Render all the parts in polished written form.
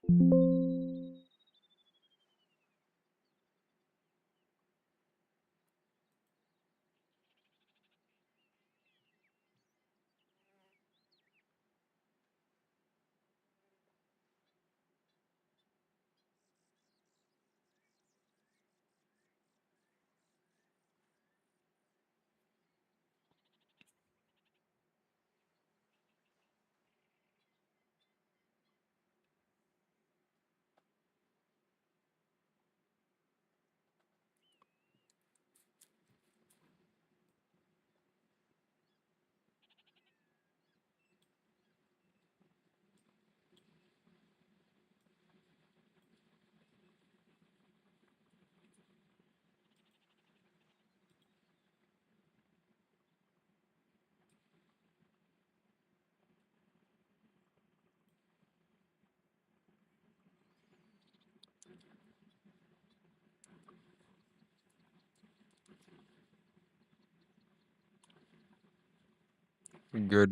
Good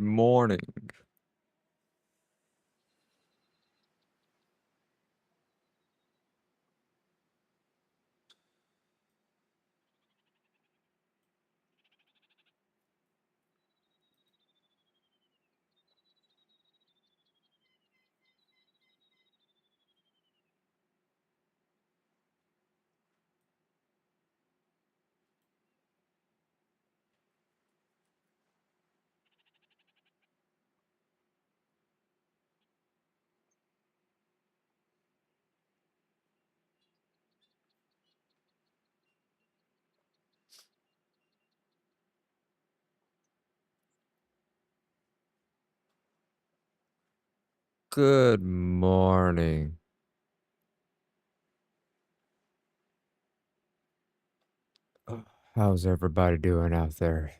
morning. Good morning. How's everybody doing out there?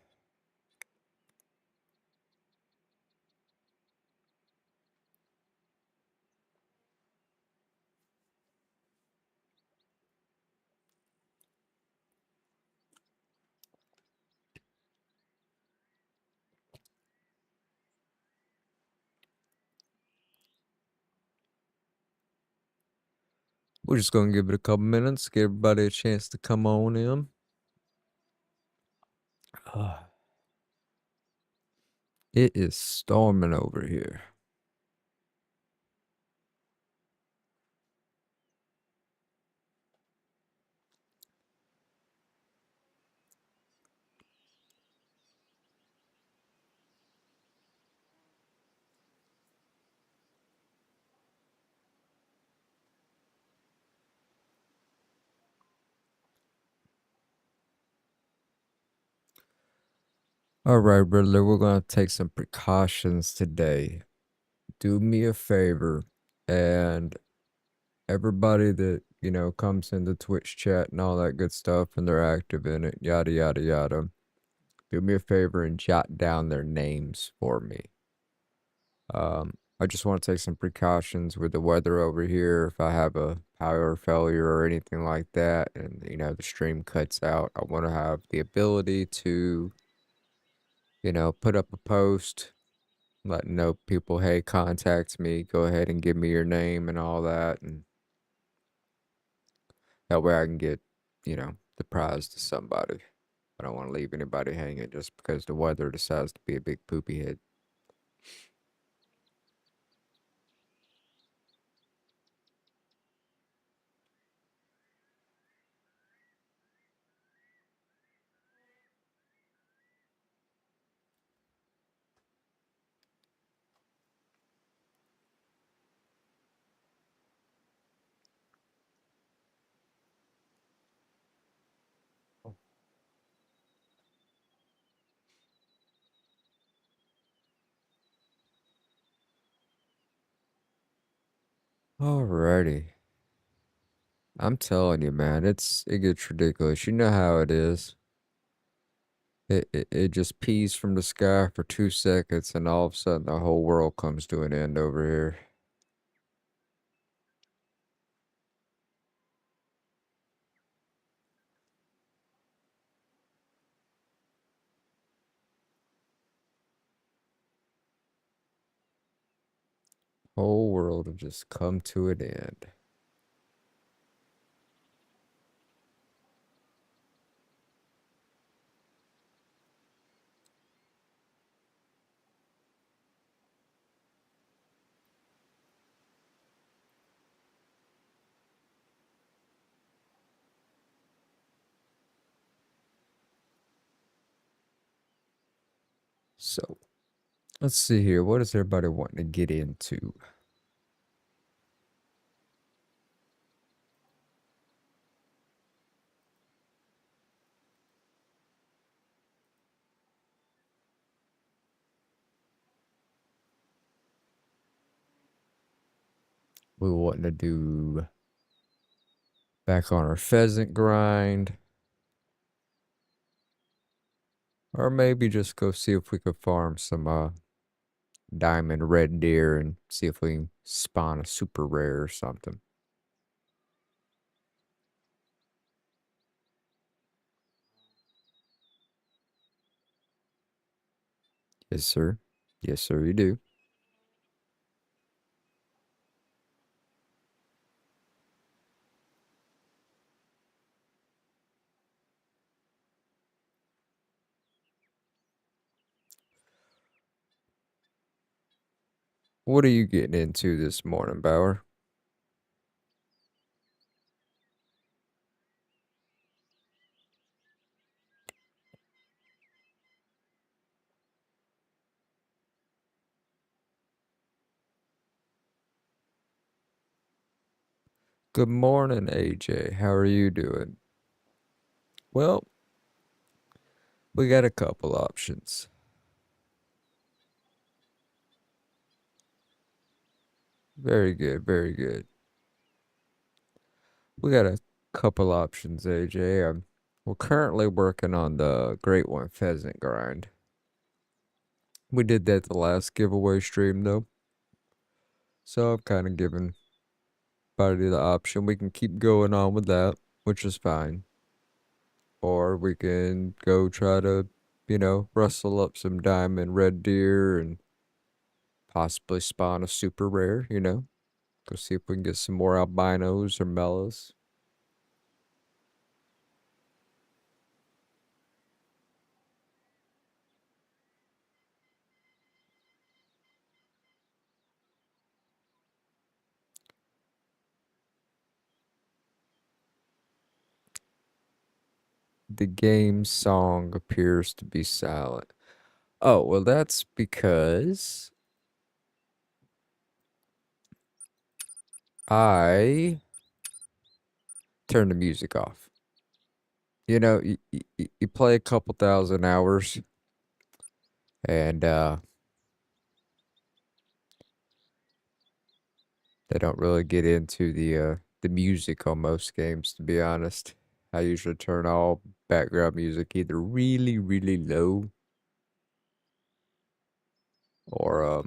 We're just gonna give it a couple minutes, give everybody a chance to come on in. It is storming over here. All right, brother, we're gonna take some precautions today. Do me a favor, and everybody that comes in the Twitch chat and all that good stuff, and they're active in it, yada yada yada. Do me a favor and jot down their names for me. I just want to take some precautions with the weather over here. If I have a power failure or anything like that, and the stream cuts out, I want to have the ability to, put up a post, letting know people, hey, contact me, go ahead and give me your name and all that, and that way I can get, the prize to somebody. I don't want to leave anybody hanging just because the weather decides to be a big poopy head. Alrighty. I'm telling you, man, it gets ridiculous. You know how it is. It just pees from the sky for 2 seconds, and all of a sudden the whole world comes to an end over here. whole world have just come to an end. So let's see here. What is everybody wanting to get into? We wanting to do back on our pheasant grind, or maybe just go see if we could farm some diamond red deer and see if we can spawn a super rare or something. Yes, sir. Yes, sir, you do. What are you getting into this morning, Bauer? Good morning, AJ. How are you doing? Well, we got a couple options. Very good, very good. We got a couple options, AJ. We're currently working on the Great One Pheasant grind. We did that the last giveaway stream, though. So I'm kind of giving everybody the option. We can keep going on with that, which is fine. Or we can go try to, rustle up some diamond red deer and possibly spawn a super rare. Go see if we can get some more albinos or mellas. The game song appears to be silent. Oh, well, that's because I turned the music off. You play a couple thousand hours and they don't really get into the music on most games, to be honest. I usually turn all background music either really, really low or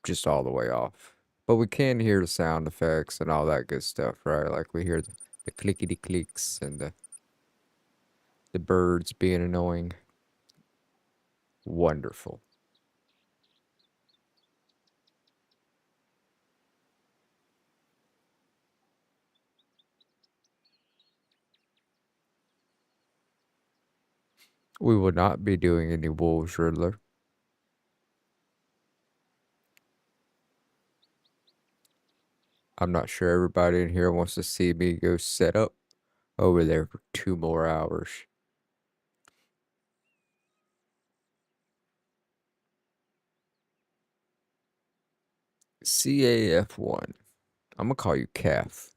just all the way off. But we can hear the sound effects and all that good stuff, right? Like we hear the clickety clicks and the birds being annoying. Wonderful. We will not be doing any Wolves Riddler. I'm not sure everybody in here wants to see me go set up over there for 2 more hours. CAF1. I'm gonna call you Calf.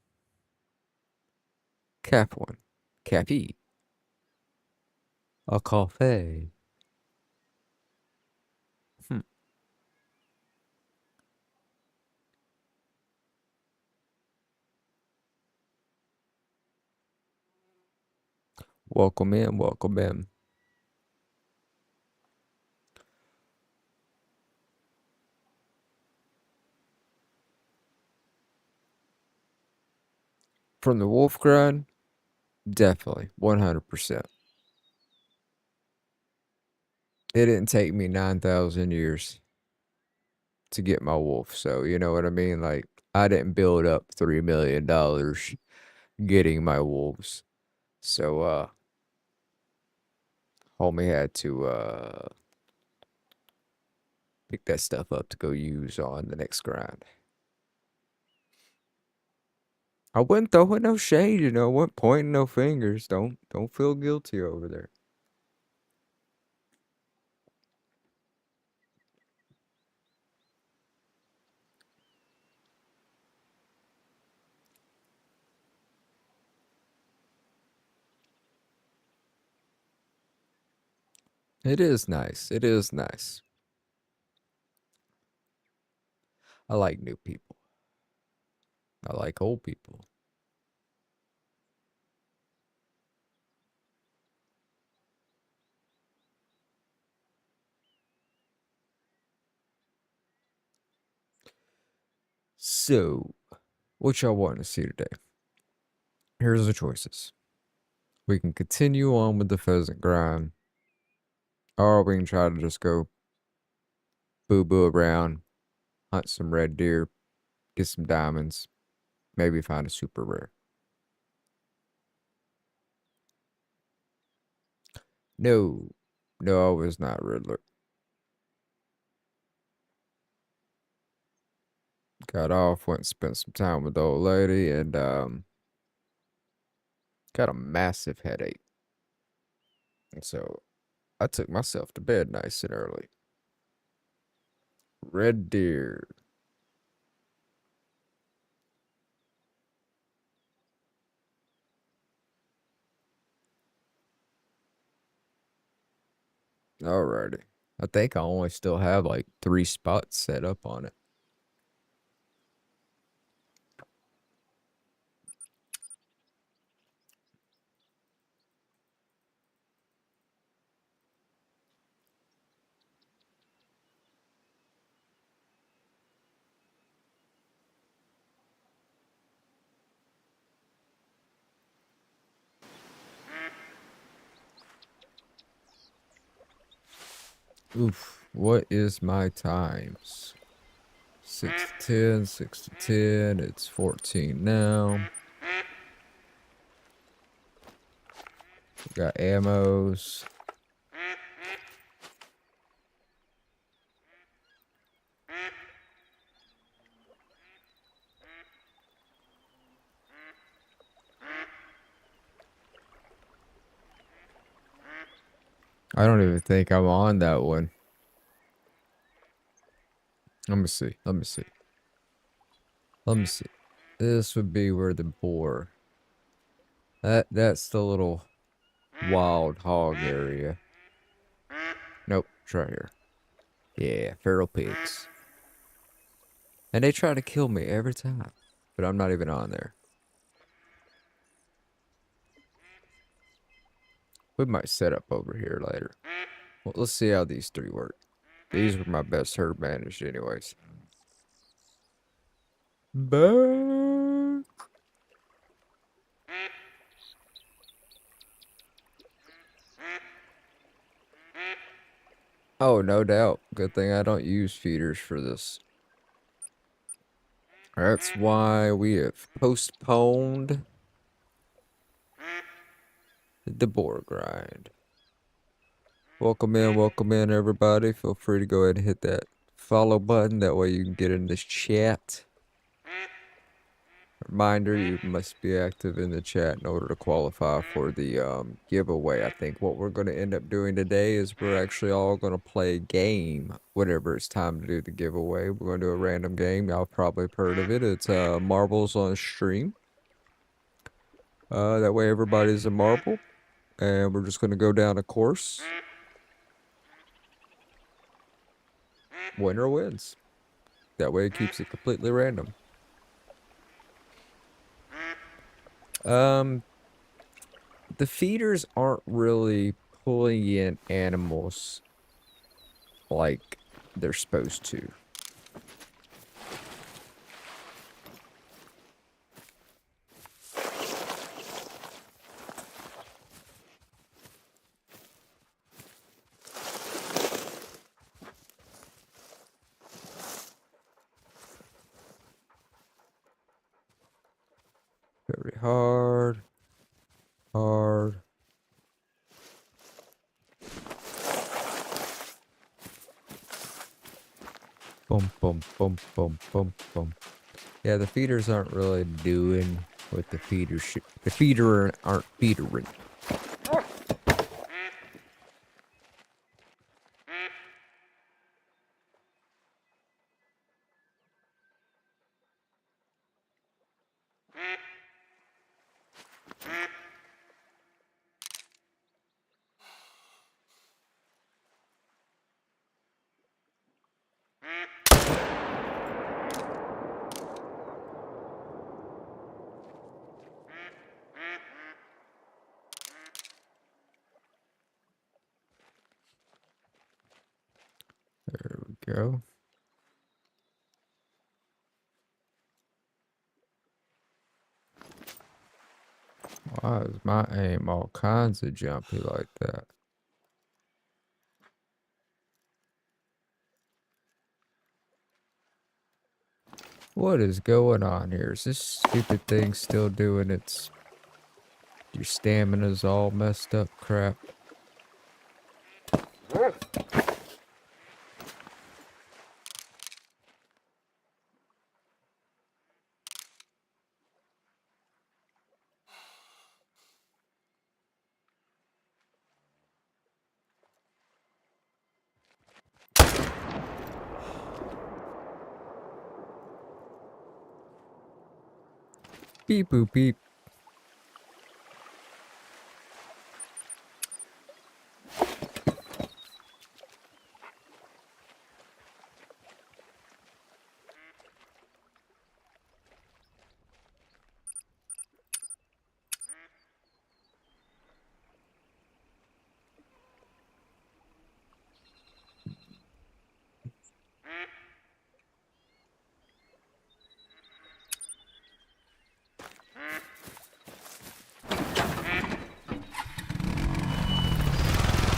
Calf1. Caffy. A coffee. Hmm. Welcome in, welcome in. From the Wolf Grind, definitely 100%. It didn't take me 9,000 years. to get my wolf. So, you know what I mean? Like, I didn't build up $3 million getting my wolves. So, homie had to pick that stuff up to go use on the next grind. I wasn't throwing no shade, I wasn't pointing no fingers. Don't feel guilty over there. It is nice. It is nice. I like new people. I like old people. So, what y'all want to see today? Here's the choices. We can continue on with the pheasant grind, or we can try to just go boo boo around, hunt some red deer, get some diamonds, maybe find a super rare. No, no, I was not Riddler. Got off, went and spent some time with the old lady, and got a massive headache. And so I took myself to bed nice and early. Red deer. Alrighty. I think I only still have like 3 spots set up on it. Oof. What is my times? 6 to 10, 6 to 10. It's 14 now. We got ammos. I don't even think I'm on that one. Let me see. Let me see. Let me see. This would be where the boar. That's the little wild hog area. Nope, it's right here. Yeah, feral pigs. And they try to kill me every time. But I'm not even on there. We might set up over here later. Well, let's see how these 3 work. These were my best herd managed anyways. Back. Oh, no doubt. Good thing I don't use feeders for this. That's why we have postponed the boar grind. Welcome in, everybody. Feel free to go ahead and hit that follow button. That way you can get in this chat. Reminder, you must be active in the chat in order to qualify for the giveaway. I think what we're going to end up doing today is we're actually all going to play a game whenever it's time to do the giveaway. We're going to do a random game. Y'all probably have heard of it. It's marbles on stream. That way everybody's a marble. And we're just going to go down a course. Winner wins. That way it keeps it completely random. The feeders aren't really pulling in animals like they're supposed to. pretty hard. Hard. Boom, boom, boom, boom, boom, boom. Yeah, the feeders aren't really doing what the feeders should. The feeder aren't feedering. There we go. Why is my aim all kinds of jumpy like that? What is going on here? Is this stupid thing still doing its... Your stamina's all messed up crap? Beep boop beep.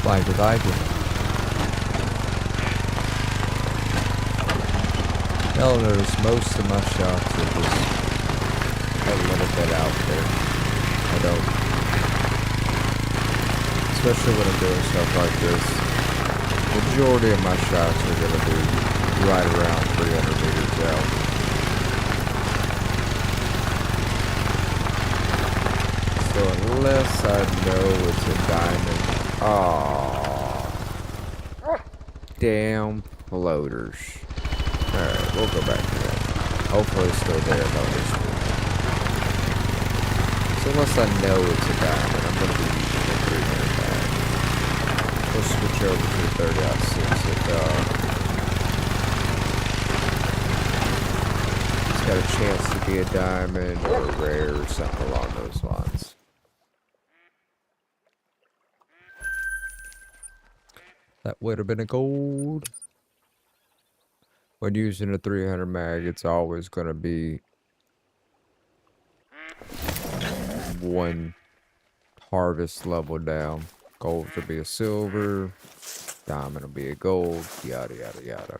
Like it, like it. You'll notice most of my shots are just a little bit out there. I don't, especially when I'm doing stuff like this, the majority of my shots are going to be right around 300 meters out. So unless I know it's a diamond, damn floaters. Alright, we'll go back to that. Hopefully it's still there, notice. So unless I know it's a diamond, I'm going to be using a 300 mag. We'll switch over to the 30-06. It's got a chance to be a diamond or a rare or something along those lines. That would have been a gold. When using a 300 mag, it's always going to be one harvest level down. Gold will be a silver, diamond will be a gold, yada yada yada.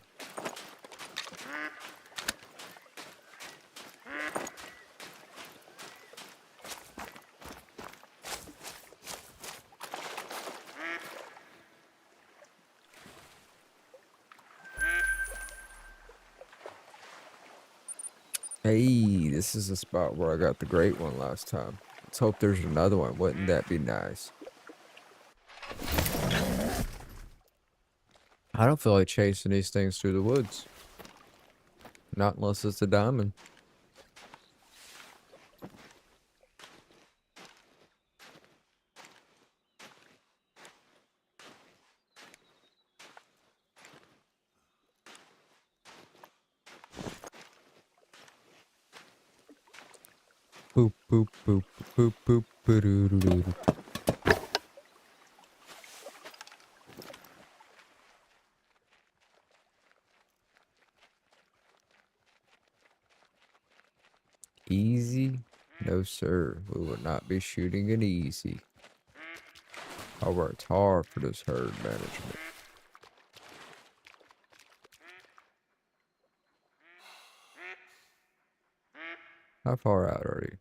Hey, this is the spot where I got the great one last time. Let's hope there's another one. Wouldn't that be nice? I don't feel like chasing these things through the woods. Not unless it's a diamond. Boop, boop, boop, boop, boop, boop, boop, boop. Easy? No, sir. We will not be shooting it easy. I worked hard for this herd management. How far out are you?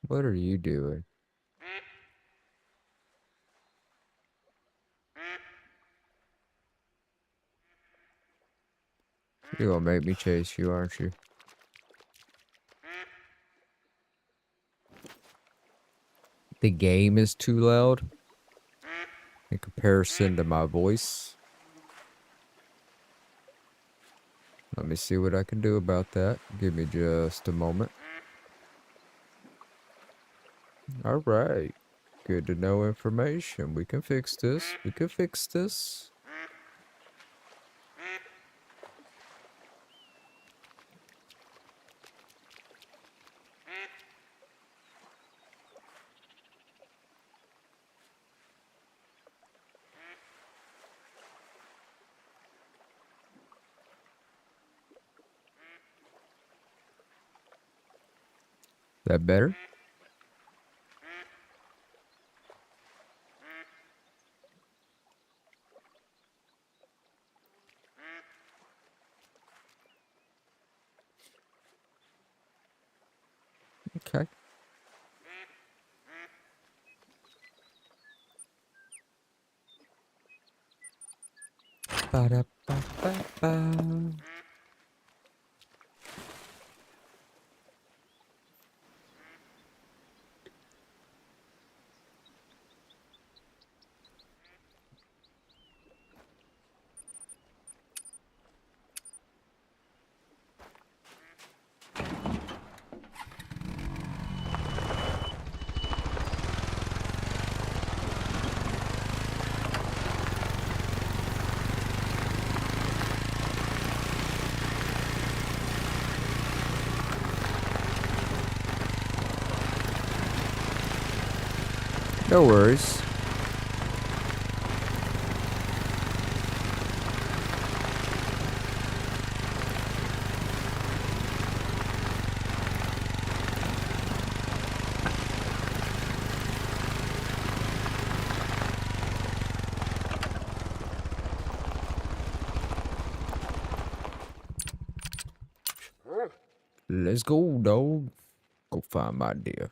What are you doing? You're gonna make me chase you, aren't you? The game is too loud in comparison to my voice. Let me see what I can do about that. Give me just a moment. All right. Good to know information. We can fix this. We can fix this. That better? Okay. Ba-da-ba-ba-ba. No worries. Let's go, dog. Go find my deer.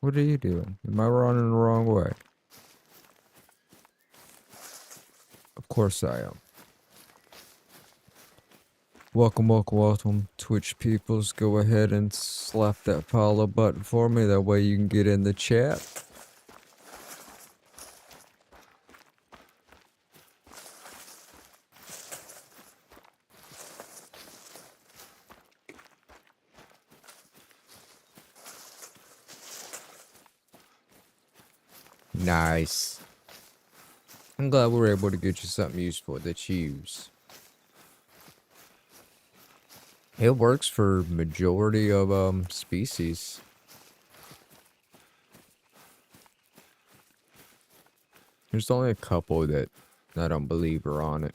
What are you doing? Am I running the wrong way? Of course I am. Welcome, welcome, welcome, Twitch peoples. Go ahead and slap that follow button for me. That way you can get in the chat. Nice. I'm glad we were able to get you something useful that you use. It works for majority of species. There's only a couple that I don't believe are on it.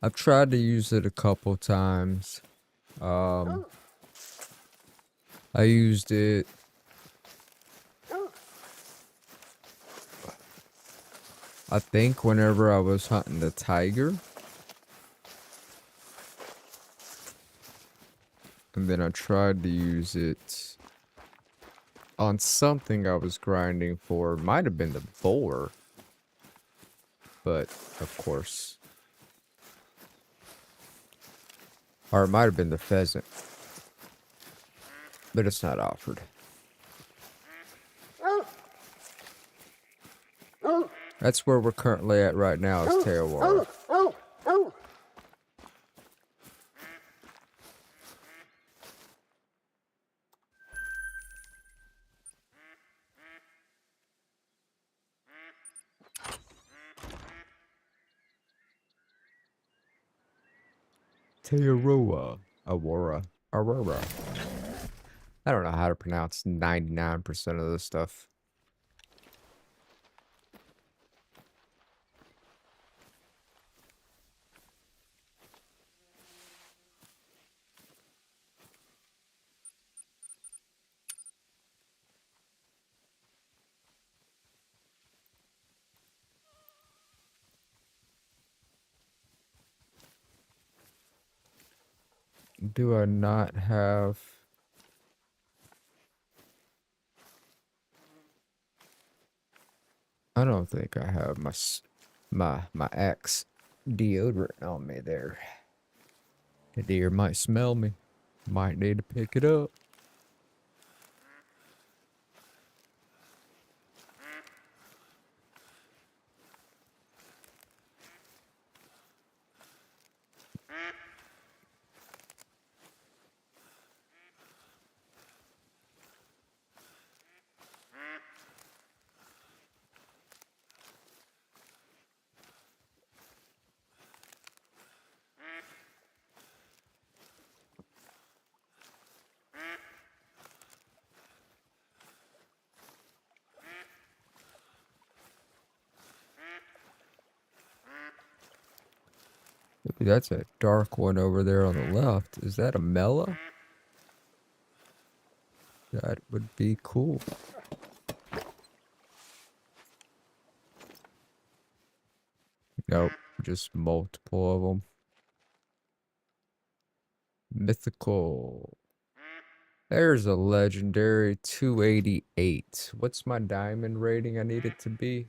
I've tried to use it a couple times. I used it I think whenever I was hunting the tiger. And then I tried to use it on something I was grinding for. Might have been the boar. But, of course. Or it might have been the pheasant. But it's not offered. That's where we're currently at right now is Terroir. Aotearoa. Aurora. I don't know how to pronounce 99% of this stuff. Do I not have... I don't think I have my Axe deodorant on me there. The deer might smell me. Might need to pick it up. Ooh, that's a dark one over there on the left. Is that a Mela? That would be cool. Nope, just multiple of them. Mythical. There's a legendary 288. What's my diamond rating I need it to be?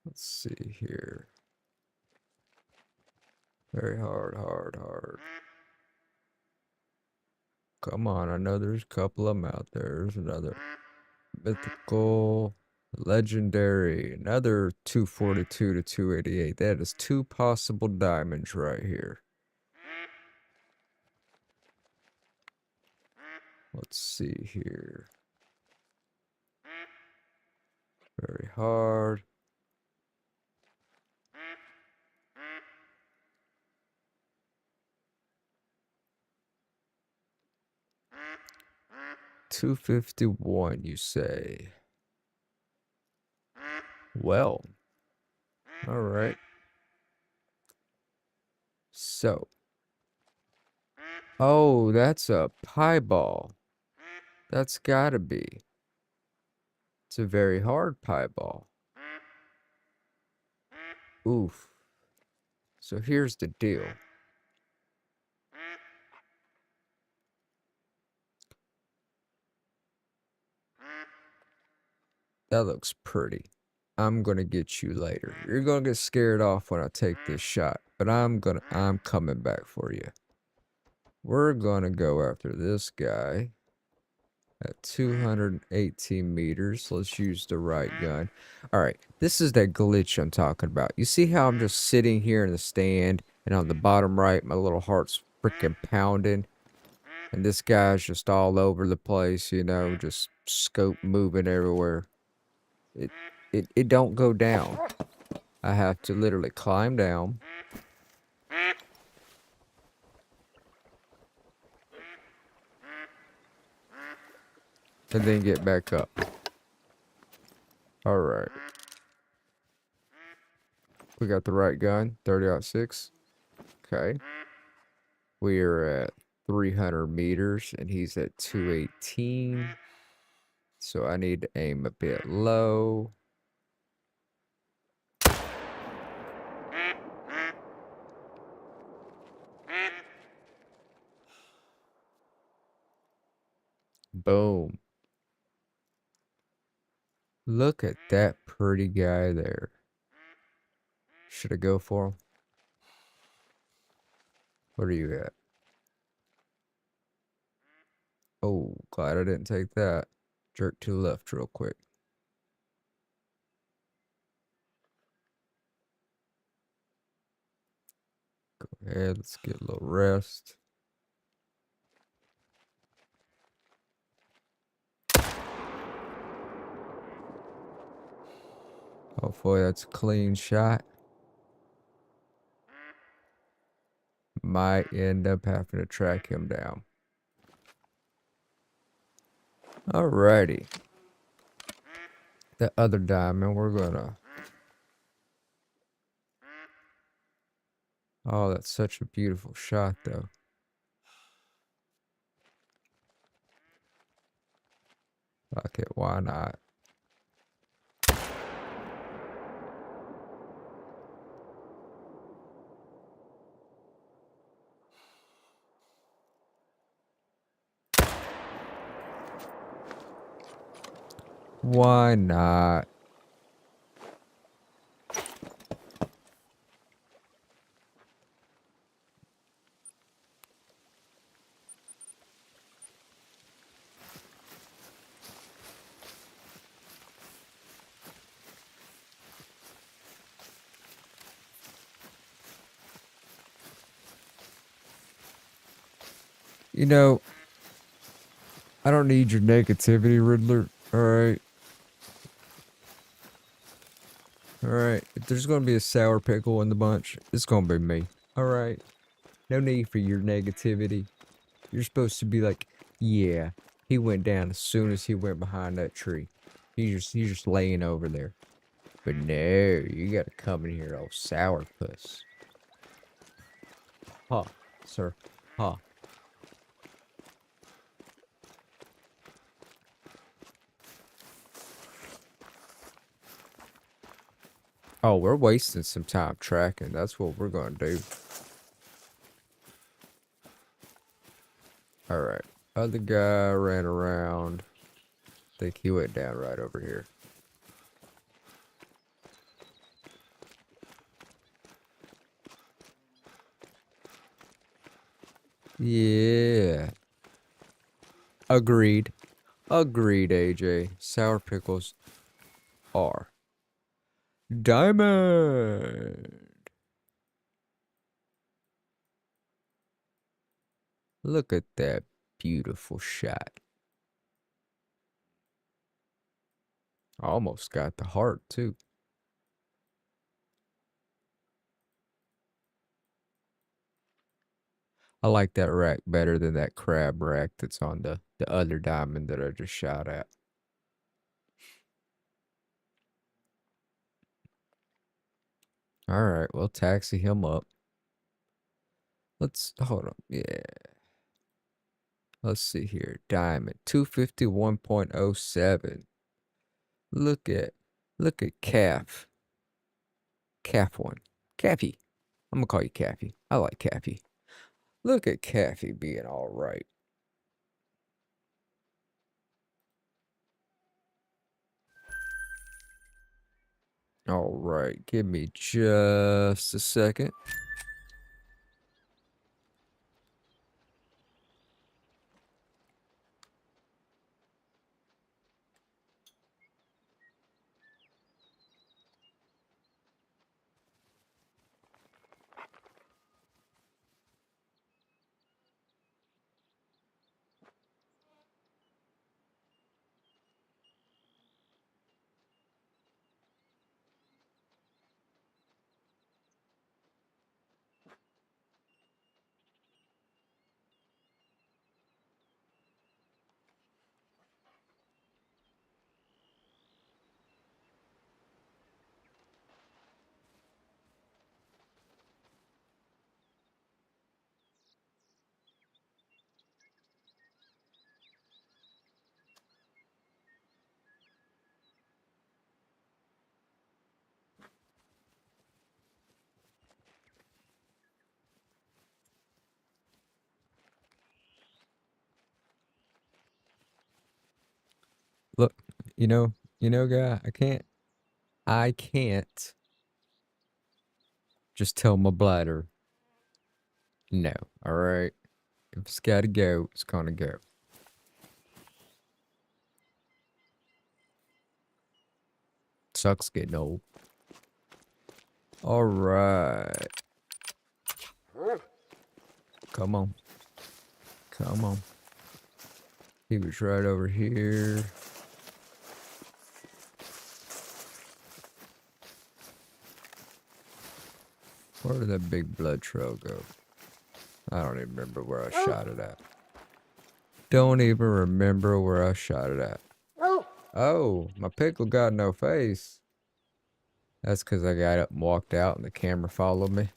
Let's see here. Very hard. Come on, I know there's a couple of them out there. There's another mythical, legendary, another 242 to 288. That is 2 possible diamonds right here. Let's see here. Very hard. $251, you say? Well, all right. So, oh, that's a pie ball. That's gotta be. It's a very hard pie ball. Oof. So here's the deal. That looks pretty. I'm gonna get you later. You're gonna get scared off when I take this shot, but I'm coming back for you. We're gonna go after this guy at 218 meters. Let's use the right gun. All right, this is that glitch I'm talking about. You see how I'm just sitting here in the stand, and on the bottom right, my little heart's freaking pounding, and this guy's just all over the place, you know, just scope moving everywhere. It don't go down. I have to literally climb down. And then get back up. Alright. We got the right gun. 30-06. Okay. We are at 300 meters. And he's at 218. So I need to aim a bit low. Boom. Look at that pretty guy there. Should I go for him? What are you at? Oh, glad I didn't take that. Jerk to the left real quick. Go ahead, let's get a little rest. Oh Hopefully that's a clean shot. Might end up having to track him down. Alrighty. The other diamond, we're gonna... Oh, that's such a beautiful shot, though. Fuck it, why not? Why not? You know, I don't need your negativity, Riddler. Alright? Alright? If there's gonna be a sour pickle in the bunch, it's gonna be me. Alright? No need for your negativity. You're supposed to be like, yeah, he went down as soon as he went behind that tree. He's just laying over there. But no, you gotta come in here, old sourpuss. Huh, sir. Huh. Oh, we're wasting some time tracking. That's what we're gonna do. Alright. Other guy ran around. I think he went down right over here. Yeah. Agreed. Agreed, AJ. Sour pickles are diamond. Look at that beautiful shot. Almost got the heart, too. I like that rack better than that crab rack that's on the other diamond that I just shot at. Alright, we'll taxi him up. Let's hold on. Yeah. Let's see here. Diamond 251.07. Look at Calf. Calf one. Cappy. I'm gonna call you Cappy. I like Cappy. Look at Cappy being alright. Alright, give me just a second. Look, guy, I can't just tell my bladder no, alright? If it's gotta go, it's gonna go. Sucks getting old. Alright. Come on. Come on. He was right over here. Where did that big blood trail go? I don't even remember where I shot it at. Don't even remember where I shot it at. Oh, my pickle got no face. That's because I got up and walked out and the camera followed me.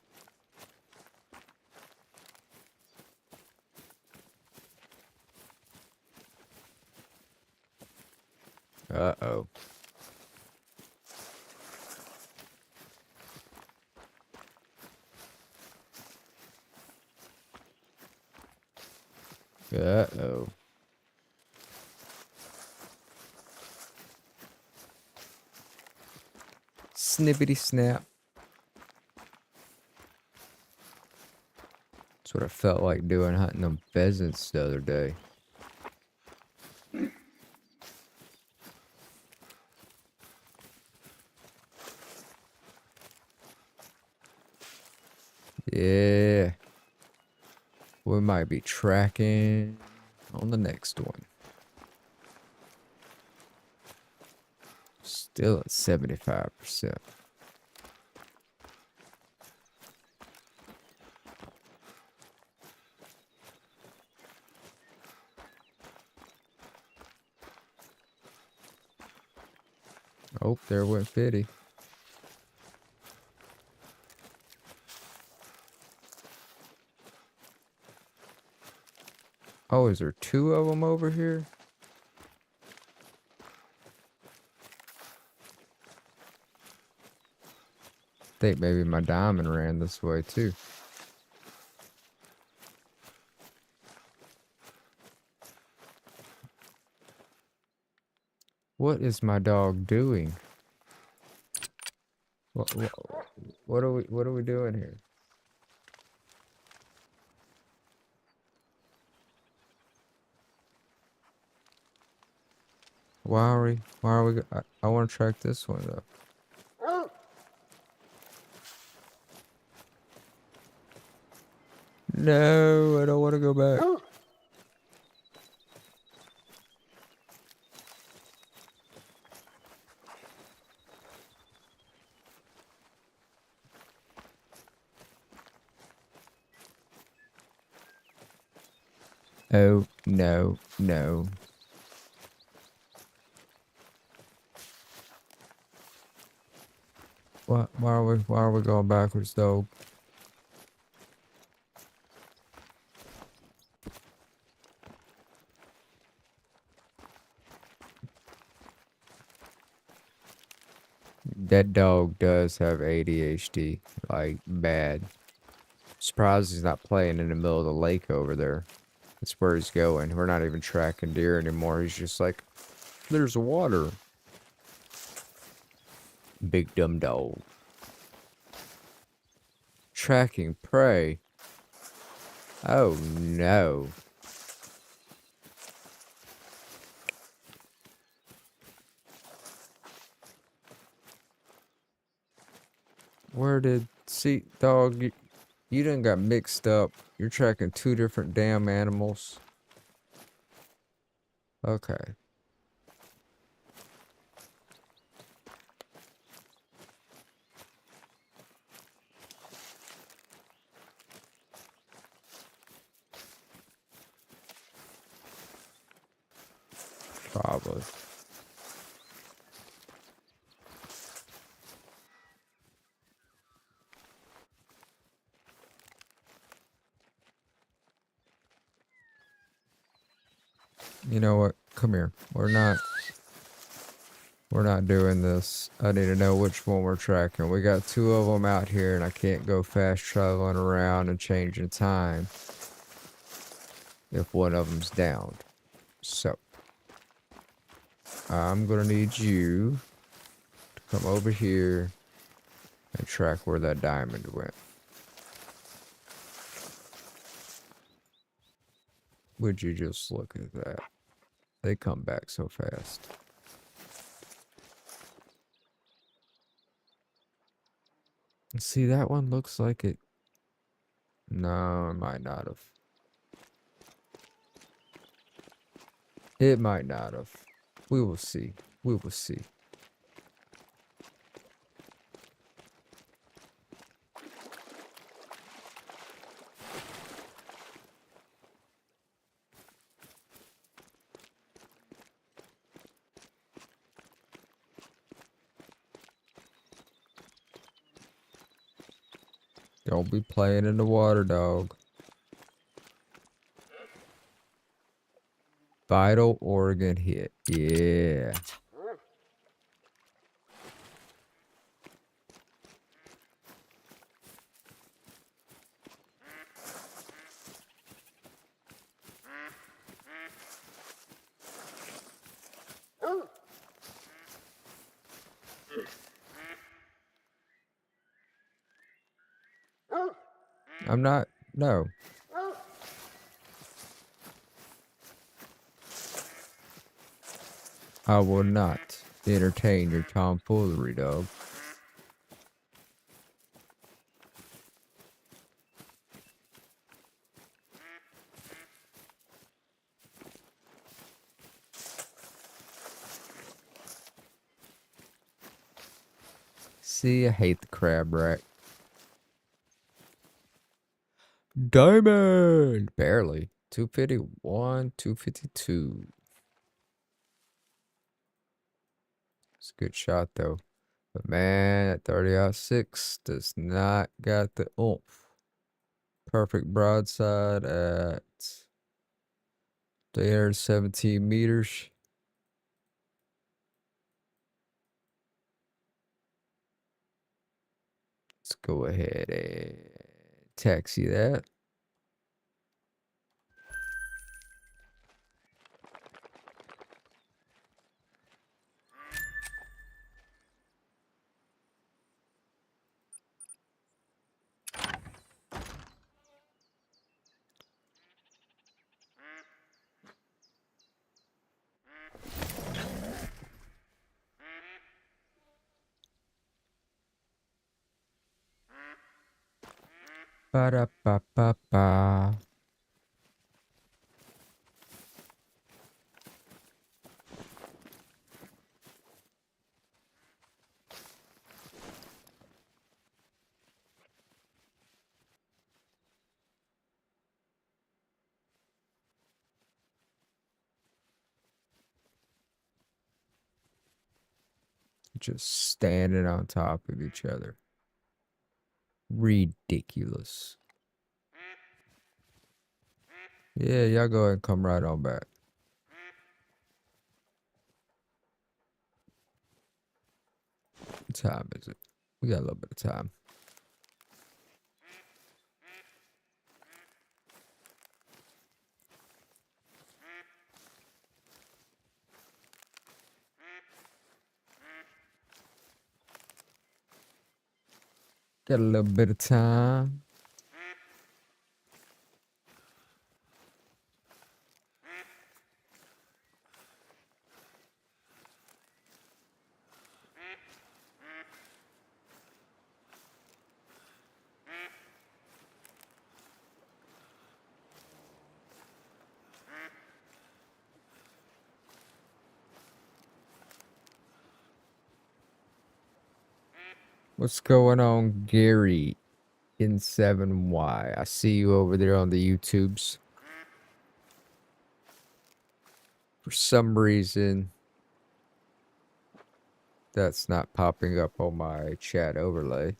Uh-oh. Uh-oh. Snippity snap. That's what I felt like doing hunting them pheasants the other day. Yeah. We might be tracking on the next one. Still at 75%. Oh, there went 50. Oh, is there two of them over here? I think maybe my diamond ran this way too. What is my dog doing? What are we doing here? Why are we, I want to track this one though. No, I don't want to go back. Oh, no, no. Why are we going backwards though? That dog does have ADHD, like bad. Surprised he's not playing in the middle of the lake over there. That's where he's going. We're not even tracking deer anymore. He's just like, there's water. Big dumb dog. Tracking prey. Oh no. Where did, see, dog, you done got mixed up. You're tracking two different damn animals. Okay. Probably. You know what? Come here. We're not doing this. I need to know which one we're tracking. We got two of them out here and I can't go fast traveling around and changing time if one of them's down. So, I'm gonna need you to come over here and track where that diamond went. Would you just look at that? They come back so fast. See, that one looks like it. No, it might not have. It might not have. We will see. We will see. Don't be playing in the water, dog. Vital organ hit. Yeah. I'm not. No. I will not entertain your tomfoolery, dog. See, I hate the crab rack. Diamond! Barely. 251, 252. It's a good shot, though. But man, that 30-06 does not got the oomph. Perfect broadside at 317 meters. Let's go ahead and taxi that. Ba-da-ba-ba-ba. Just standing on top of each other. Ridiculous. Yeah, y'all go ahead and come right on back. What time is it? We got a little bit of time. Got a little bit of time. What's going on, Gary in 7Y? I see you over there on the YouTubes. For some reason, that's not popping up on my chat overlay.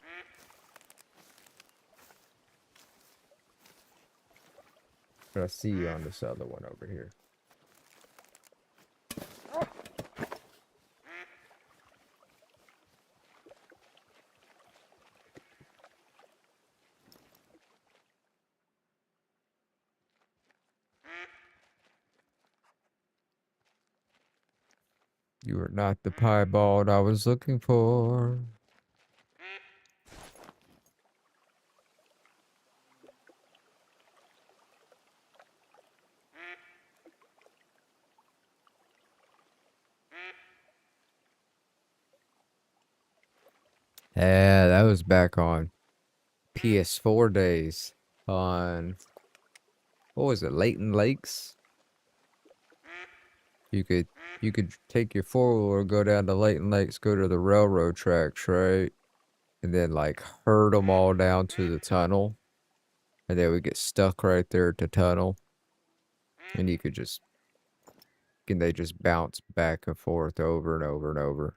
But I see you on this other one over here. You are not the piebald I was looking for. Yeah, that was back on PS4 days. On, what was it, Leighton Lakes? You could take your four-wheeler, go down to Leighton Lakes, go to the railroad tracks, right? And then like herd them all down to the tunnel. And they would get stuck right there at the tunnel. And you could just, and they just bounce back and forth over and over and over.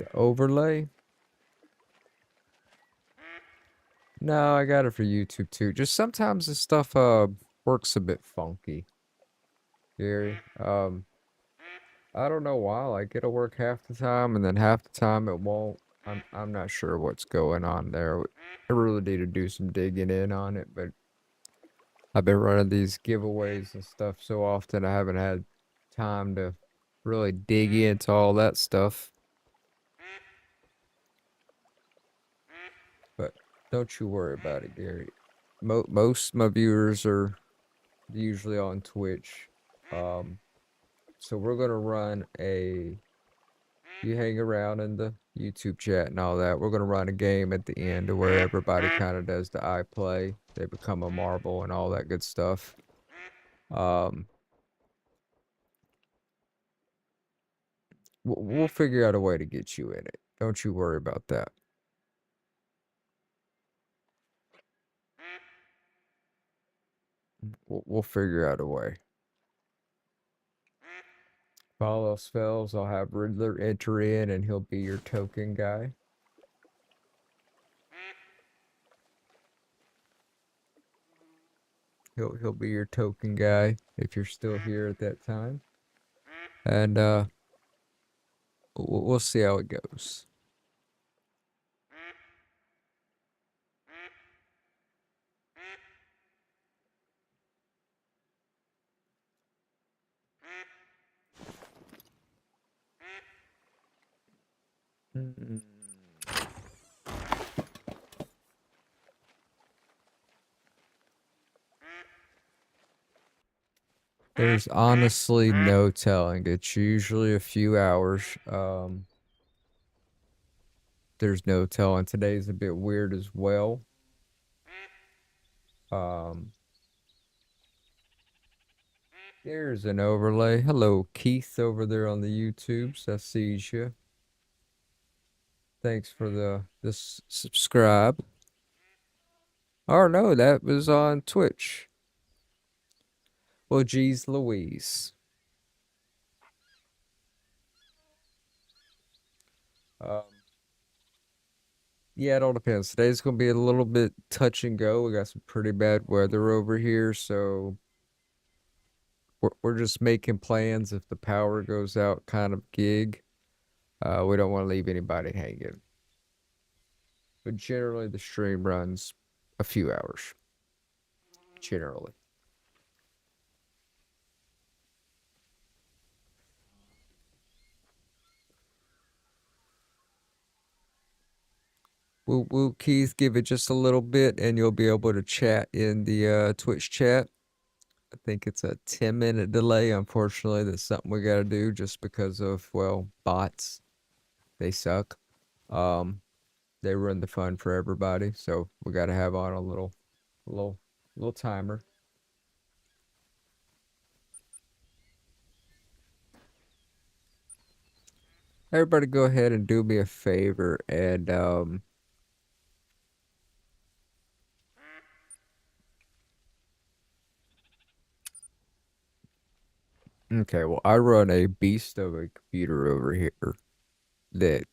The overlay? No, I got it for YouTube too. Just sometimes the stuff works a bit funky. Gary. I don't know why. Like it'll work half the time and then half the time it won't. I'm not sure what's going on there. I really need to do some digging in on it, but I've been running these giveaways and stuff so often I haven't had time to really dig into all that stuff. But don't you worry about it, Gary. Most of my viewers are usually on Twitch. So we're gonna run a you hang around in the YouTube chat and all that. We're gonna run a game at the end to where everybody kind of does the I play. They become a marble and all that good stuff. We'll figure out a way to get you in it. Don't you worry about that. We'll figure out a way. Follow spells. I'll have Riddler enter in, and he'll be your token guy. He'll be your token guy if you're still here at that time. And we'll see how it goes. There's honestly no telling. It's usually a few hours. There's no telling. Today's a bit weird as well. There's an overlay. Hello, Keith over there on the YouTubes. I sees you. Thanks for this subscribe. Oh no, that was on Twitch. Well, geez Louise. Yeah, it all depends. Today's gonna be a little bit touch and go. We got some pretty bad weather over here, so we're just making plans if the power goes out kind of gig. We don't want to leave anybody hanging. But generally the stream runs a few hours. Generally. We'll Keith give it just a little bit and you'll be able to chat in the Twitch chat. I think it's a 10-minute delay. Unfortunately, that's something we got to do just because of, well, bots. They suck. They ruin the fun for everybody, so we got to have on a little timer. Everybody go ahead and do me a favor and okay, well, I run a beast of a computer over here that,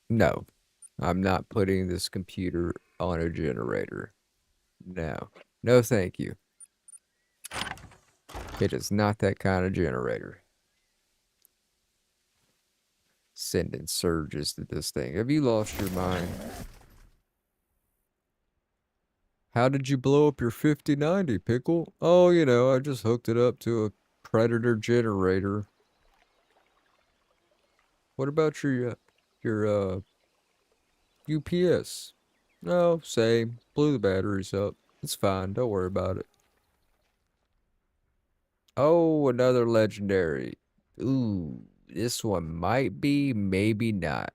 no, I'm not putting this computer on a generator. No. No, thank you. It is not that kind of generator. Sending surges to this thing. Have you lost your mind? How did you blow up your 5090, Pickle? Oh, you know, I just hooked it up to a Predator generator. What about your UPS? No, same. Blew the batteries up. It's fine. Don't worry about it. Oh, another legendary. Ooh, this one might be, maybe not.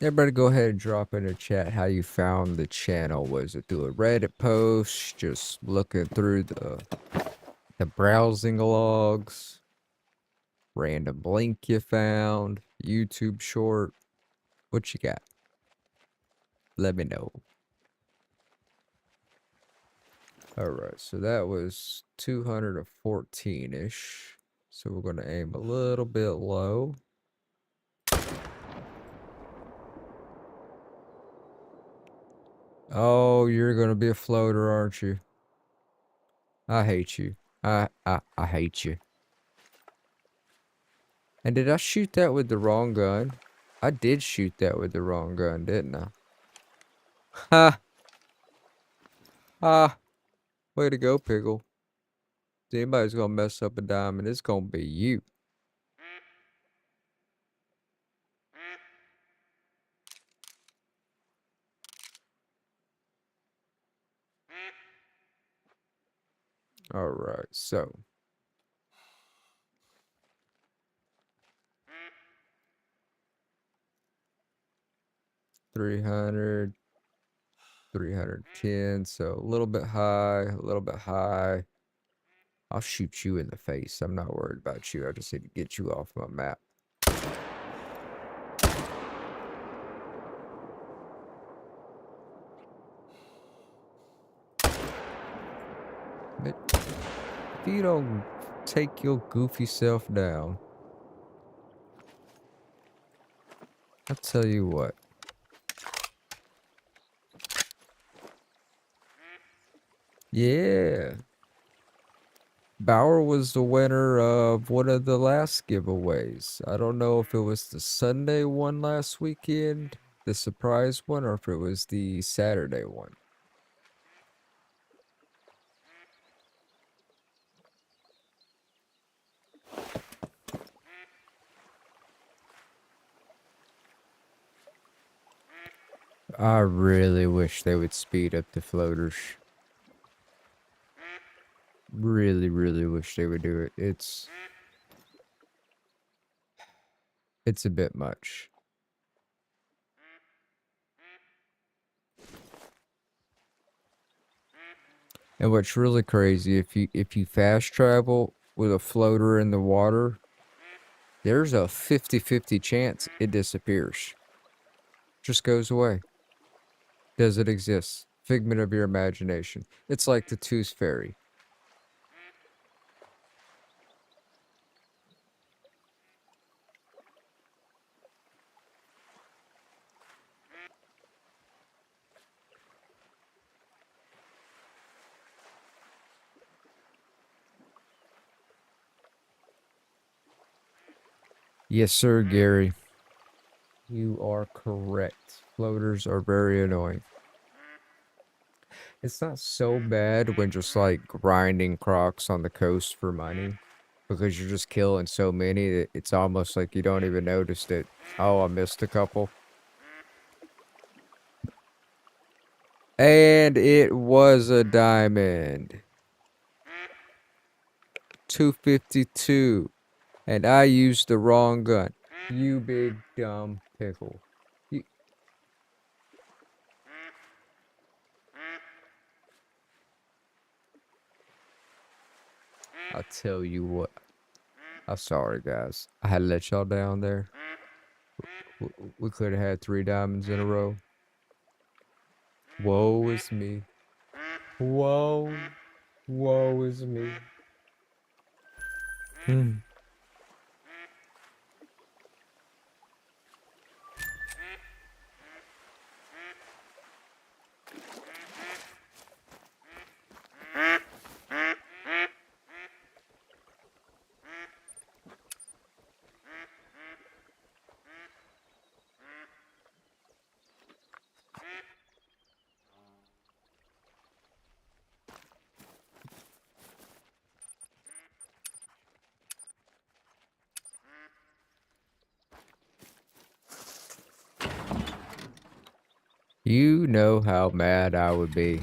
Everybody go ahead and drop in the chat how you found the channel. Was it through a Reddit post? Just looking through the The browsing logs. Random link you found. YouTube short. What you got? Let me know. Alright, so that was 214-ish. So we're going to aim a little bit low. Oh, you're going to be a floater, aren't you? I hate you. I hate you. And did I shoot that with the wrong gun? I did shoot that with the wrong gun, didn't I? Ha! Ah! Way to go, Pickle. If anybody's gonna mess up a diamond, it's gonna be you. Alright, so. 300. 310, so a little bit high, a little bit high. I'll shoot you in the face. I'm not worried about you. I just need to get you off my map. But if you don't take your goofy self down, I'll tell you what. Yeah. Bauer was the winner of one of the last giveaways. I don't know if it was the Sunday one last weekend, the surprise one, or if it was the Saturday one. I really wish they would speed up the floaters. Really, really wish they would do it. It's a bit much. And what's really crazy, if you fast travel with a floater in the water, there's a 50-50 chance it disappears. Just goes away. Does it exist? Figment of your imagination. It's like the Tooth Fairy. Yes, sir, Gary. You are correct. Floaters are very annoying. It's not so bad when just like grinding crocs on the coast for money, because you're just killing so many that it's almost like you don't even notice that, oh, I missed a couple. And it was a diamond. 252. And I used the wrong gun. You big dumb pickle. I'll tell you what. I'm sorry, guys. I had to let y'all down there. We could have had 3 diamonds in a row. Woe is me. Woe. Woe is me. You know how mad I would be.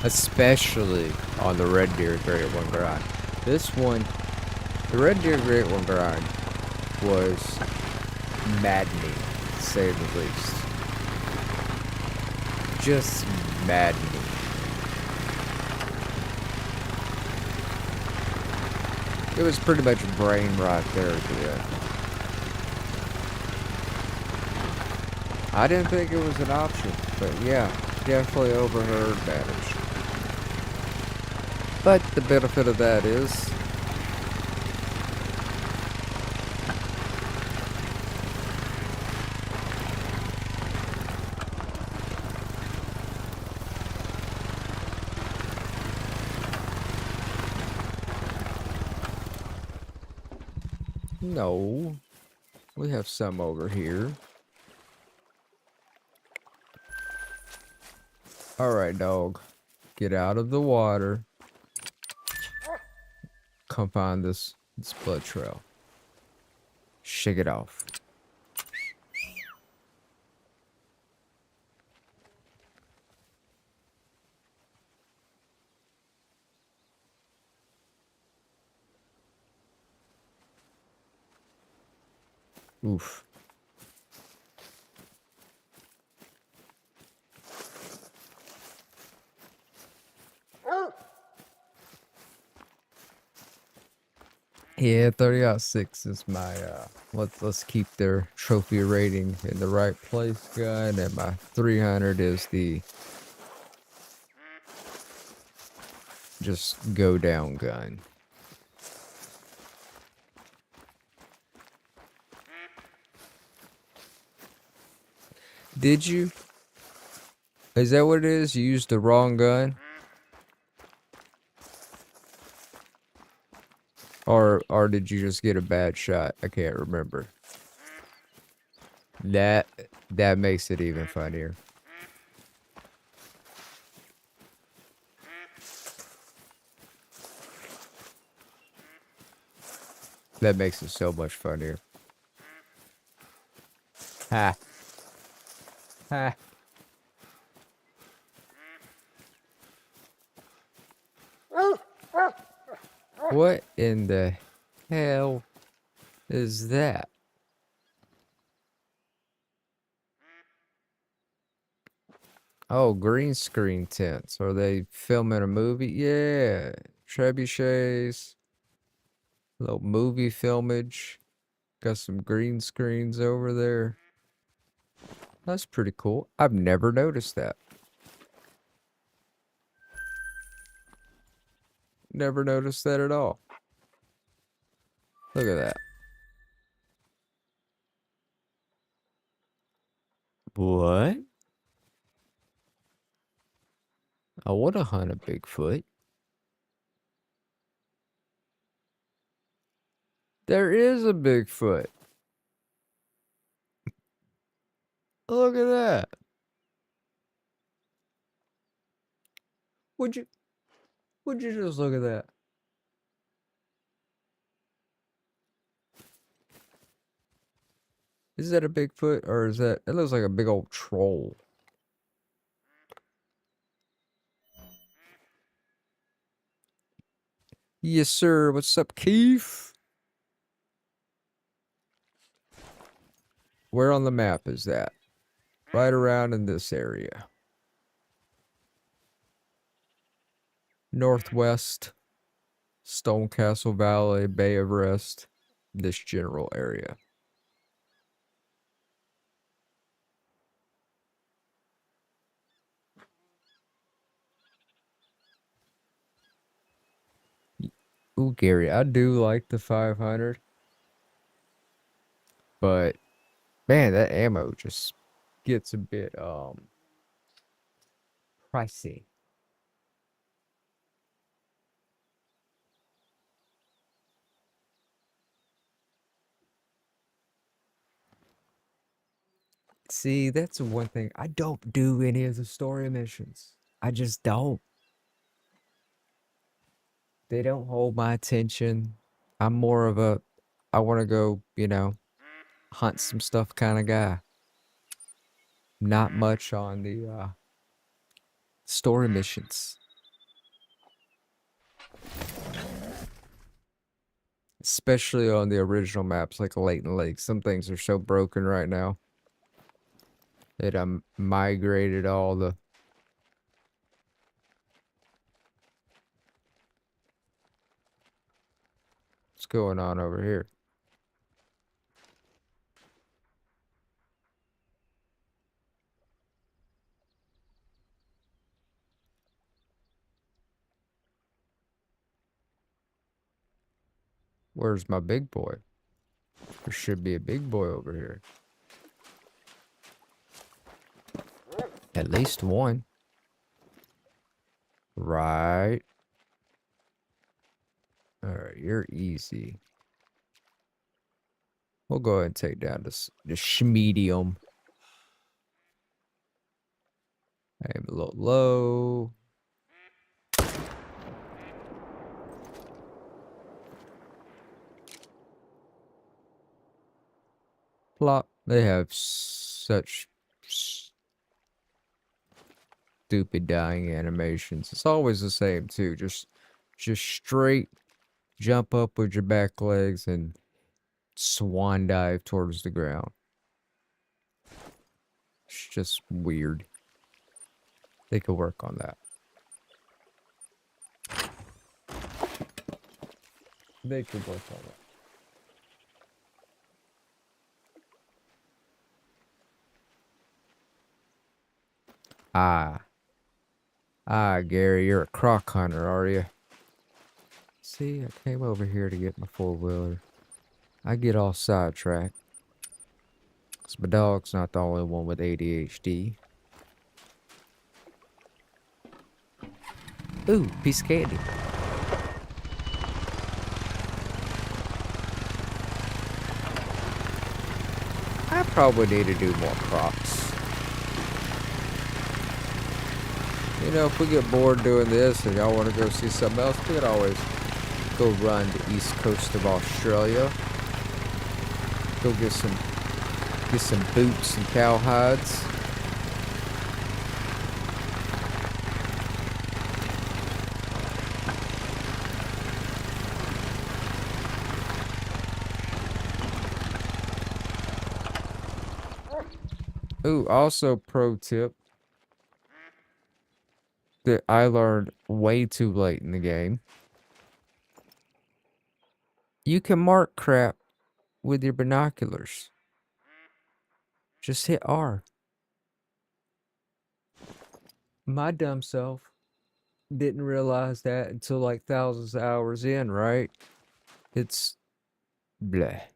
Especially on the Red Deer Great One grind. This one, the Red Deer Great One grind was maddening, to say the least. Just maddening. It was pretty much brain right there at the end. I didn't think it was an option, but yeah, definitely overheard managed. But the benefit of that is no, we have some over here. Alright, dog. Get out of the water. Come find this blood trail. Shake it off. Oof. Yeah, 30/6 is my let's keep their trophy rating in the right place gun, and my 300 is the just go down gun. Did you? Is that what it is? You used the wrong gun? Or did you just get a bad shot? I can't remember. That makes it even funnier. That makes it so much funnier. Ha. Ha. What in the hell is that? Oh, green screen tents. Are they filming a movie? Yeah. Trebuchets. Little movie filmage. Got some green screens over there. That's pretty cool. I've never noticed that. Never noticed that at all. Look at that. What? I want to hunt a Bigfoot. There is a Bigfoot. Look at that. Would you just look at that? Is that a Bigfoot or is that, it looks like a big old troll. Yes, sir. What's up, Keith? Where on the map is that? Right around in this area. Northwest, Stonecastle Valley, Bay of Rest, this general area. Ooh, Gary, I do like the 500. But, man, that ammo just gets a bit, pricey. See, that's the one thing. I don't do any of the story missions. I just don't. They don't hold my attention. I'm more of a, I want to go, hunt some stuff kind of guy. Not much on the story missions. Especially on the original maps like Leighton Lake. Some things are so broken right now. That I migrated all the What's going on over here? Where's my big boy? There should be a big boy over here. At least one. Right. Alright, you're easy. We'll go ahead and take down this medium. Aim a little low. Plop. They have such stupid dying animations. It's always the same too. Just straight jump up with your back legs and swan dive towards the ground. It's just weird. They could work on that. They could work on that. Gary, you're a croc hunter, are you? See, I came over here to get my four-wheeler. I get all sidetracked. 'Cause my dog's not the only one with ADHD. Ooh, piece of candy. I probably need to do more crocs. You know, if we get bored doing this and y'all want to go see something else, we could always go run the east coast of Australia. Go get some boots and cowhides. Ooh, also pro tip that I learned way too late in the game. You can mark crap with your binoculars. Just hit R. My dumb self didn't realize that until like thousands of hours in, right? It's bleh.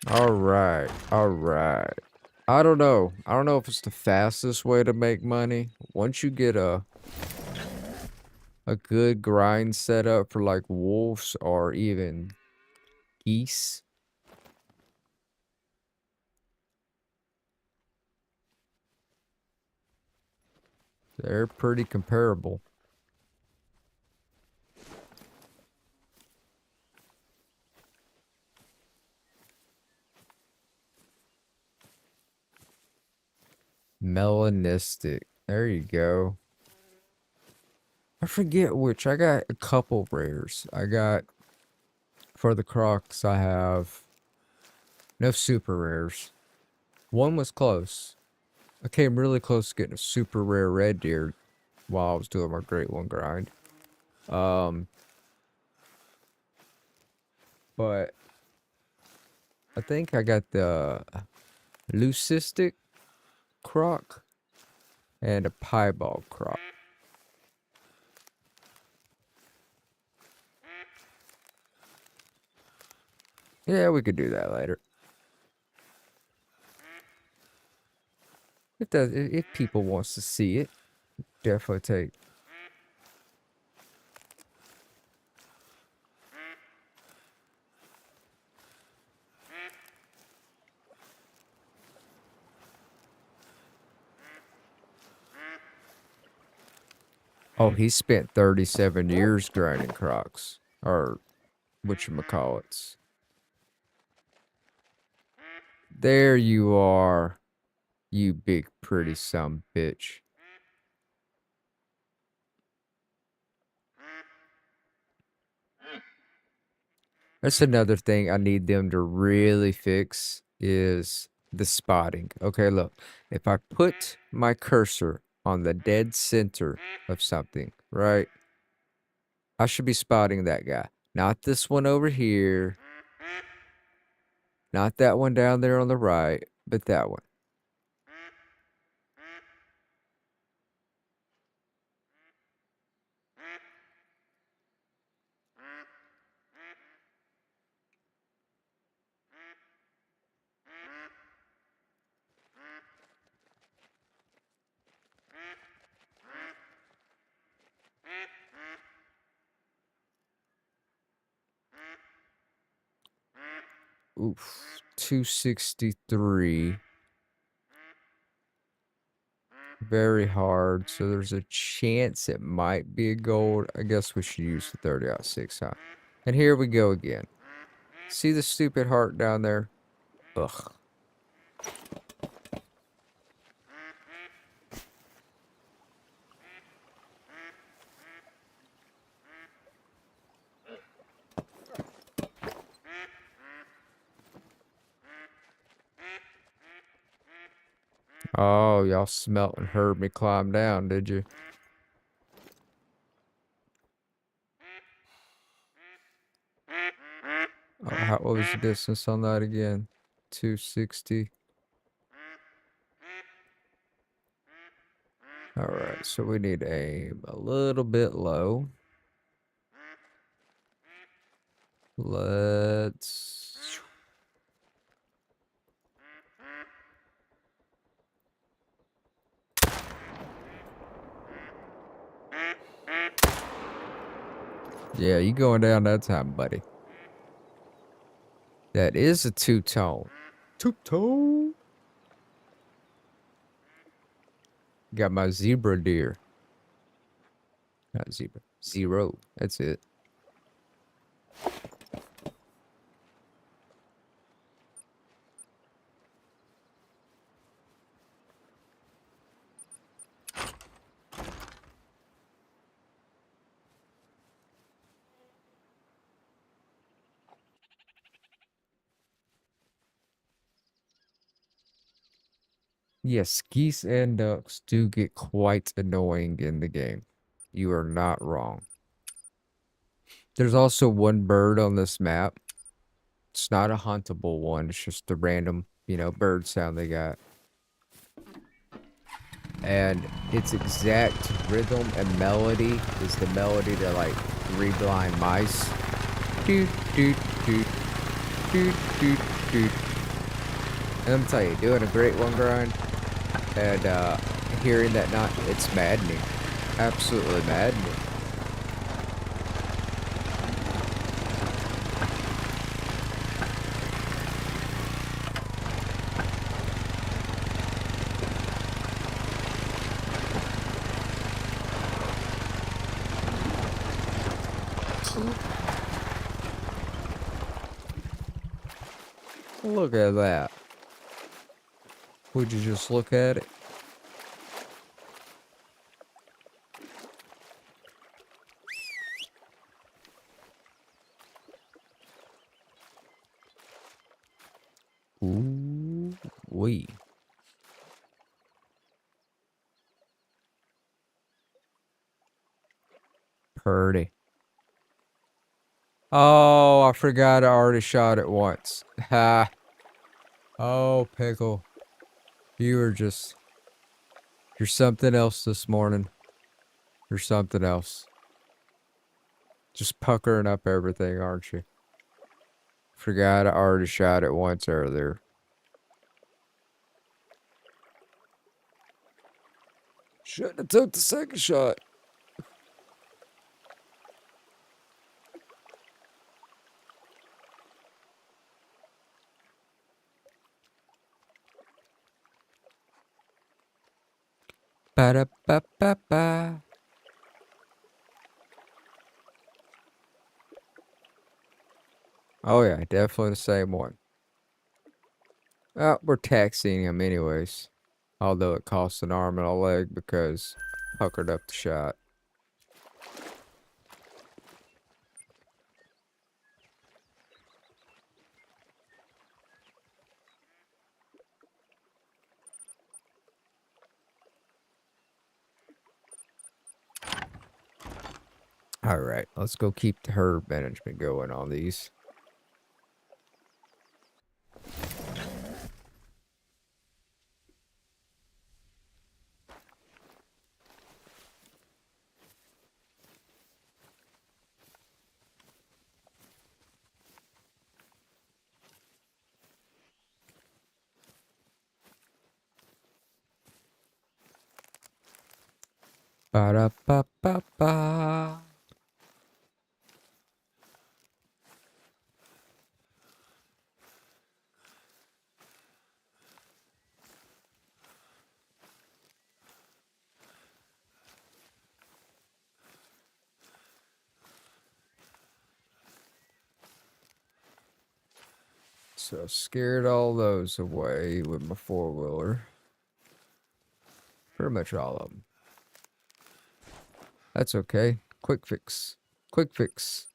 Alright, alright. I don't know. I don't know if it's the fastest way to make money. Once you get a good grind set up for like wolves or even geese. They're pretty comparable. Melanistic. There you go. I forget which. I got a couple rares. I got, for the crocs, I have no super rares. One was close. I came really close to getting a super rare red deer while I was doing my Great One grind. But I think I got the leucistic croc and a piebald croc. Yeah, we could do that later. If people wants to see it, definitely take. Oh, he spent 37 years grinding crocs, or whatchamacallits. There you are, you big pretty some bitch. That's another thing I need them to really fix is the spotting. Okay, look, if I put my cursor on the dead center of something, right? I should be spotting that guy. Not this one over here. Not that one down there on the right, but that one. Oof. 263. Very hard. So there's a chance it might be a gold. I guess we should use the 30-06, huh? And here we go again. See the stupid heart down there? Ugh. Oh, y'all smelt and heard me climb down, did you? Oh, what was the distance on that again? 260. Alright, so we need to aim a little bit low. Let's... Yeah, you going down that time, buddy. That is a two-tone. Two-tone? Got my zebra deer. Not zebra. Zero. That's it. Yes, geese and ducks do get quite annoying in the game. You are not wrong. There's also one bird on this map. It's not a huntable one. It's just a random, bird sound they got. And its exact rhythm and melody is the melody to like Three Blind Mice. Doot, doot, doot, doot, doot, doot. And I'm telling you, doing a great one grind and hearing that not, it's maddening. Absolutely maddening. Look at that. Would you just look at it? Ooh, wee. Purdy. Oh, I forgot I already shot it once. Ha. Oh, Pickle. You're something else this morning. You're something else. Just puckering up everything, aren't you? Forgot I already shot it once earlier. Shouldn't have took the second shot. Ba-da-ba-ba-ba. Oh yeah, definitely the same one. We're taxiing him anyways. Although it costs an arm and a leg because I puckered up the shot. All right, let's go keep the herd management going on these. Ba-da-ba-ba-ba. So scared all those away with my four-wheeler. Pretty much all of them. That's okay. Quick fix. Quick fix.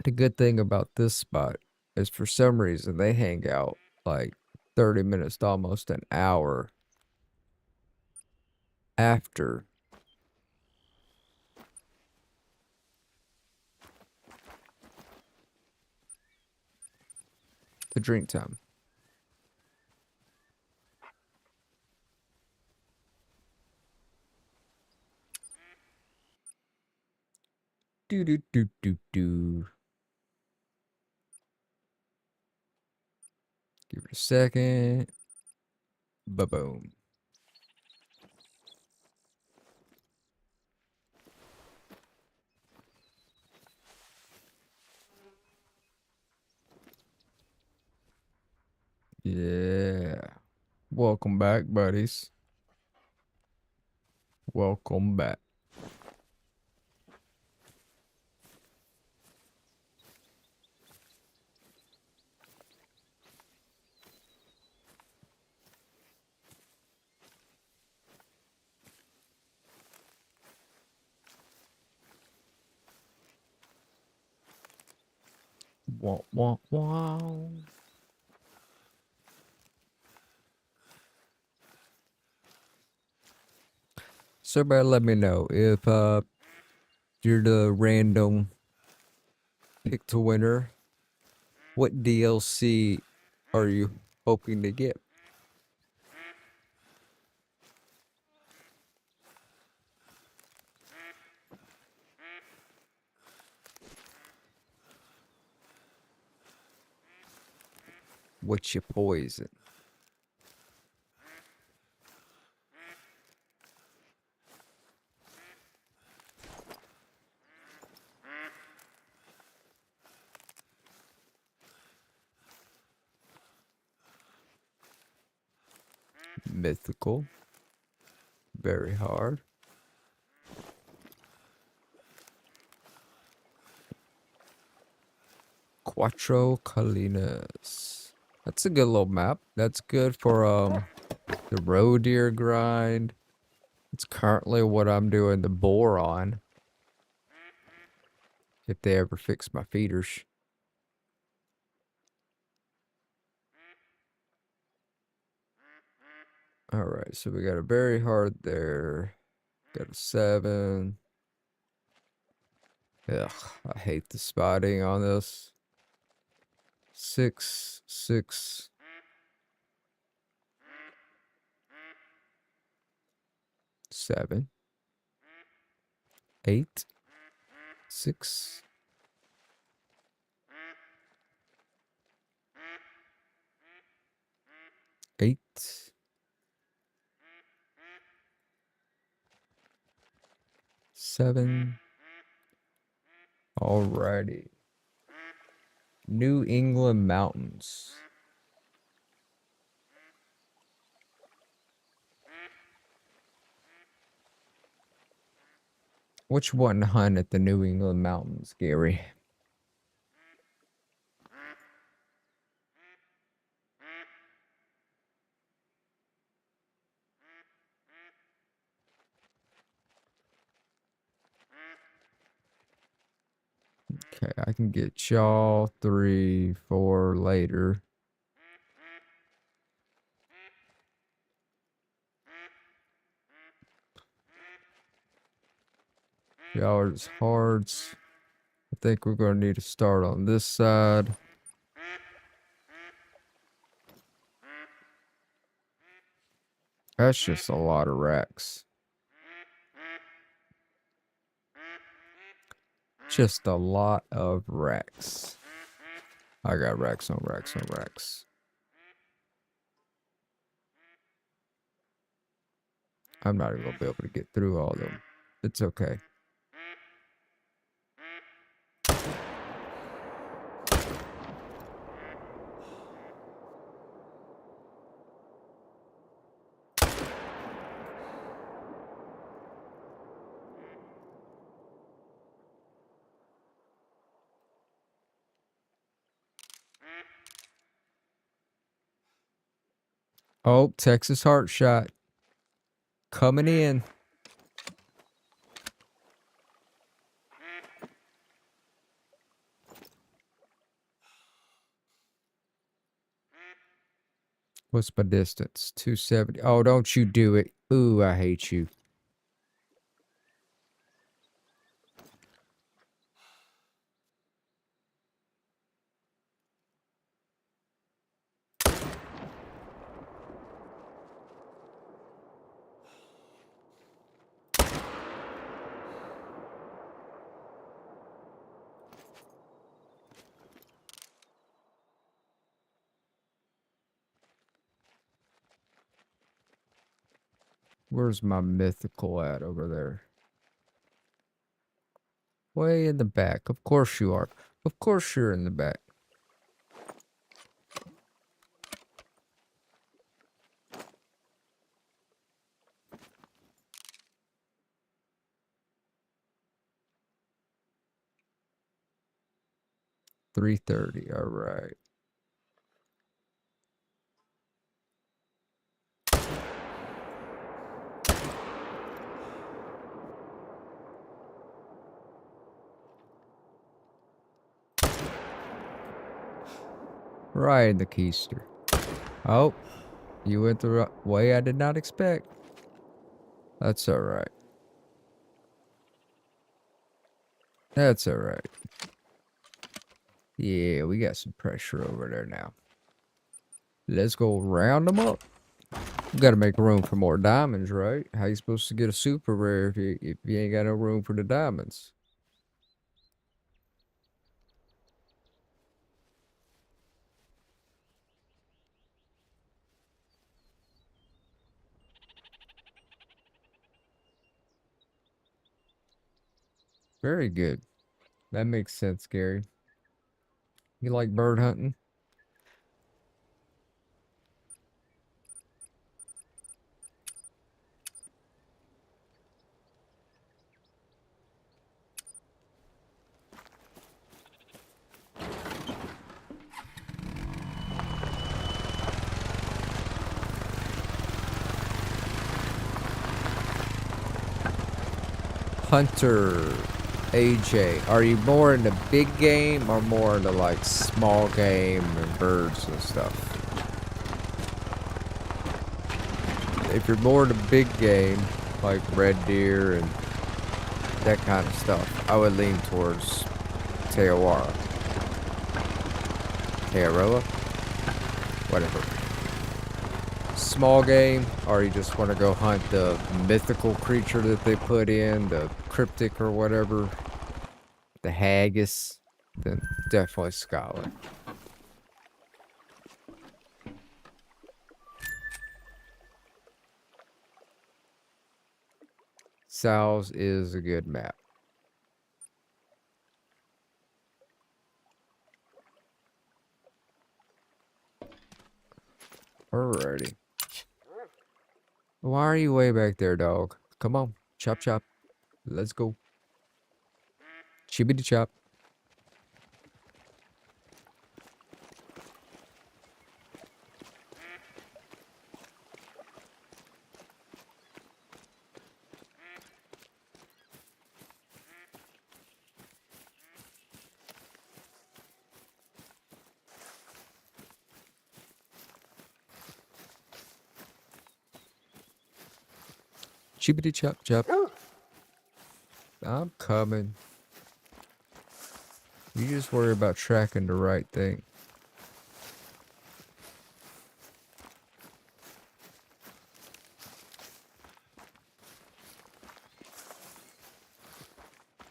The good thing about this spot is for some reason they hang out like 30 minutes to almost an hour after the drink time. Do do do do do. Give it a second. Ba-boom. Yeah. Welcome back, buddies. Welcome back. Wah, wah, wah. So everybody let me know if you're the random pick to winner. What DLC are you hoping to get? What's your poison? Mythical. Very hard. Cuatro Colinas. That's a good little map. That's good for the roe deer grind. It's currently what I'm doing the boar on. If they ever fix my feeders. Alright, so we got a very hard there. Got a 7. Ugh, I hate the spotting on this. 6, 6. 7. 8. 6. 8. 7. Alrighty. New England Mountains. Which one hunt at the New England Mountains, Gary? Okay, I can get y'all 3, 4 later. $3 hearts. I think we're gonna need to start on this side. That's just a lot of racks. Just a lot of racks. I got racks on racks on racks. I'm not even gonna be able to get through all of them. It's okay. Oh, Texas Heart Shot. Coming in. What's my distance? 270. Oh, don't you do it. Ooh, I hate you. Where's my mythical at over there? Way in the back. Of course you are. Of course you're in the back. $330. All right. Right in the keister. Oh, you went the way I did not expect. That's all right. That's all right. Yeah, we got some pressure over there now. Let's go round them up. We gotta make room for more diamonds, right? How you supposed to get a super rare if you ain't got no room for the diamonds? Very good. That makes sense, Gary. You like bird hunting? Hunter AJ, are you more into big game or more into like small game and birds and stuff? If you're more into big game, like red deer and that kind of stuff, I would lean towards Teawara. Tearoa? Whatever. Small game, or you just want to go hunt the mythical creature that they put in, the cryptic or whatever, the haggis, then definitely Scotland. Sal's is a good map. Alrighty. Why are you way back there, dog? Come on. Chop chop. Let's go. Chibbity chop. Chibbity chop chop. I'm coming. You just worry about tracking the right thing.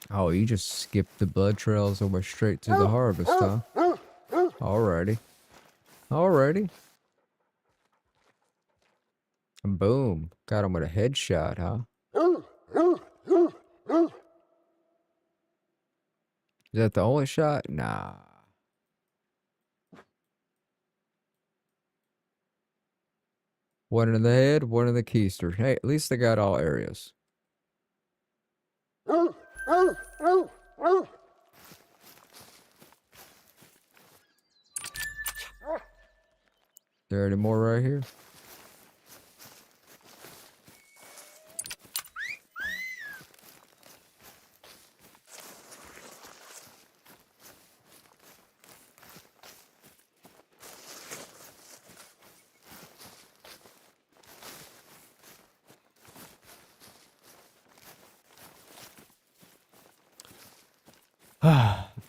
Oh, you just skipped the blood trails and went straight to the harvest, huh? Alrighty. Alrighty. Boom. Got him with a headshot, huh? Is that the only shot? Nah. One in the head, one in the keister. Hey, at least they got all areas. There any more right here?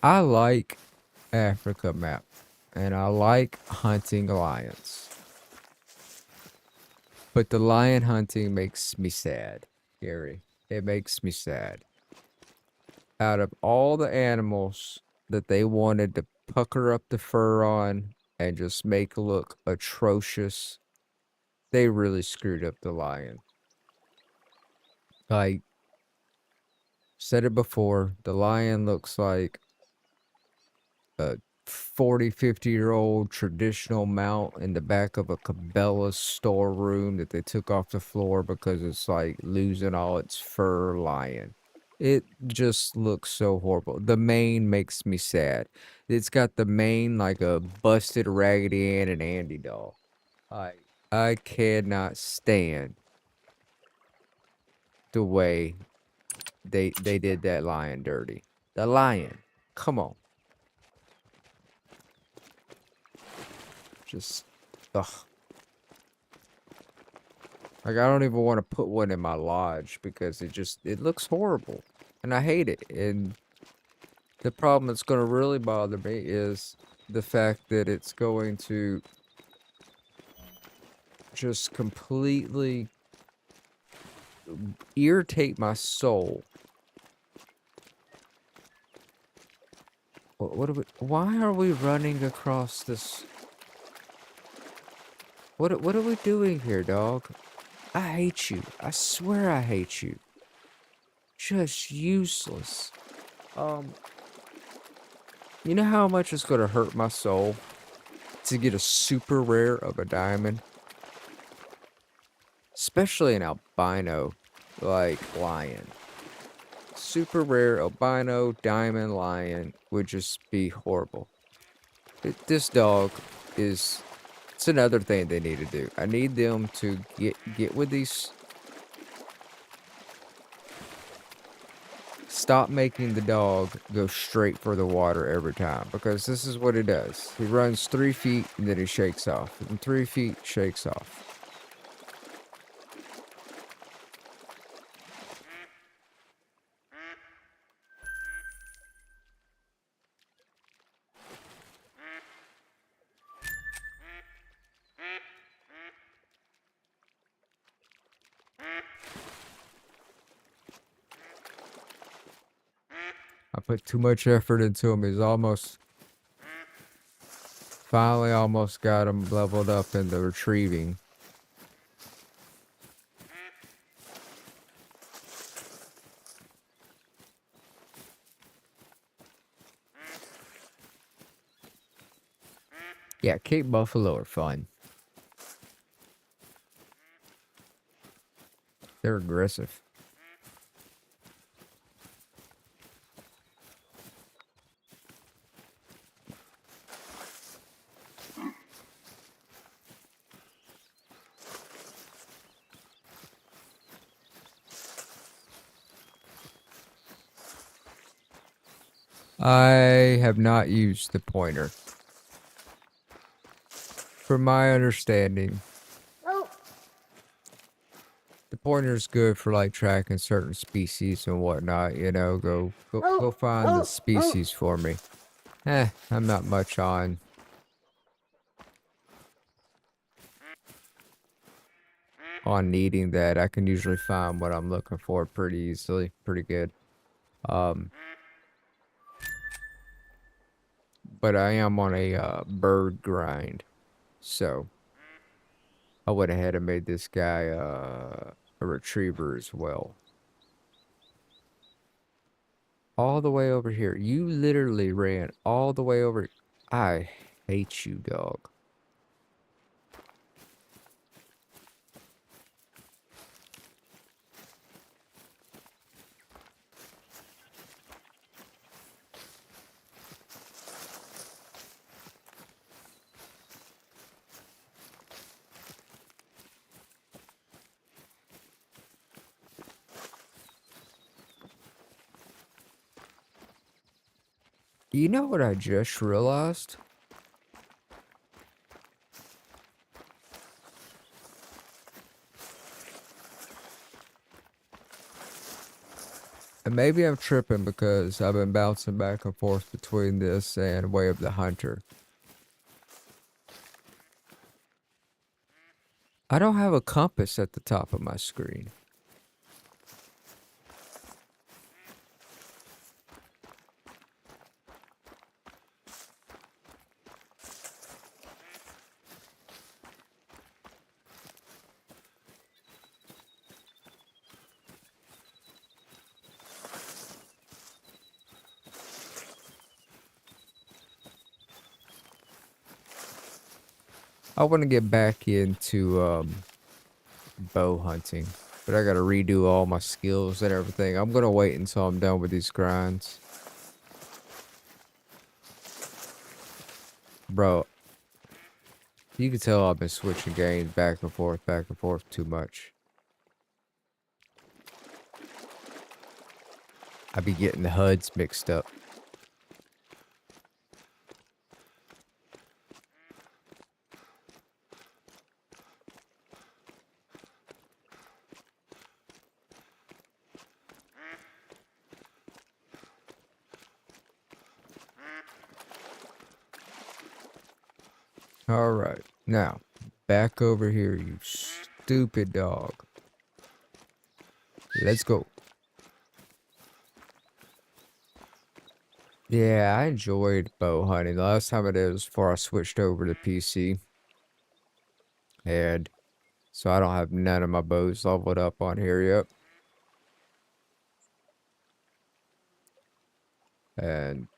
I like Africa map, and I like hunting lions. But the lion hunting makes me sad, Gary. It makes me sad. Out of all the animals that they wanted to pucker up the fur on and just make look atrocious, they really screwed up the lion. Like, said it before, the lion looks like a 40, 50-year-old traditional mount in the back of a Cabela's storeroom that they took off the floor because it's like losing all its fur lion. It just looks so horrible. The mane makes me sad. It's got the mane like a busted Raggedy Ann and Andy doll. I cannot stand the way they did that lion dirty. The lion. Come on. Just ugh. Like, I don't even want to put one in my lodge because it looks horrible. And I hate it. And the problem that's going to really bother me is the fact that it's going to just completely irritate my soul. Why are we running across this? What are we doing here, dog? I hate you. I swear I hate you. Just useless. You know how much it's gonna hurt my soul to get a super rare of a diamond? Especially an albino, like, lion. Super rare albino diamond lion would just be horrible. This dog is... It's another thing they need to do. I need them to get with these... Stop making the dog go straight for the water every time, because this is what it does. He runs 3 feet and then he shakes off. And 3 feet, shakes off. I put too much effort into him. He's almost... Finally almost got him leveled up in the retrieving. Yeah, Cape Buffalo are fun. They're aggressive. I have not used the pointer. From my understanding, the Pointer's good for like tracking certain species and whatnot, you know, go find the species for me. I'm not much on needing that. I can usually find what I'm looking for pretty easily, pretty good. But I am on a bird grind, so I went ahead and made this guy a retriever as well. All the way over here. You literally ran all the way over. I hate you, dog. You know what I just realized? And maybe I'm tripping because I've been bouncing back and forth between this and Way of the Hunter. I don't have a compass at the top of my screen. I want to get back into bow hunting, but I gotta redo all my skills and everything. I'm gonna wait until I'm done with these grinds. Bro, you can tell I've been switching games back and forth too much. I be getting the HUDs mixed up. Alright, now, back over here, you stupid dog. Let's go. Yeah, I enjoyed bow hunting. The last time I did was before I switched over to PC. And so I don't have none of my bows leveled up on here yet. And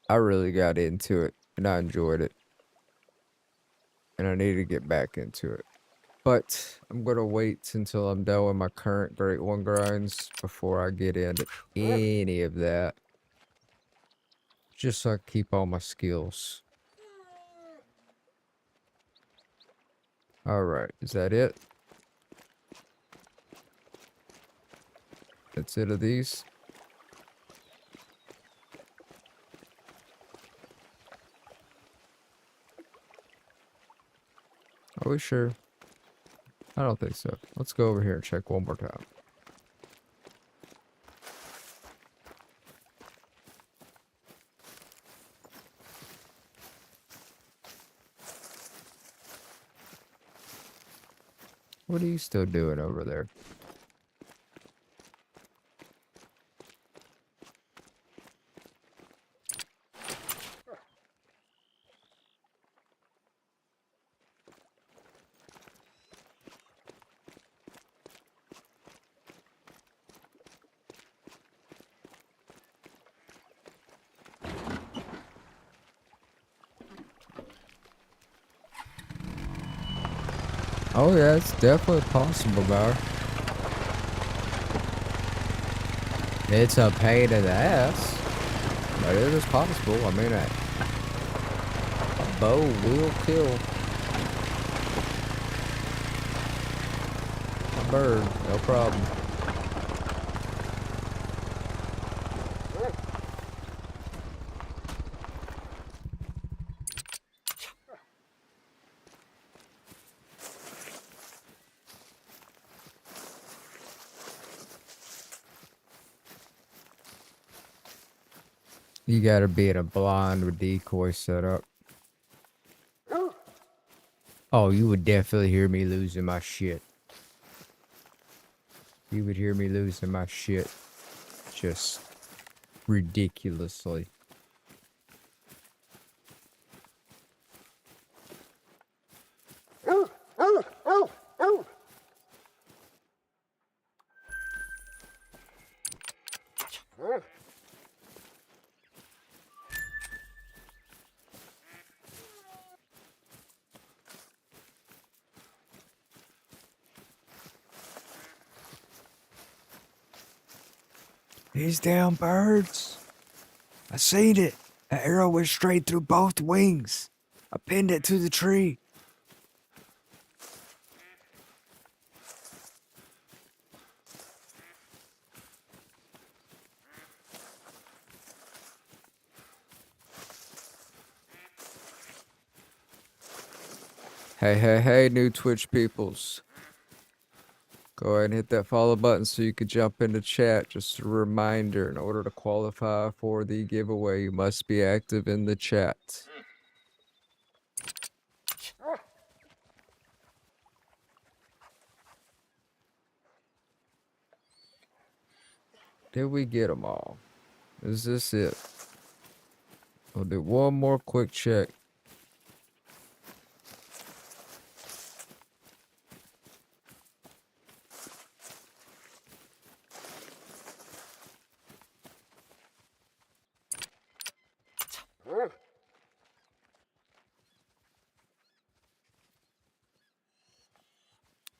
I really got into it, and I enjoyed it. And I need to get back into it. But I'm going to wait until I'm done with my current Great One grinds before I get into any of that. Just so I keep all my skills. Alright, is that it? That's it of these? Are we sure? I don't think so. Let's go over here and check one more time. What are you still doing over there? Oh yeah, it's definitely possible, bro. It's a pain in the ass, but it is possible. I mean, a bow will kill a bird, no problem. You gotta be in a blind with decoy setup. Oh, you would definitely hear me losing my shit. You would hear me losing my shit. Just ridiculously. These damn birds. I seen it. That arrow went straight through both wings. I pinned it to the tree. Hey, new Twitch peoples. Go ahead and hit that follow button so you can jump into chat. Just a reminder, in order to qualify for the giveaway, you must be active in the chat. Did we get them all? Is this it? We'll do one more quick check.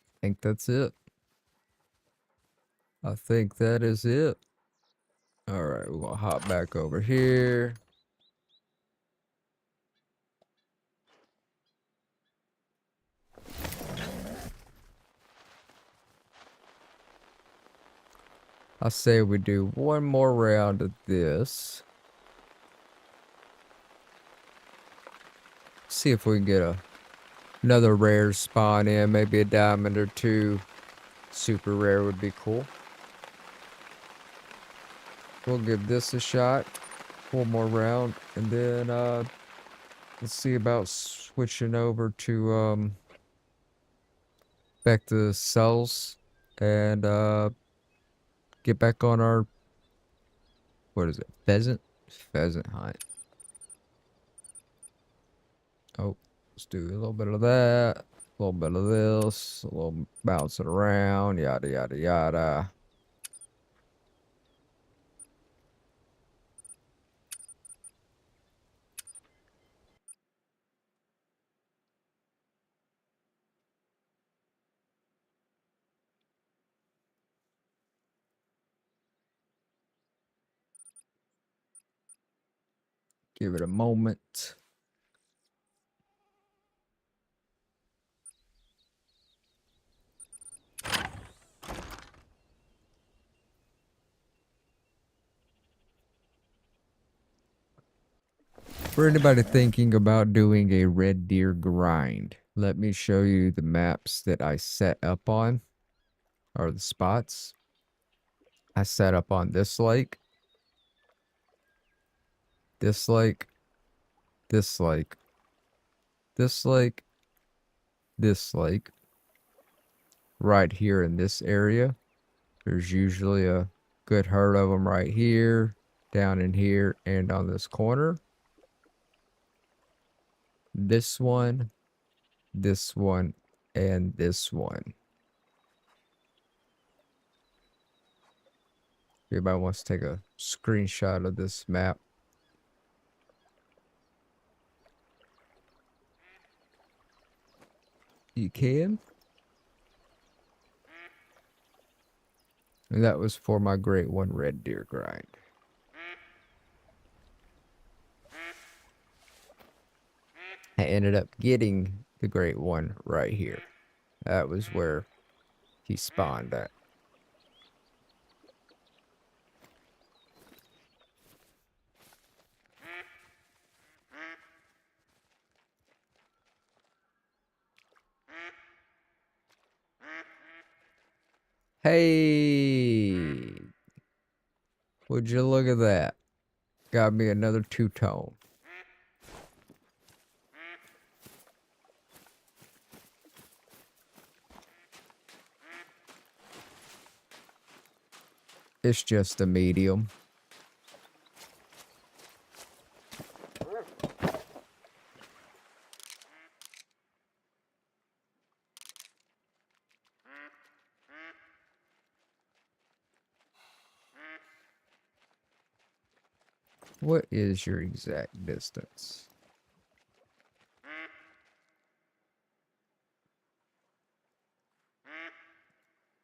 I think that's it. I think that is it. All right, we're gonna hop back over here. I say we do one more round of this. See if we can get another rare spawn in, maybe a diamond or two. Super rare would be cool. We'll give this a shot. One more round, and then let's see about switching over to back to cells and get back on our, what is it, pheasant hunt. Oh, let's do a little bit of that, a little bit of this, a little bouncing around, yada yada yada. Give it a moment. For anybody thinking about doing a red deer grind, let me show you the maps that I set up on, or the spots. I set up on this lake, this lake, this lake, this lake, this lake. Right here in this area, there's usually a good herd of them right here, down in here, and on this corner. This one, and this one. Everybody wants to take a screenshot of this map. You can. And that was for my Great One Red Deer grind. I ended up getting the Great One right here. That was where he spawned at. Hey! Would you look at that? Got me another two-tone. It's just a medium. What is your exact distance?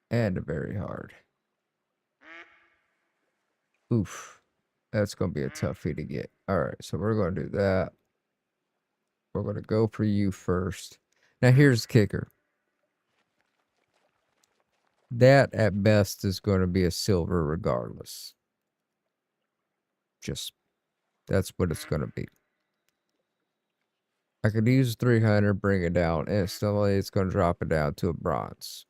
And very hard. Oof. That's going to be a toughie to get. Alright, so we're going to do that. We're going to go for you first. Now here's the kicker. That at best is going to be a silver regardless. Just, that's what it's going to be. I could use 300, bring it down. Instantly, it's going to drop it down to a bronze.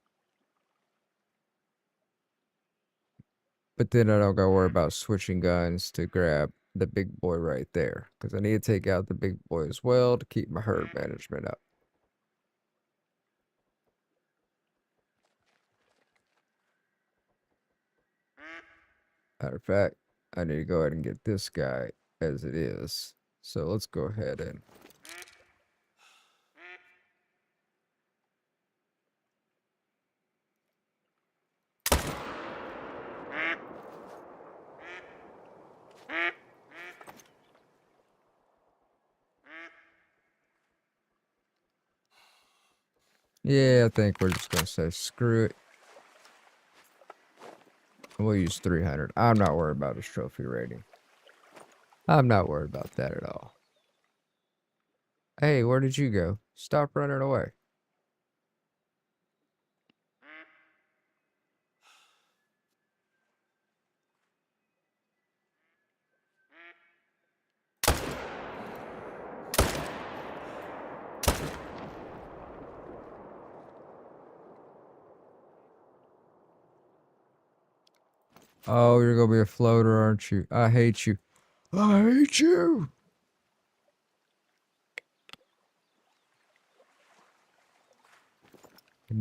But then I don't got to worry about switching guns to grab the big boy right there. Because I need to take out the big boy as well to keep my herd management up. Matter of fact, I need to go ahead and get this guy as it is. So let's go ahead and... Yeah, I think we're just going to say screw it. We'll use 300. I'm not worried about his trophy rating. I'm not worried about that at all. Hey, where did you go? Stop running away. Oh, you're going to be a floater, aren't you? I hate you. I hate you.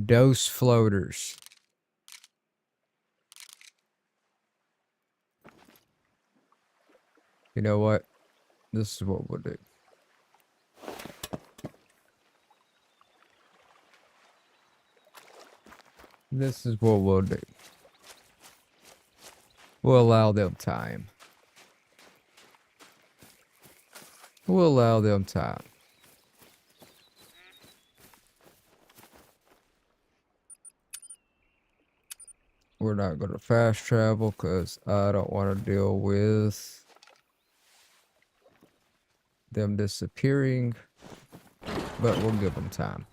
Dose floaters. You know what? This is what we'll do. This is what we'll do. We'll allow them time. We'll allow them time. We're not going to fast travel because I don't want to deal with them disappearing. But we'll give them time.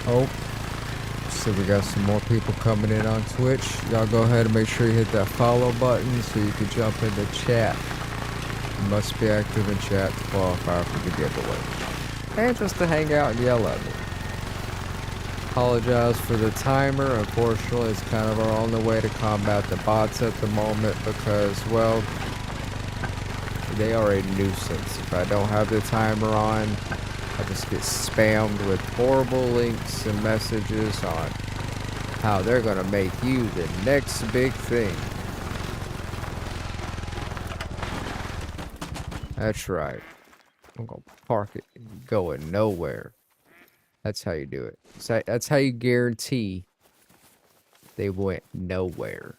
Oh, so we got some more people coming in on Twitch. Y'all go ahead and make sure you hit that follow button so you can jump into chat. You must be active in chat to qualify for the giveaway. And just to hang out and yell at me. Apologize for the timer. Unfortunately, it's kind of our only way to combat the bots at the moment because, well, they are a nuisance. If I don't have the timer on, I just get spammed with horrible links and messages on how they're going to make you the next big thing. That's right. I'm going to park it going nowhere. That's how you do it. That's how you guarantee they went nowhere.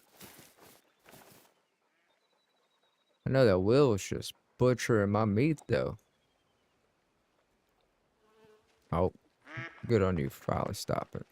I know that Will was just butchering my meat, though. Oh, good on you for finally stopping.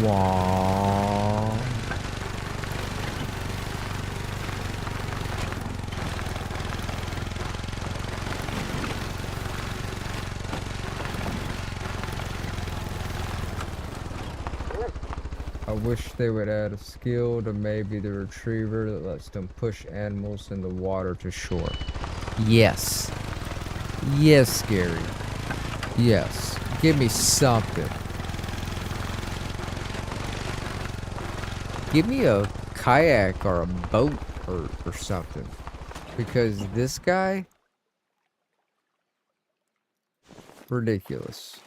Wah. I wish they would add a skill to maybe the retriever that lets them push animals in the water to shore. Yes. Yes, Gary. Yes. Give me something. Give me a kayak or a boat or something. Because this guy, ridiculous.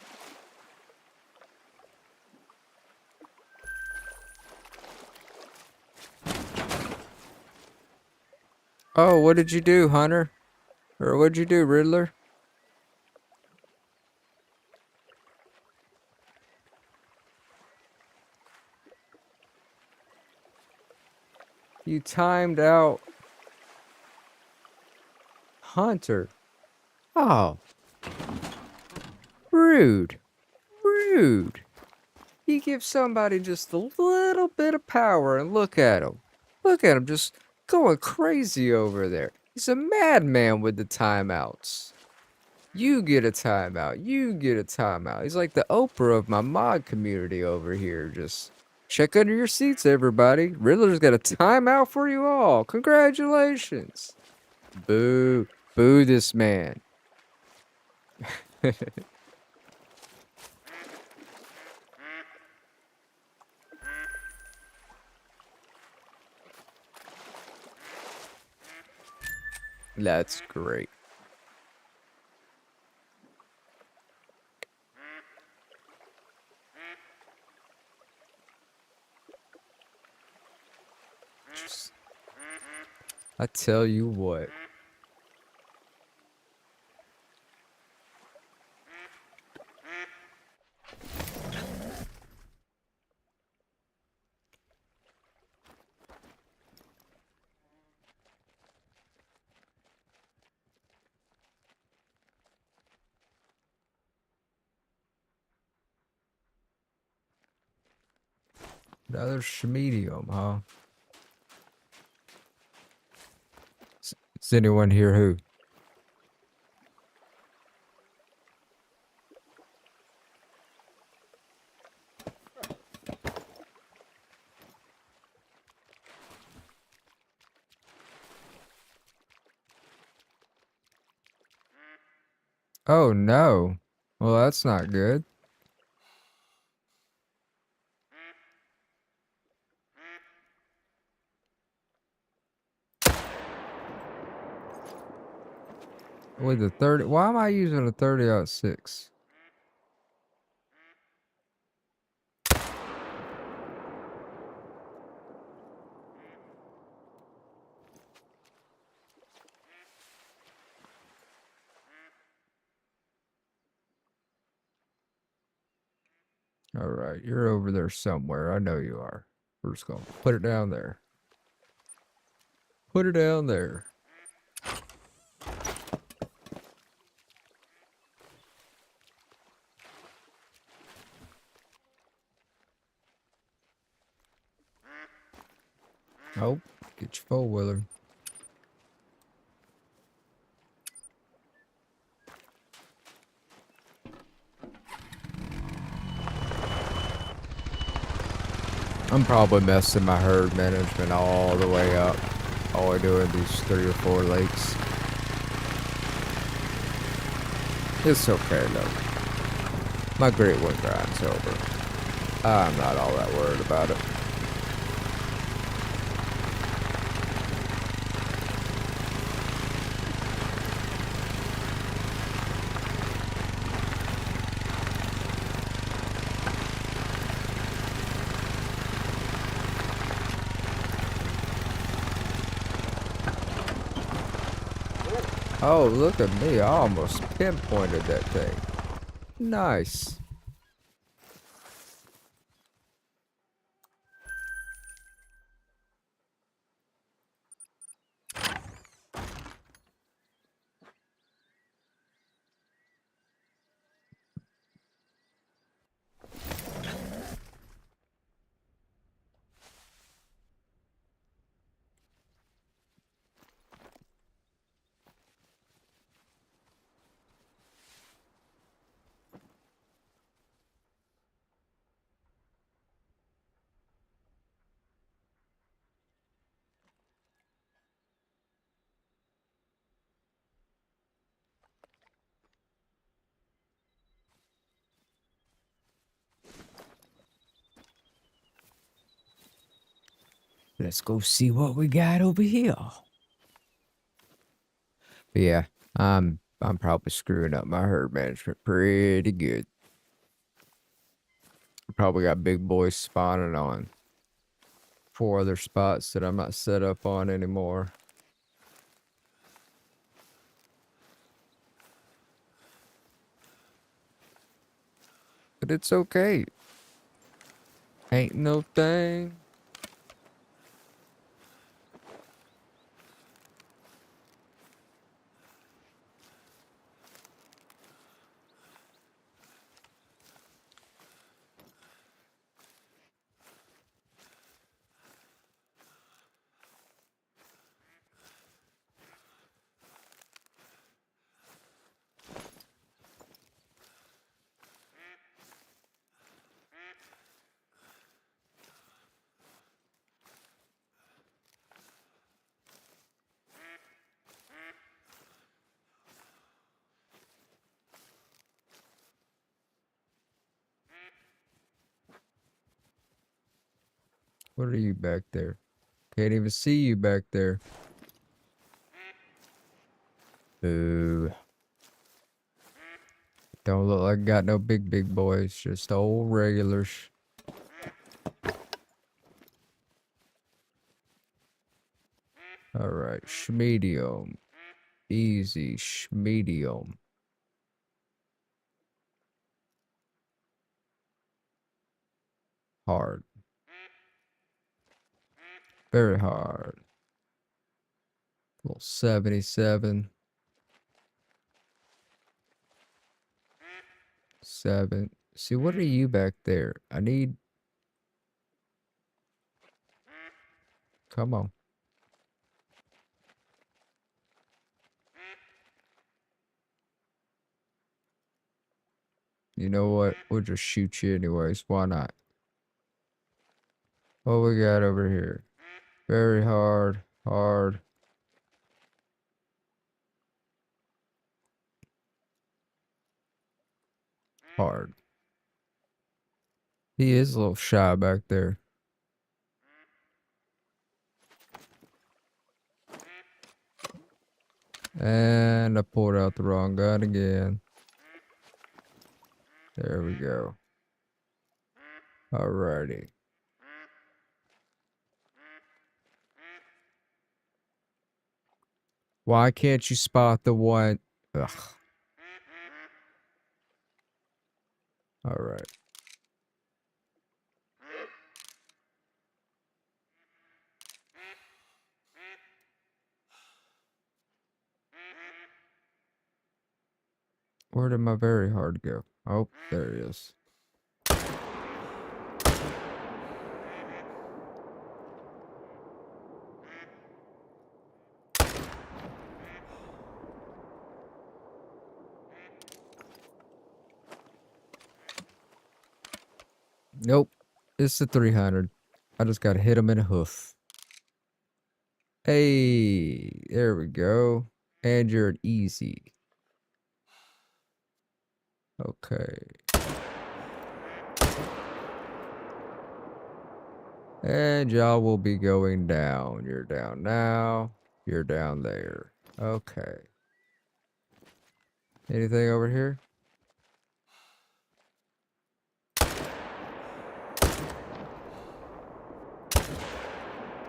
Oh, what did you do, Hunter? Or what'd you do, Riddler? You timed out Hunter. Oh, rude. Rude. You give somebody just a little bit of power and look at him. Look at him just going crazy over there. He's a madman with the timeouts. You get a timeout. You get a timeout. He's like the Oprah of my mod community over here. Just check under your seats, everybody. Riddler's got a timeout for you all. Congratulations. Boo. Boo this man. That's great. Just, I tell you what. Another medium, huh? Is anyone here who? Oh no. Well, that's not good. With the 30, why am I using a 30-06? All right, you're over there somewhere. I know you are. We're just gonna put it down there. Put it down there. Oh, get your four-wheeler. I'm probably messing my herd management all the way up. All I do in these 3 or 4 lakes. It's okay though. My great one grind's over. I'm not all that worried about it. Oh, look at me. I almost pinpointed that thing. Nice. Let's go see what we got over here. But yeah, I'm probably screwing up my herd management pretty good. Probably got big boys spawning on 4 other spots that I'm not set up on anymore. But it's okay. Ain't no thing. What are you back there? Can't even see you back there. Boo. Don't look like I got no big boys, just old regulars. Alright, schmedium. Easy, schmedium. Hard. Very hard. Little 77. 7. See, what are you back there? I need... Come on. You know what? We'll just shoot you anyways. Why not? What we got over here? Very hard. Hard. Hard. He is a little shy back there. And I pulled out the wrong gun again. There we go. Alrighty. Why can't you spot the one? Ugh. Alright. Where did my very hard go? Oh, there he is. Nope. It's the 300. I just gotta hit him in the hoof. Hey, there we go. And you're an easy. Okay. And y'all will be going down. You're down now. You're down there. Okay. Anything over here?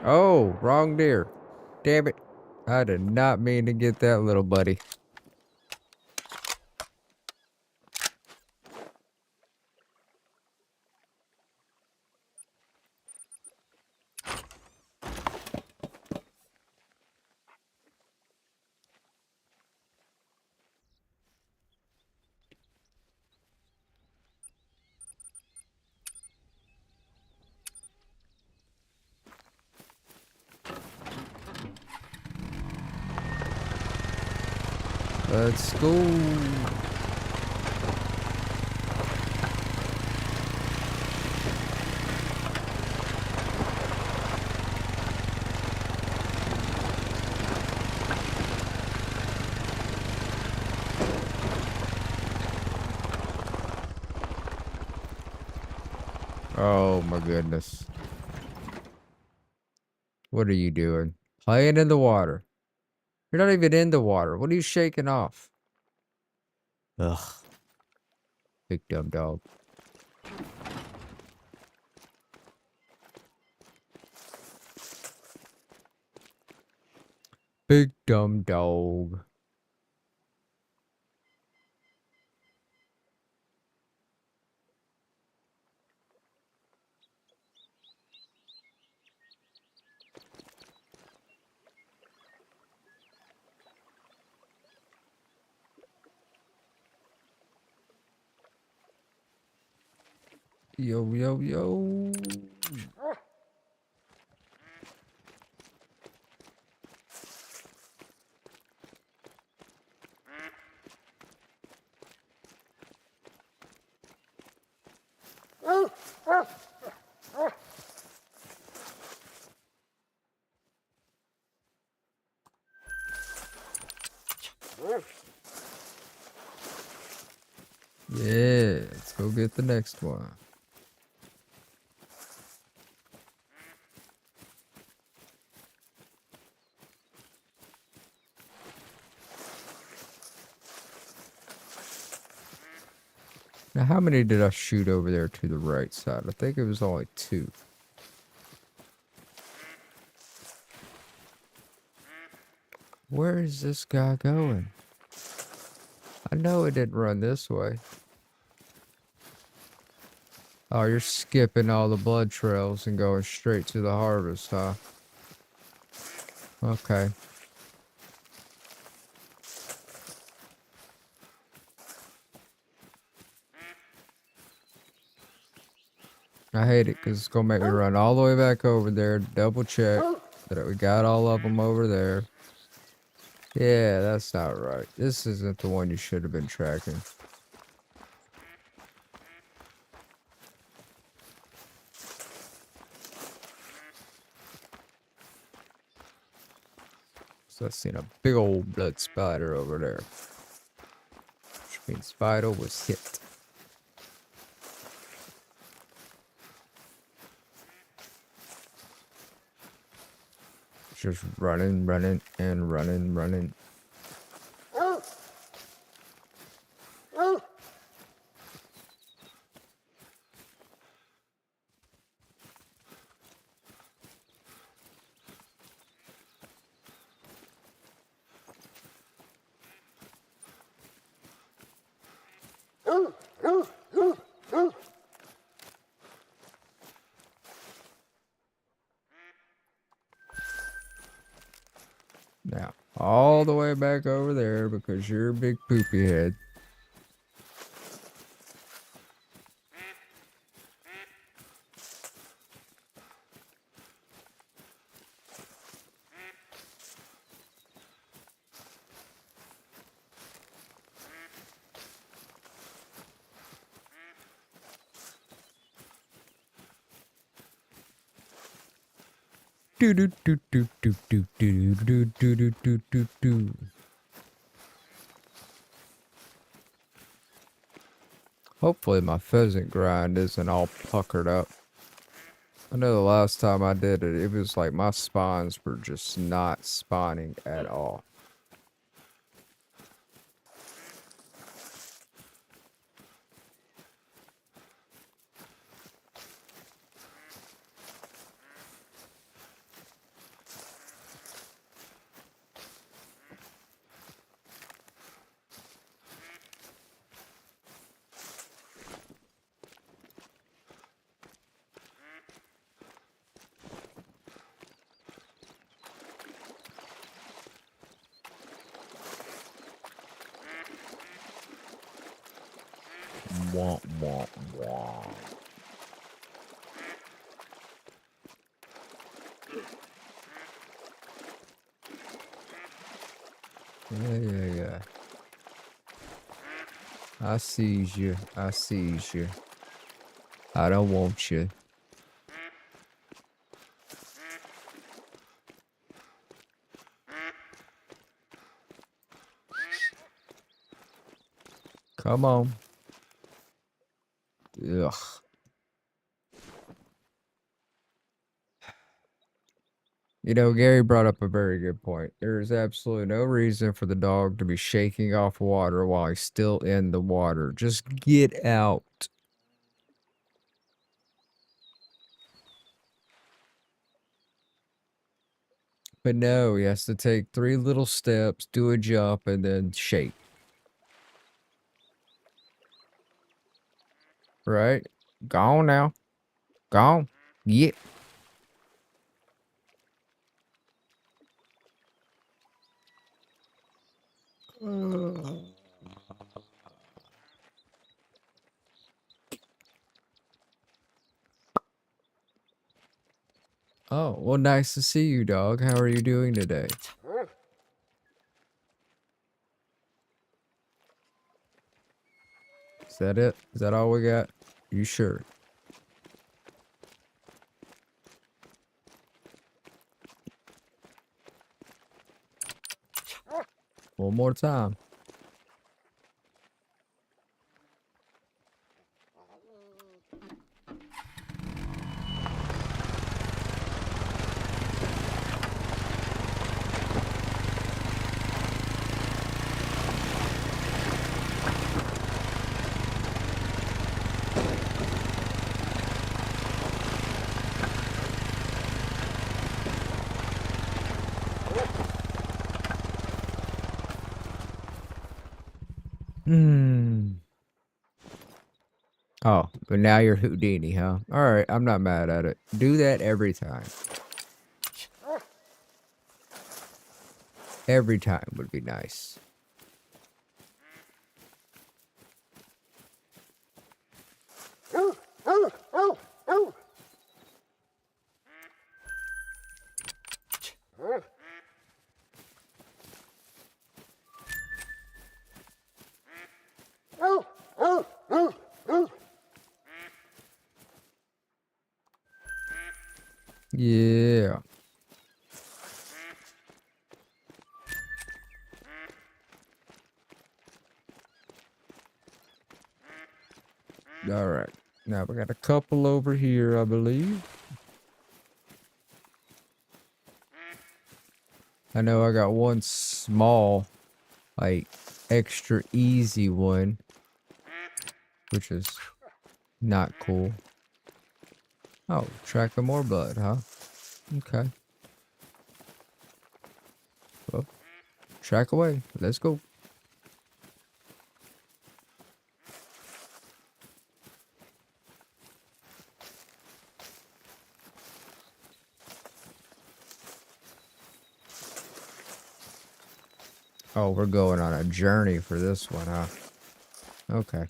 Oh, wrong deer. Damn it. I did not mean to get that little buddy. Let's go. Oh my goodness. What are you doing? Playing in the water. You're not even in the water. What are you shaking off? Ugh. Big dumb dog. Big dumb dog. Yo, yo, yo. Yeah, let's go get the next one. Now, how many did I shoot over there to the right side? I think it was only 2. Where is this guy going? I know it didn't run this way. Oh, you're skipping all the blood trails and going straight to the harvest, huh? Okay. I hate it because it's going to make me run all the way back over there to double check that we got all of them over there. Yeah, that's not right. This isn't the one you should have been tracking. So I seen a big old blood spider over there. Which means Vital was hit. Just running, running, and running, running. Now, all the way back over there because you're a big poopy head. Do do do do do do do do do do do do do. Hopefully my pheasant grind isn't all puckered up. I know the last time I did it, it was like my spawns were just not spawning at all. Womp womp womp. Yeah. I sees you. I sees you. I don't want you. Come on. Ugh. You know, Gary brought up a very good point. There is absolutely no reason for the dog to be shaking off water while he's still in the water. Just get out. But no, he has to take 3 little steps, do a jump, and then shake. Right? Gone now. Gone. Yeah. Oh, well, nice to see you, dog. How are you doing today? Is that it? Is that all we got? You sure? One more time. Hmm. Oh, but now you're Houdini, huh? Alright, I'm not mad at it. Do that every time. Every time would be nice. Yeah. Alright. Now we got a couple over here, I believe. I know I got one small, like, extra easy one, which is not cool. Oh, track of more blood, huh? Okay. Well, track away. Let's go. Oh, we're going on a journey for this one, huh? Okay.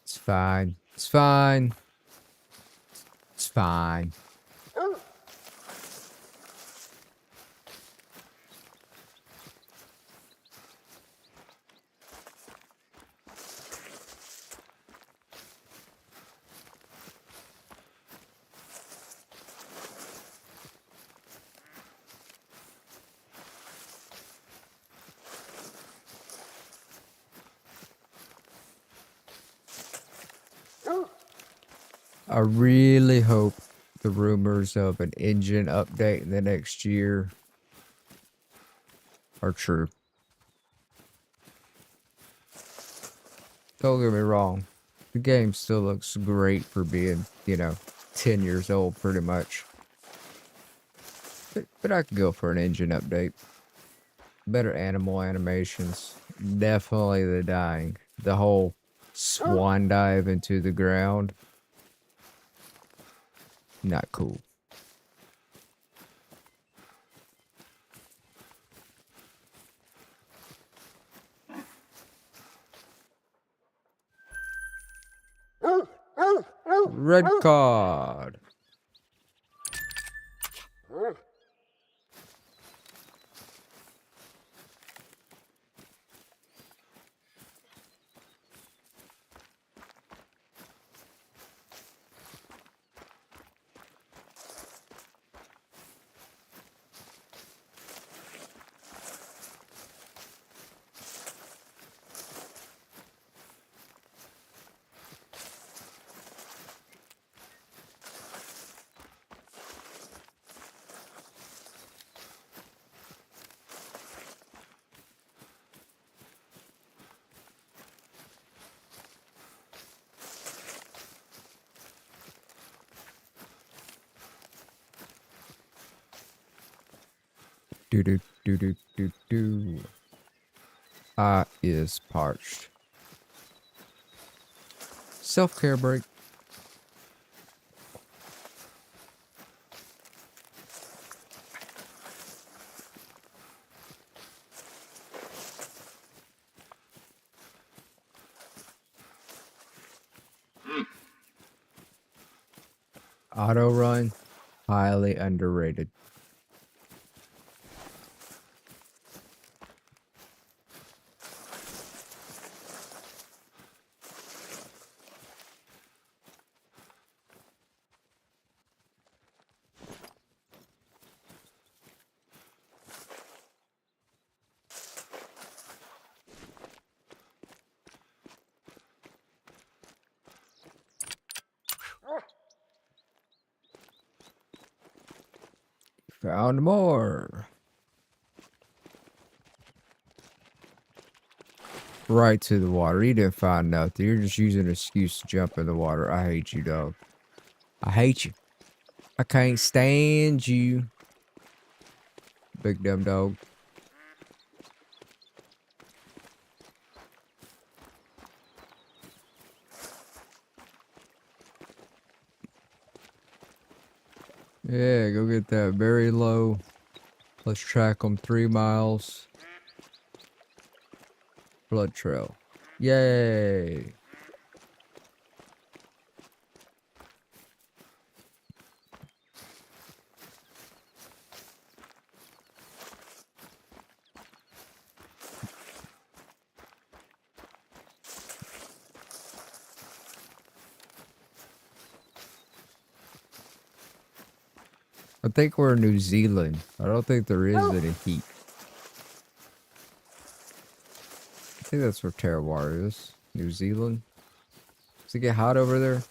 It's fine. It's fine. It's fine. I really hope the rumors of an engine update in the next year are true. Don't get me wrong. The game still looks great for being, 10 years old pretty much. But I could go for an engine update. Better animal animations. Definitely the dying. The whole swan dive into the ground. Not cool. Red card. Do do do do do do. I is parched. Self-care break. Auto run, highly underrated. Found more. Right to the water. You didn't find nothing. You're just using an excuse to jump in the water. I hate you, dog. I hate you. I can't stand you. Big dumb dog. Yeah, go get that very low. Let's track them 3 miles. Blood trail. Yay. I think we're in New Zealand. I don't think there is any heat. I think that's where Terrawater is. New Zealand. Does it get hot over there?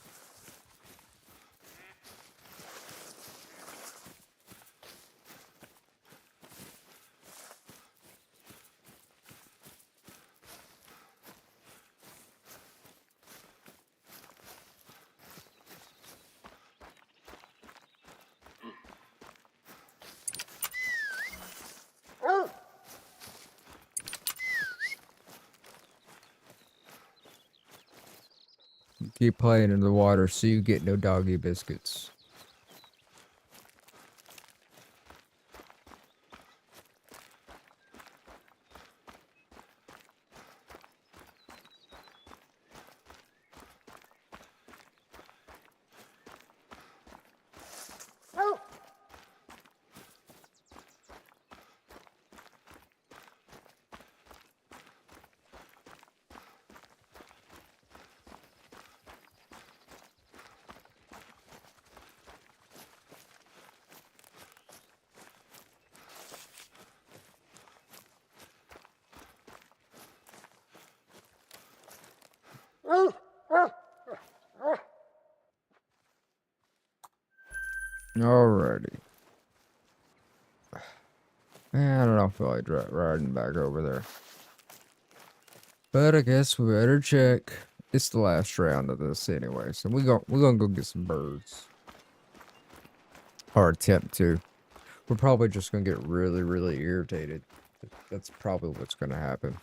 Keep playing in the water so you get no doggy biscuits. Alrighty. I don't know if I feel like riding back over there. But I guess we better check. It's the last round of this anyway, so we're gonna go get some birds. Or attempt to. We're probably just gonna get really, really irritated. That's probably what's gonna happen.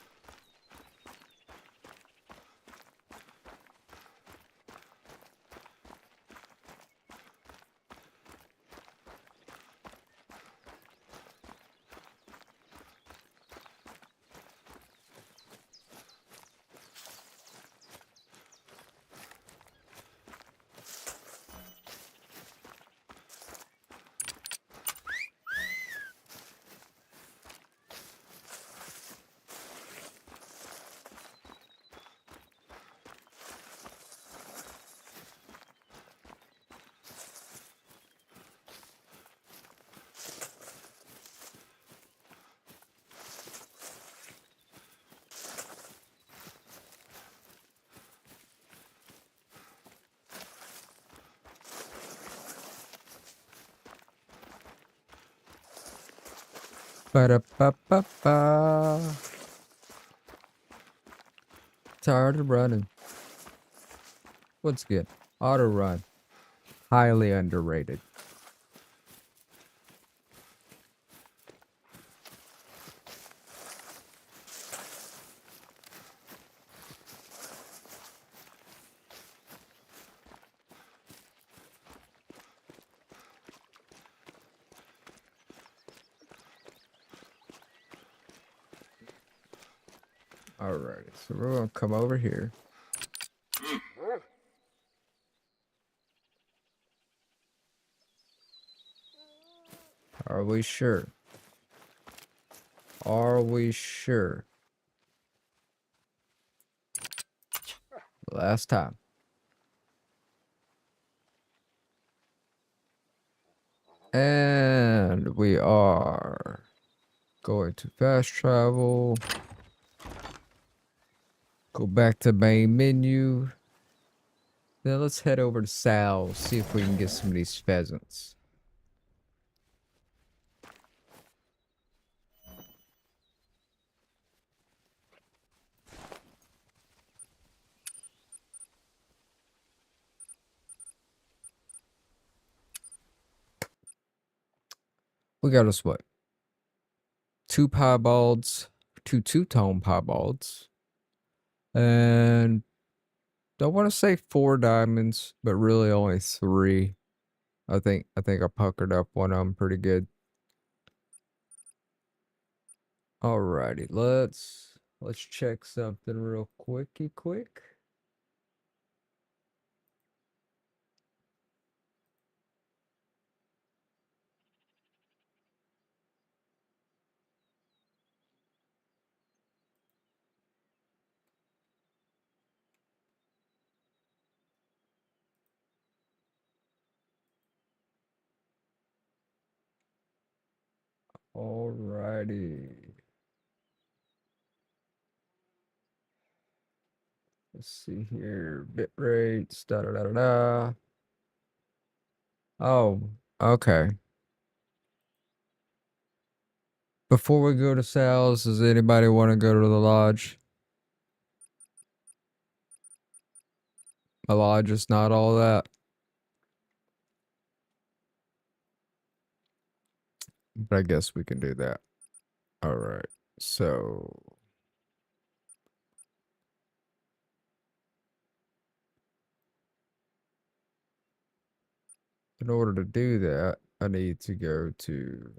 Ba-da-ba-ba-ba. Tired of running. What's good? Auto run. Highly underrated. Alrighty, so we're gonna come over here. Are we sure? Are we sure? Last time. And we are going to fast travel. Go back to main menu. Then let's head over to Sal's, see if we can get some of these pheasants. We got us what? 2 piebalds, 2 two-tone piebalds, and I want to say 4 diamonds, but really only 3. I think I puckered up one of them pretty good. Alrighty, let's check something real quick. Alrighty. Let's see here. Bit rates. Da da da da da. Oh, okay. Before we go to Sal's, does anybody want to go to the lodge? The lodge is not all that. But I guess we can do that. Alright. So in order to do that, I need to go to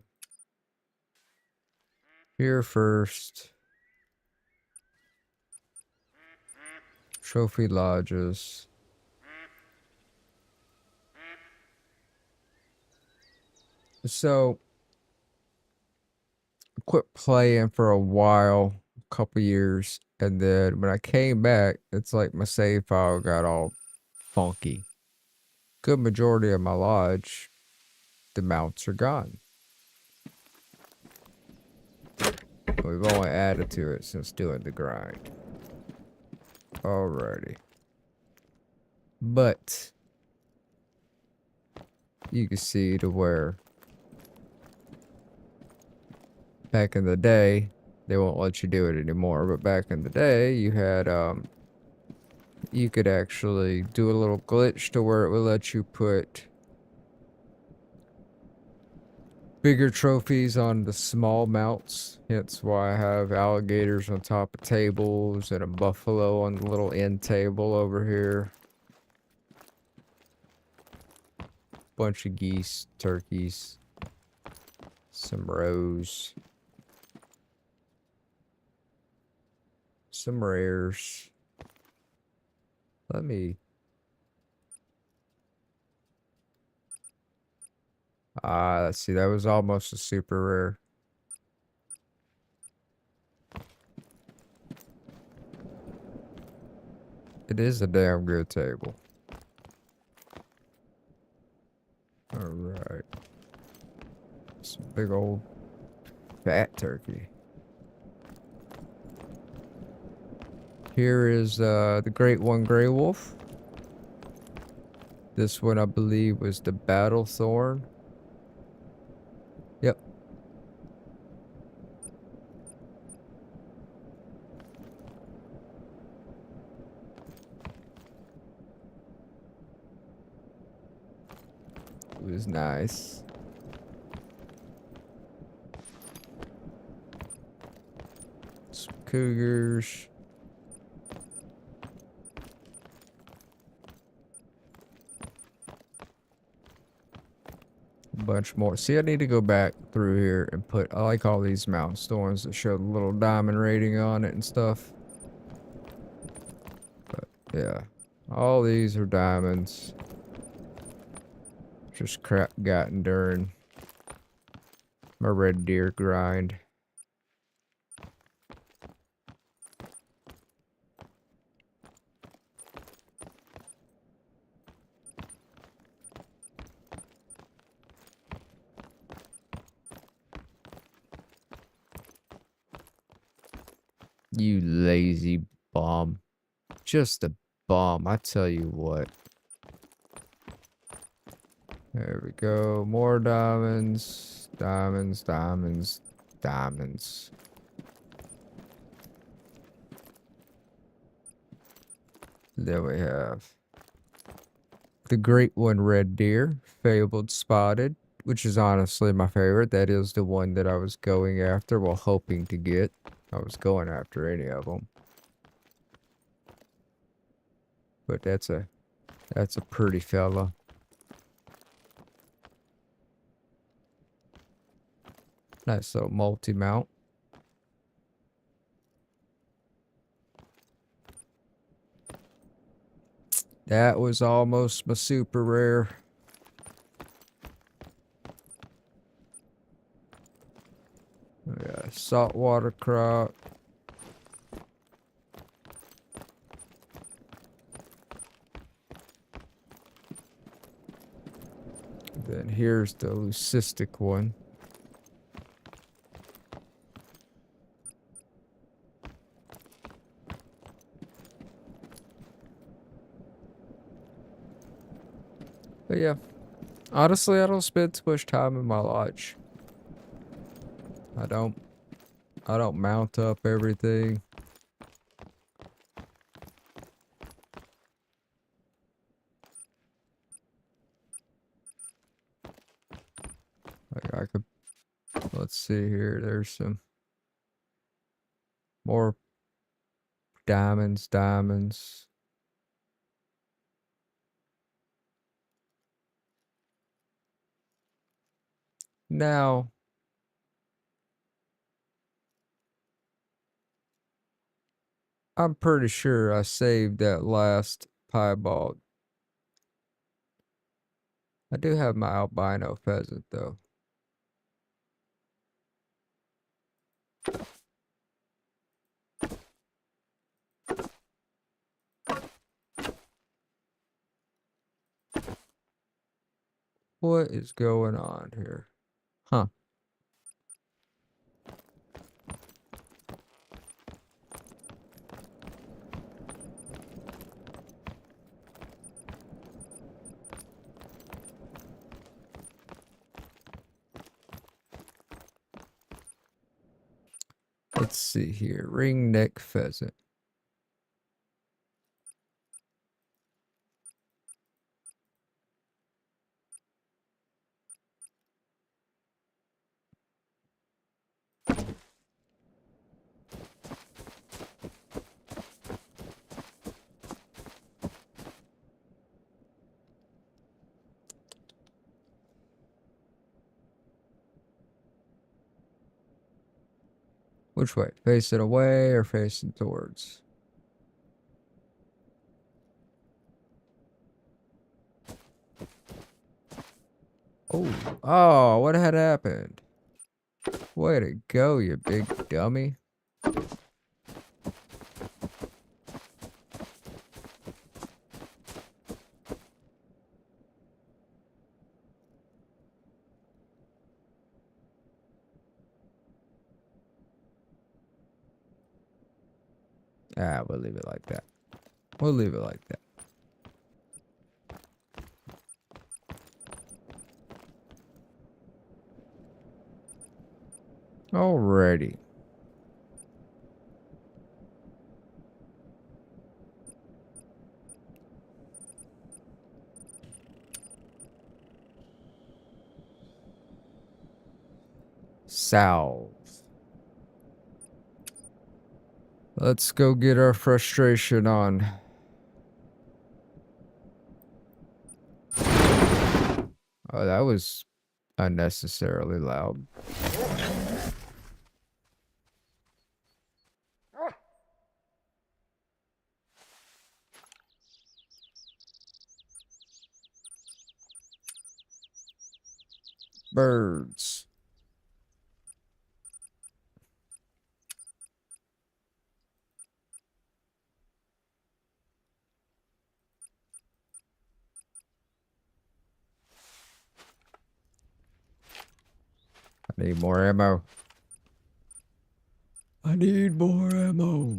here first. Trophy lodges. So I quit playing for a while, a couple years, and then when I came back, it's like my save file got all funky. Good majority of my lodge, the mounts are gone. We've only added to it since doing the grind. Alrighty. But you can see to where back in the day, they won't let you do it anymore, but back in the day, you had, you could actually do a little glitch to where it would let you put bigger trophies on the small mounts. Hence why I have alligators on top of tables and a buffalo on the little end table over here. Bunch of geese, turkeys, some roes, some rares. Let me... let's see, that was almost a super rare. It is a damn good table. Alright. Some big old fat turkey. Here is the Great One Grey Wolf. This one I believe was the Battle Thorn. Yep. It was nice. Some cougars. A bunch more. See, I need to go back through here and put, I like all these mountain storms that show the little diamond rating on it and stuff. Yeah. All these are diamonds. Just crap gotten during my red deer grind. You lazy bum. Just a bum, I tell you what. There we go. More diamonds. Diamonds, diamonds, diamonds. There we have the great one, red deer, fabled spotted, which is honestly my favorite. That is the one that I was going after, well, hoping to get. I was going after any of them. But that's a pretty fella. Nice little multi-mount. That was almost my super rare. Yeah, saltwater croc. Then here's the leucistic one. But yeah, honestly, I don't spend too much time in my lodge. I don't mount up everything. Like I could, let's see here. There's some more diamonds, diamonds. Now, I'm pretty sure I saved that last piebald. I do have my albino pheasant though. What is going on here? Huh. Let's see here. Ringneck pheasant. Which way? Facing away or facing towards? Oh, what had happened? Way to go, you big dummy. Ah, we'll leave it like that. We'll leave it like that. Alrighty. Salve. Let's go get our frustration on. Oh, that was unnecessarily loud. Birds. I need more ammo. I need more ammo.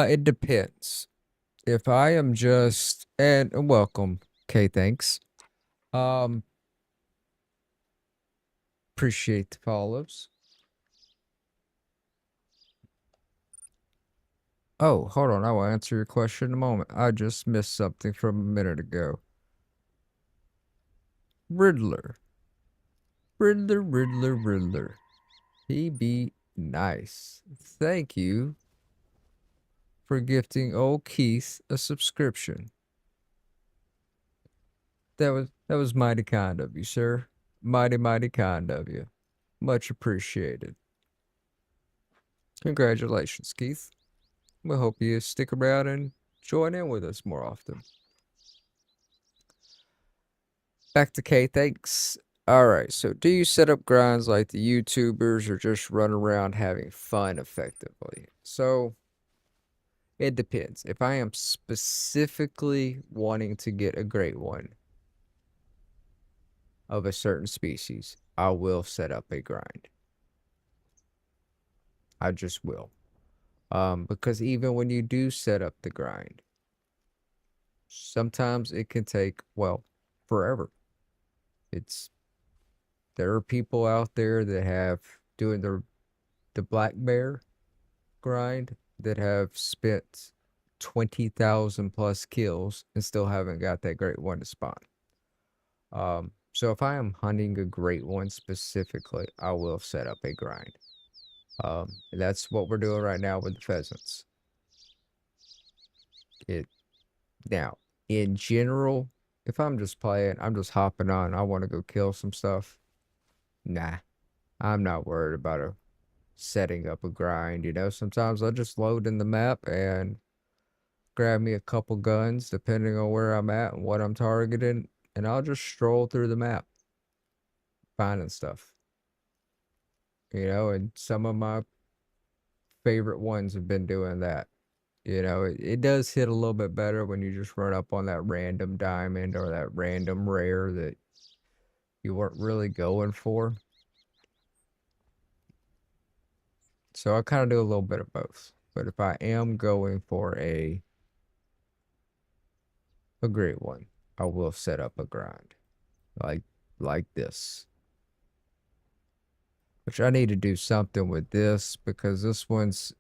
It depends. If I am just and welcome, okay, thanks. Um, appreciate the follows. Oh, hold on, I will answer your question in a moment. I just missed something from a minute ago. Riddler. Riddler, Riddler, Riddler. He be nice. Thank you for gifting old Keith a subscription. That was mighty kind of you, sir. Mighty, mighty kind of you. Much appreciated. Congratulations, Keith. We hope you stick around and join in with us more often. Back to K, thanks. Alright, so do you set up grinds like the YouTubers or just run around having fun effectively? So it depends. If I am specifically wanting to get a great one of a certain species, I will set up a grind. I just will. Because even when you do set up the grind, sometimes it can take, well, forever. There are people out there that have doing the black bear grind that have spent 20,000 plus kills and still haven't got that great one to spawn. So if I am hunting a great one specifically, I will set up a grind. That's what we're doing right now with the pheasants. It now, in general, if I'm just playing, I'm just hopping on, I want to go kill some stuff. Nah, I'm not worried about setting up a grind. Sometimes I just load in the map and grab me a couple guns, depending on where I'm at and what I'm targeting, and I'll just stroll through the map, finding stuff. And some of my favorite ones have been doing that. It does hit a little bit better when you just run up on that random diamond or that random rare that you weren't really going for. So I kind of do a little bit of both. But if I am going for a great one, I will set up a grind like this. Which I need to do something with this because this one's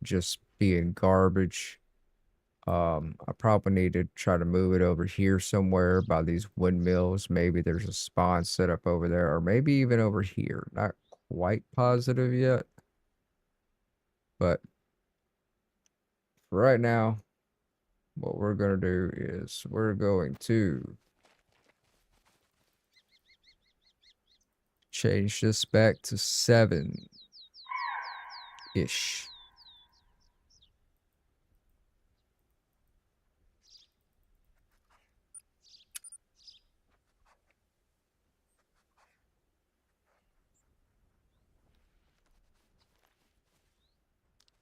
just being garbage. I probably need to try to move it over here somewhere by these windmills. Maybe there's a spawn set up over there, or maybe even over here. Not quite positive yet. But for right now, what we're going to do is we're going to change this back to 7-ish.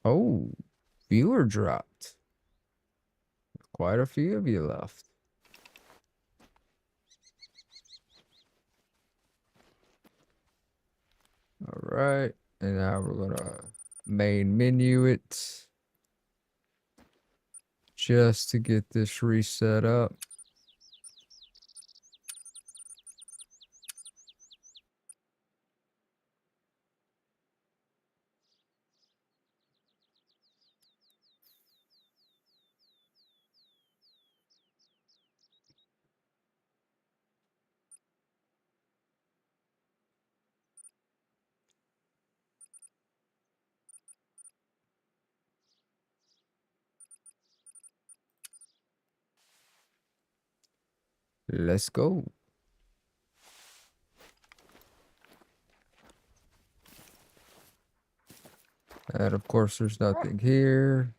Oh, viewer dropped. Quite a few of you left. All right, and now we're gonna main menu it just to get this reset up. Let's go. And of course, there's nothing here.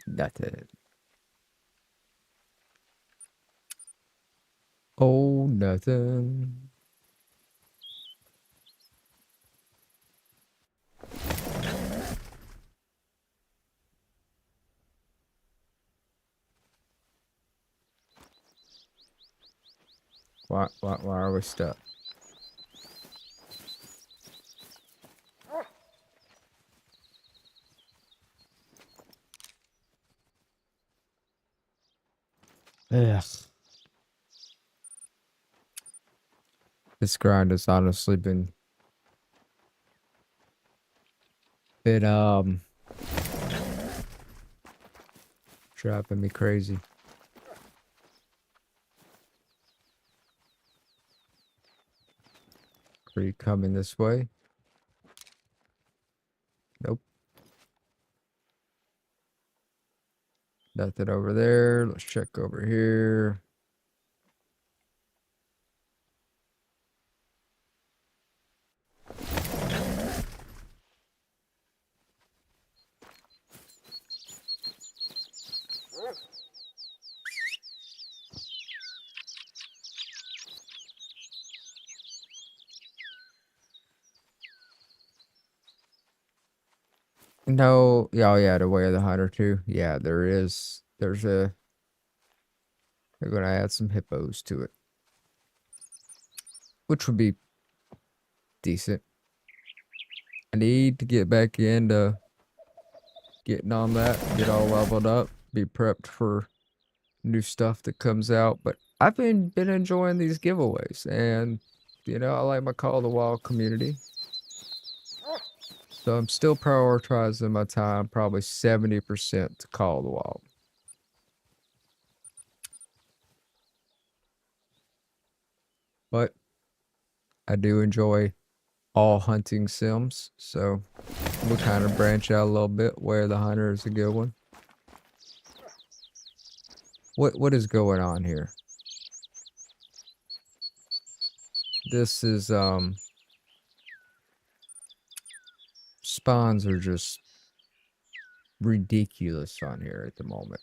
Nothing. Oh, nothing. Why are we stuck? Ugh. This grind has honestly been driving me crazy. Are you coming this way? Nope. Nothing over there. Let's check over here. No, yeah, oh yeah, the way of the hunter too. Yeah, there is. They're gonna add some hippos to it, which would be decent. I need to get back into getting on that, get all leveled up, be prepped for new stuff that comes out. But I've been enjoying these giveaways, and I like my Call of the Wild community. So I'm still prioritizing my time, probably 70% to Call of the Wild. But I do enjoy all hunting sims, so we'll kind of branch out a little bit. Where the Hunter is a good one. What is going on here? This is spawns are just ridiculous on here at the moment.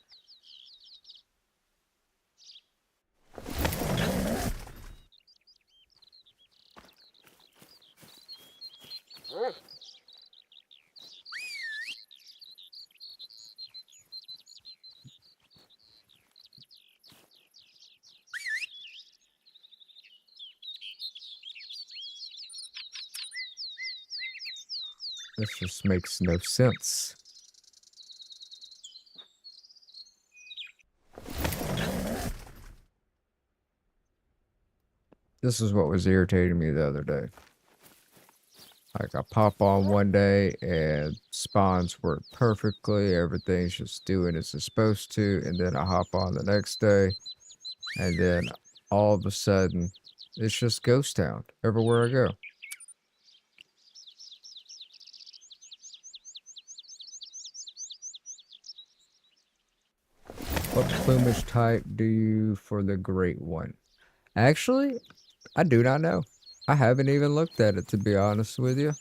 This just makes no sense. This is what was irritating me the other day. Like I pop on one day and spawns work perfectly. Everything's just doing as it's supposed to. And then I hop on the next day. And then all of a sudden, it's just ghost town everywhere I go. What plumage type do you for the great one? Actually, I do not know. I haven't even looked at it, to be honest with you.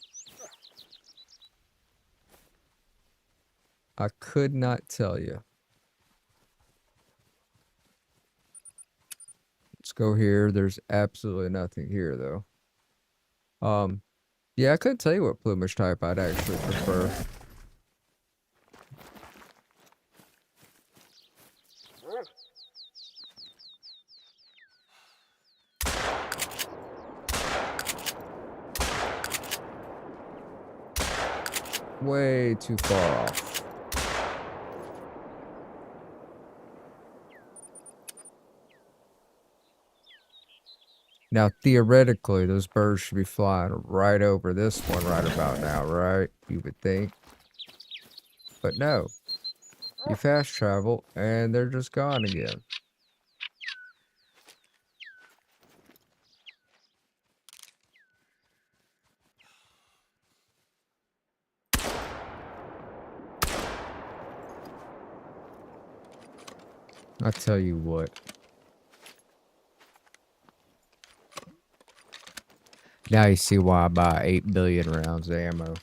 I could not tell you. Let's go here. There's absolutely nothing here, though. Yeah, I couldn't tell you what plumage type I'd actually prefer. Way too far off. Now, theoretically, those birds should be flying right over this one right about now, right? You would think. But no. You fast travel, and they're just gone again. I tell you what. Now you see why I buy 8 billion rounds of ammo.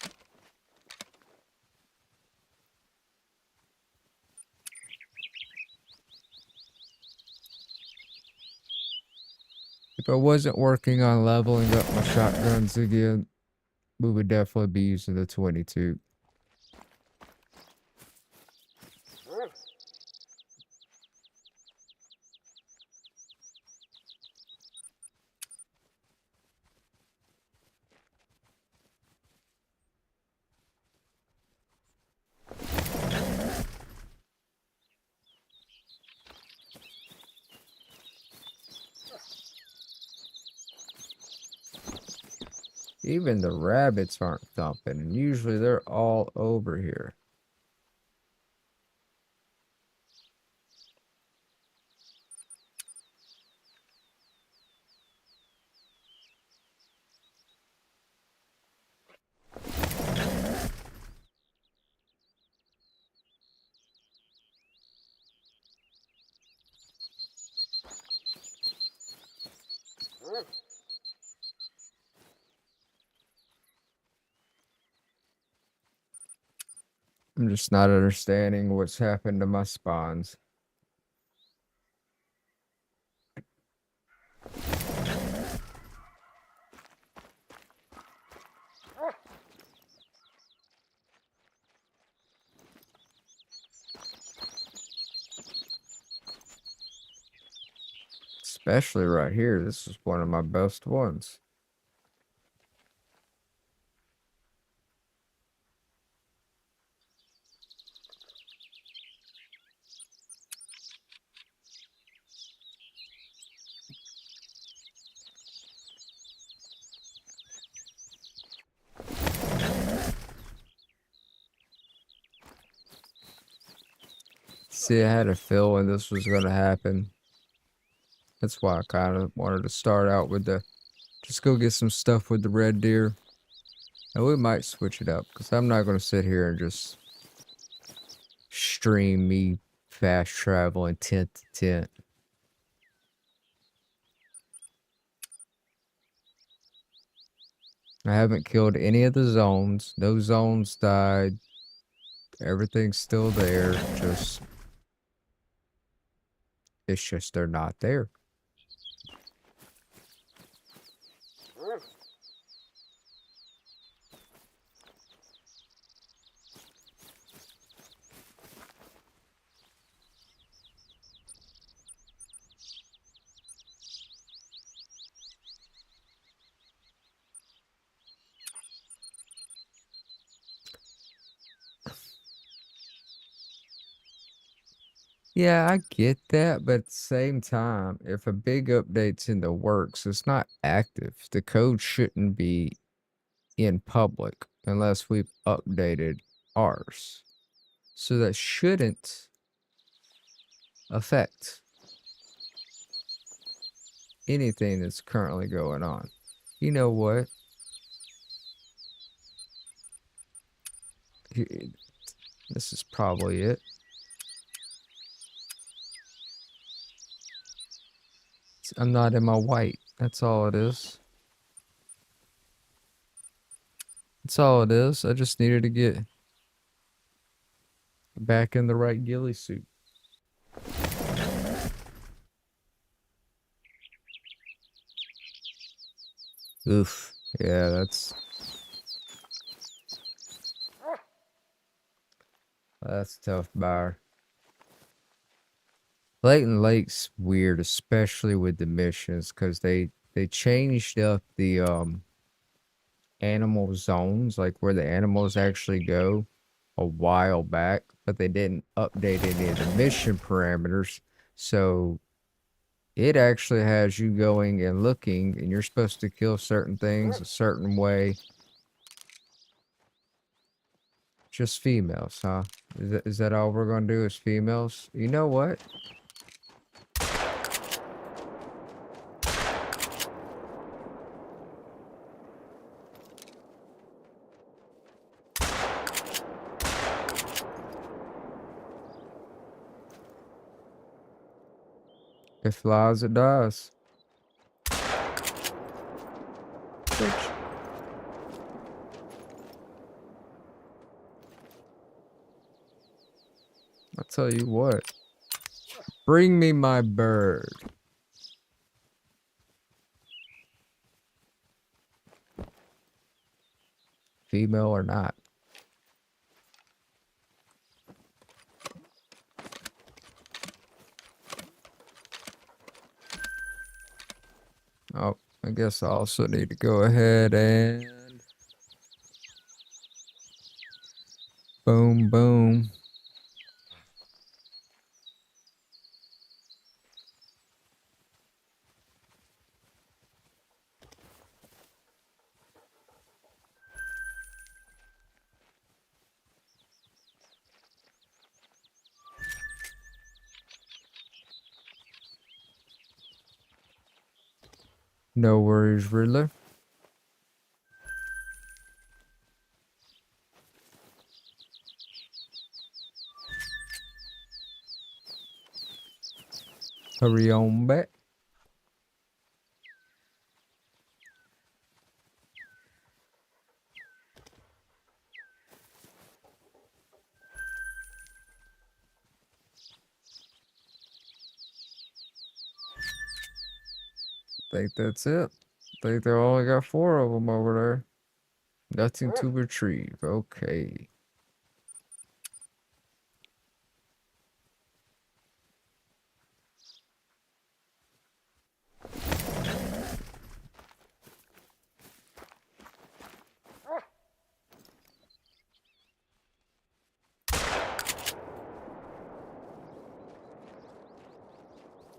If I wasn't working on leveling up my shotguns again, we would definitely be using the 22. Even the rabbits aren't thumping, and usually they're all over here. I'm just not understanding what's happened to my spawns. Especially right here. This is one of my best ones. See, I had a feeling this was going to happen. That's why I kind of wanted to start out with the... Just go get some stuff with the red deer. And we might switch it up, because I'm not going to sit here and just stream me fast traveling tent to tent. I haven't killed any of the zones. No zones died. Everything's still there. It's just they're not there. Yeah, I get that, but at the same time, if a big update's in the works, it's not active. The code shouldn't be in public unless we've updated ours. So that shouldn't affect anything that's currently going on. You know what? This is probably it. I'm not in my white. That's all it is. That's all it is. I just needed to get back in the right ghillie suit. Oof. Yeah, that's tough, Bar. Blatant Lake's weird, especially with the missions, because they changed up the animal zones, like where the animals actually go, a while back, but they didn't update any of the mission parameters. So it actually has you going and looking, and you're supposed to kill certain things a certain way. Just females, huh? Is that all we're gonna do is females? You know what? It flies, it dies. Bitch. I'll tell you what. Bring me my bird. Female or not. Oh, I guess I also need to go ahead and boom, boom. No worries, Riddler. Hurry on back. Think that's it. Think they only got 4 of them over there. Nothing to retrieve. Okay.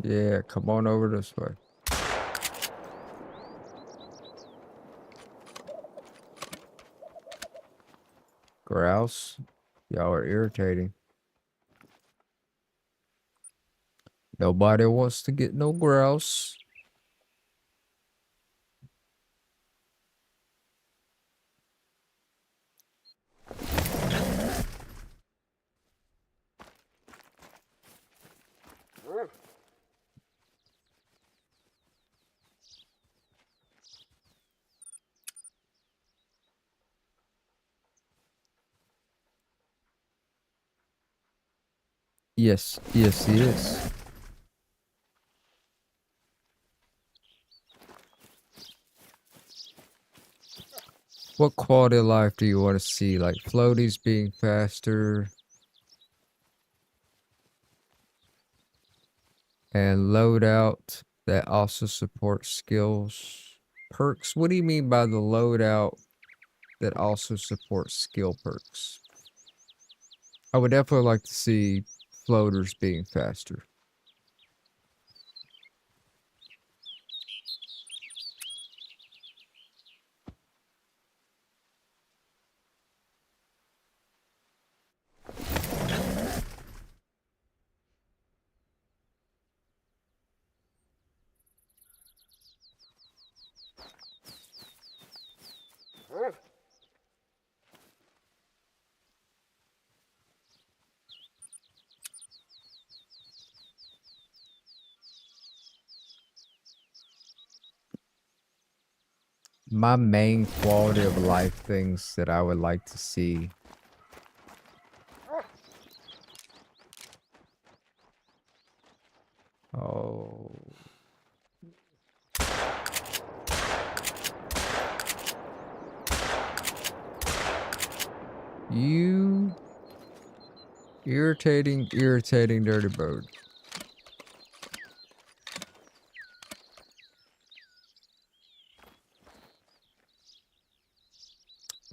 Yeah, come on over this way. Grouse. Y'all are irritating. Nobody wants to get no grouse. Yes, yes, yes. What quality of life do you want to see? Like floaties being faster and loadout that also supports skills perks. What do you mean by the loadout that also supports skill perks? I would definitely like to see floaters being faster. My main quality of life things that I would like to see. Oh. You irritating, irritating dirty bird.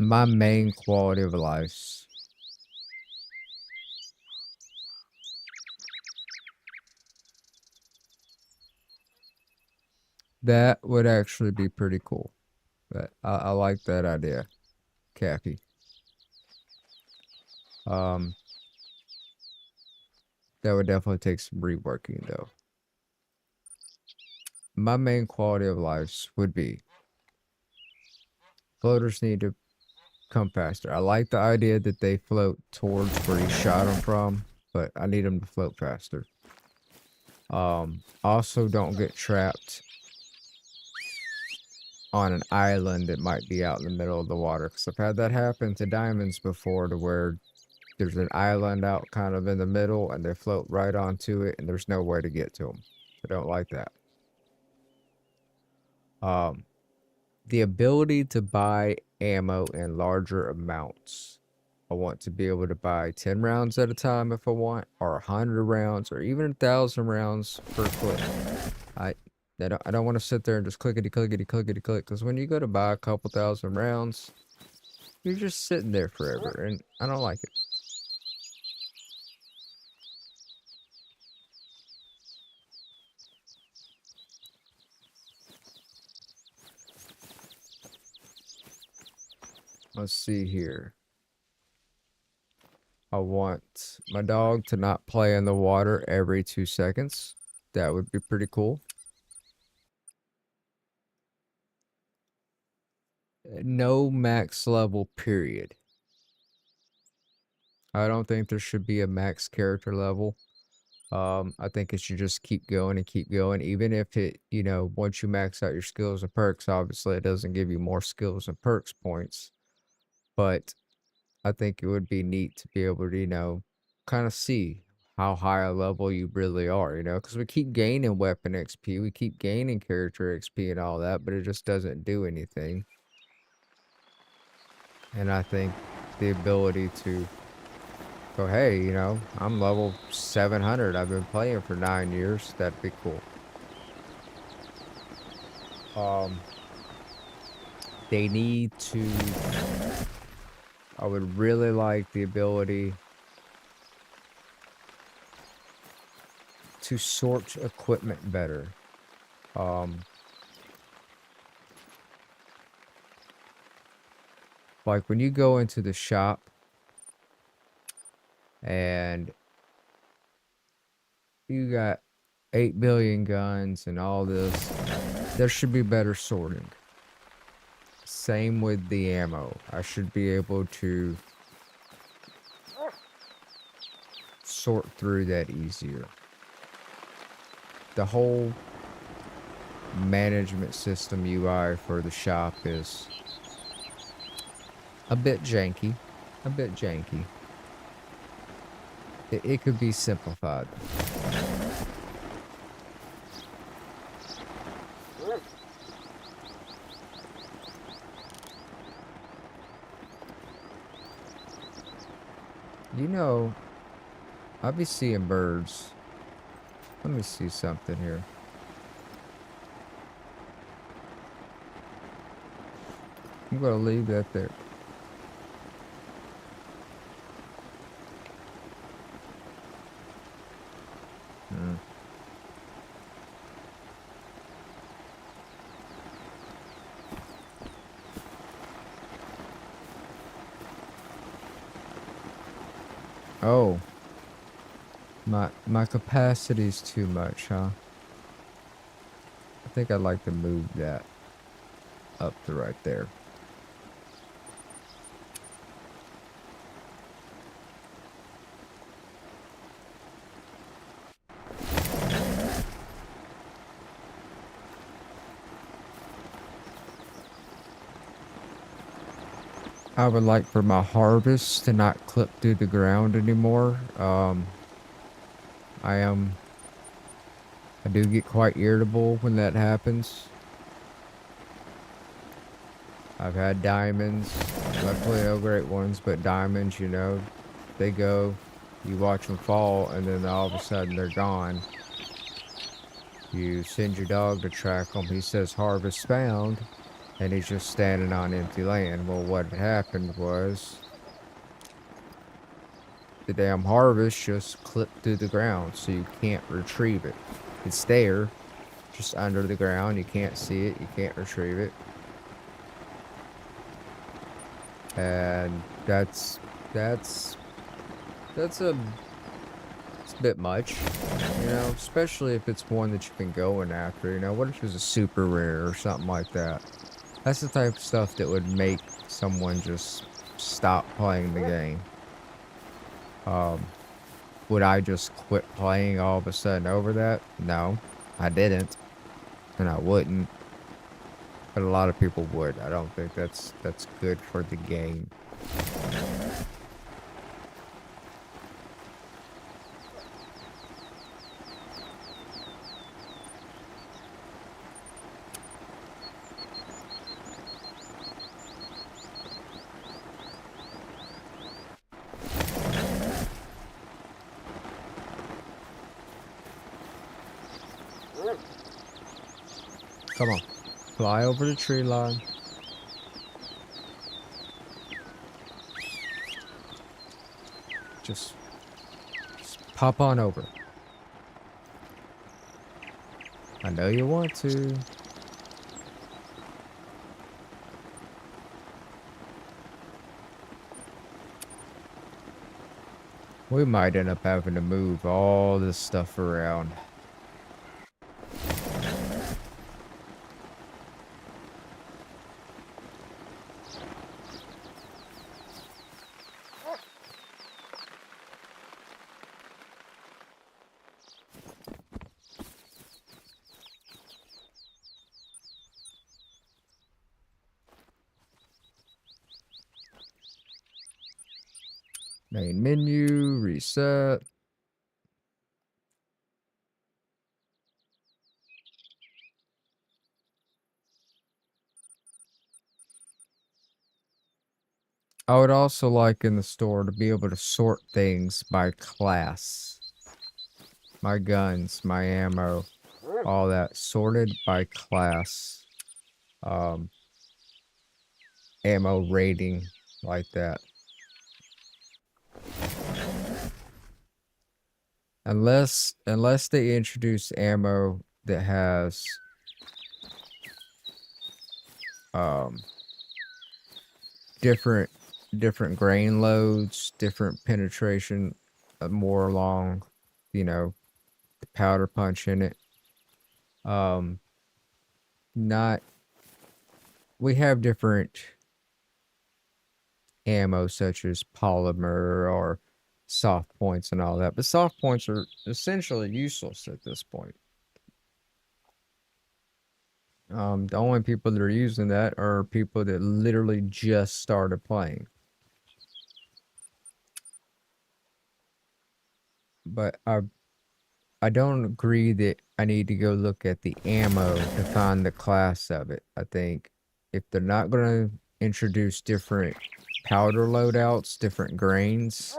My main quality of life. That would actually be pretty cool. But I like that idea, Cappy. Um, that would definitely take some reworking though. My main quality of life would be floaters need to come faster. I like the idea that they float towards where you shot them from, but I need them to float faster. Also don't get trapped on an island that might be out in the middle of the water. Because I've had that happen to diamonds before, to where there's an island out kind of in the middle and they float right onto it and there's no way to get to them. I don't like that. Um, the ability to buy ammo in larger amounts. I want to be able to buy 10 rounds at a time if I want, or 100 rounds, or even 1,000 rounds per clip. I I don't want to sit there and just clickety clickety clickety click, because when you go to buy a couple thousand rounds, you're just sitting there forever, and I don't like it. Let's see here. I want my dog to not play in the water every 2 seconds. That would be pretty cool. No max level, period. I don't think there should be a max character level. I think it should just keep going and keep going. Even if it, once you max out your skills and perks, obviously it doesn't give you more skills and perks points. But I think it would be neat to be able to, kind of see how high a level you really are, because we keep gaining weapon XP, we keep gaining character XP and all that, but it just doesn't do anything. And I think the ability to go, hey, I'm level 700. I've been playing for 9 years. That'd be cool. They need to, I would really like the ability to sort equipment better. Like when you go into the shop and you got 8 billion guns and all this, there should be better sorting. Same with the ammo. I should be able to sort through that easier. The whole management system UI for the shop is a bit janky. A bit janky. It could be simplified. I'll be seeing birds. Let me see something here. I'm gonna leave that there. Oh. My capacity's too much, huh? I think I'd like to move that up to right there. I would like for my harvest to not clip through the ground anymore. I do get quite irritable when that happens. I've had diamonds, luckily no great ones, but diamonds, they go, you watch them fall, and then all of a sudden they're gone. You send your dog to track them, he says harvest found, and he's just standing on empty land. Well, what had happened was the damn harvest just clipped through the ground, so you can't retrieve it. It's there, just under the ground. You can't see it. You can't retrieve it. And that's that's a it's a bit much, you know, especially if it's one that you've been going after. You know, what if it's a super rare or something like that? That's the type of stuff that would make someone just stop playing the game. Um, would I just quit playing all of a sudden over that? No, I didn't, and I wouldn't. But a lot of people would. I don't think that's good for the game. Come on, fly over the tree line. Just pop on over. I know you want to. We might end up having to move all this stuff around. Main menu, reset. I would also like in the store to be able to sort things by class. My guns, my ammo, all that sorted by class. Um, ammo rating, like that. Unless they introduce ammo that has um different grain loads, different penetration, more along, you know, the powder punch in it. Um, not we have different ammo such as polymer or soft points and all that, but soft points are essentially useless at this point. The only people that are using that are people that literally just started playing. But I don't agree that I need to go look at the ammo to find the class of it. I think if they're not going to introduce different powder loadouts, different grains,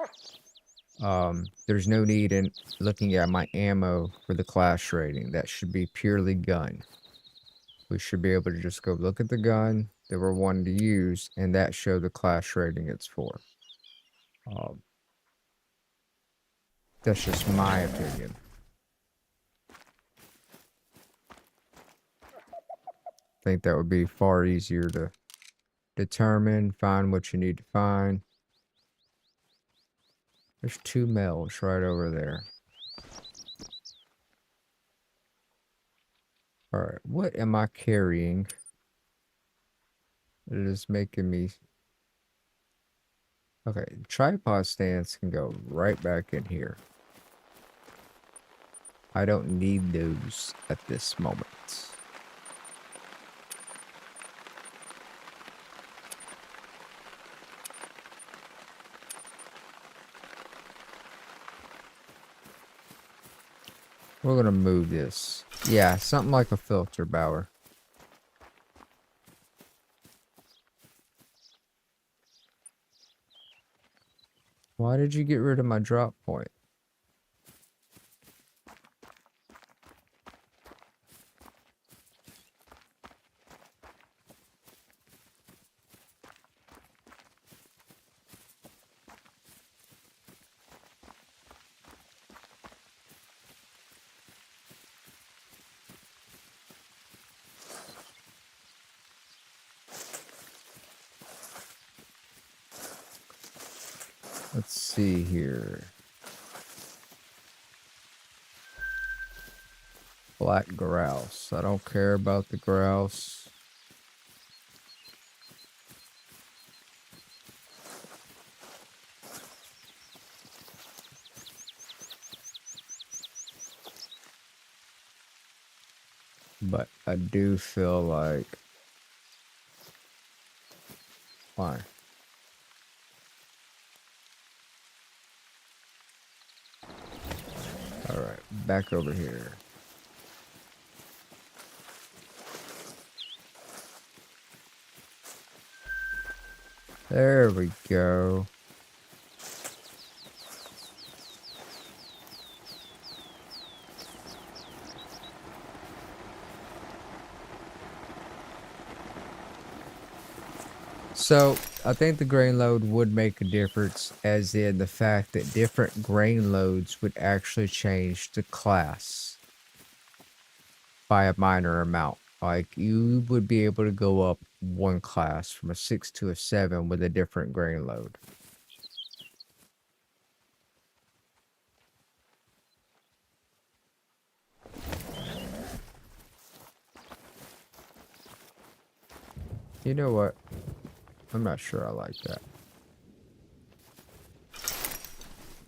there's no need in looking at my ammo for the class rating. That should be purely gun. We should be able to just go look at the gun that we're wanting to use and that show the class rating it's for. Um, that's just my opinion. I think that would be far easier to determine, find what you need to find. There's 2 males right over there. Alright, what am I carrying? It is making me... Okay, tripod stands can go right back in here. I don't need those at this moment. We're gonna move this. Yeah, something like a filter bower. Why did you get rid of my drop point? Let's see here. Black grouse. I don't care about the grouse. But I do feel like... Why? Alright, back over here. There we go. So, I think the grain load would make a difference, as in the fact that different grain loads would actually change the class by a minor amount. Like, you would be able to go up one class from a 6 to a 7 with a different grain load. You know what? I'm not sure I like that.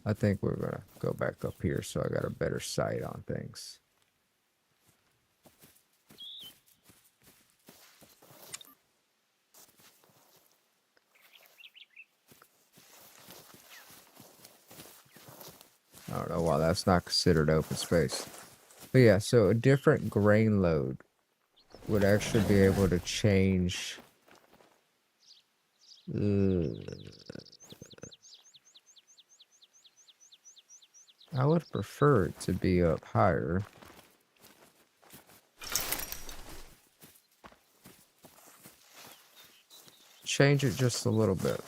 I think we're gonna go back up here so I got a better sight on things. I don't know why that's not considered open space. But yeah, so a different grain load would actually be able to change... I would prefer it to be up higher. Change it just a little bit.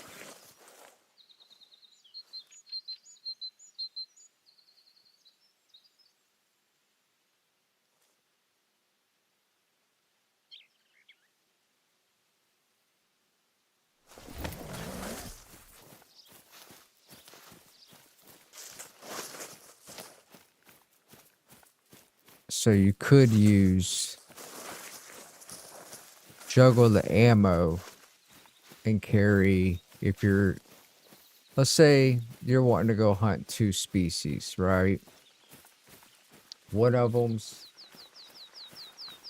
So you could juggle the ammo and carry, if you're, let's say you're wanting to go hunt 2 species, right? One of them's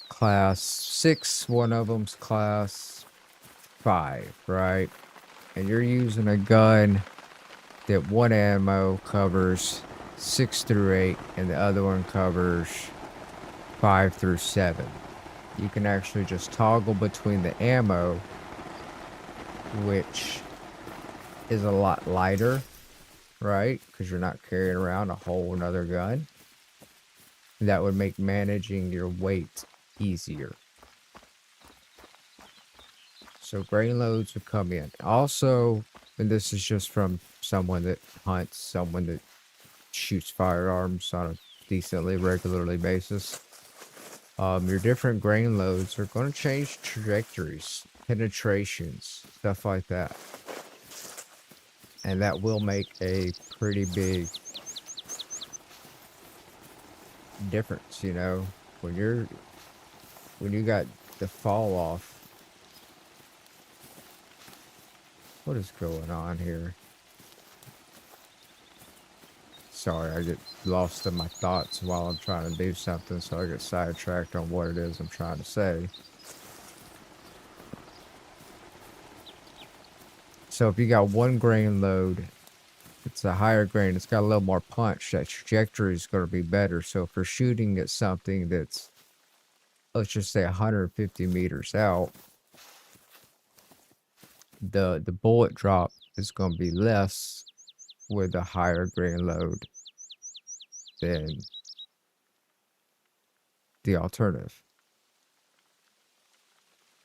class 6, one of them's class 5, right? And you're using a gun that one ammo covers 6 through 8 and the other one covers 5 through 7. You can actually just toggle between the ammo, which is a lot lighter, right? Because you're not carrying around a whole nother gun. That would make managing your weight easier. So grain loads would come in. Also, and this is just from someone that hunts, someone that shoots firearms on a decently regularly basis. Your different grain loads are going to change trajectories, penetrations, stuff like that. And that will make a pretty big difference, you know, when you got the fall off. What is going on here? Sorry, I get lost in my thoughts while I'm trying to do something, so I get sidetracked on what it is I'm trying to say. So if you got one grain load, it's a higher grain, it's got a little more punch, that trajectory is going to be better. So if you're shooting at something that's, let's just say 150 meters out, the bullet drop is going to be less with a higher grain load than the alternative.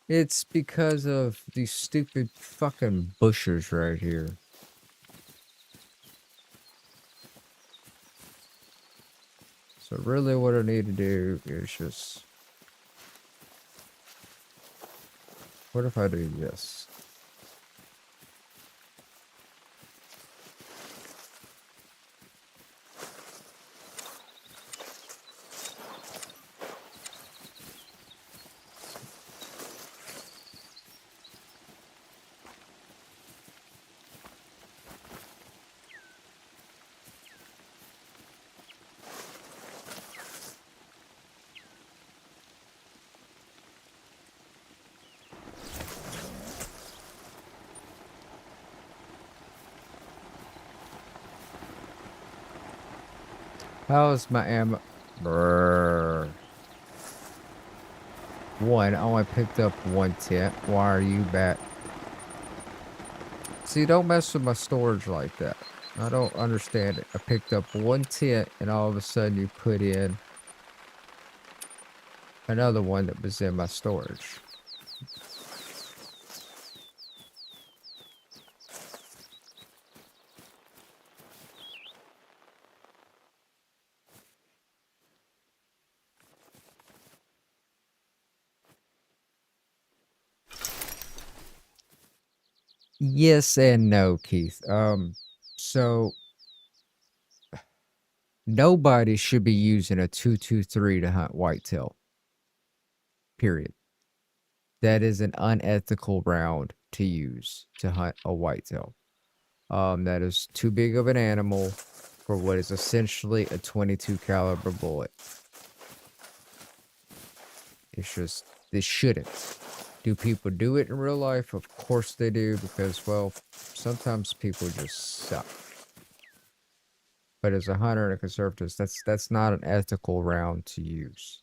It's because of these stupid fucking bushers right here. So really what I need to do is just... What if I do this? How's my ammo? Brrr. One, I only picked up one tent. Why are you back? See, don't mess with my storage like that. I don't understand it. I picked up one tent and all of a sudden you put in another one that was in my storage. Yes and no, Keith. So nobody should be using a 223 to hunt whitetail. Period. That is an unethical round to use to hunt a whitetail. That is too big of an animal for what is essentially a 22 caliber bullet. It's just, they shouldn't. Do people do it in real life? Of course they do, because, well, sometimes people just suck. But as a hunter and a conservative, that's not an ethical round to use.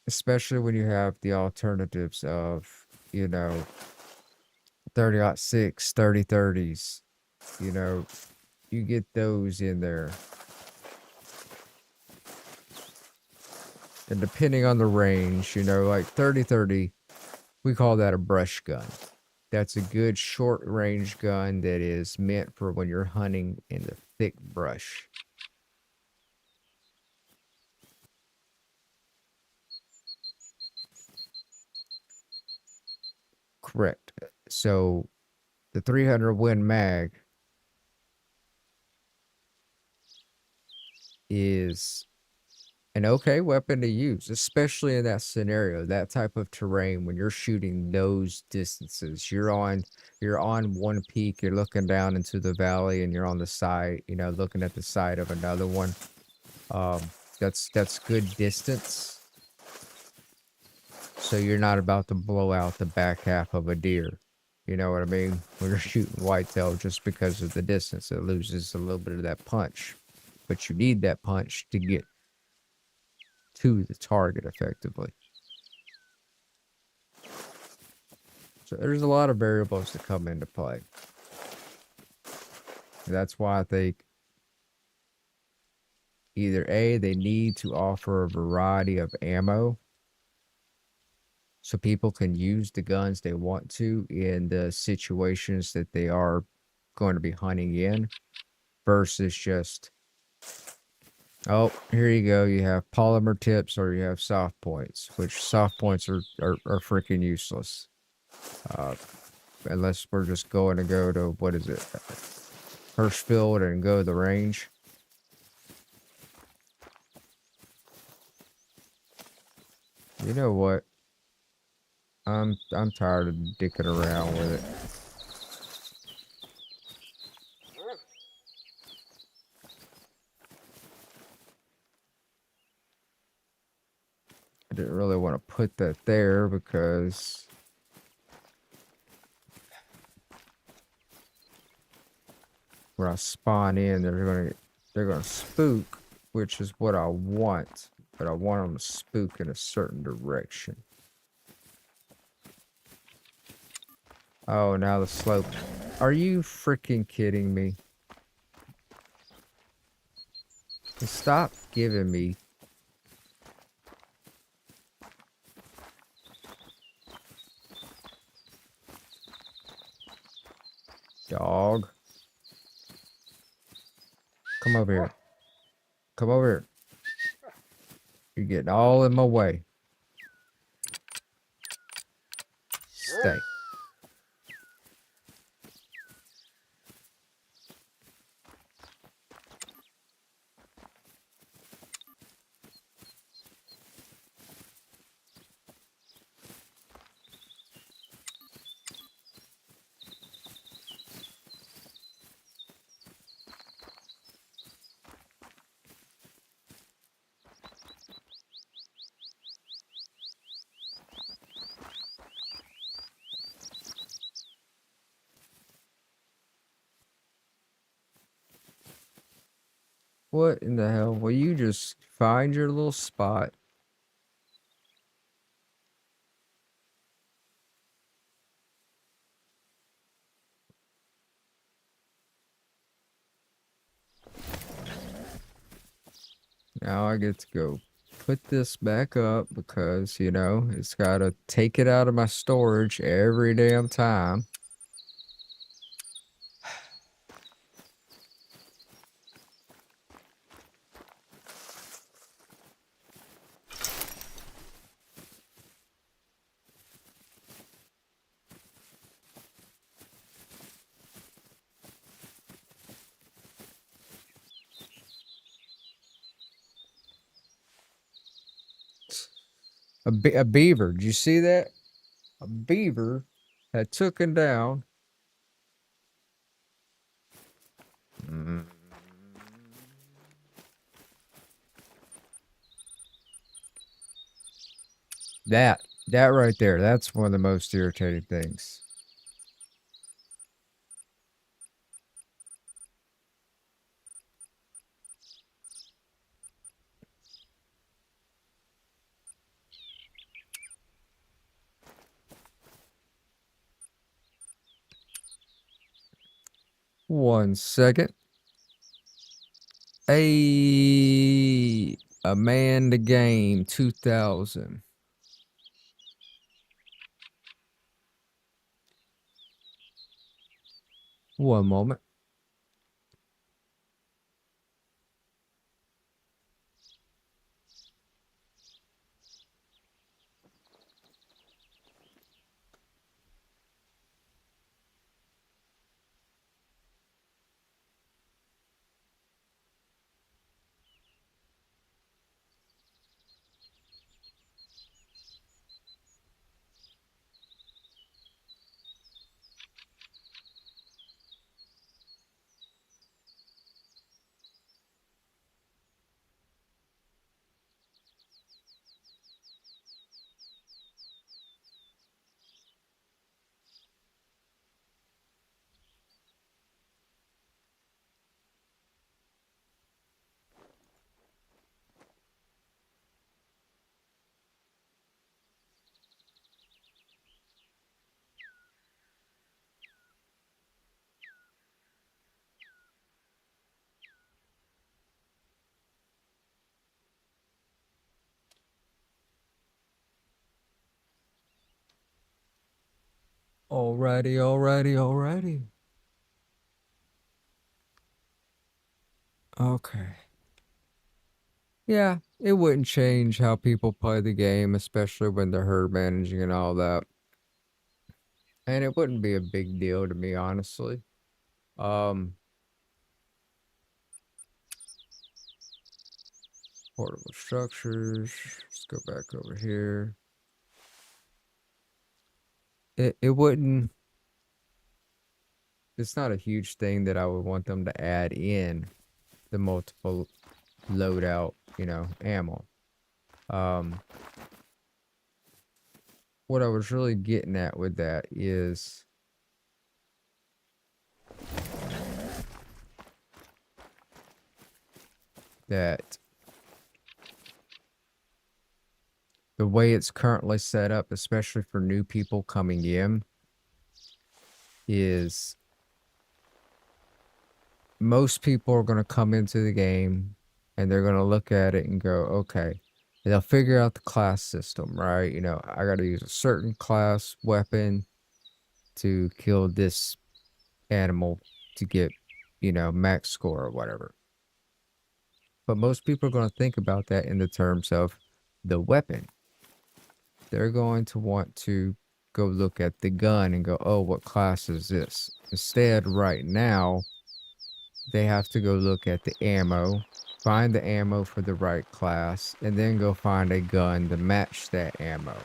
Especially when you have the alternatives of, you know, 30-06, 30-30s. You know, you get those in there. And depending on the range, you know, like 30-30, we call that a brush gun. That's a good short range gun that is meant for when you're hunting in the thick brush. Correct. So the 300 Win Mag is an okay weapon to use, especially in that scenario, that type of terrain when you're shooting those distances. You're on one peak, you're looking down into the valley, and you're on the side, you know, looking at the side of another one. That's good distance. So you're not about to blow out the back half of a deer. You know what I mean? When you're shooting whitetail, just because of the distance, it loses a little bit of that punch. But you need that punch to get to the target effectively. So there's a lot of variables that come into play. That's why I think either A, they need to offer a variety of ammo so people can use the guns they want to in the situations that they are going to be hunting in, versus just, oh, here you go, you have polymer tips or you have soft points, which soft points are freaking useless. Unless we're just going to go to, what is it, Hirschfield and go to the range. You know what? I'm tired of dicking around with it. I didn't really want to put that there because when I spawn in, they're gonna spook, which is what I want, but I want them to spook in a certain direction. Oh, now the slope. Are you freaking kidding me? Stop giving me. Dog. Come over here. Come over here. You're getting all in my way. Stay. What in the hell? Will you just find your little spot? Now I get to go put this back up because, you know, it's got to take it out of my storage every damn time. A beaver. Did you see that? A beaver had taken down. Mm. That right there. That's one of the most irritating things. One second. Amanda Game 2000. One moment. Alrighty. Okay. Yeah, it wouldn't change how people play the game, especially when they're herd managing and all that. And it wouldn't be a big deal to me, honestly. Um, Portable structures. Let's go back over here. It wouldn't. It's not a huge thing that I would want them to add in the multiple loadout, you know, ammo. What I was really getting at with that is that the way it's currently set up, especially for new people coming in, is most people are going to come into the game and they're going to look at it and go, okay, they'll figure out the class system, right? You know, I got to use a certain class weapon to kill this animal to get, you know, max score or whatever. But most people are going to think about that in the terms of the weapon. They're going to want to go look at the gun and go, oh, what class is this? Instead, right now, they have to go look at the ammo, find the ammo for the right class, and then go find a gun to match that ammo.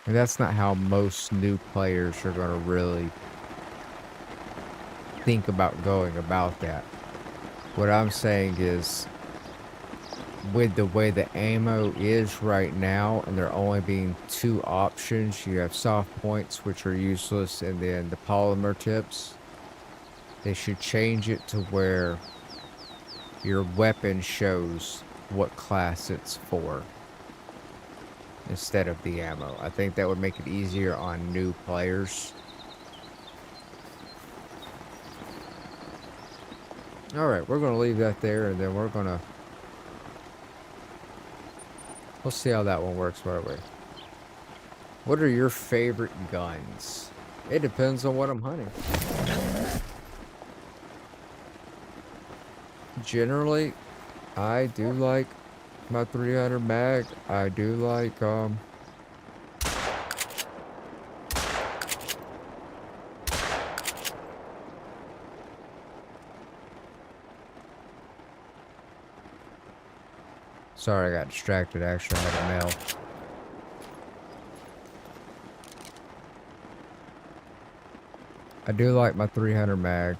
And that's not how most new players are going to really think about going about that. What I'm saying is, with the way the ammo is right now, and there only being two options, you have soft points, which are useless, and then the polymer tips. They should change it to where your weapon shows what class it's for instead of the ammo. I think that would make it easier on new players. Alright, we're gonna leave that there, and then we'll see how that one works right away. What are your favorite guns? It depends on what I'm hunting. Generally, I do like my 300 mag. I do like, sorry, I got distracted. Actually, I had a mail. I do like my 300 mag,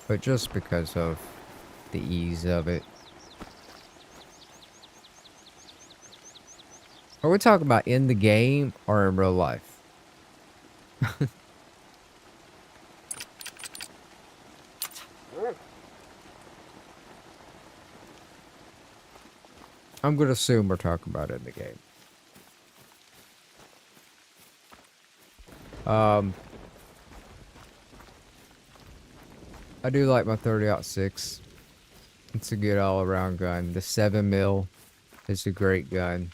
but just because of the ease of it. Are we talking about in the game or in real life? I'm gonna assume we're talking about in the game. I do like my 30-06. It's a good all-around gun. The 7mm is a great gun.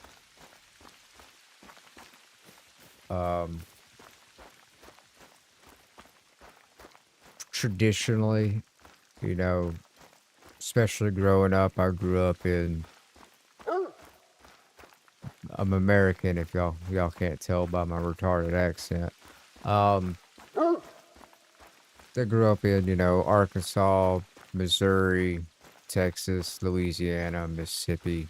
Traditionally, you know, especially growing up, I grew up in... I'm American, if y'all can't tell by my retarded accent. I grew up in, you know, Arkansas, Missouri, Texas, Louisiana, Mississippi.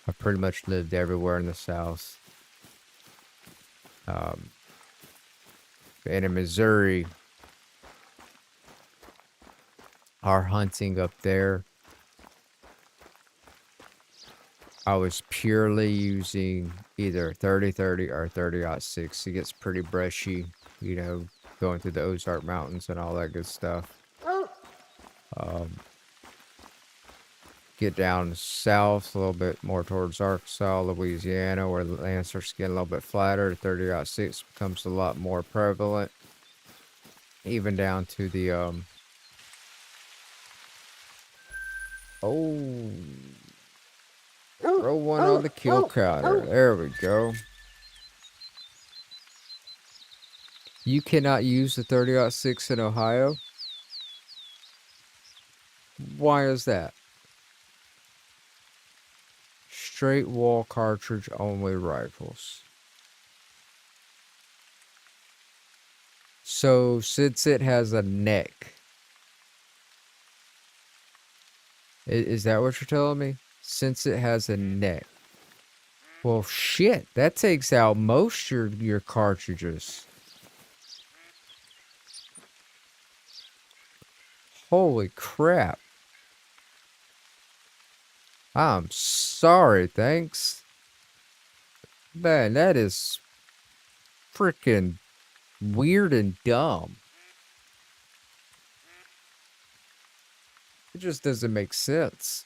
I pretty much lived everywhere in the South. And in Missouri, our hunting up there, I was purely using either 30-30 or 30-06. It gets pretty brushy, you know, going through the Ozark Mountains and all that good stuff. Get down south a little bit more towards Arkansas, Louisiana, where the land starts getting a little bit flatter. 30-06 becomes a lot more prevalent. Even down to the, oh, throw one on the kill counter. There we go. You cannot use the 30-06 in Ohio. Why is that? Straight wall cartridge only rifles. So since it has a neck, is that what you're telling me? Since it has a neck. Well, shit, that takes out most your cartridges. Holy crap. I'm sorry, thanks. Man, that is freaking weird and dumb. It just doesn't make sense.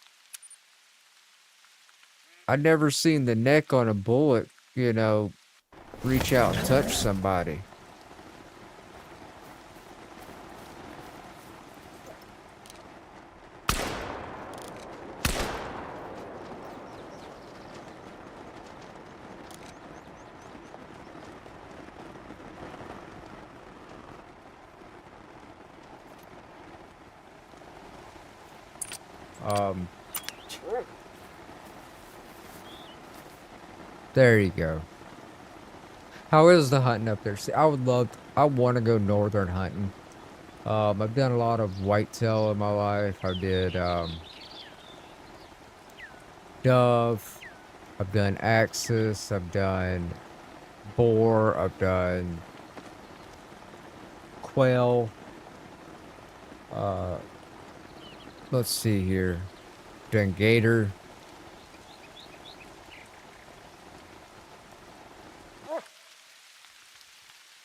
I've never seen the neck on a bullet, you know, reach out and touch somebody. There you go. How is the hunting up there? See, I want to go northern hunting. I've done a lot of whitetail in my life. I did, dove. I've done axis. I've done boar. I've done quail. Let's see here. Done gator.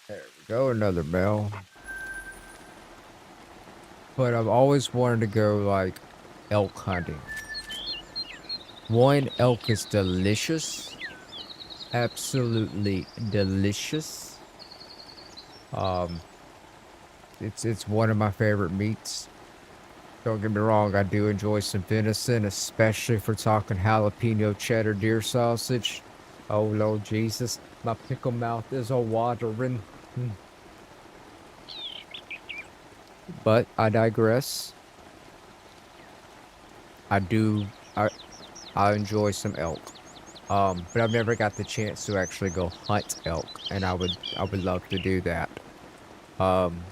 There we go, another bell. But I've always wanted to go like elk hunting. One, elk is delicious, absolutely delicious. Um, it's one of my favorite meats. Don't get me wrong, I do enjoy some venison, especially for talking jalapeno cheddar deer sausage. Oh Lord Jesus, my pickle mouth is a watering. But I digress. I do I enjoy some elk. But I've never got the chance to actually go hunt elk, and I would love to do that. Um,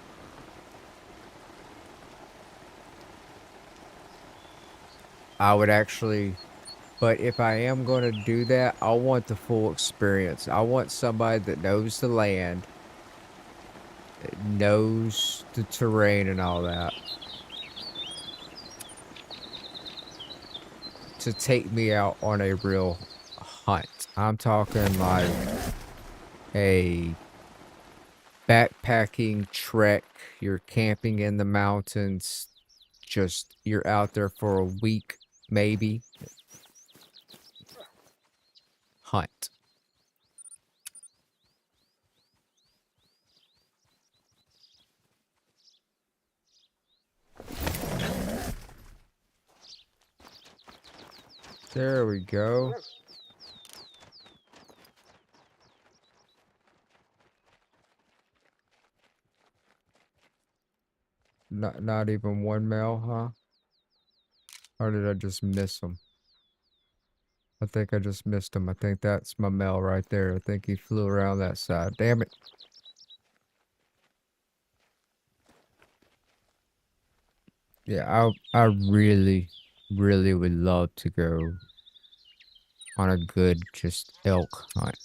I would actually, but if I am going to do that, I want the full experience. I want somebody that knows the land, knows the terrain and all that, to take me out on a real hunt. I'm talking like a backpacking trek. You're camping in the mountains. Just you're out there for a week, maybe. Hunt. There we go. Not even one male, huh? Or did I just miss him? I think I just missed him. I think that's my male right there. I think he flew around that side. Damn it. Yeah, I really, really would love to go on a good just elk hunt.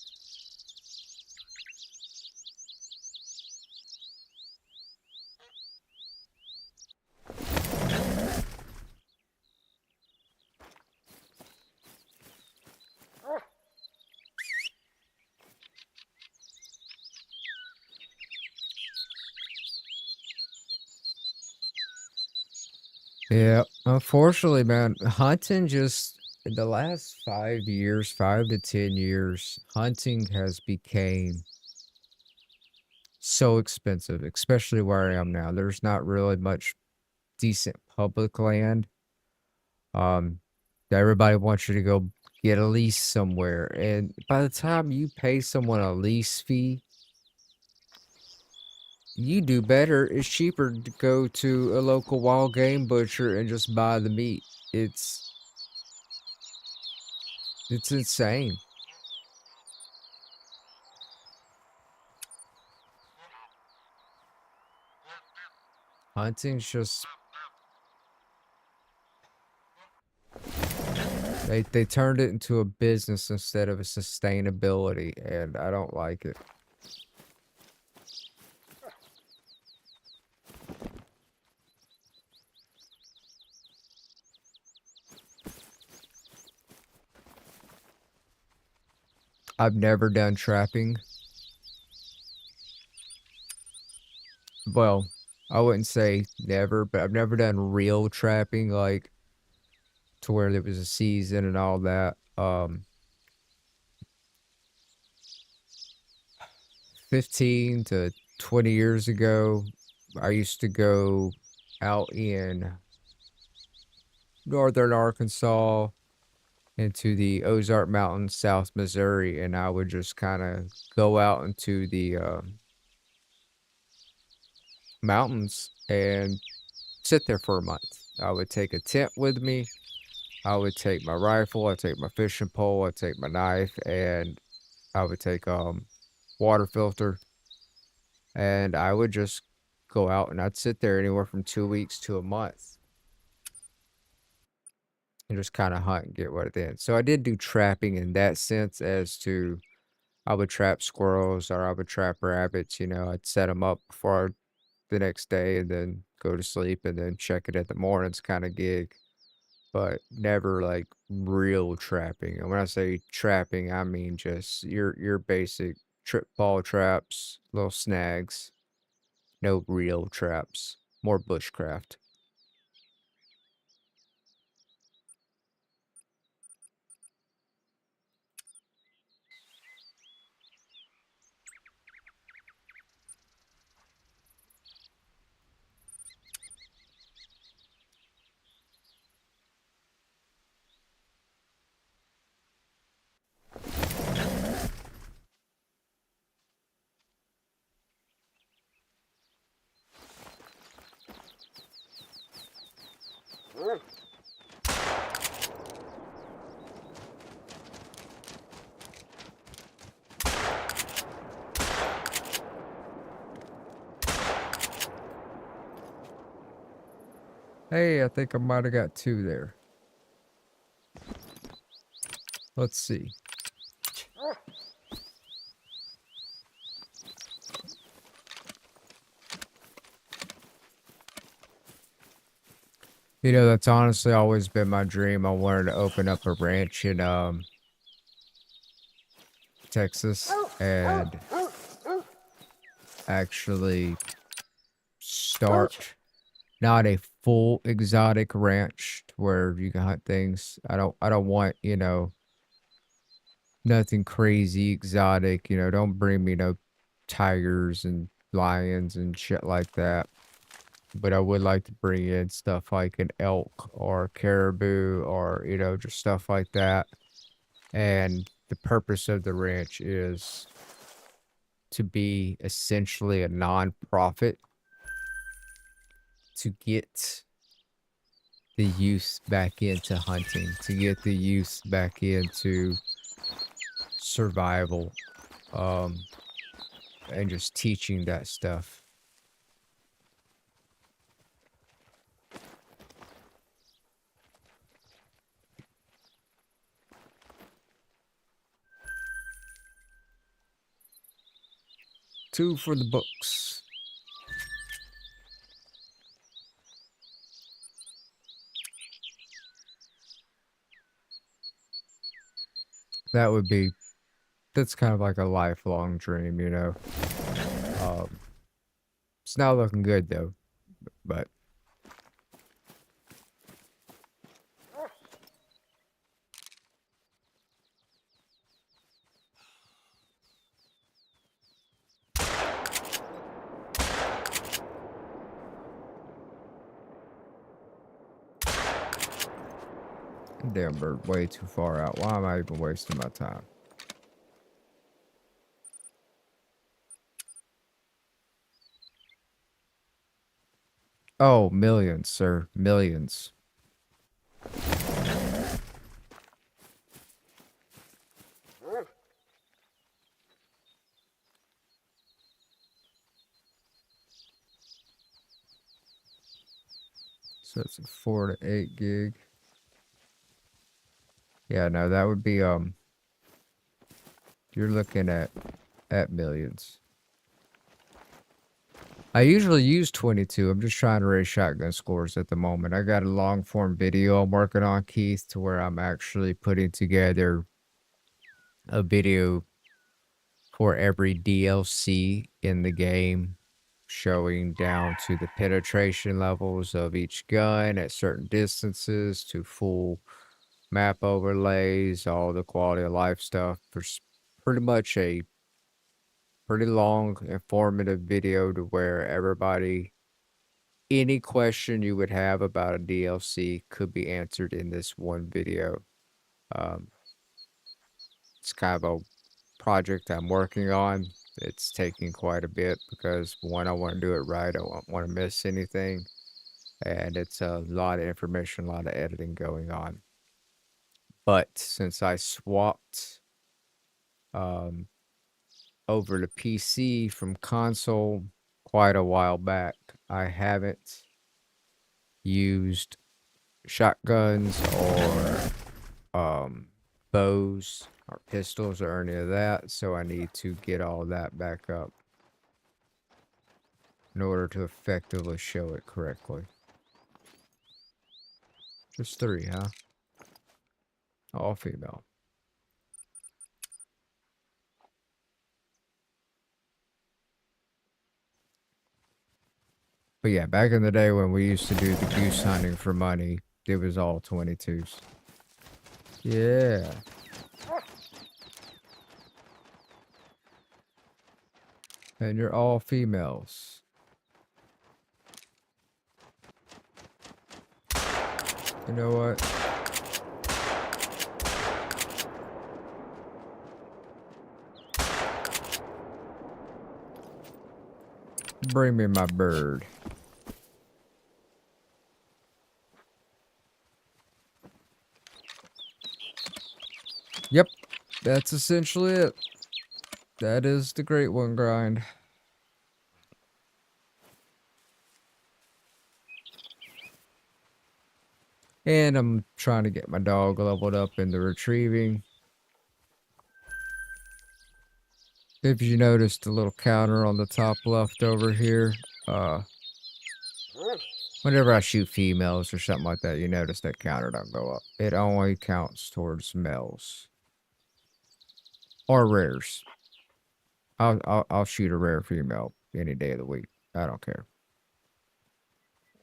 Yeah, unfortunately, man, hunting just in the last 5 years, 5 to 10 years, hunting has became so expensive, especially where I am now. There's not really much decent public land. Um, everybody wants you to go get a lease somewhere, and by the time you pay someone a lease fee, you do better. It's cheaper to go to a local wild game butcher and just buy the meat. It's it's insane. Hunting's just they turned it into a business instead of a sustainability, and I don't like it. I've never done trapping. Well, I wouldn't say never, but I've never done real trapping, like to where there was a season and all that. 15 to 20 years ago, I used to go out in northern Arkansas into the Ozark Mountains, South Missouri, and I would just kind of go out into the mountains and sit there for a month. I would take a tent with me. I would take my rifle. I'd take my fishing pole. I'd take my knife, and I would take water filter, and I would just go out and I'd sit there anywhere from 2 weeks to a month and just kind of hunt and get what it is. So I did do trapping in that sense, as to I would trap squirrels or I would trap rabbits. I'd set them up before the next day and then go to sleep and then check it at the mornings kind of gig. But never like real trapping. And when I say trapping, I mean just your basic trip ball traps, little snags, no real traps, more bushcraft. Hey, I think I might have got 2 there. Let's see. You know, that's honestly always been my dream. I wanted to open up a ranch in Texas and actually start not a full exotic ranch where you can hunt things. I don't want, you know, nothing crazy exotic, you know, don't bring me no tigers and lions and shit like that. But I would like to bring in stuff like an elk or caribou or, you know, just stuff like that. And the purpose of the ranch is to be essentially a non-profit to get the youth back into hunting, to get the youth back into survival, um, and just teaching that stuff. Two for the books. That's kind of like a lifelong dream, you know. Um, it's not looking good though, but damn bird way too far out. Why am I even wasting my time? Oh, millions, sir. Millions. So it's a 4 to 8 gig. Yeah, no, that would be you're looking at millions. I usually use 22. I'm just trying to raise shotgun scores at the moment. I got a long form video I'm working on, Keith, to where I'm actually putting together a video for every DLC in the game, showing down to the penetration levels of each gun at certain distances, to full map overlays, all the quality of life stuff. There's pretty much a pretty long, informative video to where everybody, any question you would have about a DLC could be answered in this one video. Um, it's kind of a project I'm working on. It's taking quite a bit because one, I want to do it right. I don't want to miss anything. And it's a lot of information, a lot of editing going on. But since I swapped um, over to PC from console quite a while back, I haven't used shotguns or bows or pistols or any of that, so I need to get all that back up in order to effectively show it correctly. Just 3, huh? All female. But yeah, back in the day when we used to do the goose hunting for money, it was all 22s. Yeah. And you're all females. You know what? Bring me my bird. Yep, that's essentially it. That is the Great One grind. And I'm trying to get my dog leveled up in the retrieving. If you notice the little counter on the top left over here, whenever I shoot females or something like that, you notice that counter don't go up. It only counts towards males. Or rares. I'll shoot a rare female any day of the week. I don't care.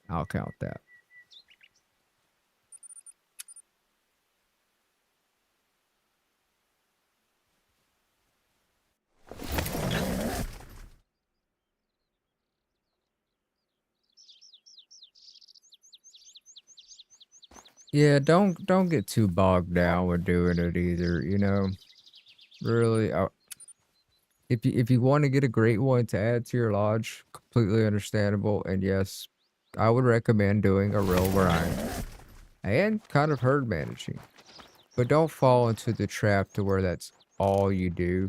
I'll count that. Yeah, don't get too bogged down with doing it either, you know. Really, if you want to get a great one to add to your lodge, completely understandable. And yes, I would recommend doing a real grind and kind of herd managing. But don't fall into the trap to where that's all you do.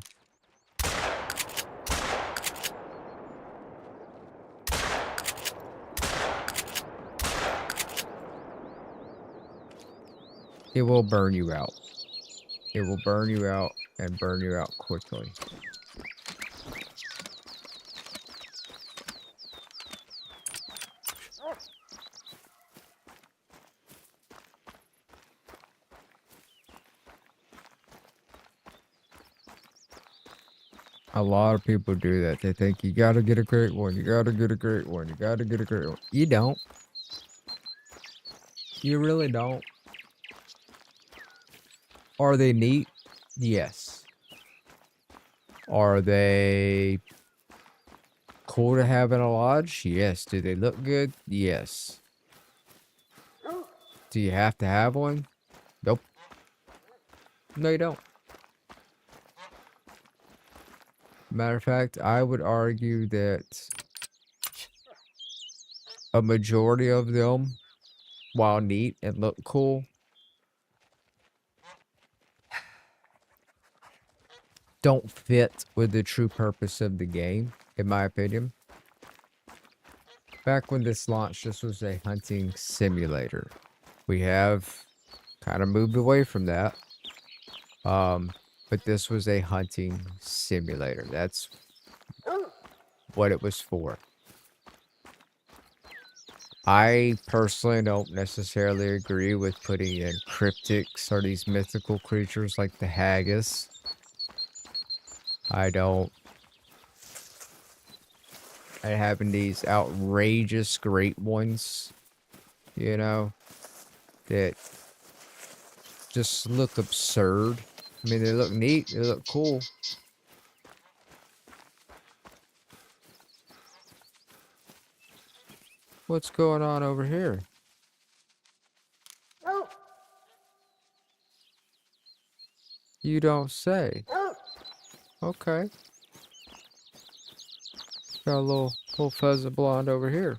It will burn you out. It will burn you out and burn you out quickly. A lot of people do that. They think you gotta get a great one. You gotta get a great one. You gotta get a great one. You don't. You really don't. Are they neat? Yes. Are they cool to have in a lodge? Yes. Do they look good? Yes. Do you have to have one? Nope. No, you don't. Matter of fact, I would argue that a majority of them, while neat and look cool, don't fit with the true purpose of the game, in my opinion. Back when this launched, this was a hunting simulator. We have kind of moved away from that. But this was a hunting simulator. That's what it was for. I personally don't necessarily agree with putting in cryptics or these mythical creatures like the haggis. I don't. And having these outrageous great ones, you know, that just look absurd. I mean, they look neat, they look cool. What's going on over here? You don't say. Okay. Got a little pheasant blonde over here.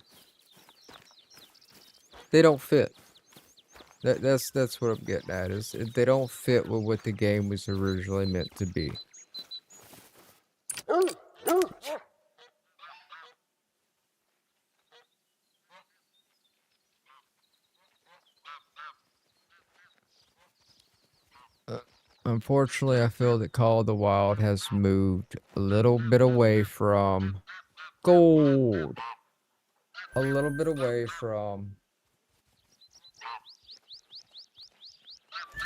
They don't fit. That's what I'm getting at, is they don't fit with what the game was originally meant to be. Unfortunately, I feel that Call of the Wild has moved a little bit away from gold. A little bit away from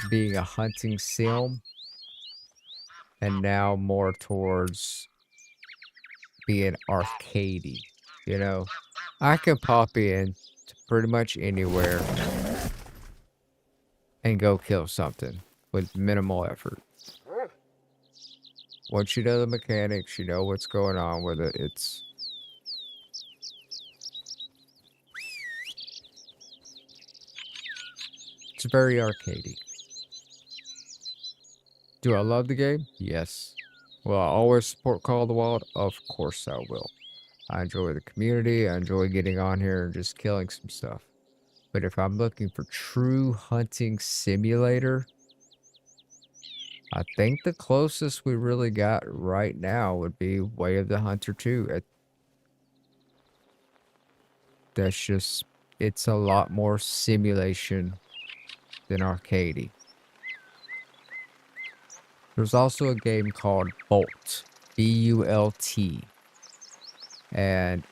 being a hunting sim, and now more towards being arcadey. You know, I can pop in to pretty much anywhere and go kill something with minimal effort. Once you know the mechanics, you know what's going on with it. It's very arcadey. Do I love the game? Yes. Will I always support Call of the Wild? Of course I will. I enjoy the community. I enjoy getting on here and just killing some stuff. But if I'm looking for true hunting simulator, I think the closest we really got right now would be Way of the Hunter 2. That's just, it's a lot more simulation than arcadey. There's also a game called Bolt, B-U-L-T, and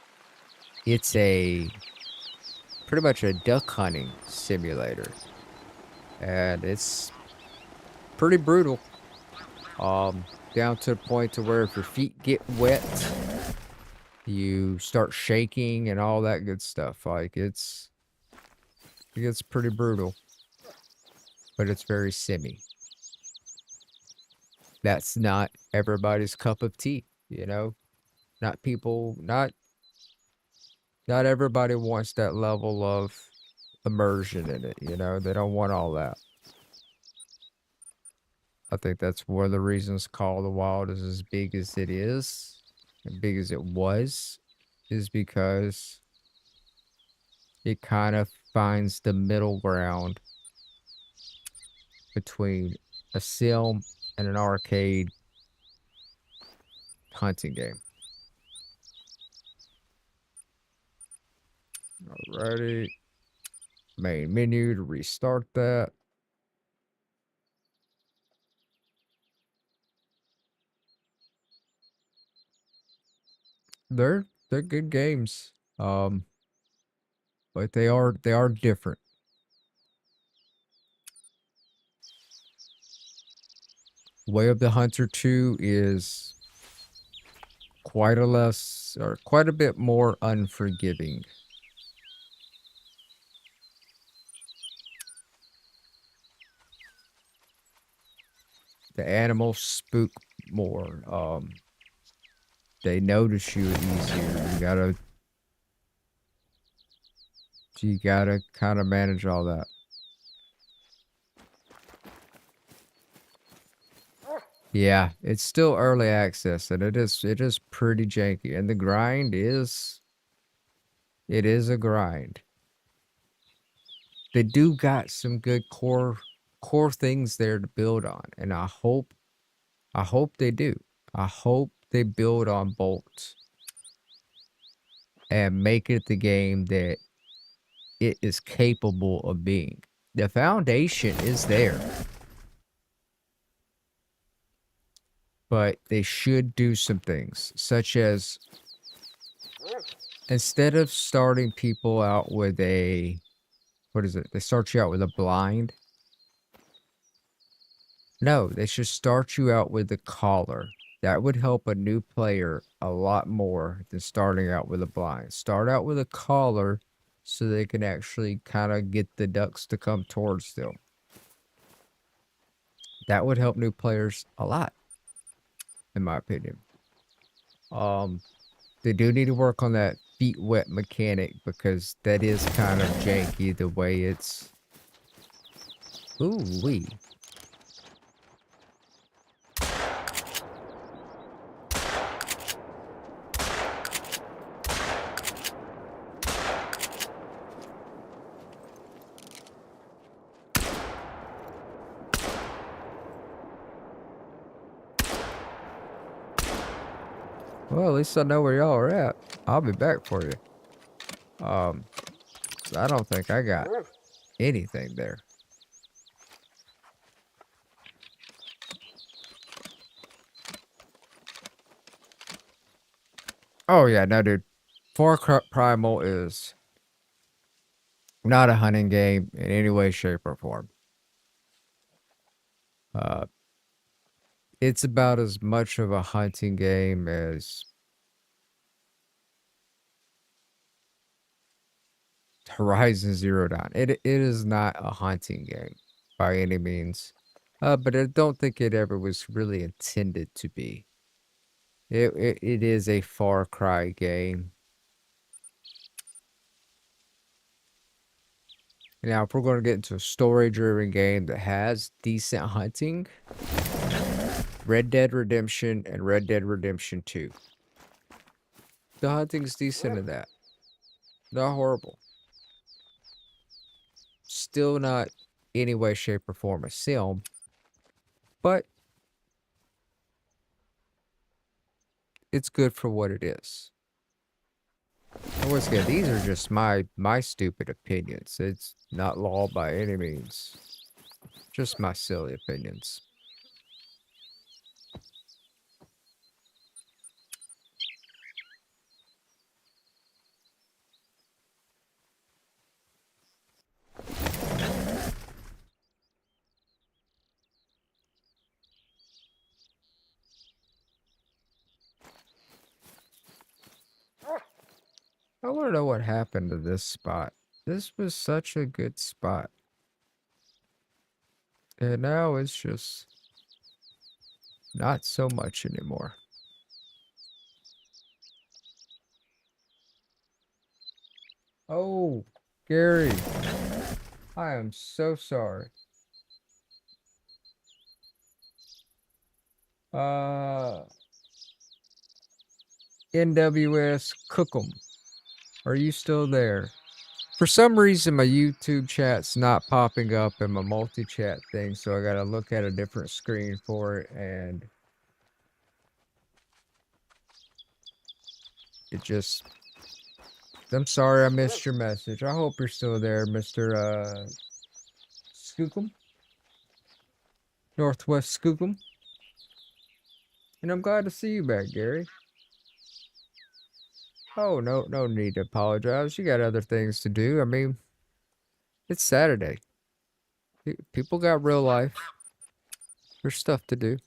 it's pretty much a duck hunting simulator, and it's pretty brutal. Down to the point to where if your feet get wet, you start shaking and all that good stuff. Like it gets pretty brutal, but it's very simmy. That's not everybody's cup of tea, you know? Not people, not everybody wants that level of immersion in it, you know? They don't want all that. I think that's one of the reasons Call of the Wild is as big as it is, as big as it was, is because it kind of finds the middle ground between a sim and an arcade hunting game. Alrighty. Main menu to restart that. They're good games. But they are different. Way of the Hunter 2 is quite a bit more unforgiving. The animals spook more. They notice you easier. You gotta kind of manage all that. Yeah, it's still early access, and it is pretty janky, and the grind is a grind. They do got some good core things there to build on, and I hope they do. I hope they build on Bolt and make it the game that it is capable of being. The foundation is there, but they should do some things, such as instead of starting people out with a, what is it? They start you out with a blind. No, they should start you out with a collar. That would help a new player a lot more than starting out with a blind. Start out with a collar so they can actually kind of get the ducks to come towards them. That would help new players a lot, in my opinion. They do need to work on that feet wet mechanic because that is kind of janky the way it's. Ooh wee. Well, at least I know where y'all are at. I'll be back for you. I don't think I got anything there. Oh yeah, no dude. Far Cry Primal is not a hunting game in any way, shape, or form. It's about as much of a hunting game as Horizon Zero Dawn. It is not a hunting game by any means. But I don't think it ever was really intended to be. It is a Far Cry game. Now, if we're going to get into a story-driven game that has decent hunting, Red Dead Redemption and Red Dead Redemption 2. The hunting's decent in that. Not horrible. Still not any way, shape, or form a sim, but it's good for what it is. And once again, these are just my stupid opinions. It's not law by any means. Just my silly opinions. I want to know what happened to this spot. This was such a good spot. And now it's just not so much anymore. Oh, Gary, I am so sorry. NWS Cookum, are you still there? For some reason, my YouTube chat's not popping up in my multi-chat thing, so I gotta look at a different screen for it, and it just... I'm sorry I missed your message. I hope you're still there, Mr. Skookum. Northwest Skookum. And I'm glad to see you back, Gary. Oh, no need to apologize. You got other things to do. I mean, it's Saturday. People got real life. There's stuff to do.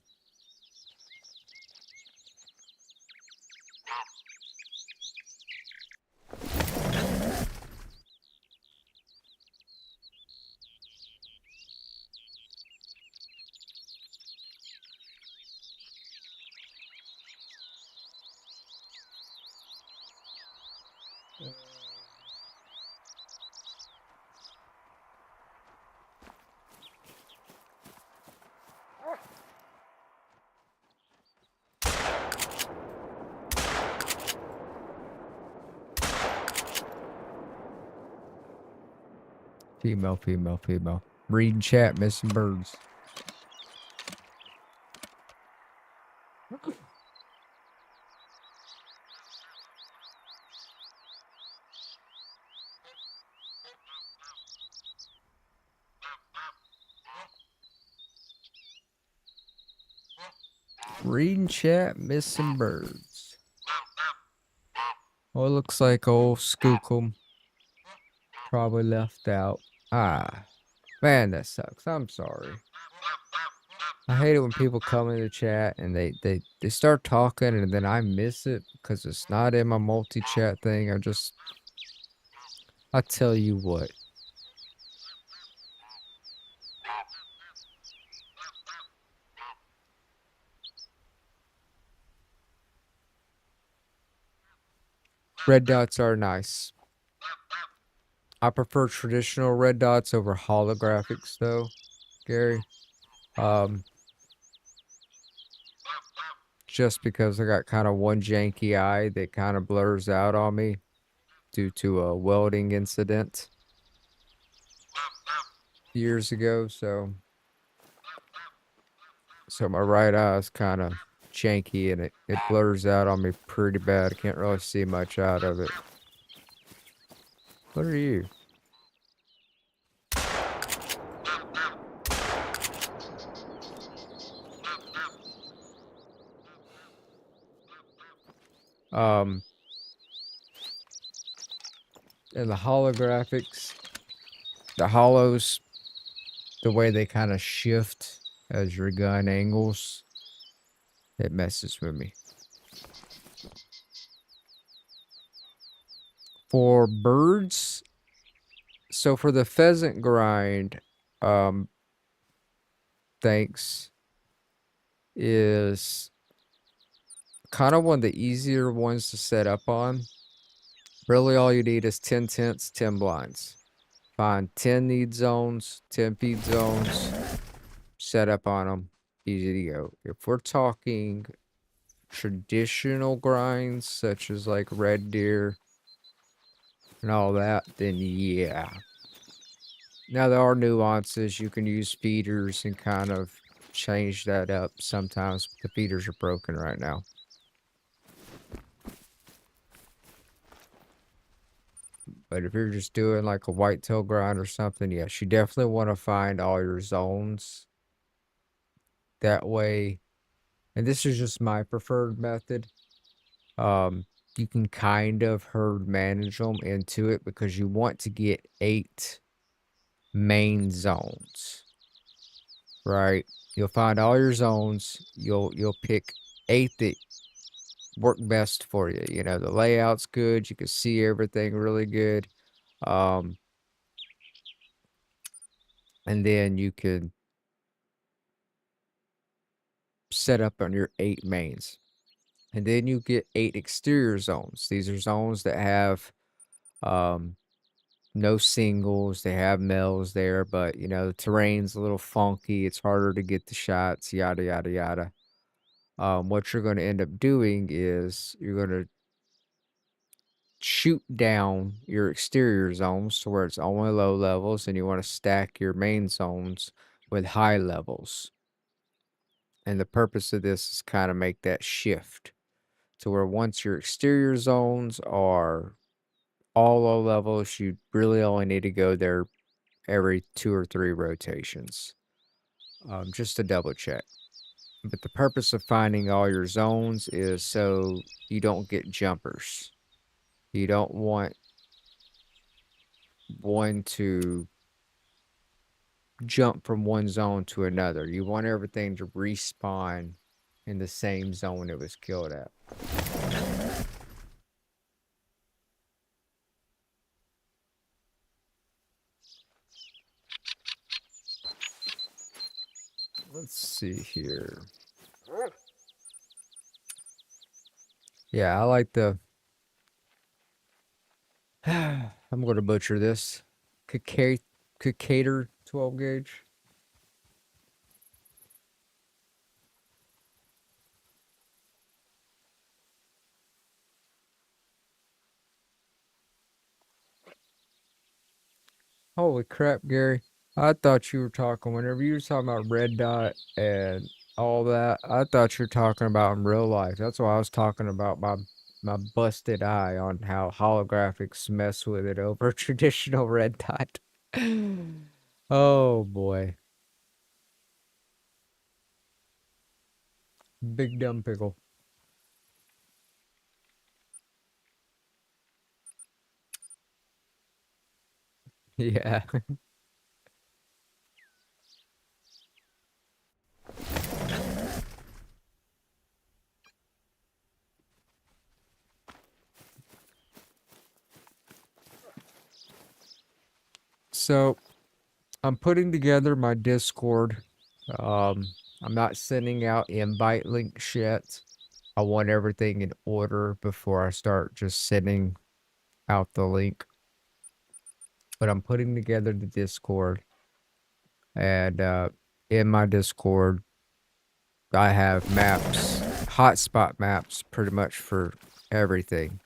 Female. Reading chat, missing birds. Reading chat, missing birds. Well, it looks like old Skookum probably left out. Ah, man, that sucks. I'm sorry. I hate it when people come in the chat and they start talking and then I miss it because it's not in my multi-chat thing. I tell you what. Red dots are nice. I prefer traditional red dots over holographics though, Gary. Just because I got kind of one janky eye that kind of blurs out on me due to a welding incident years ago, so my right eye is kind of janky and it blurs out on me pretty bad. I can't really see much out of it. What are you? And the holographics, the hollows, the way they kind of shift as your gun angles, it messes with me. For birds, so for the pheasant grind, thanks, is kind of one of the easier ones to set up on. Really all you need is 10 tents, 10 blinds. Find 10 need zones, 10 feed zones, set up on them, easy to go. If we're talking traditional grinds, such as like red deer and all that, then yeah. Now there are nuances. You can use feeders and kind of change that up sometimes. The feeders are broken right now. But if you're just doing like a whitetail grind or something, yes, you definitely want to find all your zones. That way, and this is just my preferred method. You can kind of herd manage them into it because you want to get 8 main zones, right? You'll find all your zones. You'll pick 8 that work best for you. You know, the layout's good. You can see everything really good. And then you can set up on your 8 mains. And then you get 8 exterior zones. These are zones that have no singles. They have males there, but you know, the terrain's a little funky. It's harder to get the shots, yada, yada, yada. What you're going to end up doing is you're going to shoot down your exterior zones to where it's only low levels, and you want to stack your main zones with high levels. And the purpose of this is kind of make that shift to where once your exterior zones are all low levels, you really only need to go there every 2 or 3 rotations, just to double check. But the purpose of finding all your zones is so you don't get jumpers. You don't want one to jump from one zone to another. You want everything to respawn in the same zone it was killed at. Let's see here. Yeah, I like the I'm going to butcher this. Cater 12 gauge. Holy crap, Gary. I thought you were talking, whenever you were talking about red dot and all that, I thought you were talking about in real life. That's why I was talking about my busted eye on how holographics mess with it over traditional red dot. Oh boy. Big dumb pickle. Yeah. So I'm putting together my Discord. Um, I'm not sending out invite links yet. I want everything in order before I start just sending out the link. But I'm putting together the Discord, and in my Discord, I have maps, hotspot maps, pretty much for everything.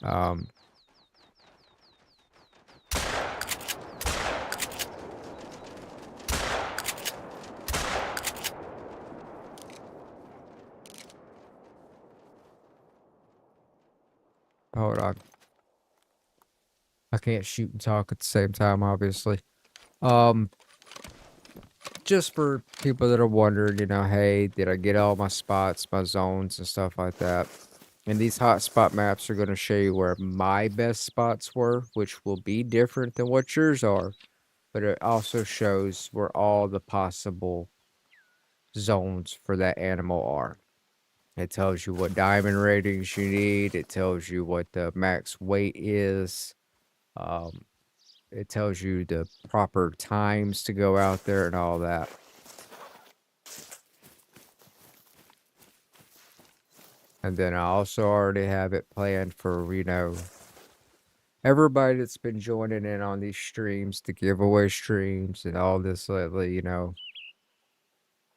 Um, Hold on. I can't shoot and talk at the same time, obviously. Um, just for people that are wondering, you know, hey, did I get all my spots, my zones, and stuff like that? And these hotspot maps are going to show you where my best spots were, which will be different than what yours are. But it also shows where all the possible zones for that animal are. It tells you what diamond ratings you need. It tells you what the max weight is. Um, it tells you the proper times to go out there and all that. And then I also already have it planned for, you know, everybody that's been joining in on these streams, the giveaway streams and all this lately, you know,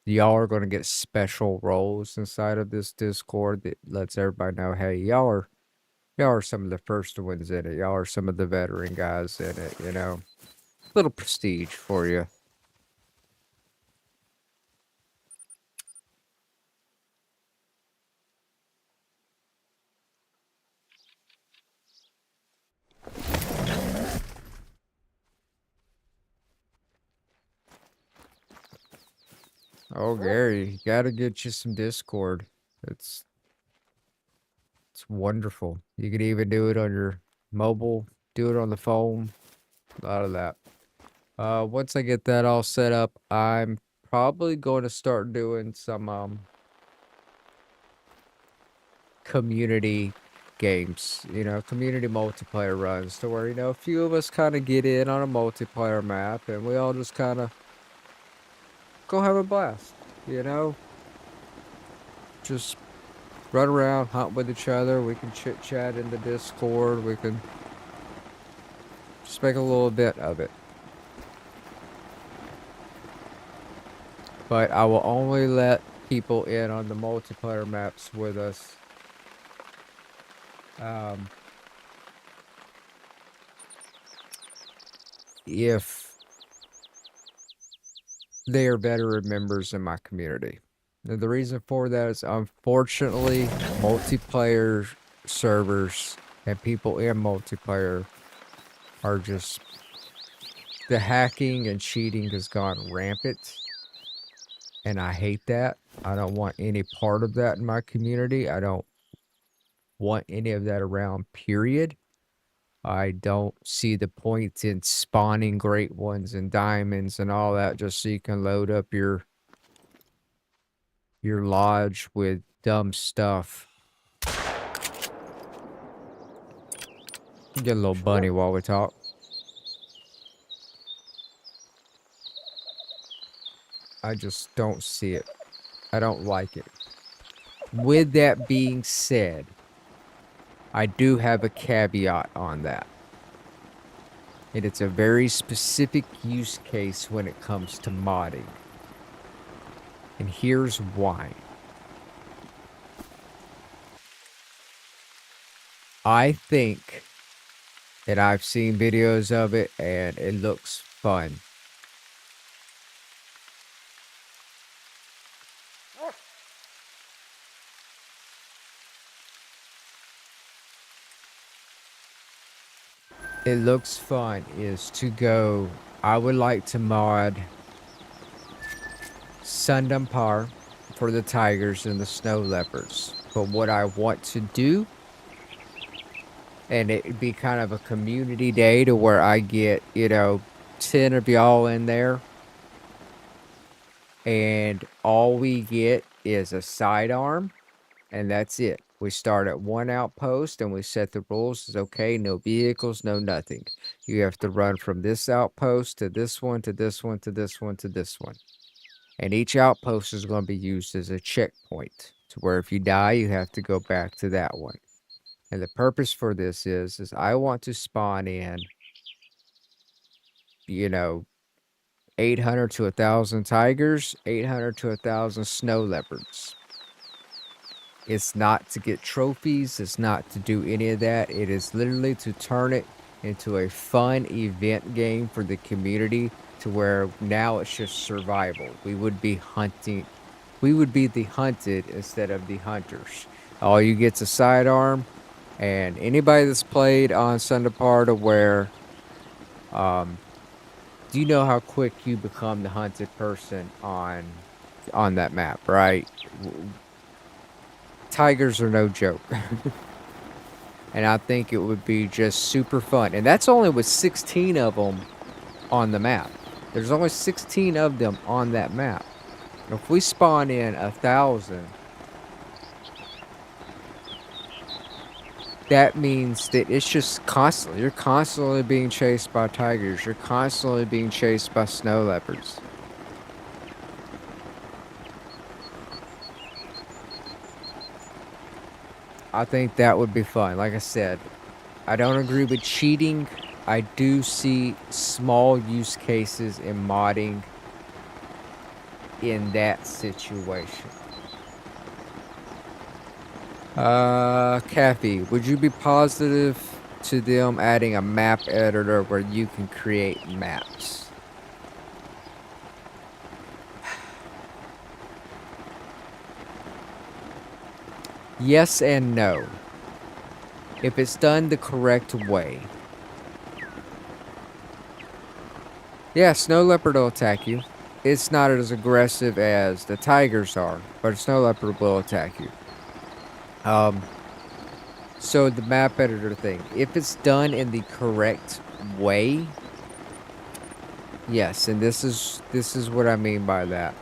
y'all are going to get special roles inside of this Discord that lets everybody know, hey, y'all are some of the first ones in it. Y'all are some of the veteran guys in it, you know. Little prestige for you. Oh, Gary, gotta get you some Discord. It's it's wonderful. You could even do it on your mobile, do it on the phone, a lot of that. Once I get that all set up, I'm probably going to start doing some community games, community multiplayer runs to where, a few of us kind of get in on a multiplayer map and we all just kind of go have a blast, you know? Just run around, hunt with each other. We can chit chat in the Discord. We can just make a little bit of it. But I will only let people in on the multiplayer maps with us. If they are veteran members in my community. And the reason for that is, unfortunately, multiplayer servers and people in multiplayer are just, the hacking and cheating has gone rampant. And I hate that. I don't want any part of that in my community. I don't want any of that around, period. I don't see the point in spawning great ones and diamonds and all that just so you can load up your lodge with dumb stuff. Get a little bunny while we talk. I just don't see it. I don't like it. With that being said, I do have a caveat on that. And it's a very specific use case when it comes to modding. And here's why. I think, and I've seen videos of it, and it looks fun. It looks fun is to go, I would like to mod Sundumpar for the tigers and the snow leopards. But what I want to do, and it'd be kind of a community day to where I get, 10 of y'all in there. And all we get is a sidearm, and that's it. We start at one outpost and we set the rules. It's okay, no vehicles, no nothing. You have to run from this outpost to this one, to this one, to this one, to this one. And each outpost is going to be used as a checkpoint to where if you die, you have to go back to that one. And the purpose for this is I want to spawn in, 800 to 1,000 tigers, 800 to 1,000 snow leopards. It's not to get trophies. It's not to do any of that. It is literally to turn it into a fun event game for the community to where now it's just survival. We would be hunting. We would be the hunted instead of the hunters. All you get's a sidearm, and anybody that's played on Sundumpar to where, do you know how quick you become the hunted person on that map, right? Tigers are no joke. And I think it would be just super fun. And that's only with 16 of them on the map. There's only 16 of them on that map. If we spawn in 1,000, that means that it's just constantly, you're constantly being chased by tigers. You're constantly being chased by snow leopards. I think that would be fun. Like I said, I don't agree with cheating. I do see small use cases in modding in that situation. Kathy, would you be positive to them adding a map editor where you can create maps? Yes and no. If it's done the correct way. Yeah, snow leopard will attack you. it's not as aggressive as the tigers are, but a snow leopard will attack you. So the map editor thing, if it's done in the correct way, yes, and this is what I mean by that.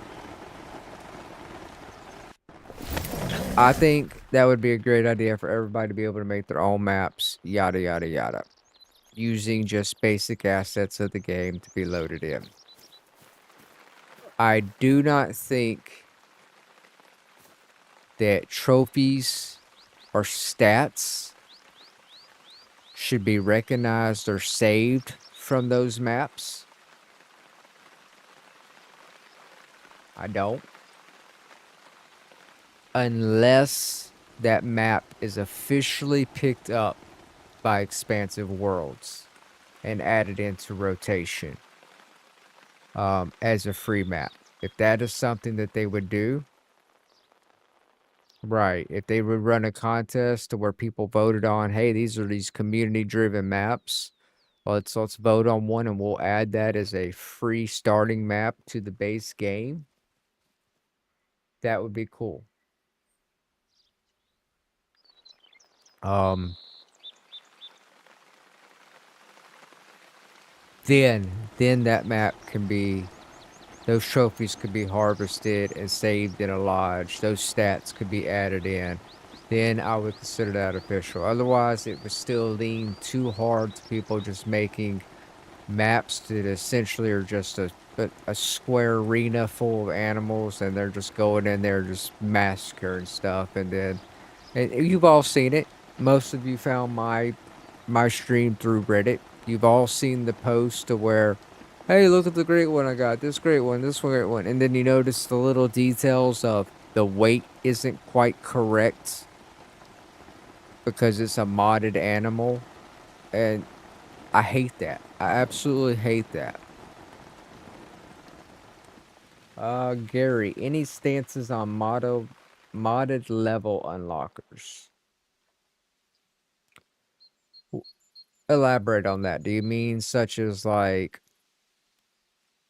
I think that would be a great idea for everybody to be able to make their own maps, yada yada yada, using just basic assets of the game to be loaded in. I do not think that trophies or stats should be recognized or saved from those maps. I don't. Unless that map is officially picked up by Expansive Worlds and added into rotation as a free map. If that is something that they would do, right, if they would run a contest to where people voted on, hey, these are these community-driven maps, let's vote on one and we'll add that as a free starting map to the base game, that would be cool. Then that map can be, those trophies could be harvested and saved in a lodge. Those stats could be added in. Then I would consider that official. Otherwise, it would still lean too hard to people just making maps that essentially are just a square arena full of animals, and they're just going in there just massacring stuff. And then, and you've all seen it. Most of you found my stream through Reddit. You've all seen the post to where, hey, look at the great one I got, this great one, this one great one, and then you notice the little details of the weight isn't quite correct because it's a modded animal, and I hate that. I absolutely hate that. Gary, any stances on modded level unlockers? Elaborate on that. Do you mean such as like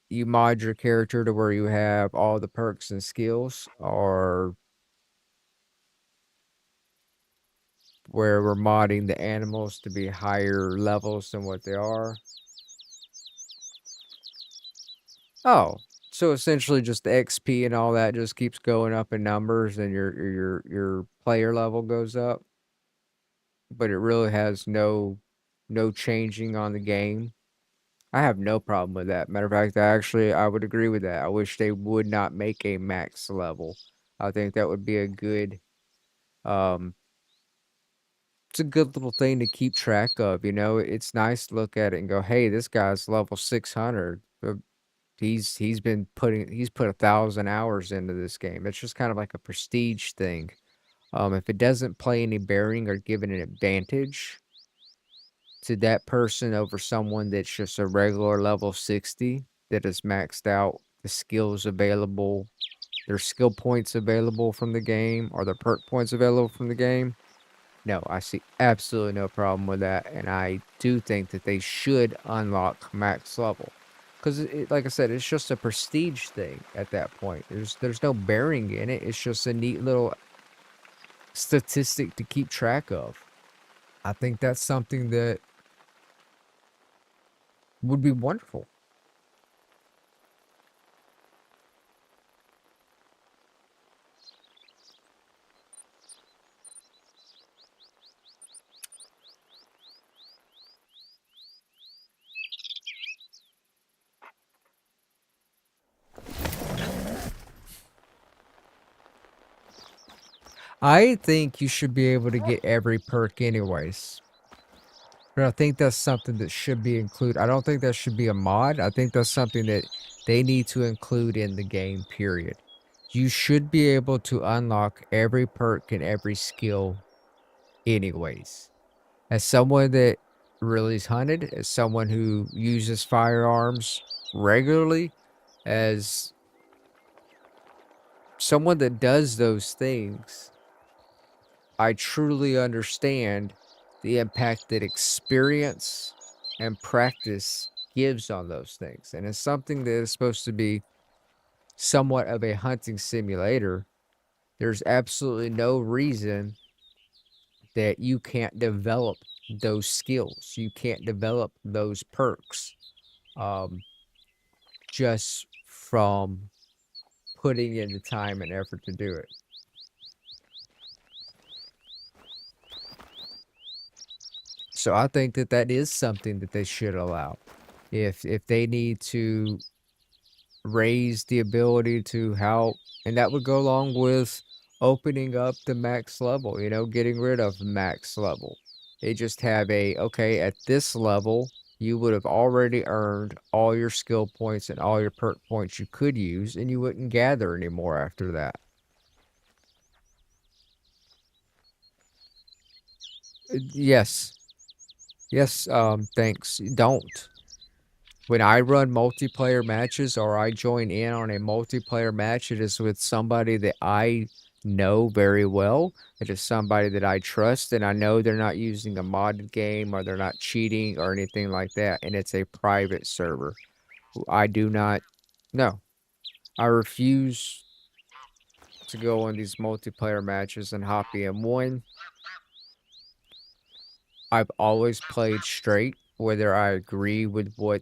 you mod your character to where you have all the perks and skills, or where we're modding the animals to be higher levels than what they are? Oh, so essentially just the XP and all that just keeps going up in numbers and your player level goes up, but it really has no changing on the game. I have no problem with that. Matter of fact, I would agree with that. I wish they would not make a max level. I think that would be a good um it's a good little thing to keep track of, you know. It's nice to look at it and go, "Hey, this guy's level 600. He's put 1,000 hours into this game." It's just kind of like a prestige thing. If it doesn't play any bearing or give it an advantage to that person over someone that's just a regular level 60 that has maxed out the skills available, their skill points available from the game, or their perk points available from the game, no, I see absolutely no problem with that, and I do think that they should unlock max level. Because, like I said, it's just a prestige thing at that point. There's no bearing in it. It's just a neat little statistic to keep track of. I think that's something that would be wonderful. I think you should be able to get every perk anyways. But I think that's something that should be included. I don't think that should be a mod. I think that's something that they need to include in the game, period. You should be able to unlock every perk and every skill anyways. As someone that really is hunted, as someone who uses firearms regularly, as someone that does those things, I truly understand the impact that experience and practice gives on those things. And it's something that is supposed to be somewhat of a hunting simulator, there's absolutely no reason that you can't develop those skills. You can't develop those perks just from putting in the time and effort to do it. So I think that that is something that they should allow. If they need to raise the ability to help, and that would go along with opening up the max level, you know, getting rid of max level. They just have a, okay, at this level, you would have already earned all your skill points and all your perk points you could use, and you wouldn't gather anymore after that. Yes. Yes, thanks. Don't. When I run multiplayer matches or I join in on a multiplayer match, it is with somebody that I know very well. It is somebody that I trust, and I know they're not using a modded game or they're not cheating or anything like that. And it's a private server. I do not. No, I refuse to go on these multiplayer matches and hop in. One, I've always played straight, whether I agree with what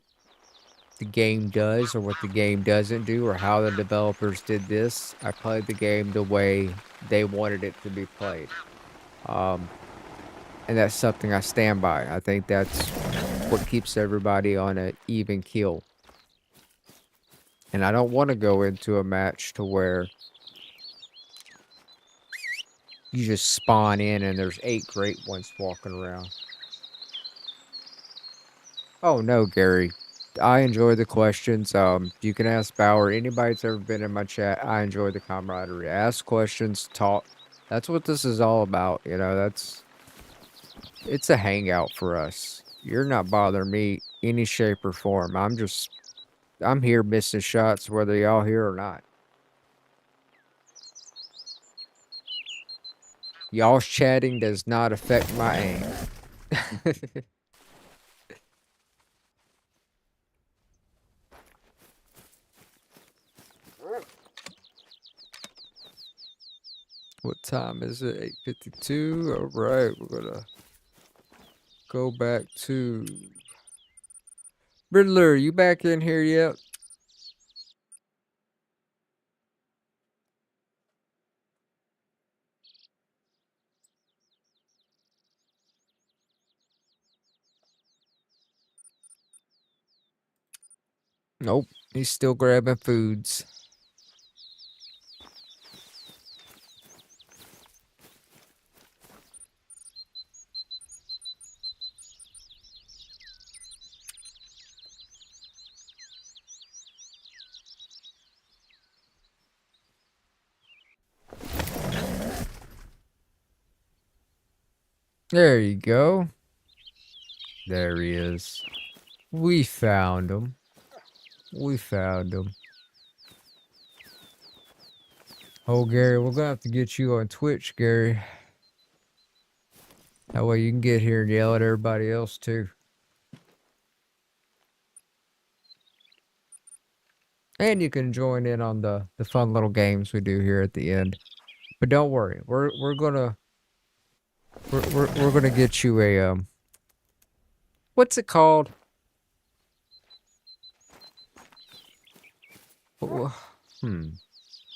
the game does or what the game doesn't do or how the developers did this. I played the game the way they wanted it to be played. Um, and that's something I stand by. I think that's what keeps everybody on an even keel. And I don't want to go into a match to where you just spawn in and there's 8 great ones walking around. Oh no, Gary. I enjoy the questions. You can ask Bauer. Anybody that's ever been in my chat, I enjoy the camaraderie. Ask questions, talk. That's what this is all about. You know, it's a hangout for us. You're not bothering me any shape or form. I'm here missing shots whether y'all here or not. Y'all's chatting does not affect my aim. What time is it? 8:52. All right, we're gonna go back to Riddler. You back in here yet? Nope, he's still grabbing foods. There you go. There he is. We found him. We found him. Oh, Gary, we're gonna have to get you on Twitch, Gary. That way you can get here and yell at everybody else, too. And you can join in on the fun little games we do here at the end. But don't worry, we're gonna get you a what's it called?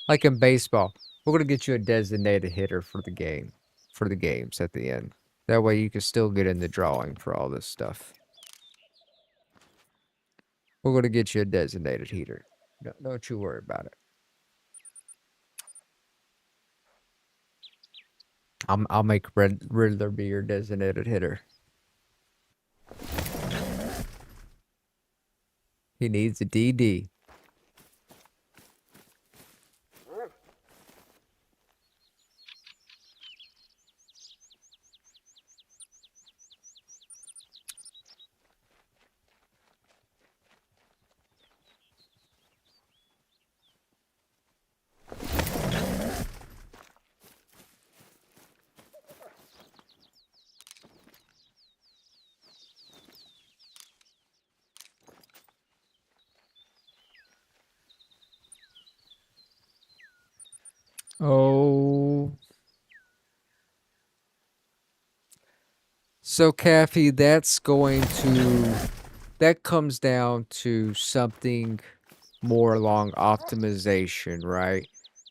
Like in baseball, we're gonna get you a designated hitter for the game, for the games at the end. That way you can still get in the drawing for all this stuff. We're gonna get you a designated hitter. Don't you worry about it. I'll make Riddler be your designated hitter. He needs a DD. Oh. So, Kathy, that comes down to something more along optimization, right?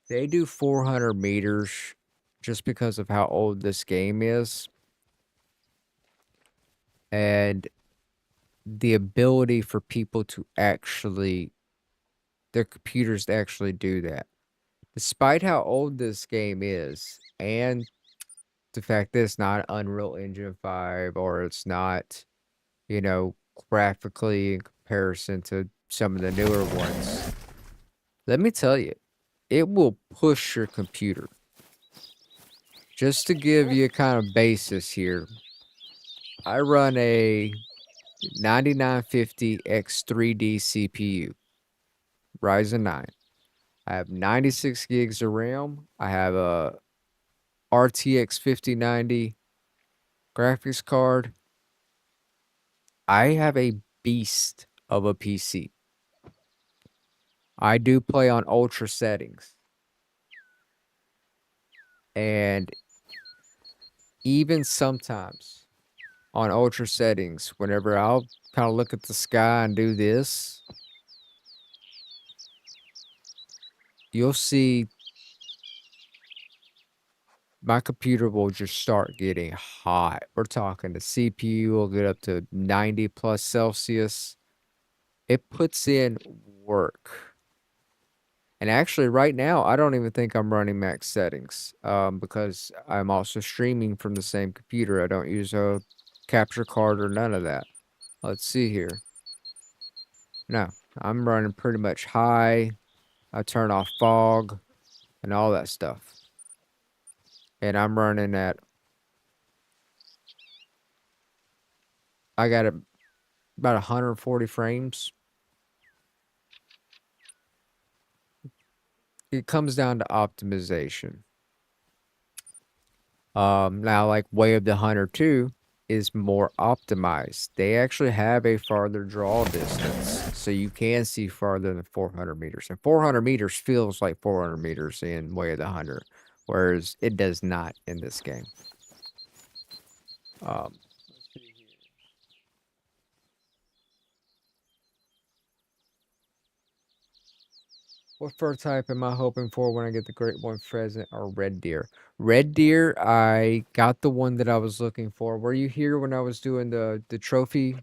They do 400 meters just because of how old this game is and the ability for people to actually, their computers to actually do that. Despite how old this game is and the fact that it's not Unreal Engine 5 or it's not, you know, graphically in comparison to some of the newer ones, let me tell you, it will push your computer. Just to give you a kind of basis here, I run a 9950 X3D CPU, Ryzen 9. I have 96 gigs of RAM. I have a RTX 5090 graphics card. I have a beast of a PC. I do play on ultra settings. And even sometimes on ultra settings, whenever I'll kind of look at the sky and do this, you'll see my computer will just start getting hot. We're talking the CPU will get up to 90 plus Celsius. It puts in work. And actually, right now, I don't even think I'm running max settings because I'm also streaming from the same computer. I don't use a capture card or none of that. Let's see here. No, I'm running pretty much high. I turn off fog and all that stuff. And I'm running at, I got about 140 frames. It comes down to optimization. Now, like Way of the Hunter 2 is more optimized. They actually have a farther draw distance, so you can see farther than 400 meters. And 400 meters feels like 400 meters in Way of the Hunter, whereas it does not in this game. What fur type am I hoping for when I get the great one pheasant or red deer? Red deer, I got the one that I was looking for. Were you here when I was doing the trophy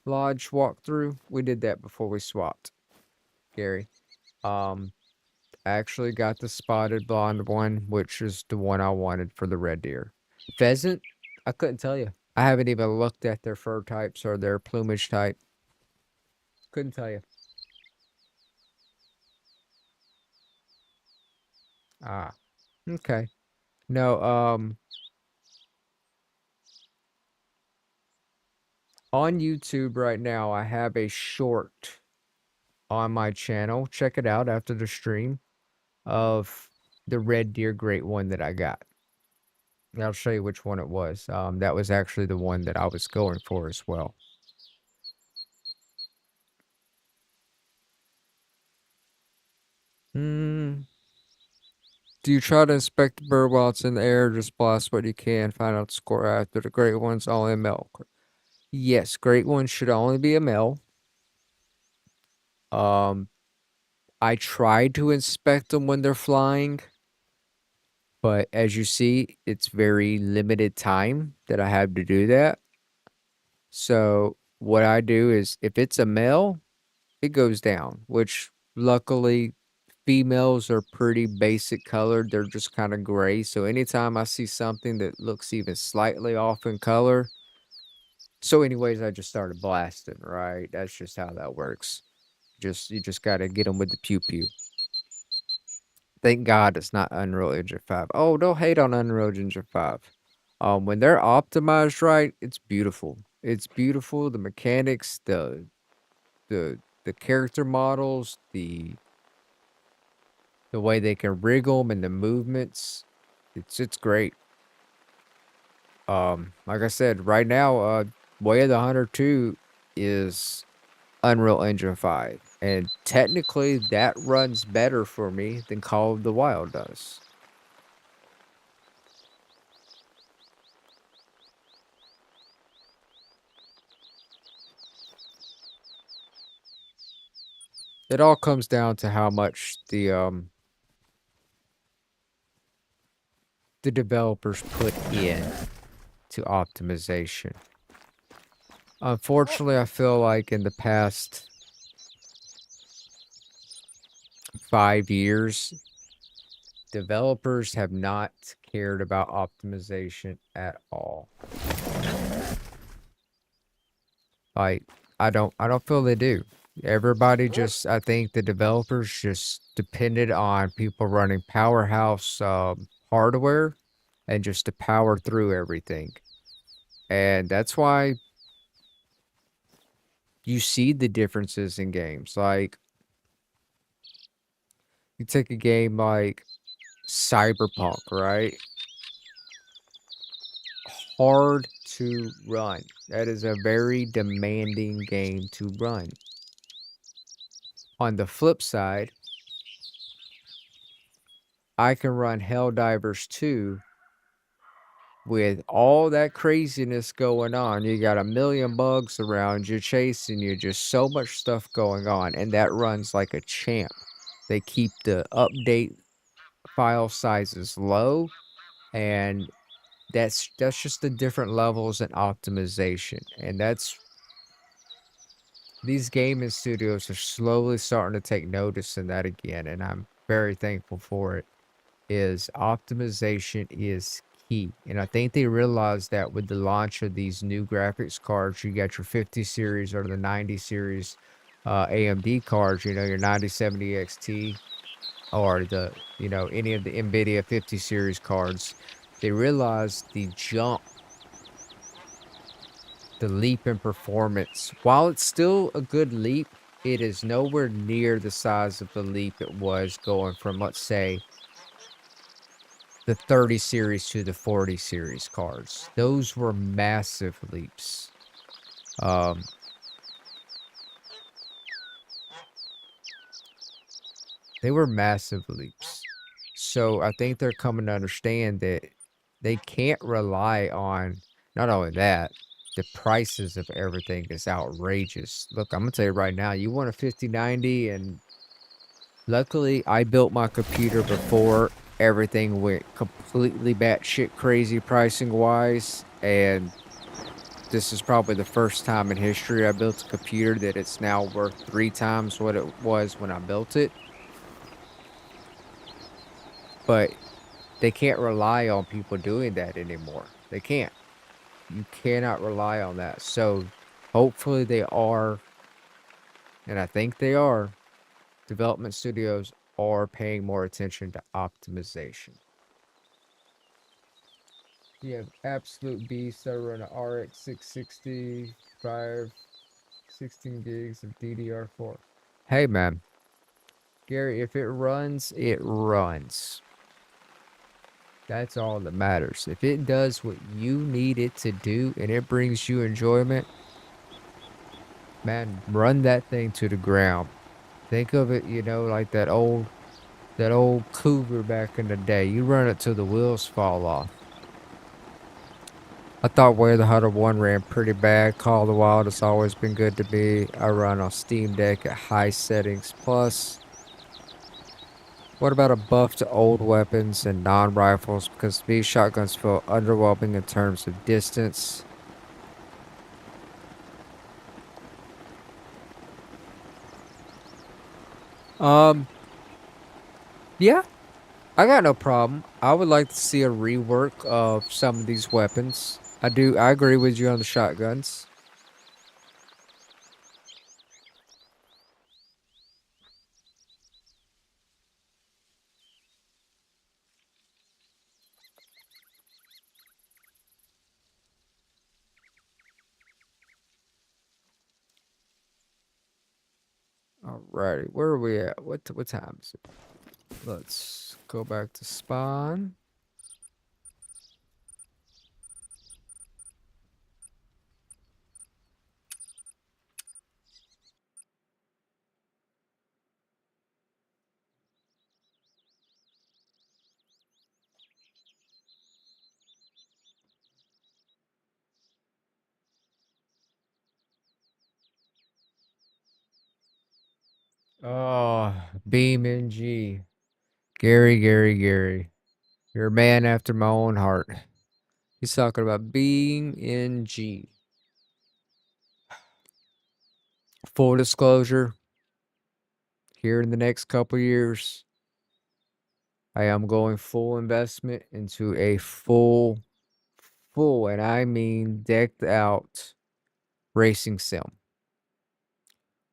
lodge walkthrough? We did that before we swapped, Gary. Um, I actually got the spotted blonde one, which is the one I wanted for the red deer. Pheasant, I couldn't tell you. I haven't even looked at their fur types or their plumage type. Couldn't tell you. Ah, okay. No, on YouTube right now, I have a short on my channel. Check it out after the stream of the red deer great one that I got. And I'll show you which one it was. That was actually the one that I was going for as well. Hmm. Do you try to inspect the bird while it's in the air? Just blast what you can, find out the score after. The great ones only a male. Yes, great ones should only be a male. I try to inspect them when they're flying, but as you see, it's very limited time that I have to do that. So what I do is if it's a male, it goes down, which luckily females are pretty basic colored. They're just kind of gray. So anytime I see something that looks even slightly off in color, so anyways, I just started blasting, right? That's just how that works. You just got to get them with the pew pew. Thank God it's not Unreal Engine 5. Oh, don't hate on Unreal Engine 5. When they're optimized right, it's beautiful. It's beautiful. The mechanics, the the character models, the way they can wriggle them and the movements, it's great. Like I said, right now, Way of the Hunter 2 is Unreal Engine 5, and technically that runs better for me than Call of the Wild does. it all comes down to how much the developers put in to optimization. Unfortunately, I feel like in the past 5 years, developers have not cared about optimization at all. Like, I don't feel they do. Everybody just, I think the developers just depended on people running powerhouse hardware and just to power through everything. And that's why you see the differences in games. Like, you take a game like Cyberpunk, right? Hard to run. That is a very demanding game to run. On the flip side, I can run Helldivers 2 with all that craziness going on. You got a million bugs around you chasing you, just so much stuff going on, and that runs like a champ. They keep the update file sizes low, and that's just the different levels in optimization. And that's these gaming studios are slowly starting to take notice in that again, and I'm very thankful for it. Is optimization is key. And I think they realized that with the launch of these new graphics cards, you got your 50 series or the 90 series AMD cards, you know, your 9070 XT or the, you know, any of the NVIDIA 50 series cards. They realized the leap in performance. While it's still a good leap, it is nowhere near the size of the leap it was going from, let's say, the 30 series to the 40 series cards. Those were massive leaps. They were massive leaps. So I think they're coming to understand that they can't rely on, not only that, the prices of everything is outrageous. Look, I'm gonna tell you right now, you want a 5090, and luckily I built my computer before everything went completely batshit crazy pricing wise, and this is probably the first time in history I built a computer that it's now worth 3 times what it was when I built it. But they can't rely on people doing that anymore. They can't. You cannot rely on that. So hopefully they are, and I think they are, development studios are paying more attention to optimization. You have absolute beasts that run an RX 660, 16 gigs of DDR4. Hey man, Gary, if it runs, it runs. That's all that matters. If it does what you need it to do and it brings you enjoyment, man, run that thing to the ground. Think of it, you know, like that old Cougar back in the day. You run it till the wheels fall off. I thought Way of the Hunter 1 ran pretty bad. Call of the Wild has always been good to me. I run on Steam Deck at high settings. Plus, what about a buff to old weapons and non-rifles? Because these shotguns feel underwhelming in terms of distance. Yeah, I got no problem. I would like to see a rework of some of these weapons. I agree with you on the shotguns. Alrighty, where are we at? What time is it? Let's go back to spawn. Oh, Beam NG. Gary. You're a man after my own heart. He's talking about Beam NG. Full disclosure, here in the next couple years, I am going full investment into a full, and I mean decked out racing sim.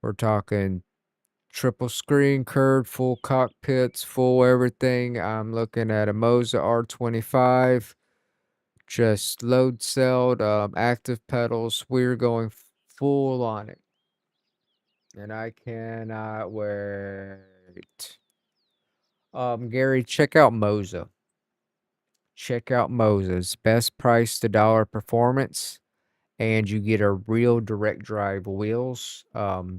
We're talking triple screen, curved, full cockpits, full everything. I'm looking at a Moza R25, just load celled, active pedals. We're going full on it. And I cannot wait. Gary, check out Moza. Check out Moza's best price to dollar performance, and you get a real direct drive wheels.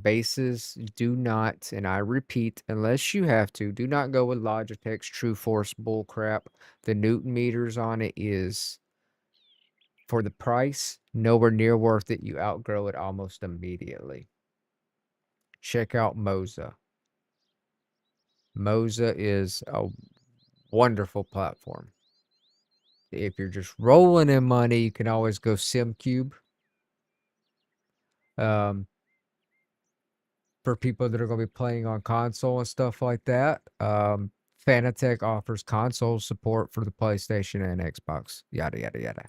Bases, do not, and I repeat, unless you have to, do not go with Logitech's True Force bullcrap. The Newton meters on it is, for the price, nowhere near worth it. You outgrow it almost immediately. Check out Moza. Moza is a wonderful platform. If you're just rolling in money, you can always go SimCube. For people that are going to be playing on console and stuff like that, Fanatec offers console support for the PlayStation and Xbox. Yada yada yada.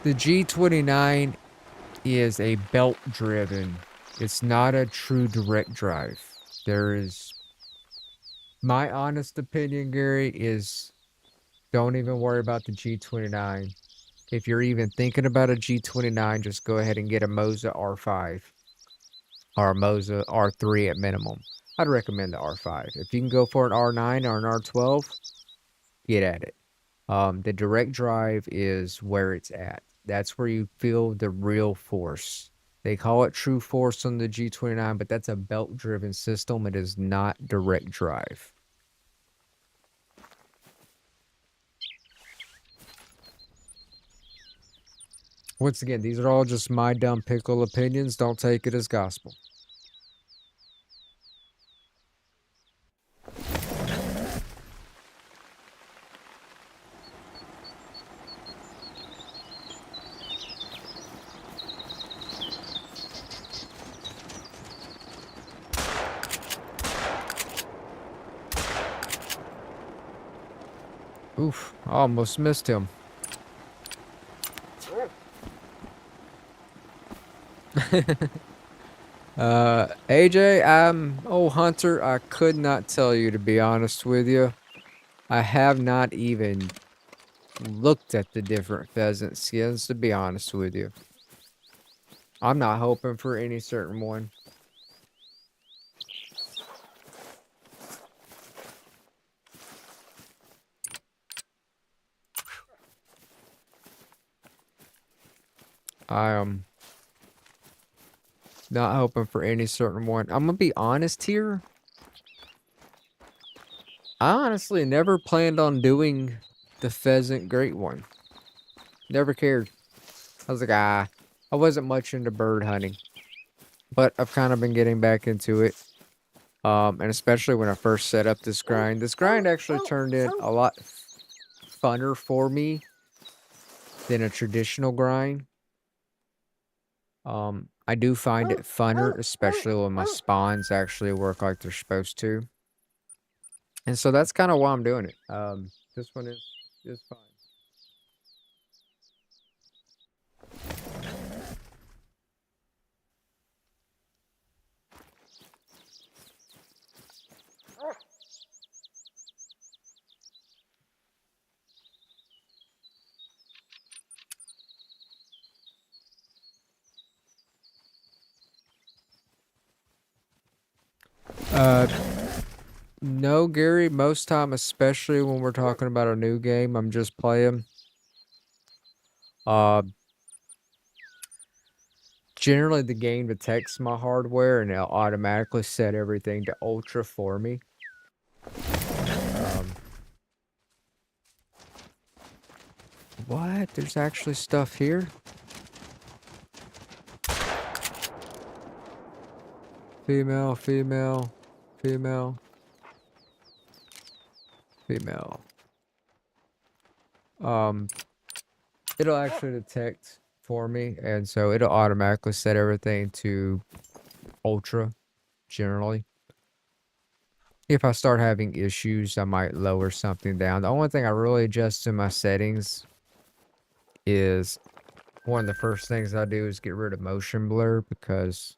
The G29 is a belt driven. It's not a true direct drive. There is, my honest opinion, Gary, is don't even worry about the G29. If you're even thinking about a G29, just go ahead and get a Moza R5 or a Moza R3 at minimum. I'd recommend the R5. If you can go for an R9 or an R12, get at it. The direct drive is where it's at. That's where you feel the real force. They call it true force on the G29, but that's a belt-driven system. It is not direct drive. Once again, these are all just my dumb pickle opinions. Don't take it as gospel. Oof, I almost missed him. AJ, old Hunter, I could not tell you, to be honest with you. I have not even looked at the different pheasant skins, to be honest with you. I'm not hoping for any certain one. I am not hoping for any certain one. I'm gonna be honest here. I honestly never planned on doing the pheasant great one. Never cared. I was like, I wasn't much into bird hunting. But I've kind of been getting back into it. And especially when I first set up this grind. This grind actually turned in a lot funner for me than a traditional grind. I do find it funner, especially when my spawns actually work like they're supposed to. And so that's kind of why I'm doing it. This one is fine. No, Gary, most time, especially when we're talking about a new game I'm just playing, generally the game detects my hardware and it'll automatically set everything to ultra for me. What? There's actually stuff here? Female, female, female, female. It'll actually detect for me, and so it'll automatically set everything to ultra, generally. If I start having issues, I might lower something down. The only thing I really adjust in my settings is one of the first things I do is get rid of motion blur, because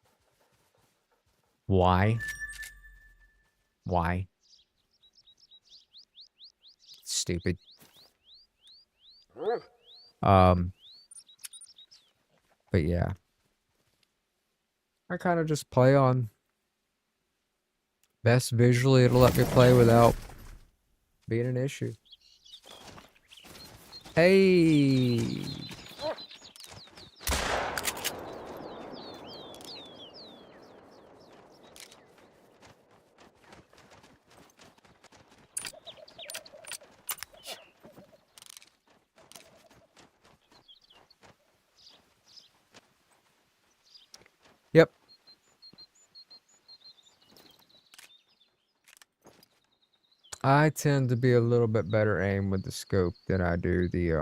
why? Why? Stupid. Um, but yeah. I kind of just play on best visually it'll let me play without being an issue. Hey! Yep. I tend to be a little bit better aim with the scope than I do the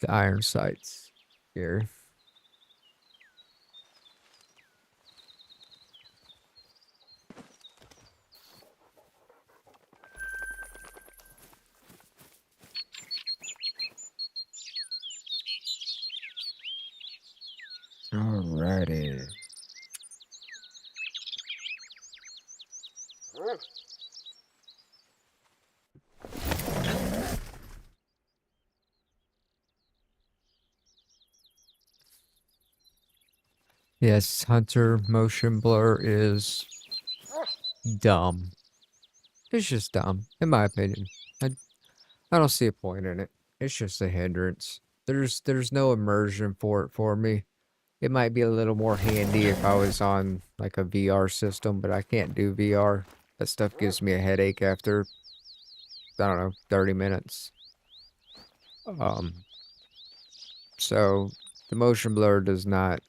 iron sights here. Alrighty. Yes, hunter motion blur is dumb. It's just dumb, in my opinion. I don't see a point in it. It's just a hindrance. There's no immersion for it for me. It might be a little more handy if I was on like a VR system, but I can't do VR. That stuff gives me a headache after, I don't know, 30 minutes. So the motion blur does not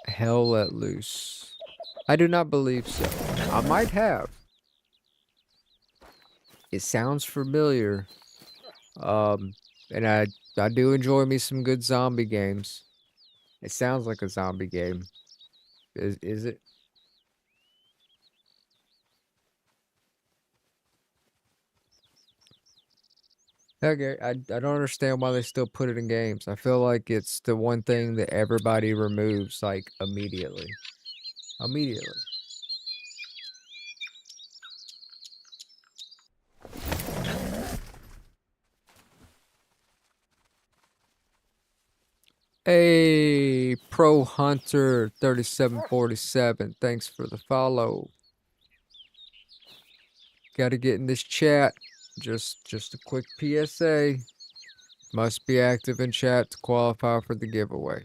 hell let loose. I do not believe so. I might have. It sounds familiar. And I do enjoy me some good zombie games. It sounds like a zombie game. Is it? Okay, I don't understand why they still put it in games. I feel like it's the one thing that everybody removes, like, immediately. Immediately. Hey, Pro Hunter 3747, thanks for the follow. Gotta get in this chat. Just a quick PSA. Must be active in chat to qualify for the giveaway.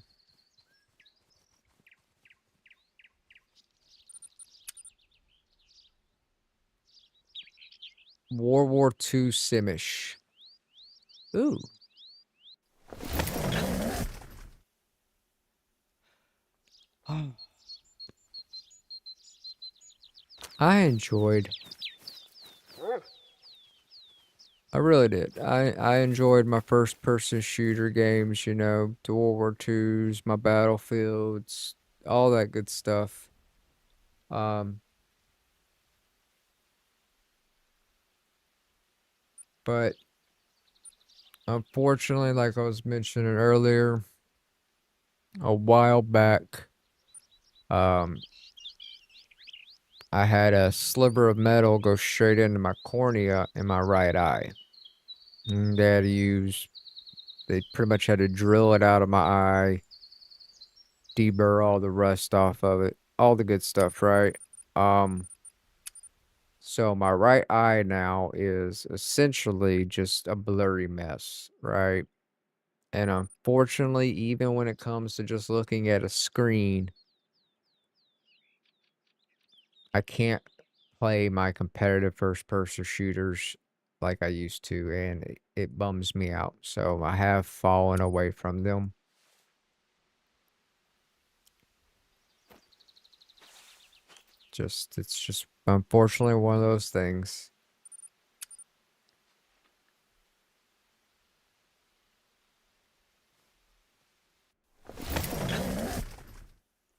World War II Simish. Ooh. I enjoyed. I really did. I enjoyed my first person shooter games, you know, the World War IIs, my Battlefields, all that good stuff. But unfortunately, like I was mentioning earlier, a while back, I had a sliver of metal go straight into my cornea in my right eye. And they pretty much had to drill it out of my eye, deburr all the rust off of it, all the good stuff, right? So my right eye now is essentially just a blurry mess, right? And unfortunately, even when it comes to just looking at a screen, I can't play my competitive first-person shooters like I used to, and it bums me out. So I have fallen away from them. It's just unfortunately one of those things.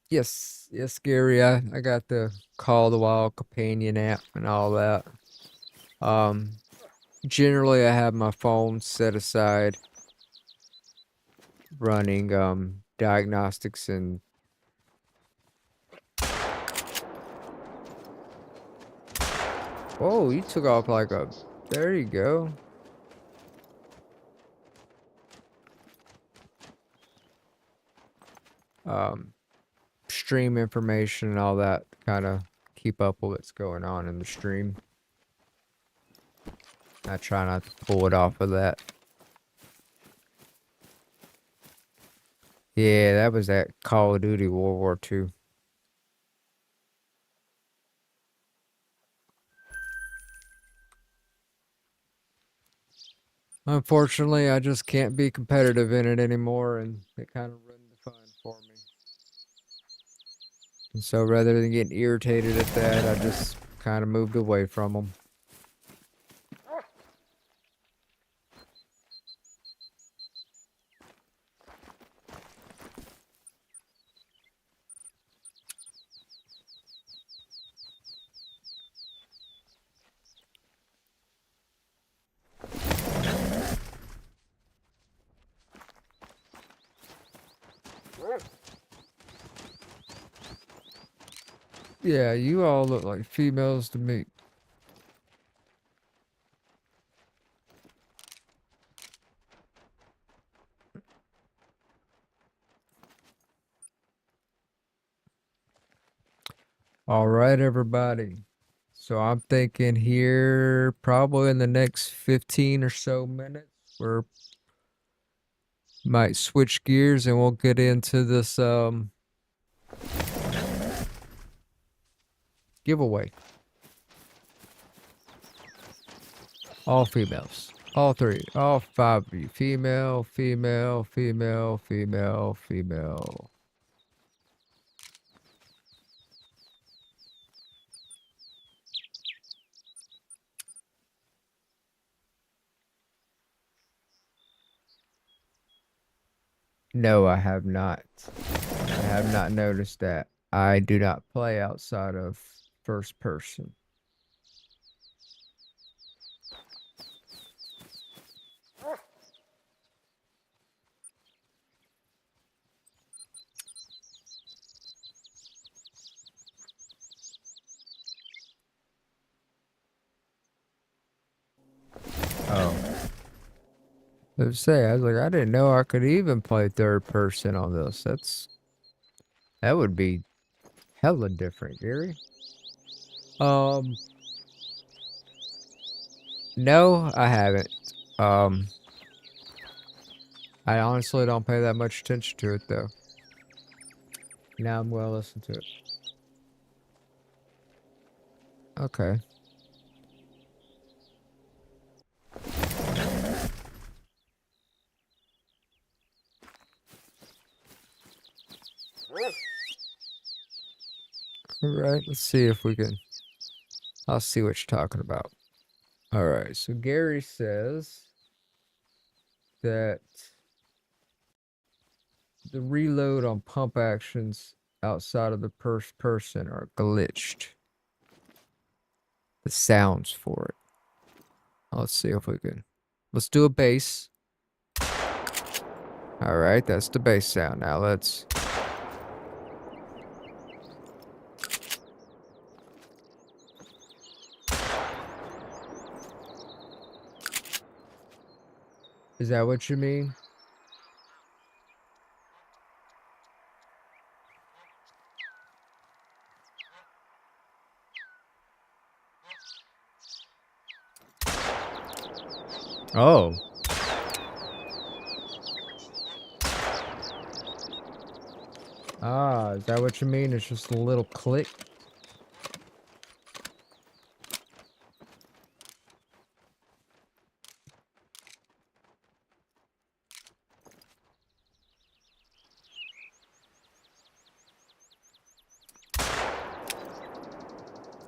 Yes, Gary. I got the Call of the Wild companion app and all that. Generally I have my phone set aside running diagnostics and whoa, you took off like a there you go. Stream information and all that, kind of keep up with what's going on in the stream. I try not to pull it off of that. Yeah, that was that Call of Duty World War II. Unfortunately, I just can't be competitive in it anymore, and it kind of ruined the fun for me. And so rather than getting irritated at that, I just kind of moved away from them. Yeah, you all look like females to me. All right, everybody. So I'm thinking here, probably in the next 15 or so minutes, we're might switch gears and we'll get into this giveaway. All females. All three. All five of you. Female, female, female, female, female. No, I have not. I have not noticed that. I do not play outside of first person. Oh. I was like, I didn't know I could even play third person on this. That would be hella different, Gary. No, I haven't. I honestly don't pay that much attention to it though. Now I'm gonna listen to it. Okay. Alright, let's see if we can. I'll see what you're talking about. Alright, so Gary says that the reload on pump actions outside of the first person are glitched. The sounds for it. Let's see if we can. Let's do a bass. Alright, that's the bass sound. Now let's. Is that what you mean? Oh. Ah, is that what you mean? It's just a little click?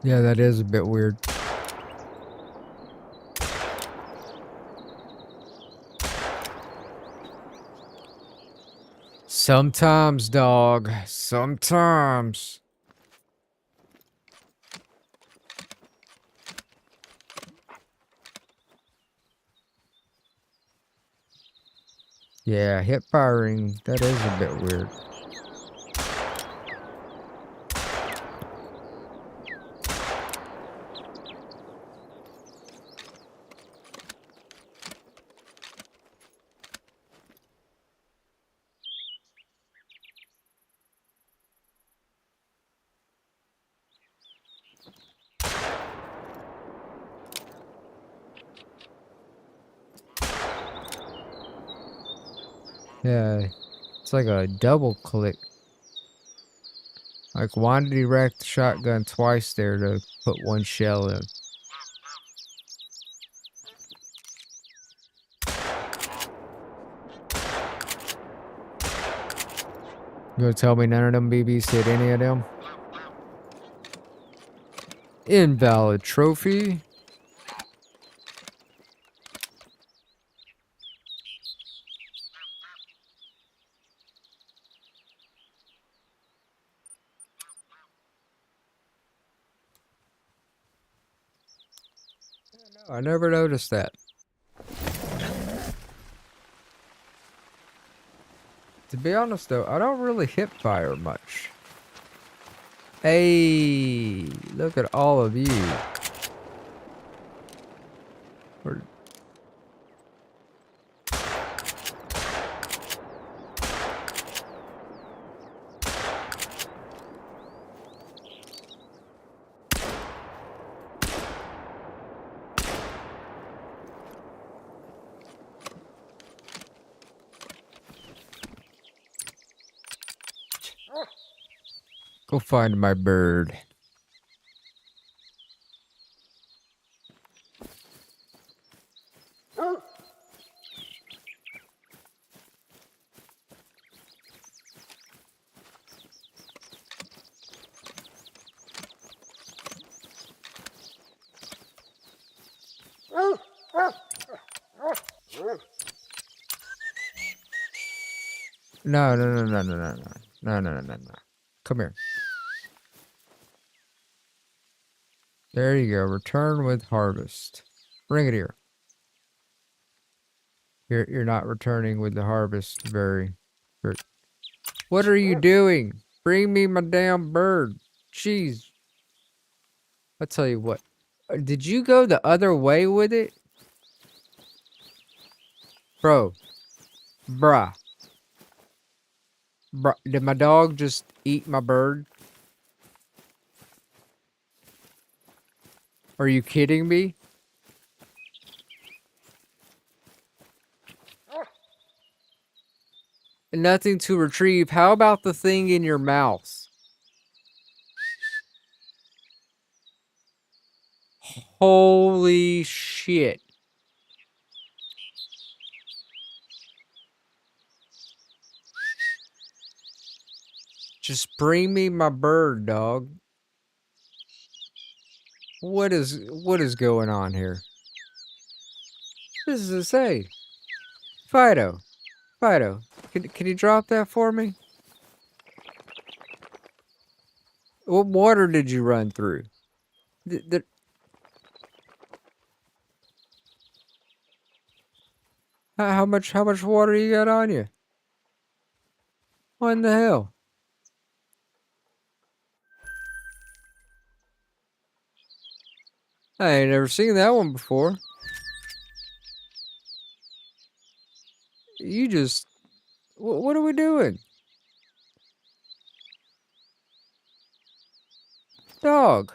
Yeah, that is a bit weird. Sometimes, dog. Sometimes. Yeah, hip firing, that is a bit weird. Yeah, it's like a double click. Like, why did he rack the shotgun twice there to put one shell in? You gonna tell me none of them BBs hit any of them? Invalid trophy. I never noticed that. To be honest though, I don't really hip fire much. Hey, look at all of you. Go find my bird. No, no, no, no, no, no, no. No, no, no, no, no. Come here. There you go. Return with harvest. Bring it here. You're not returning with the harvest very. What are you doing? Bring me my damn bird. Jeez. I'll tell you what. Did you go the other way with it? Bro. Bruh. Bruh. Did my dog just eat my bird? Are you kidding me? Nothing to retrieve. How about the thing in your mouth? Holy shit. Just bring me my bird, dog. What is going on here? This is a say. Fido. Fido. Can you drop that for me? What water did you run through? How much water you got on you? What in the hell? I ain't never seen that one before. You just what are we doing? Dog.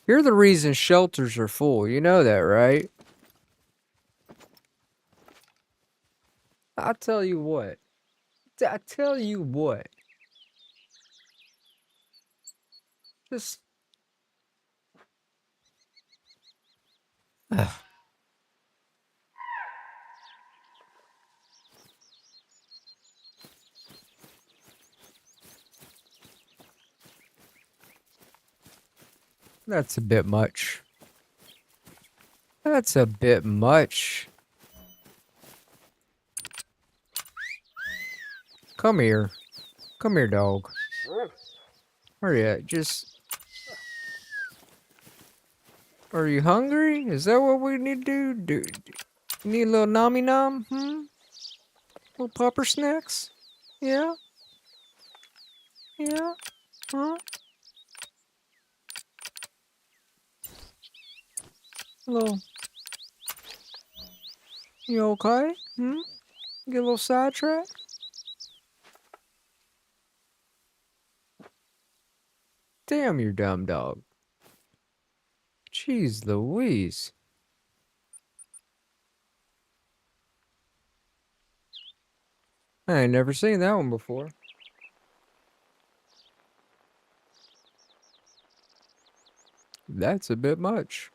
You're the reason shelters are full. You know that, right? I tell you what. I tell you what. Just That's a bit much. That's a bit much. Come here. Come here, dog. Where you at? Just... Are you hungry? Is that what we need to do? You need a little nommy nom? Little pupper snacks? Yeah? Yeah? Huh? Little... You okay? Get a little sidetracked? Damn, you dumb dog. Jeez Louise. I ain't never seen that one before. That's a bit much.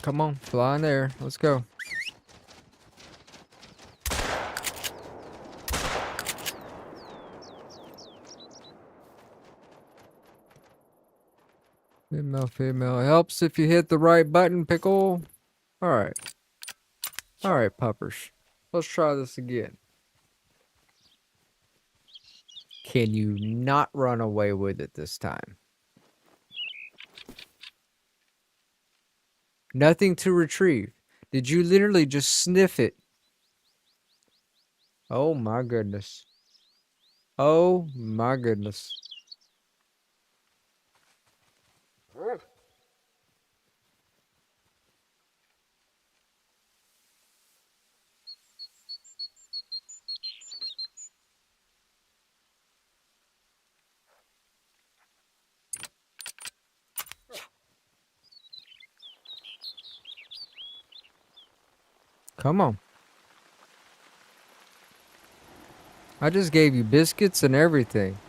Come on, fly in there. Let's go. Female, female. Helps if you hit the right button, Pickle. Alright. Alright, puppers. Let's try this again. Can you not run away with it this time? Nothing to retrieve. Did you literally just sniff it? Oh my goodness. Oh my goodness. Come on. I just gave you biscuits and everything.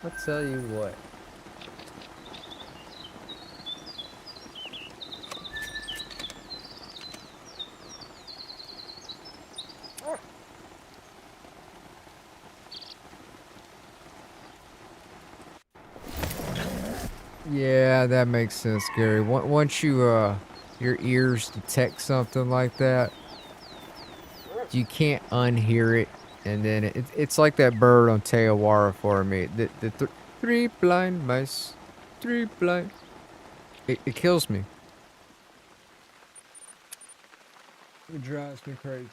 I'll tell you what. Yeah, that makes sense, Gary. Once you, your ears detect something like that, you can't unhear it. And then it's like that bird on Teowara for me. The three blind mice. Three blind. It kills me. It drives me crazy.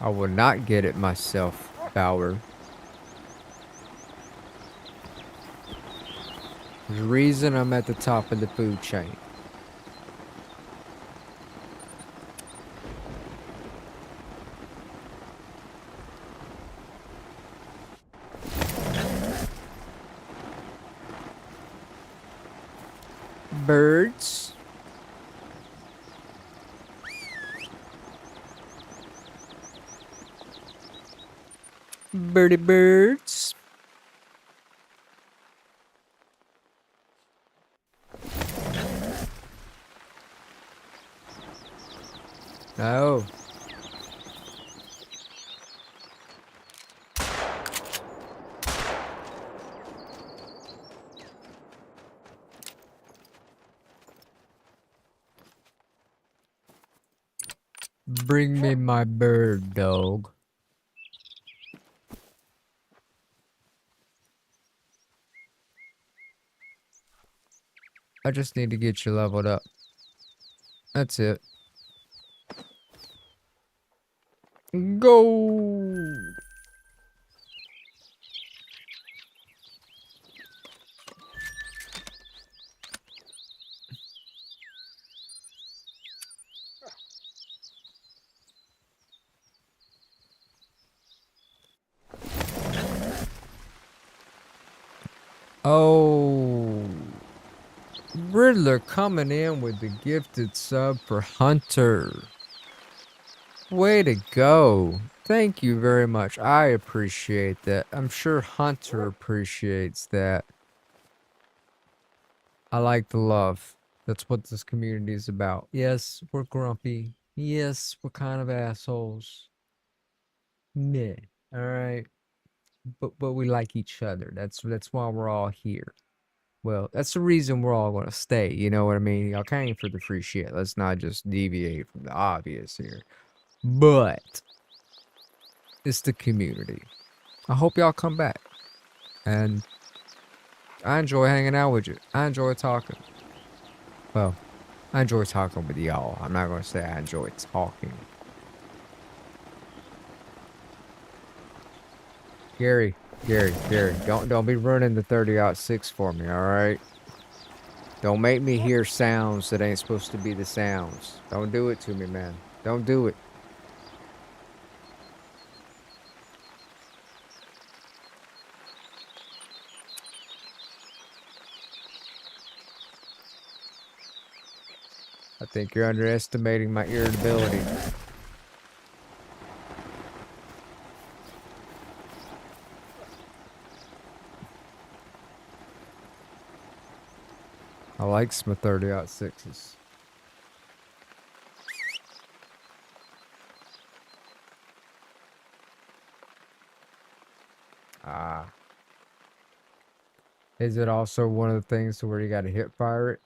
I will not get it myself, Bauer. There's a reason I'm at the top of the food chain. Birds. Birdie birds. Oh. Bring me my bird, dog. I just need to get you leveled up. That's it. Go! Oh, Riddler coming in with the gifted sub for Hunter. Way to go. Thank you very much. I appreciate that. I'm sure Hunter appreciates that. I like the love. That's what this community is about. Yes, we're grumpy. Yes, we're kind of assholes. Meh. All right. But we like each other. That's why we're all here. Well, that's the reason we're all gonna stay. You know what I mean? Y'all came for the free shit. Let's not just deviate from the obvious here. But it's the community. I hope y'all come back. And I enjoy hanging out with you. I enjoy talking. Well, I enjoy talking with y'all. I'm not gonna say I enjoy talking. Gary, don't be running the 30-06 for me, alright? Don't make me hear sounds that ain't supposed to be the sounds. Don't do it to me, man. Don't do it. I think you're underestimating my irritability. I like my 30-06s. Ah. Is it also one of the things where you gotta hip fire it?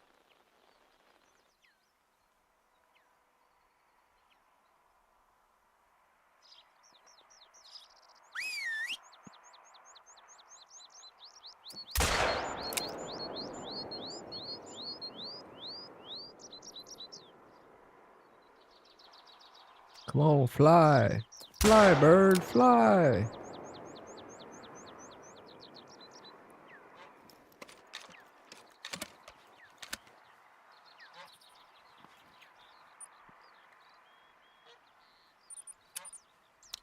Come on, fly. Fly, bird, fly.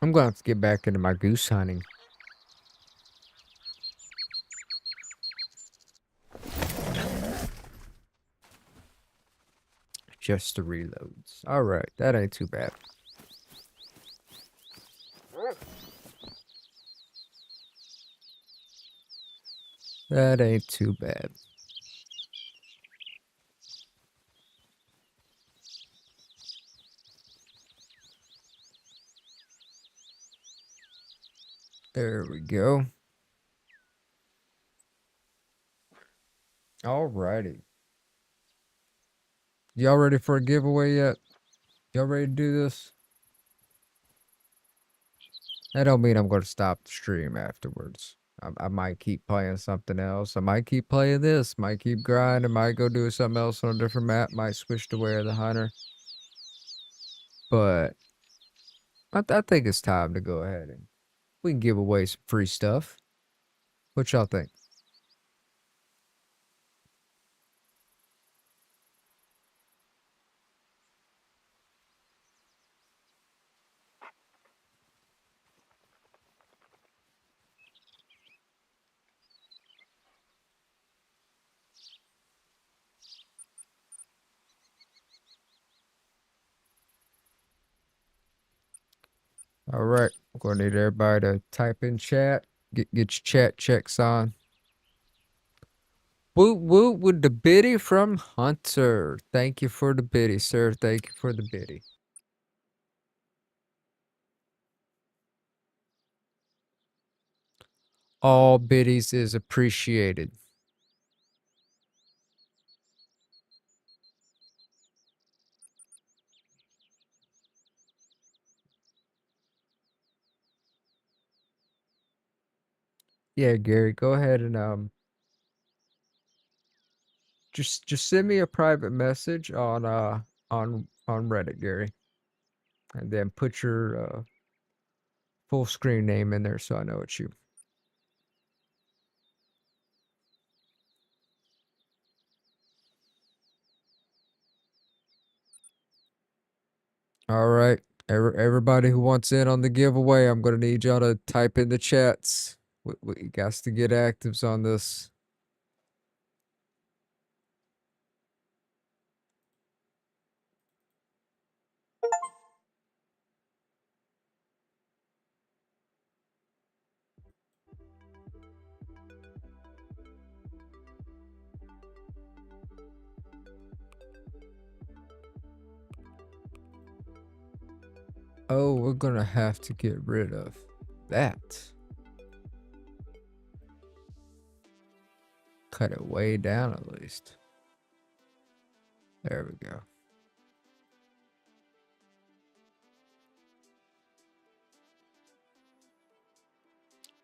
I'm gonna have to get back into my goose hunting. Just the reloads. Alright, that ain't too bad. That ain't too bad. There we go. Alrighty. Y'all ready for a giveaway yet? Y'all ready to do this? That don't mean I'm gonna stop the stream afterwards. I might keep playing something else. I might keep playing this. Might keep grinding. Might go do something else on a different map. Might switch to Where the Hunter. But I think it's time to go ahead and we can give away some free stuff. What y'all think? All right, we're gonna need everybody to type in chat. Get your chat checks on. Woot woot with the biddy from Hunter. Thank you for the biddy, sir. Thank you for the biddy. All biddies is appreciated. Yeah, Gary, go ahead and just send me a private message on Reddit, Gary. And then put your full screen name in there so I know it's you. All right. Everybody who wants in on the giveaway, I'm gonna need y'all to type in the chats. We got to get actives on this. Oh, we're gonna have to get rid of that. Cut it way down at least. There we go.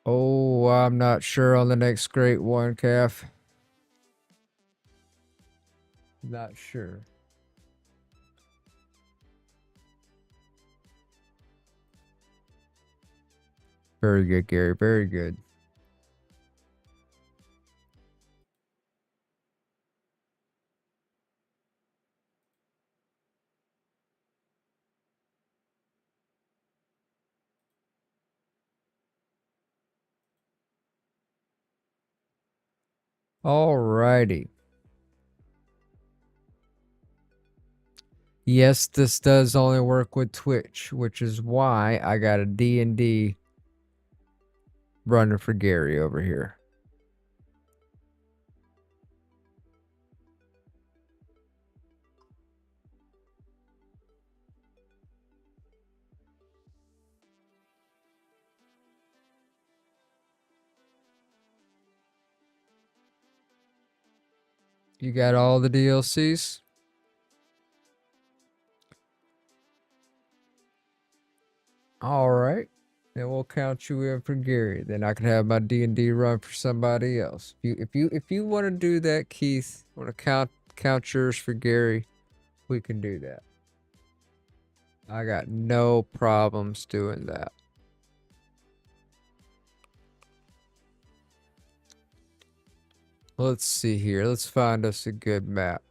Oh, I'm not sure on the next great one, Calf. Not sure. Very good, Gary. Very good. Alrighty. Yes, this does only work with Twitch, which is why I got a D&D running for Gary over here. You got all the DLCs? Alright. Then we'll count you in for Gary. Then I can have my D&D run for somebody else. If you want to do that, Keith, want to count yours for Gary, we can do that. I got no problems doing that. Let's see here. Let's find us a good map.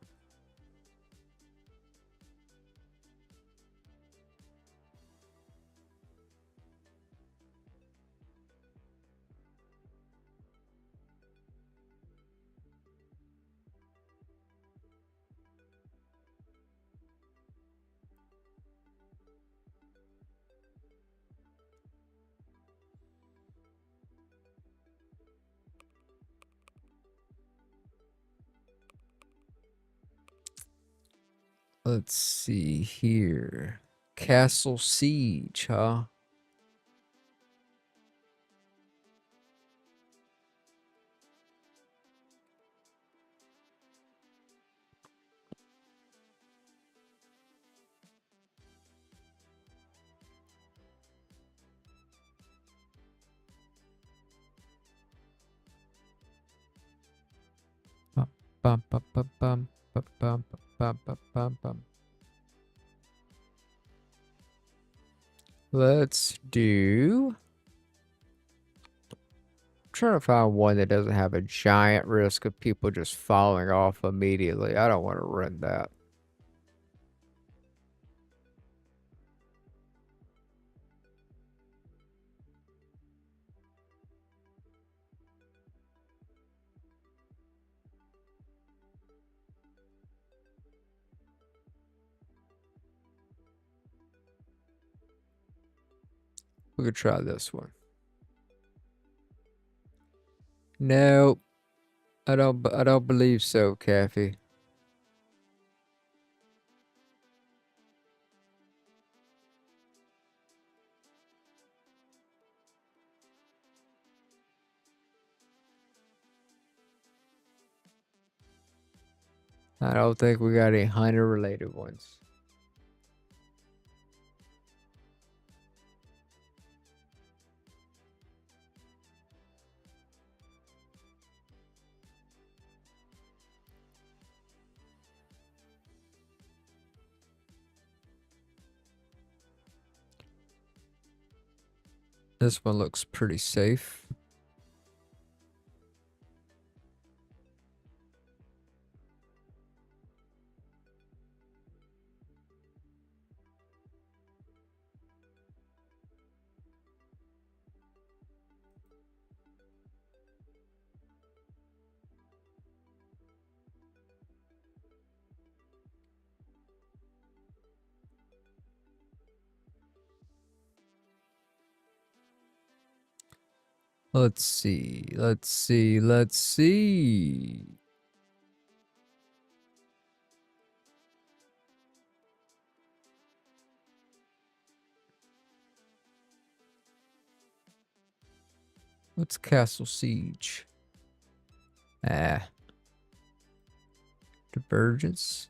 Let's see here. Castle Siege, huh? Bum, bum, bum, bum, bum, bum, bum, bum, bum, bum, bum. Let's do. I'm trying to find one that doesn't have a giant risk of people just falling off immediately. I don't want to run that. We could try this one. No, I don't believe so, Kathy. I don't think we got any hunter related ones. This one looks pretty safe. Let's see. Let's see. Let's see. What's Castle Siege? Ah. Divergence.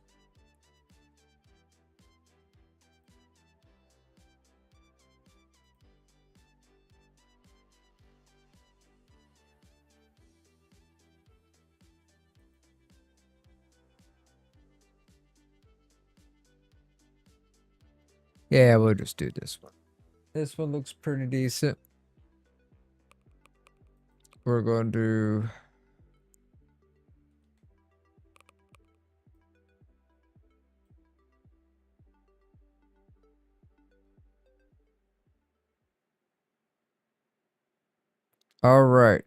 Yeah, we'll just do this one. This one looks pretty decent. We're going to... All right.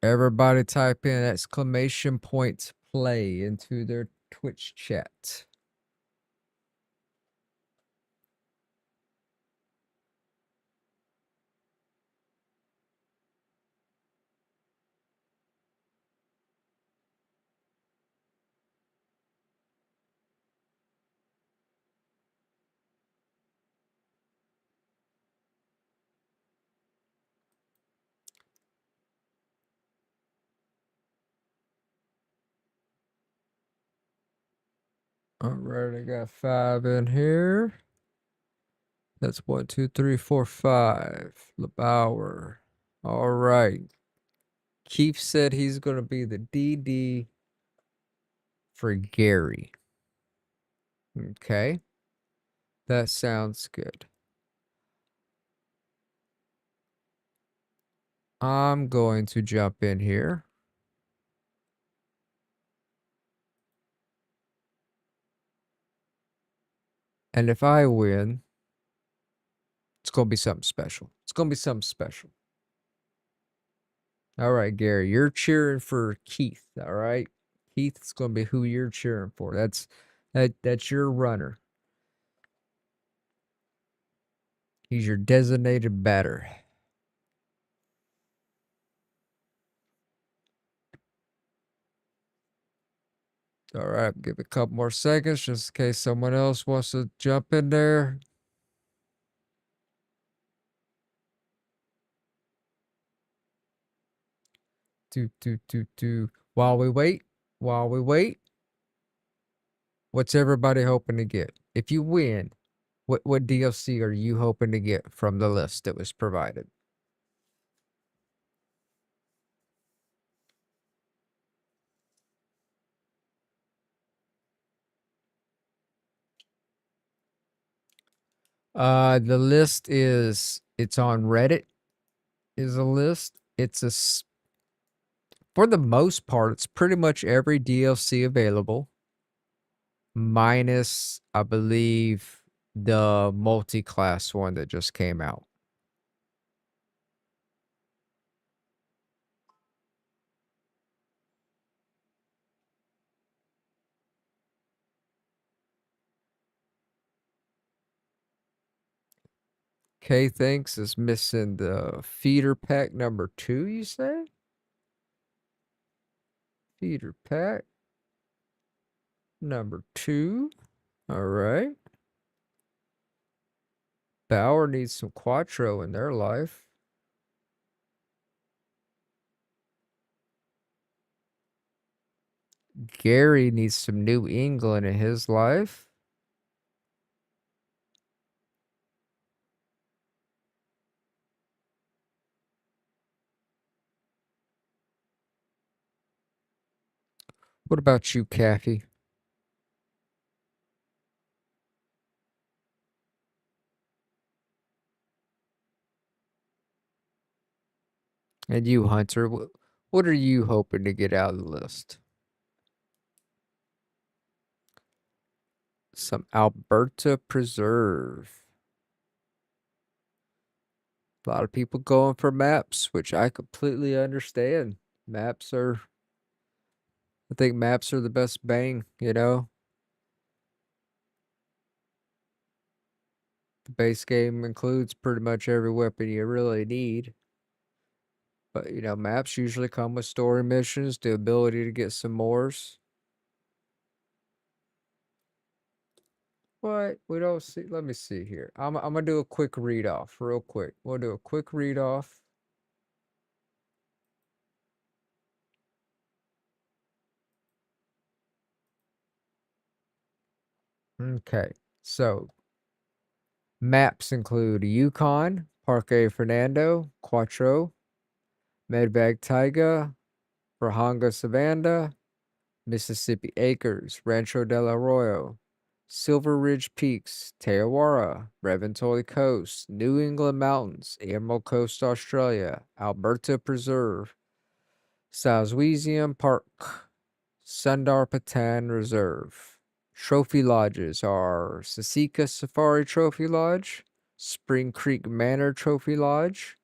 Everybody type in exclamation point play into their Twitch chat. All right, I got 5 in here. That's 1, 2, 3, 4, 5. LeBauer. All right. Keith said he's going to be the DD for Gary. Okay. That sounds good. I'm going to jump in here. And if I win, it's going to be something special. It's going to be something special. All right, Gary, you're cheering for Keith, all right? Keith's going to be who you're cheering for. That's your runner. He's your designated batter. All right, give it a couple more seconds just in case someone else wants to jump in there. While we wait, what's everybody hoping to get? If you win, what DLC are you hoping to get from the list that was provided? The list it's on Reddit. Is a list. For the most part, it's pretty much every DLC available, minus I believe the multi-class one that just came out. K thinks is missing the feeder pack number 2, you say? Feeder pack number 2. All right. Bauer needs some Quattro in their life. Gary needs some New England in his life. What about you, Kathy? And you, Hunter? What are you hoping to get out of the list? Some Alberta Preserve. A lot of people going for maps, which I completely understand. I think maps are the best bang, you know? The base game includes pretty much every weapon you really need. But, maps usually come with story missions, the ability to get some mores. What? We don't see. Let me see here. I'm going to do a quick read off real quick. We'll do a quick read off. Okay, so maps include Yukon, Parque Fernando, Quattro, Medvac Taiga, Brahanga Savannah, Mississippi Acres, Rancho del Arroyo, Silver Ridge Peaks, Tarawara, Reventoli Coast, New England Mountains, Emerald Coast, Australia, Alberta Preserve, Salesian Park, Sundar Patan Reserve. Trophy lodges are Sasika Safari Trophy Lodge, Spring Creek Manor Trophy Lodge,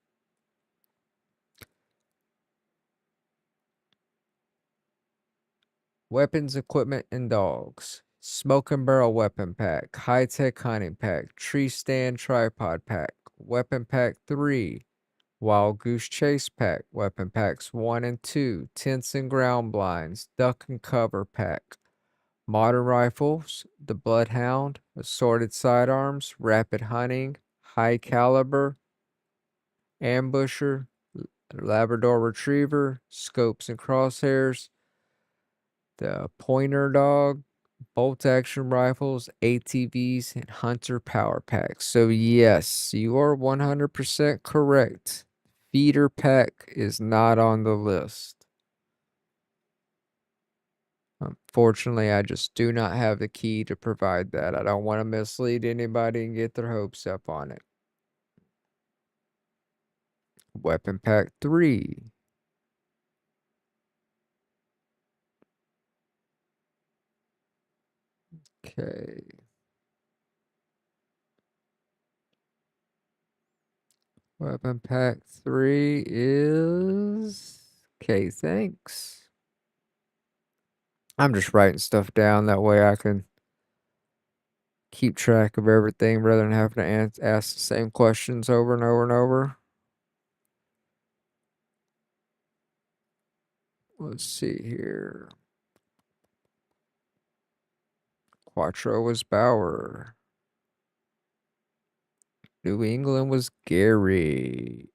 weapons, equipment, and dogs. Smoke and barrel weapon pack, high tech hunting pack, tree stand tripod pack, weapon pack 3, wild goose chase pack, weapon packs 1 and 2, tents and ground blinds, duck and cover pack, modern rifles, the bloodhound, assorted sidearms, rapid hunting, high caliber, ambusher, Labrador retriever, scopes and crosshairs, the pointer dog, bolt action rifles, ATVs, and hunter power packs. So, yes, you are 100% correct. Feeder pack is not on the list. Unfortunately, I just do not have the key to provide that. I don't want to mislead anybody and get their hopes up on it. Weapon pack 3. Okay. Weapon pack 3 is. Okay, thanks. I'm just writing stuff down that way I can keep track of everything rather than having to ask the same questions over and over and over. Let's see here. Quattro was Bauer. New England was Gary.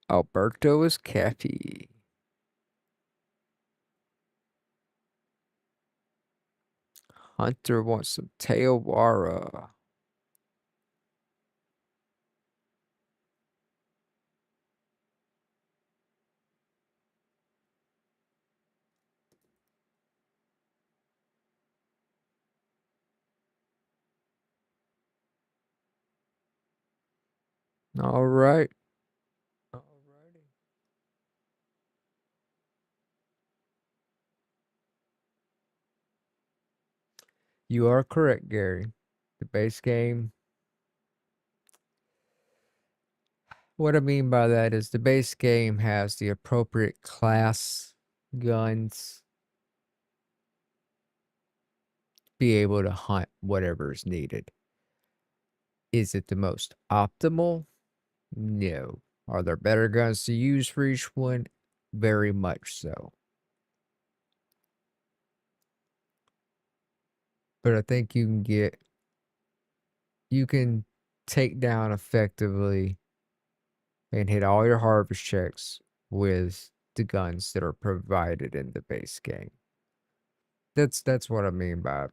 Alberto was Cappy. Hunter wants some Teowara. All right. Alrighty. You are correct, Gary. The base game. What I mean by that is the base game has the appropriate class guns, be able to hunt whatever is needed. Is it the most optimal? No. Are there better guns to use for each one? Very much so. But I think you can take down effectively and hit all your harvest checks with the guns that are provided in the base game. That's what I mean by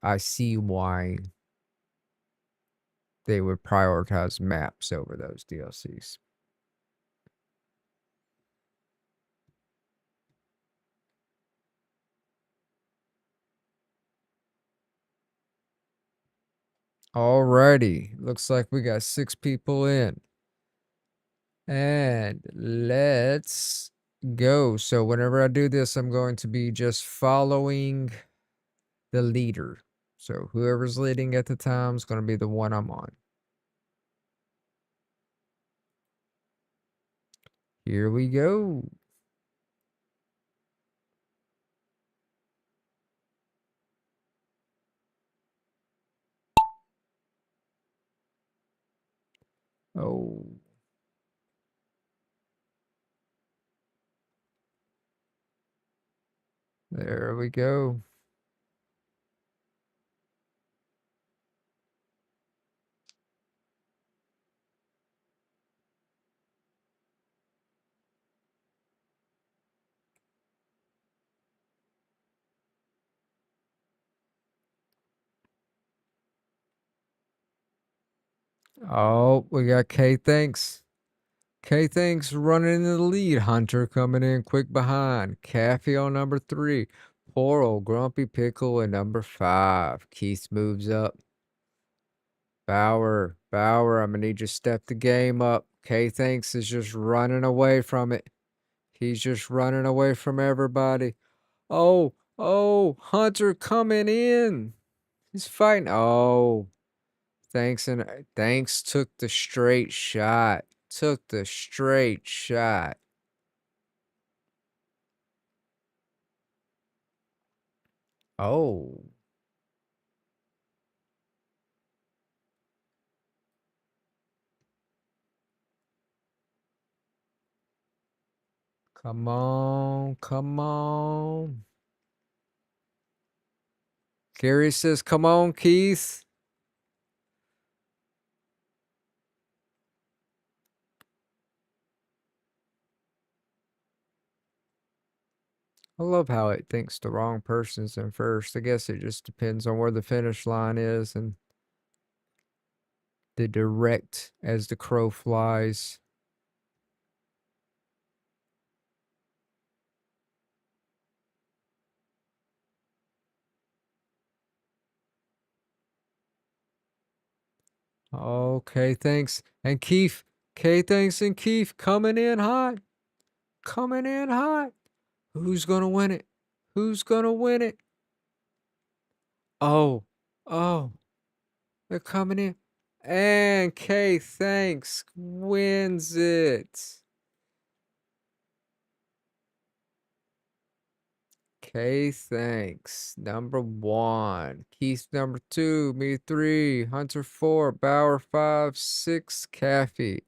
I see why they would prioritize maps over those DLCs. Alrighty, looks like we got 6 people in. And let's go. So whenever I do this, I'm going to be just following the leader. So whoever's leading at the time is going to be the one I'm on. Here we go. Oh, there we go. Oh, we got K Thanks. K Thanks running in the lead. Hunter coming in quick behind. Caffey on number 3. Poor old Grumpy Pickle in number 5. Keith moves up. Bauer, I'm gonna need you to step the game up. K Thanks is just running away from it. He's just running away from everybody. Oh, Hunter coming in. He's fighting. Oh, Thanks took the straight shot. Took the straight shot. Oh, come on, come on. Gary says, come on, Keith. I love how it thinks the wrong person's in first. I guess it just depends on where the finish line is and the direct as the crow flies. Okay, thanks. And Keith, K thanks and Keith coming in hot. Coming in hot. Who's gonna win it? Who's gonna win it? Oh, oh, they're coming in. And K thanks wins it. K thanks. Number 1. Keith number 2. Me 3. Hunter 4. Bauer 5. 6. Caffey.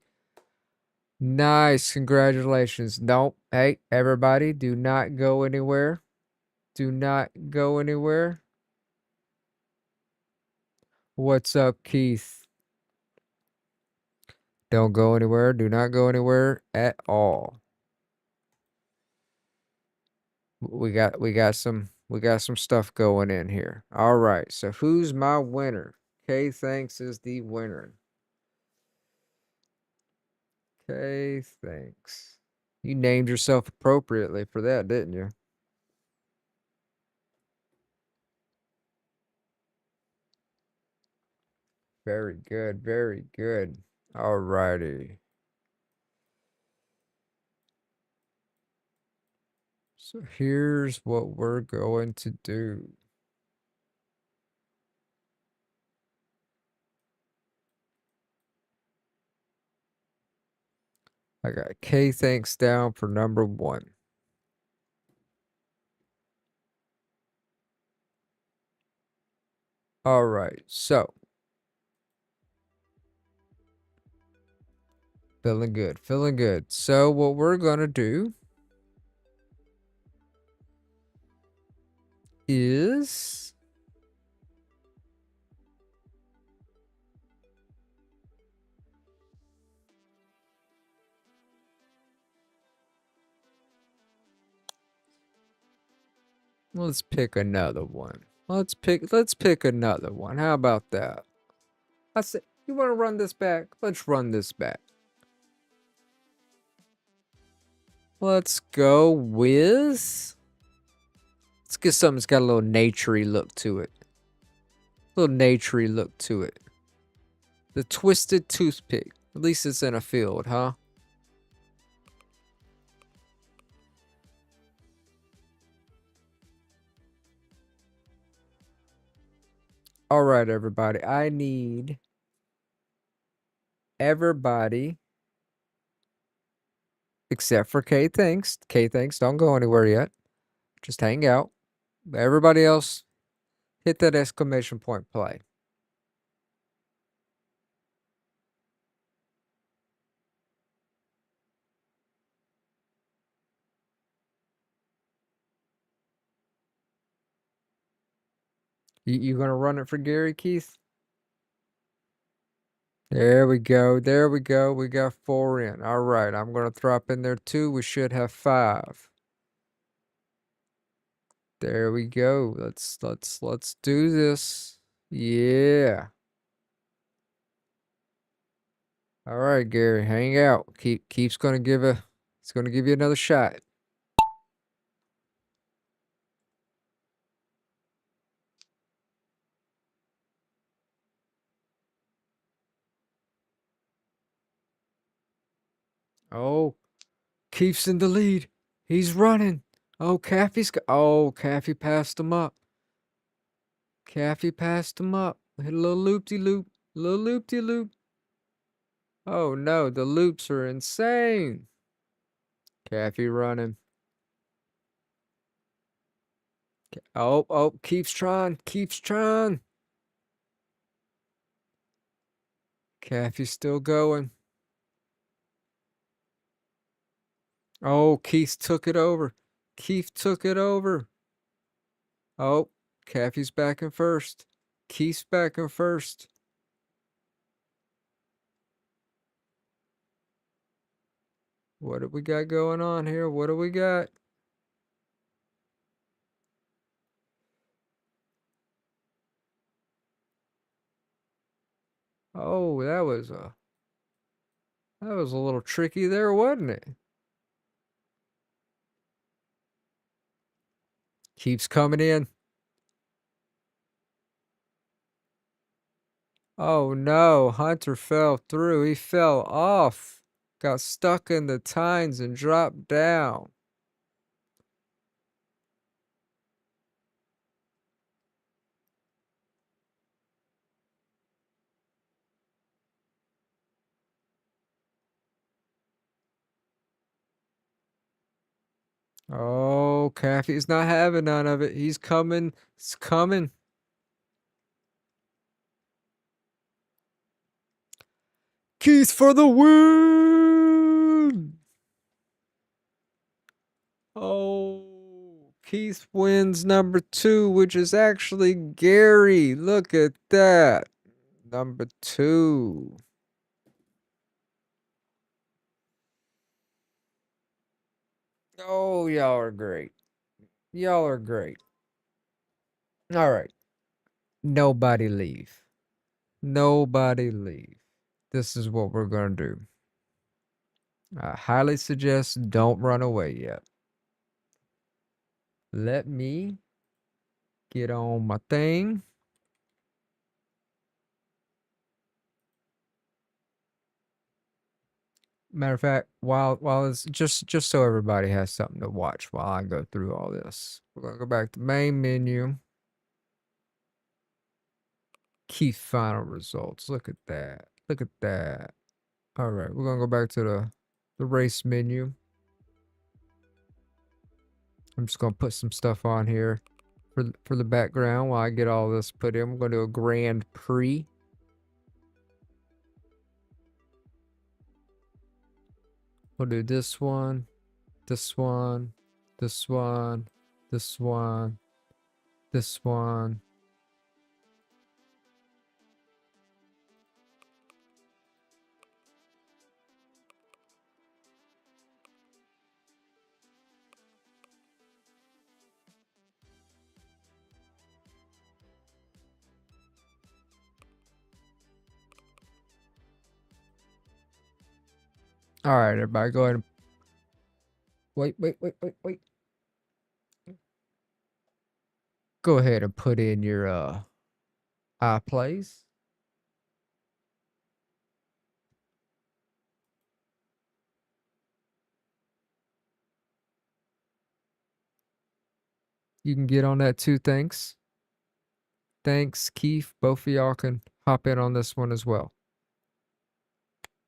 Nice. Congratulations. Don't. Hey, everybody, do not go anywhere. Do not go anywhere. What's up, Keith? Don't go anywhere. Do not go anywhere at all. We got some stuff going in here. All right. So who's my winner? K thanks is the winner. K thanks. You named yourself appropriately for that, didn't you? Very good. Very good. All righty. So here's what we're going to do. I got K thanks down for number 1. All right. So feeling good. Feeling good. So what we're going to do is let's pick another one. Let's pick another one. How about that? I said, you want to run this back? Let's run this back. Let's go with. Let's get something that's got a little naturey look to it. A little naturey look to it. The Twisted Toothpick. At least it's in a field, huh? All right, everybody. I need everybody except for K thanks. K thanks, don't go anywhere yet. Just hang out. Everybody else, hit that exclamation point play. You gonna run it for Gary, Keith? There we go. There we go. We got 4 in. All right. I'm gonna throw up in there 2. We should have 5. There we go. Let's do this. Yeah. All right, Gary, hang out. Keith's gonna give a he's gonna give you another shot. Oh, Keith's in the lead. He's running. Oh, Caffey passed him up. Caffey passed him up. Hit a little loop-de-loop. Little loop-de-loop. Oh no, the loops are insane. Caffey running. Oh, keeps trying. Keeps trying. Caffey's still going. Oh, Keith took it over. Keith took it over. Oh, Caffey's back in first. Keith's back in first. What do we got going on here? What do we got? Oh, that was a little tricky there, wasn't it? Keeps coming in. Oh no, Hunter fell through. He fell off. Got stuck in the tines and dropped down. Oh, Caffey's not having none of it. He's coming. It's coming. Keith for the win! Oh, Keith wins number 2, which is actually Gary. Look at that. Number 2. Oh, y'all are great. Y'all are great. All right. Nobody leave. Nobody leave. This is what we're going to do. I highly suggest don't run away yet. Let me get on my thing. Matter of fact, while it's just so everybody has something to watch while I go through all this. We're gonna go back to main menu. Key final results. Look at that. Look at that. All right, we're gonna go back to the race menu. I'm just gonna put some stuff on here for the background while I get all this put in. We're gonna do a Grand Prix. We'll do this one, this one, this one, this one, this one. All right, everybody, go ahead and wait. Go ahead and put in your iPlays. You can get on that too. Thanks. Thanks, Keith. Both of y'all can hop in on this one as well.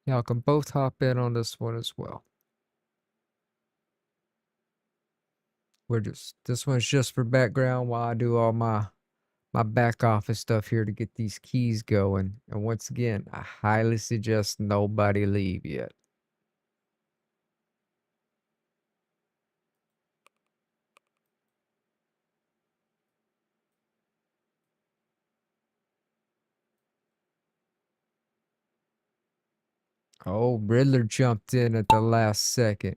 Y'all can both hop in on this one as well. This one's just for background while I do all my back office stuff here to get these keys going. And once again, I highly suggest nobody leave yet. Oh, Riddler jumped in at the last second.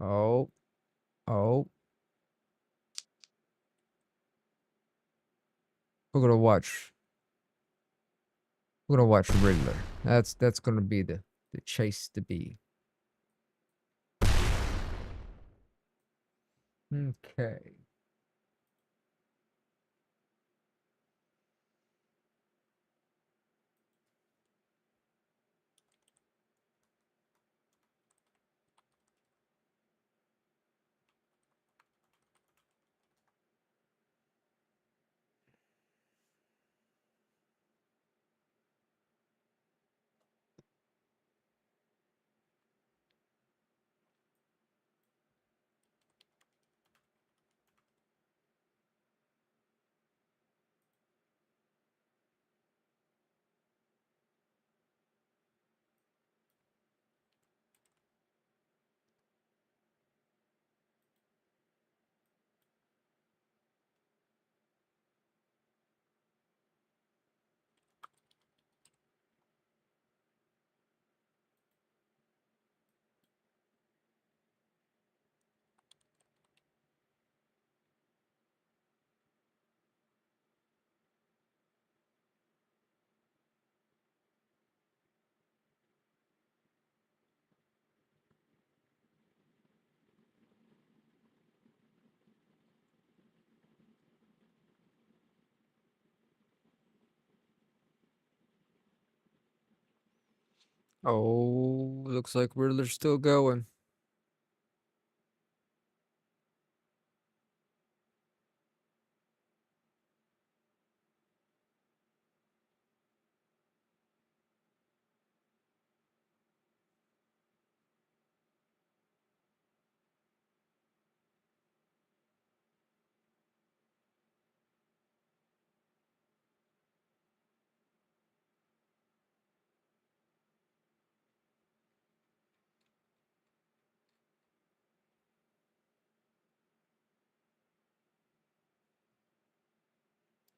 Oh, oh. We're gonna watch. We're gonna watch Riddler. That's gonna be the chase to be. Okay. Oh, looks like Riddler's still going.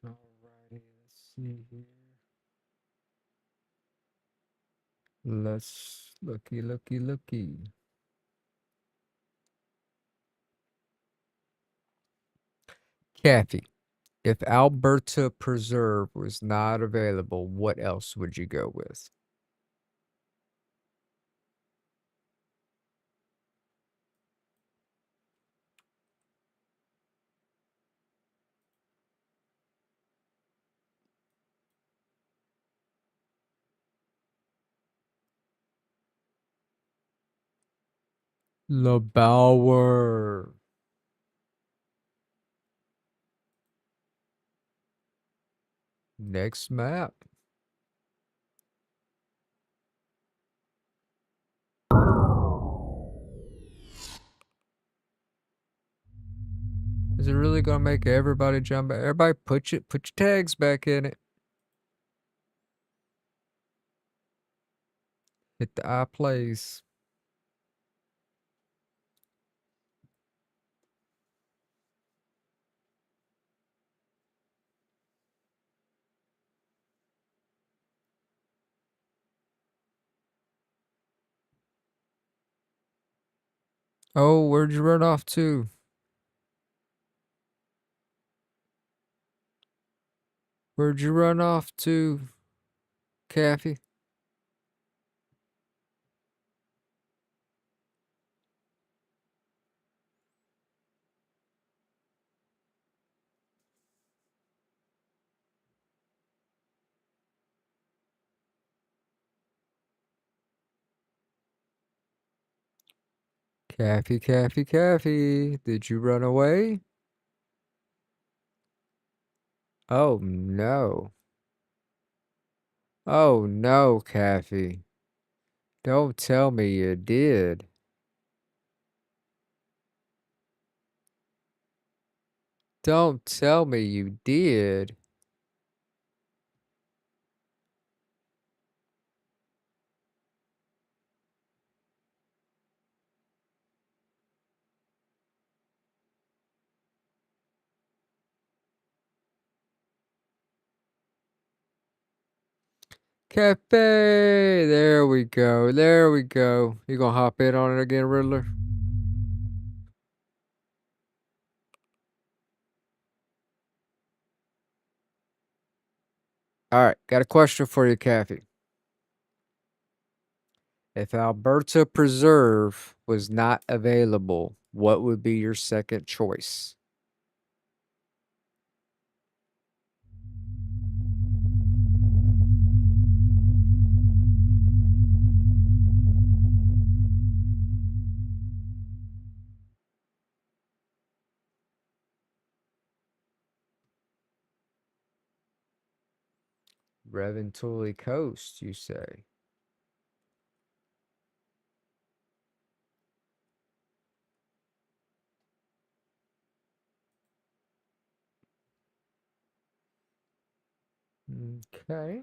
Alrighty, let's see here. Let's looky. Kathy, if Alberta Preserve was not available, what else would you go with? LeBauer. Next map. Is it really gonna make everybody jump back? Everybody put your tags back in it. Hit the I plays. Oh, where'd you run off to? Where'd you run off to, Kathy? Kathy. Did you run away? Oh no. Oh no, Kathy. Don't tell me you did. Don't tell me you did. Cafe. There we go. There we go. You gonna hop in on it again, Riddler? All right, got a question for you, Kathy. If Alberta Preserve was not available, what would be your second choice? Reventuli Coast, you say? Okay.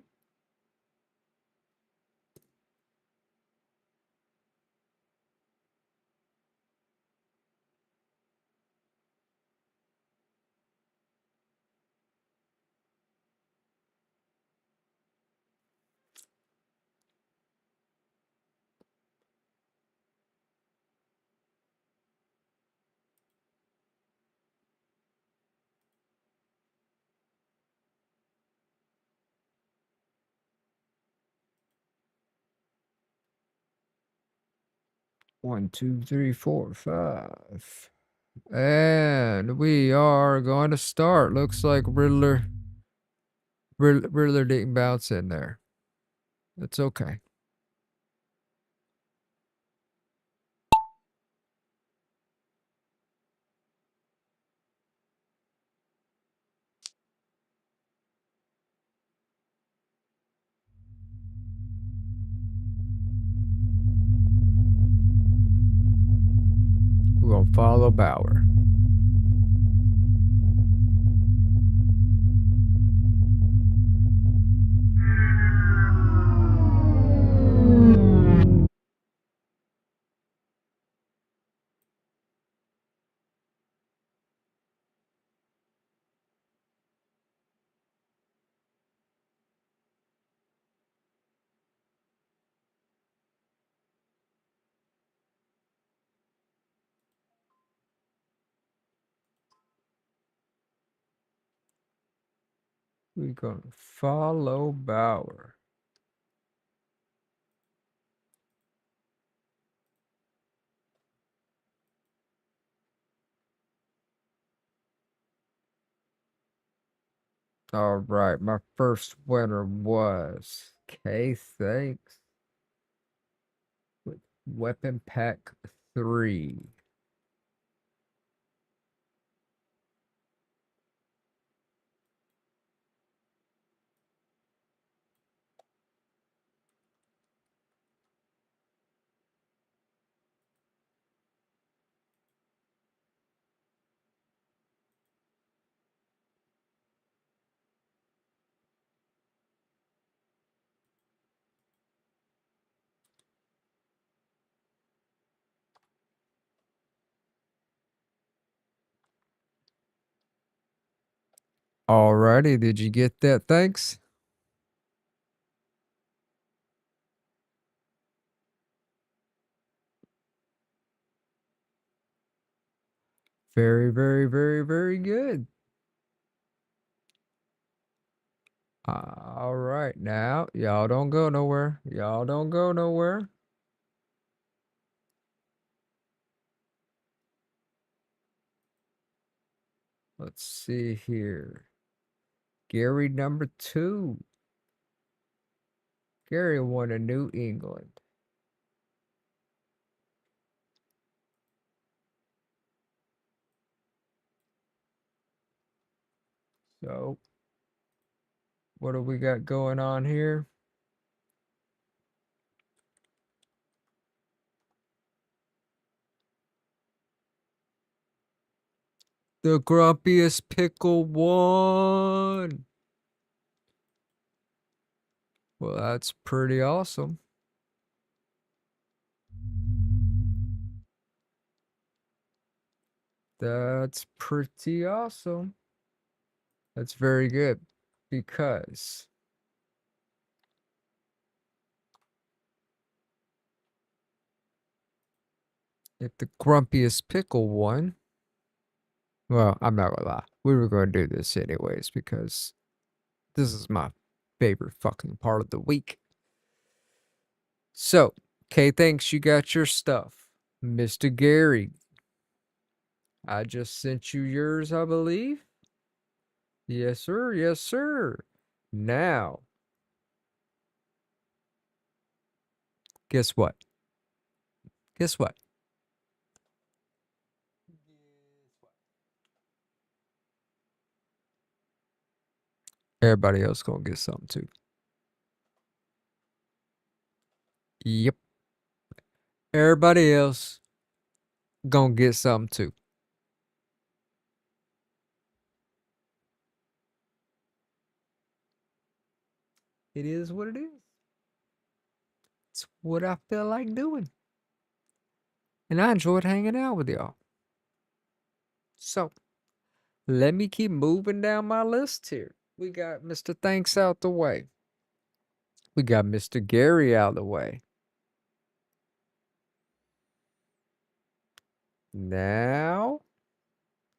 One, two, three, four, five. And we are going to start. Looks like Riddler didn't bounce in there. It's okay. We're going to follow Bauer. We're going to follow Bauer. All right, my first winner was K. Thanks with Weapon Pack 3. Alrighty, did you get that? Thanks. Very, very, very, very good. All right, now y'all don't go nowhere. Y'all don't go nowhere. Let's see here. Gary number 2. Gary won in New England. So, what do we got going on here? The Grumpiest Pickle won. Well, that's pretty awesome. That's pretty awesome. That's very good because if the Grumpiest Pickle won, well, I'm not gonna lie. We were going to do this anyways because this is my favorite fucking part of the week. So, Kay thinks you got your stuff. Mr. Gary, I just sent you yours, I believe. Yes, sir. Yes, sir. Now, guess what? Guess what? Everybody else gonna get something too. Yep. Everybody else gonna get something too. It is what it is. It's what I feel like doing. And I enjoyed hanging out with y'all. So, let me keep moving down my list here. We got Mr. Thanks out the way. We got Mr. Gary out the way. Now,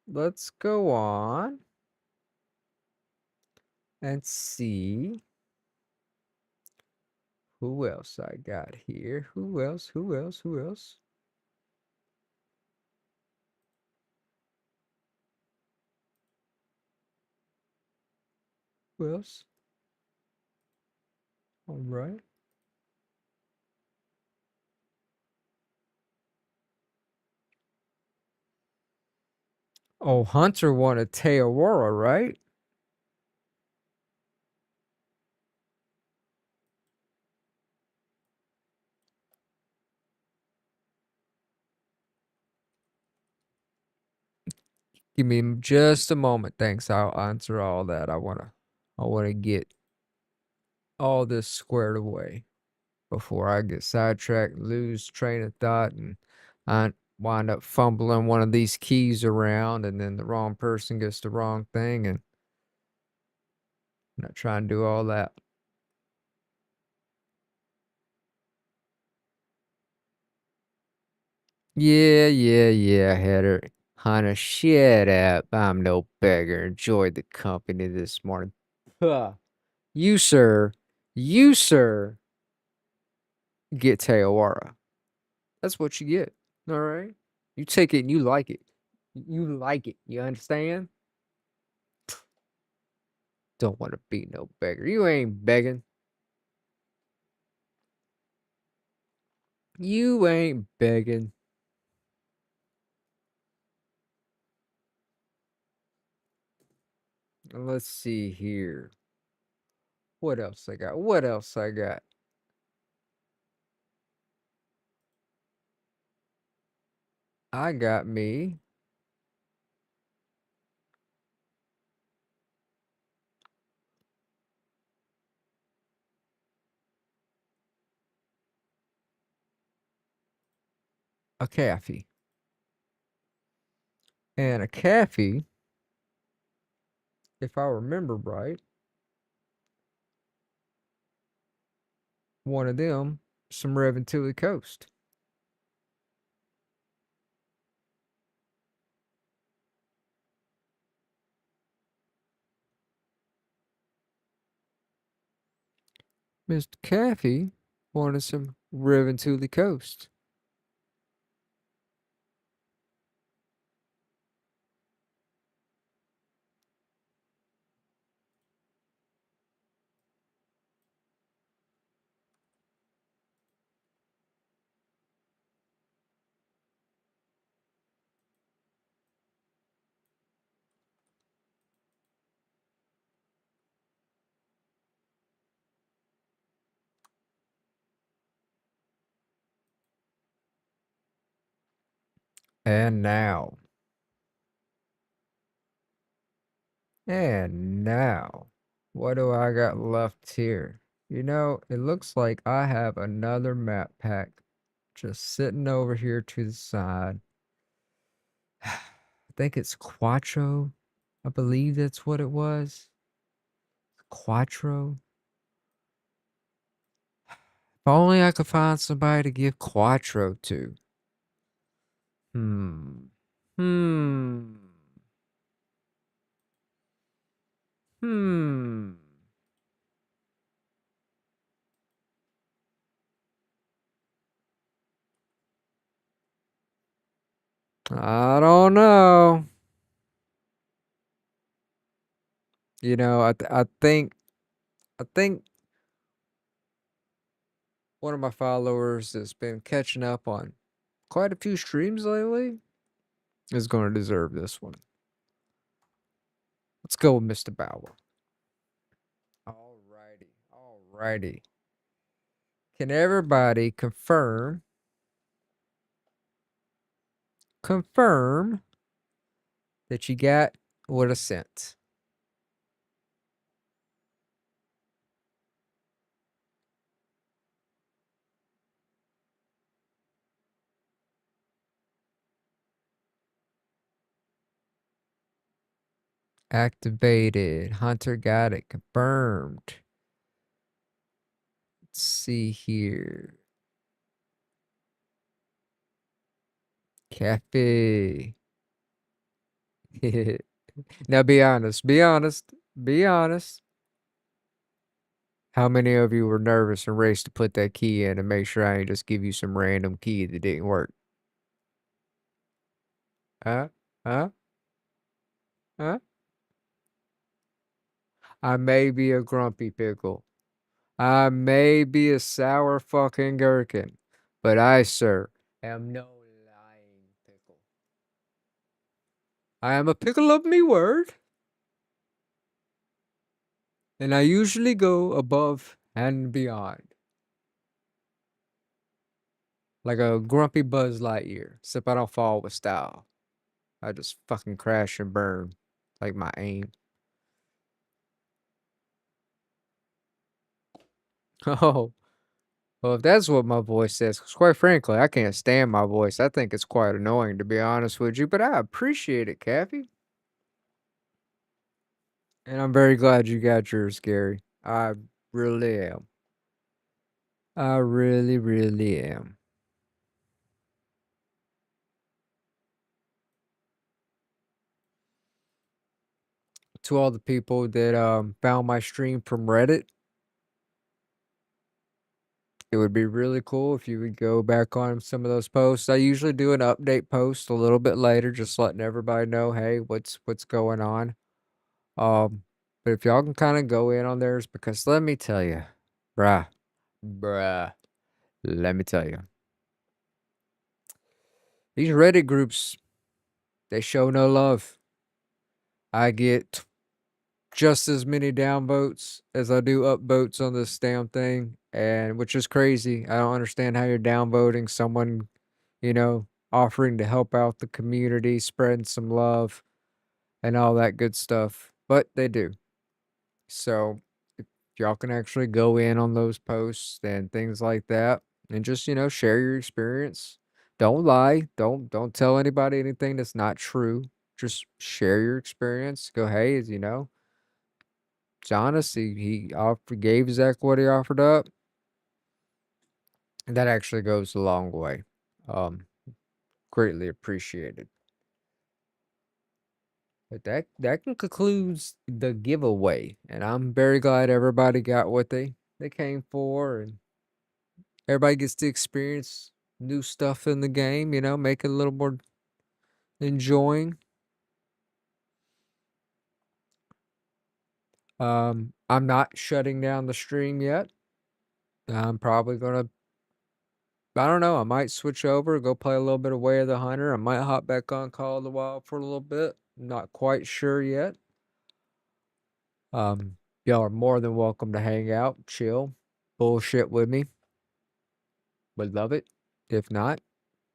let's go on and see who else I got here. Who else? Who else? Who else? Who else? All right. Oh, Hunter wanted Teowara, right? Give me just a moment. Thanks. I'll answer all that. I wanna get all this squared away before I get sidetracked, lose train of thought, and I wind up fumbling one of these keys around, and then the wrong person gets the wrong thing, and I'm not trying to do all that. Yeah, Header. Hunter, shut up. I'm no beggar. Enjoyed the company this morning. Huh. You, sir, you, sir, get Teowara. That's what you get. All right? You take it and you like it. You like it. You understand? Don't want to be no beggar. You ain't begging. You ain't begging. Let's see here. What else I got? What else I got? I got me a caffy. And a caffy, if I remember right, one of them, some Rev to the Coast. Mr. Caffey wanted some Rev to the Coast. And now, what do I got left here? You know, it looks like I have another map pack just sitting over here to the side. I think it's Quattro. I believe that's what it was. Quattro. If only I could find somebody to give Quattro to. Hmm. Hmm. Hmm. I don't know. I think one of my followers that's been catching up on quite a few streams lately is going to deserve this one. Let's go with Mr. Bauer. Alrighty, alrighty. Can everybody confirm that you got what I sent? Activated. Hunter got it confirmed. Let's see here. Cafe. Now be honest. Be honest. Be honest. How many of you were nervous and raced to put that key in and make sure I ain't just give you some random key that didn't work? Huh? Huh? Huh? I may be a grumpy pickle. I may be a sour fucking gherkin, but I, sir, am no lying pickle. I am a pickle of me word, and I usually go above and beyond. Like a grumpy Buzz Lightyear, except I don't fall with style. I just fucking crash and burn, like my aim. Oh, well, if that's what my voice says, 'cause quite frankly, I can't stand my voice. I think it's quite annoying, to be honest with you, but I appreciate it, Kathy. And I'm very glad you got yours, Gary. I really am. I really, really am. To all the people that found my stream from Reddit, it would be really cool if you would go back on some of those posts. I usually do an update post a little bit later, just letting everybody know, hey, what's going on. Um, but if y'all can kind of go in on theirs, because let me tell you, bruh, bruh, let me tell you, these Reddit groups, they show no love. I get just as many downvotes as I do upvotes on this damn thing, and which is crazy. I don't understand how you're downvoting someone, offering to help out the community, spreading some love and all that good stuff. But they do. So if y'all can actually go in on those posts and things like that and just, share your experience. Don't lie. Don't tell anybody anything that's not true. Just share your experience. Go, hey, it's honest. Gave Zach what he offered up. And that actually goes a long way. Um, Greatly appreciated. But that concludes the giveaway, and I'm very glad everybody got what they came for, and everybody gets to experience new stuff in the game. Make it a little more enjoying. I'm not shutting down the stream yet. I'm probably gonna. I don't know. I might switch over, go play a little bit of Way of the Hunter. I might hop back on Call of the Wild for a little bit. Not quite sure yet. Um, y'all are more than welcome to hang out, chill, bullshit with me. Would love it. If not,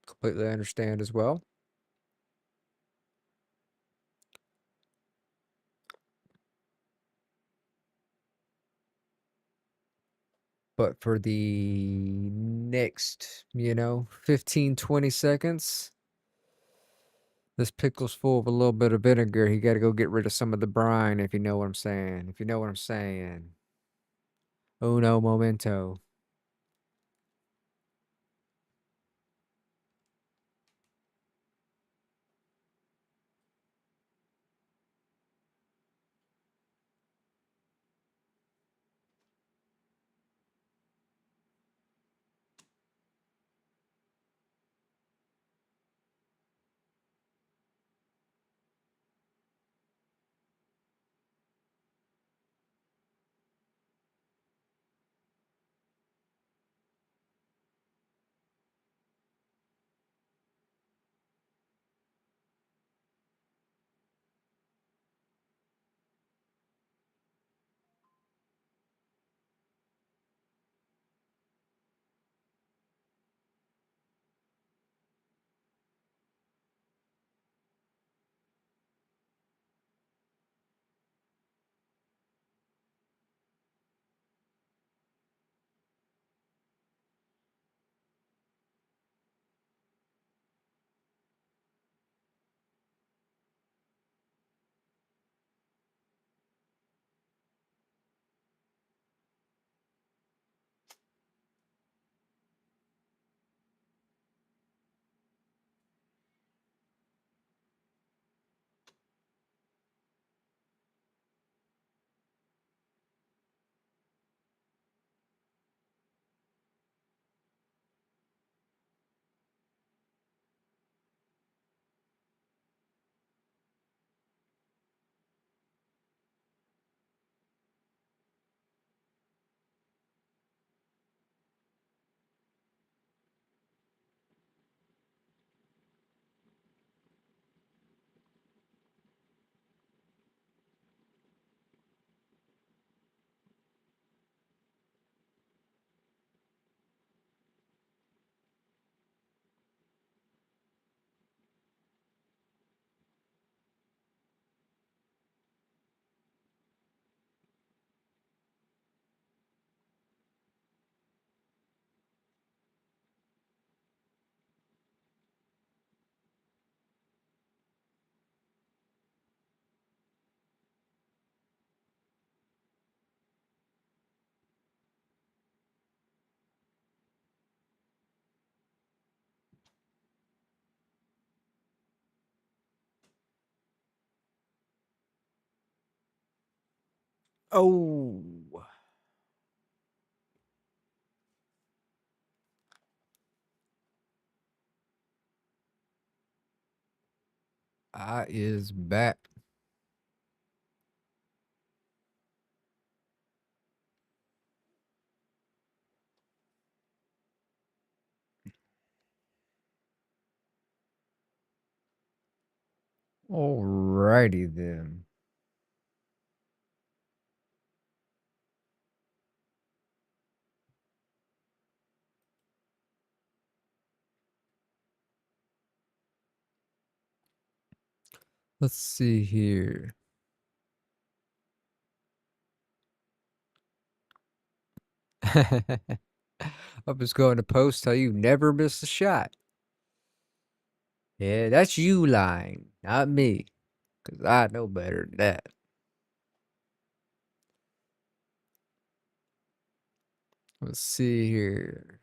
completely understand as well. But for the next, 15, 20 seconds, this pickle's full of a little bit of vinegar. He got to go get rid of some of the brine, if you know what I'm saying. If you know what I'm saying. Uno momento. Oh, I is back. Alrighty then. Let's see here. I was going to post how you never miss a shot. Yeah, that's you lying, not me. Because I know better than that. Let's see here.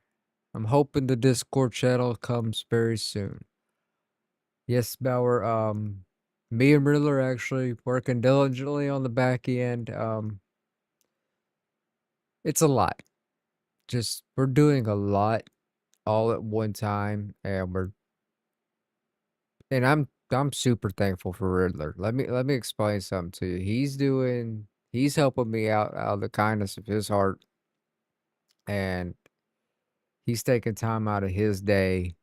I'm hoping the Discord channel comes very soon. Yes, Bauer, me and Riddler are actually working diligently on the back end. It's a lot. Just we're doing a lot all at one time, and I'm super thankful for Riddler. Let me explain something to you. He's helping me out of the kindness of his heart, and he's taking time out of his day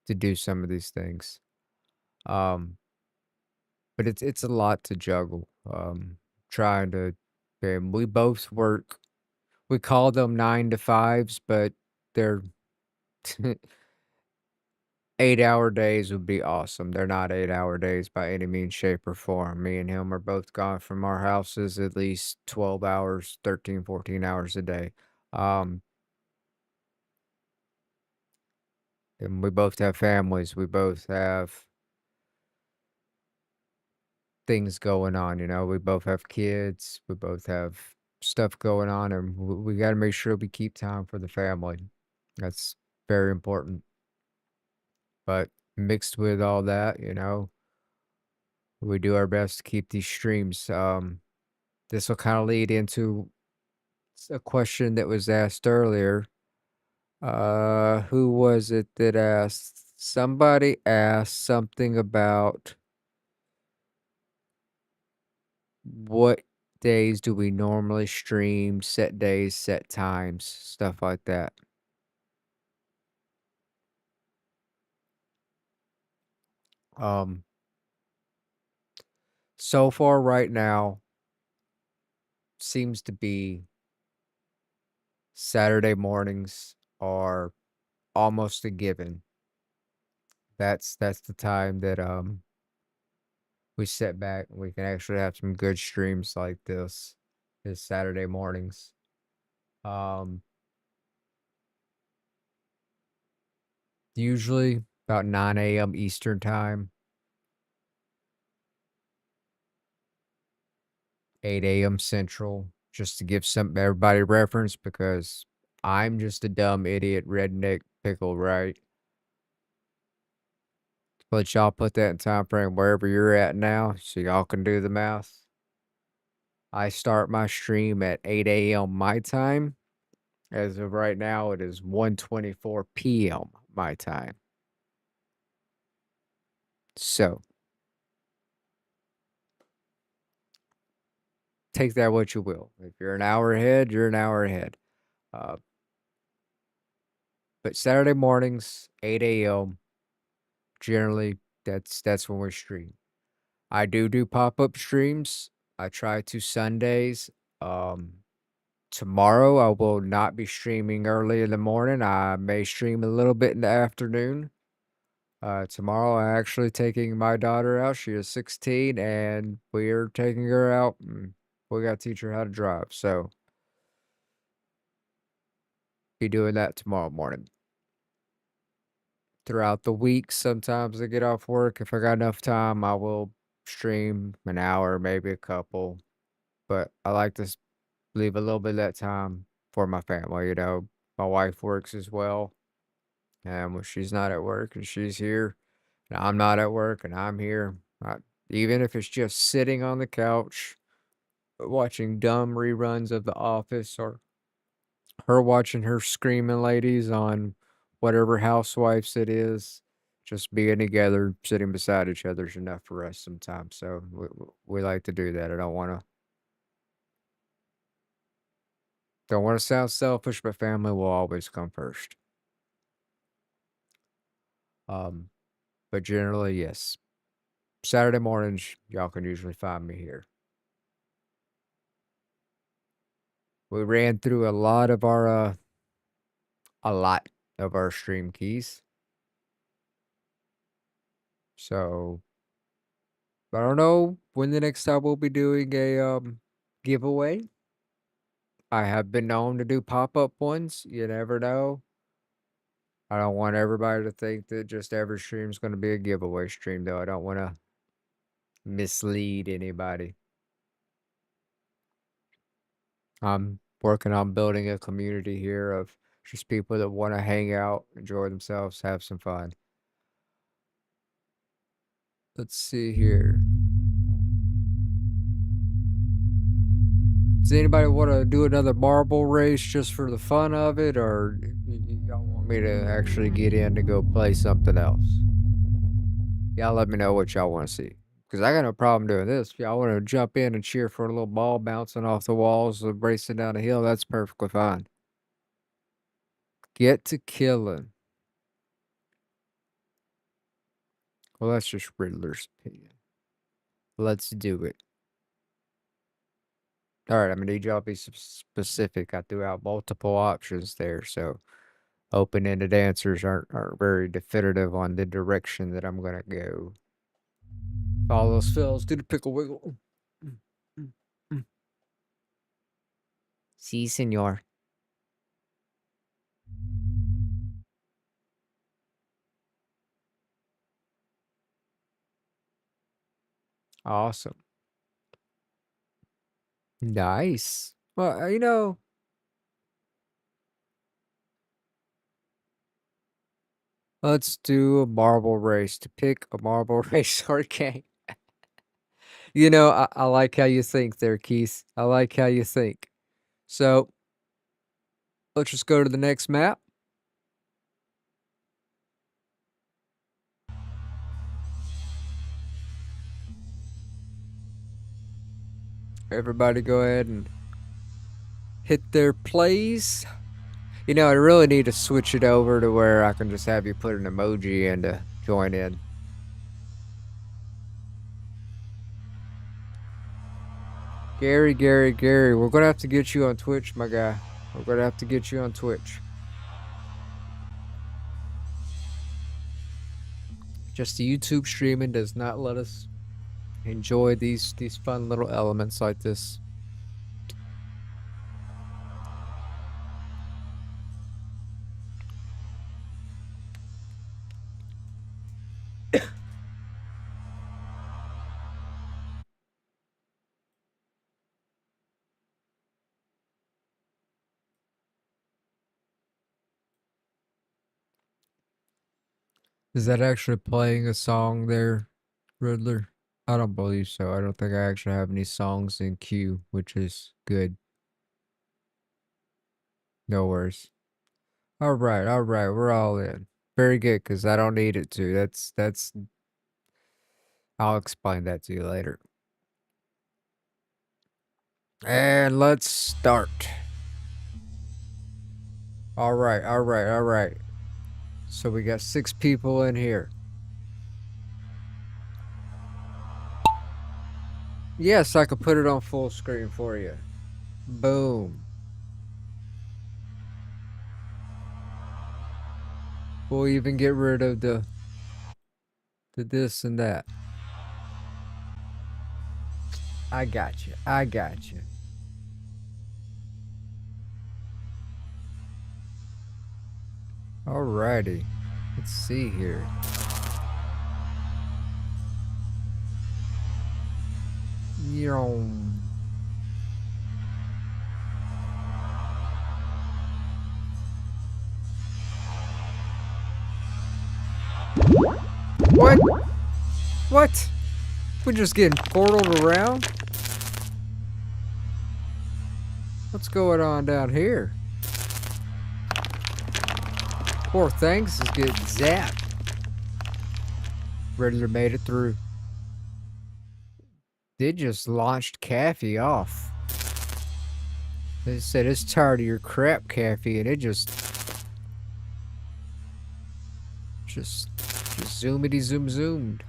to do some of these things. Um, but it's a lot to juggle. Trying to, and we both work. We call them 9 to 5s, but they're 8-hour days would be awesome. They're not 8-hour days by any means, shape, or form. Me and him are both gone from our houses at least 12 hours, 13, 14 hours a day. Um, and we both have families. We both have things going on, we both have kids. We both have stuff going on, and we got to make sure we keep time for the family. That's very important. But mixed with all that, we do our best to keep these streams. This will kind of lead into a question that was asked earlier. Who was it that asked? Somebody asked something about what days do we normally stream, set days, set times, stuff like that. Um, so far right now seems to be Saturday mornings are almost a given. That's the time that we sit back and we can actually have some good streams like this is Saturday mornings. Um, Usually about 9 a.m. Eastern time, 8 a.m. Central, just to give some everybody reference because I'm just a dumb idiot redneck pickle, right? But y'all put that in time frame wherever you're at now, so y'all can do the math. I start my stream at 8 a.m. my time. As of right now, it is 1:24 p.m. my time. So take that what you will. If you're an hour ahead, you're an hour ahead. Uh, but Saturday mornings, 8 a.m. Generally, that's when we stream. I do pop-up streams. I try to Sundays. Um, Tomorrow I will not be streaming early in the morning. I may stream a little bit in the afternoon. Tomorrow I'm actually taking my daughter out. She is 16 and we're taking her out and we got to teach her how to drive. So be doing that tomorrow morning. Throughout the week, sometimes I get off work. If I got enough time, I will stream an hour, maybe a couple. But I like to leave a little bit of that time for my family. My wife works as well. And when she's not at work and she's here, and I'm not at work and I'm here, even if it's just sitting on the couch, watching dumb reruns of The Office, or her watching her Screaming Ladies on whatever Housewives it is. Just being together, sitting beside each other is enough for us sometimes. So we like to do that. I don't want to sound selfish, but family will always come first. Um, but generally, yes. Saturday mornings, y'all can usually find me here. We ran through a lot of our stream keys. So I don't know when the next time we'll be doing a giveaway. I have been known to do pop-up ones. You never know. I don't want everybody to think that just every stream is going to be a giveaway stream, though. I don't want to mislead anybody. I'm working on building a community here of just people that want to hang out, enjoy themselves, have some fun. Let's see here. Does anybody want to do another marble race just for the fun of it, or y'all want me to actually get in to go play something else? Y'all let me know what y'all want to see. Because I got no problem doing this. If y'all want to jump in and cheer for a little ball bouncing off the walls or racing down a hill, that's perfectly fine. Get to killing. Well, that's just Riddler's opinion. Let's do it. All right, I'm going to need y'all to be specific. I threw out multiple options there, so open-ended answers aren't very definitive on the direction that I'm going to go. Follow those fills. Do the pickle wiggle. Si, senor. Awesome. Nice. Well, let's do a marble race. To pick a marble race hurricane. I like how you think there, Keith. I like how you think. So, let's just go to the next map. Everybody go ahead and hit their plays. I really need to switch it over to where I can just have you put an emoji in to join in. Gary, we're going to have to get you on Twitch, my guy. We're going to have to get you on Twitch. Just the YouTube streaming does not let us enjoy these fun little elements like this. Is that actually playing a song there, Riddler? I don't believe so. I don't think I actually have any songs in queue, which is good. No worries. All right, we're all in. Very good, because I don't need it to. That's. I'll explain that to you later. And let's start. All right. So we got 6 people in here. Yes, I could put it on full screen for you. Boom. We'll even get rid of the this and that. I got you. Alrighty. Let's see here. What? We're just getting portaled around? What's going on down here? Poor things is getting zapped. Riddler made it through. They just launched Caffey off. They said it's tired of your crap, Caffey, and it just zoomity zoom zoomed.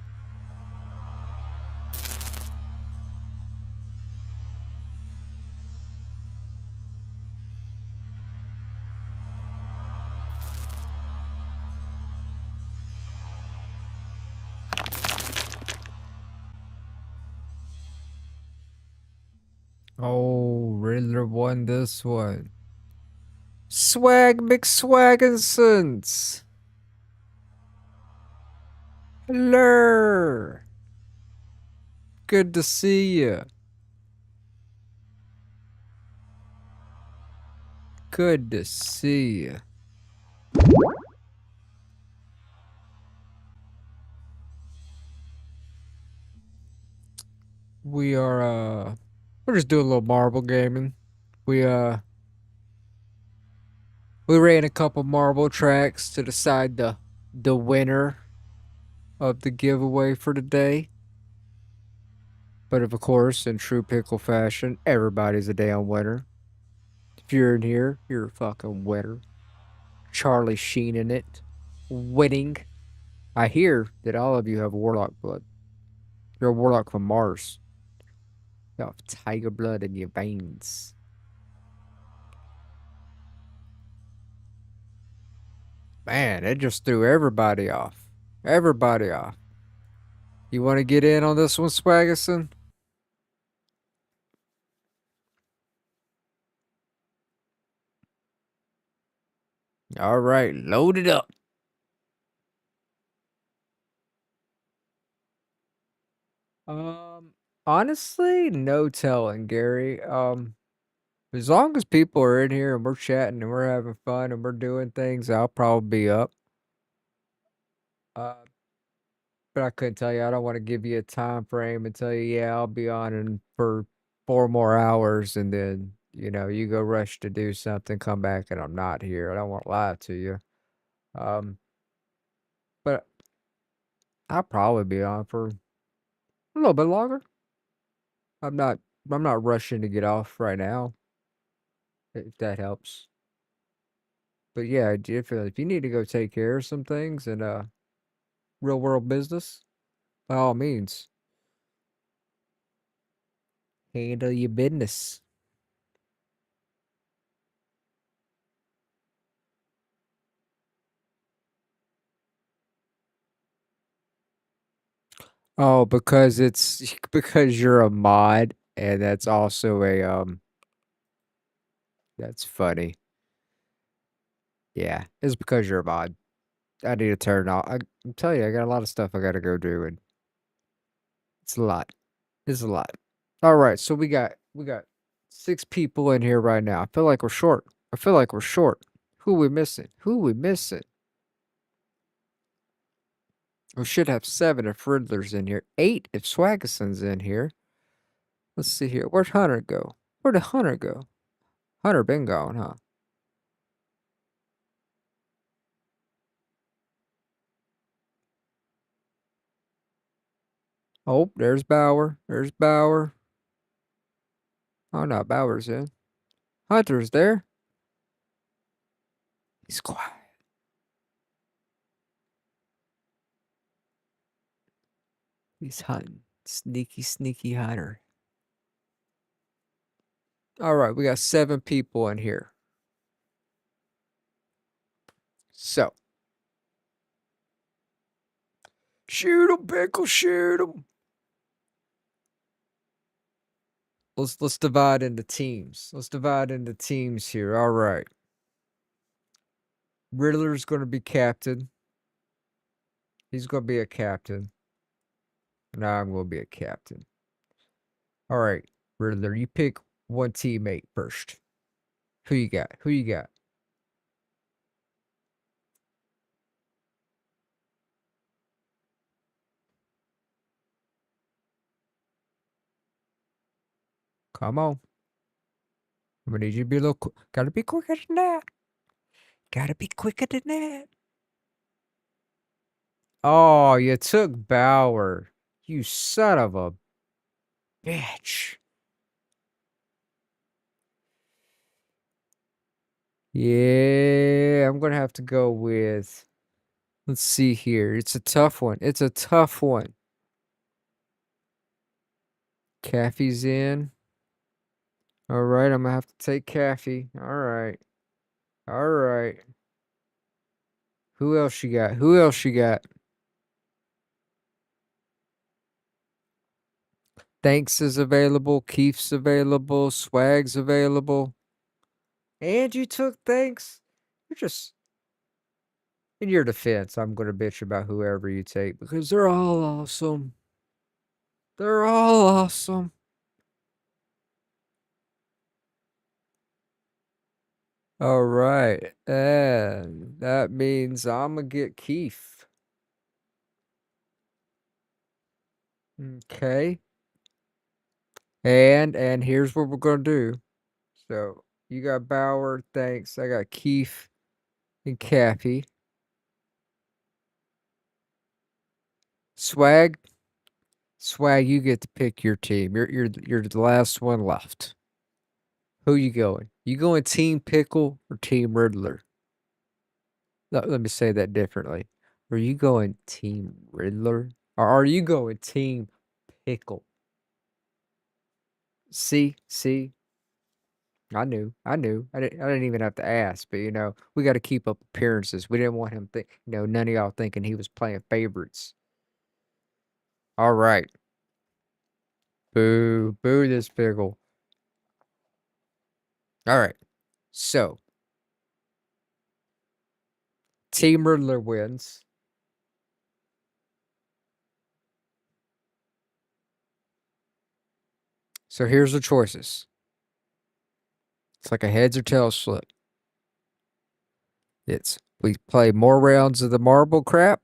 Oh, Riddler won this one. Swag McSwagginsons. Hello. Good to see you. Good to see you. We are we're just doing a little marble gaming. We we ran a couple marble tracks to decide the winner of the giveaway for today. But of course, in true pickle fashion, everybody's a damn winner. If you're in here, you're a fucking winner. Charlie Sheen in it. Winning. I hear that all of you have warlock blood. You're a warlock from Mars. You have tiger blood in your veins. Man, it just threw everybody off. Everybody off. You want to get in on this one, Swaggerson? All right, load it up. Um, Honestly, no telling, Gary. As long as people are in here and we're chatting and we're having fun and we're doing things, I'll probably be up. Uh, but I couldn't tell you. I don't want to give you a time frame and tell you, yeah, I'll be on and for 4 more hours, and then you go rush to do something, come back, and I'm not here. I don't want to lie to you. Um, but I'll probably be on for a little bit longer. I'm not. I'm not rushing to get off right now. If that helps. But yeah, if you need to go take care of some things and real world business, by all means, handle your business. Oh, because it's because you're a mod, and that's also a that's funny. Yeah, it's because you're a mod. I need to turn off. I'm telling you, I got a lot of stuff I gotta go do, and it's a lot. It's a lot. All right, so we got 6 people in here right now. I feel like we're short. I feel like we're short. Who we missing? Who we missing? We should have 7 if Riddler's in here. 8 if Swaggerson's in here. Let's see here. Where'd Hunter go? Where'd the Hunter go? Hunter been gone, huh? Oh, there's Bauer. There's Bauer. Oh no, Bauer's in. Hunter's there. He's quiet. He's hunting. Sneaky, sneaky Hunter. All right, we got 7 people in here. So, shoot 'em, Pickle, shoot 'em. Let's divide into teams. Let's divide into teams here. All right. Riddler's gonna be captain. He's gonna be a captain. Now I'm gonna be a captain. All right, Riddler, you pick one teammate first. Who you got? Who you got? Come on. I'm gonna need you to be a little quick. Gotta be quicker than that. Gotta be quicker than that. Oh, you took Bauer. You son of a bitch. Yeah, I'm gonna have to go with. Let's see here. It's a tough one. It's a tough one. Caffey's in. All right, I'm gonna have to take Caffey. All right. All right. Who else you got? Who else you got? Thanks is available. Keith's available. Swag's available. And you took Thanks? You're just. In your defense, I'm gonna bitch about whoever you take because they're all awesome. They're all awesome. All right. And that means I'm gonna get Keith. Okay. And here's what we're gonna do. So you got Bauer, thanks. I got Keith and Cappy. Swag, you get to pick your team. You're the last one left. Who you going? You going Team Pickle or Team Riddler? Let me say that differently. Are you going Team Riddler or are you going Team Pickle? See, I knew. I didn't even have to ask, but we got to keep up appearances. We didn't want him none of y'all thinking he was playing favorites. All right. Boo, boo this pickle. All right. So, Team Riddler wins. So here's the choices. It's like a heads or tails flip. It's we play more rounds of the marble crap,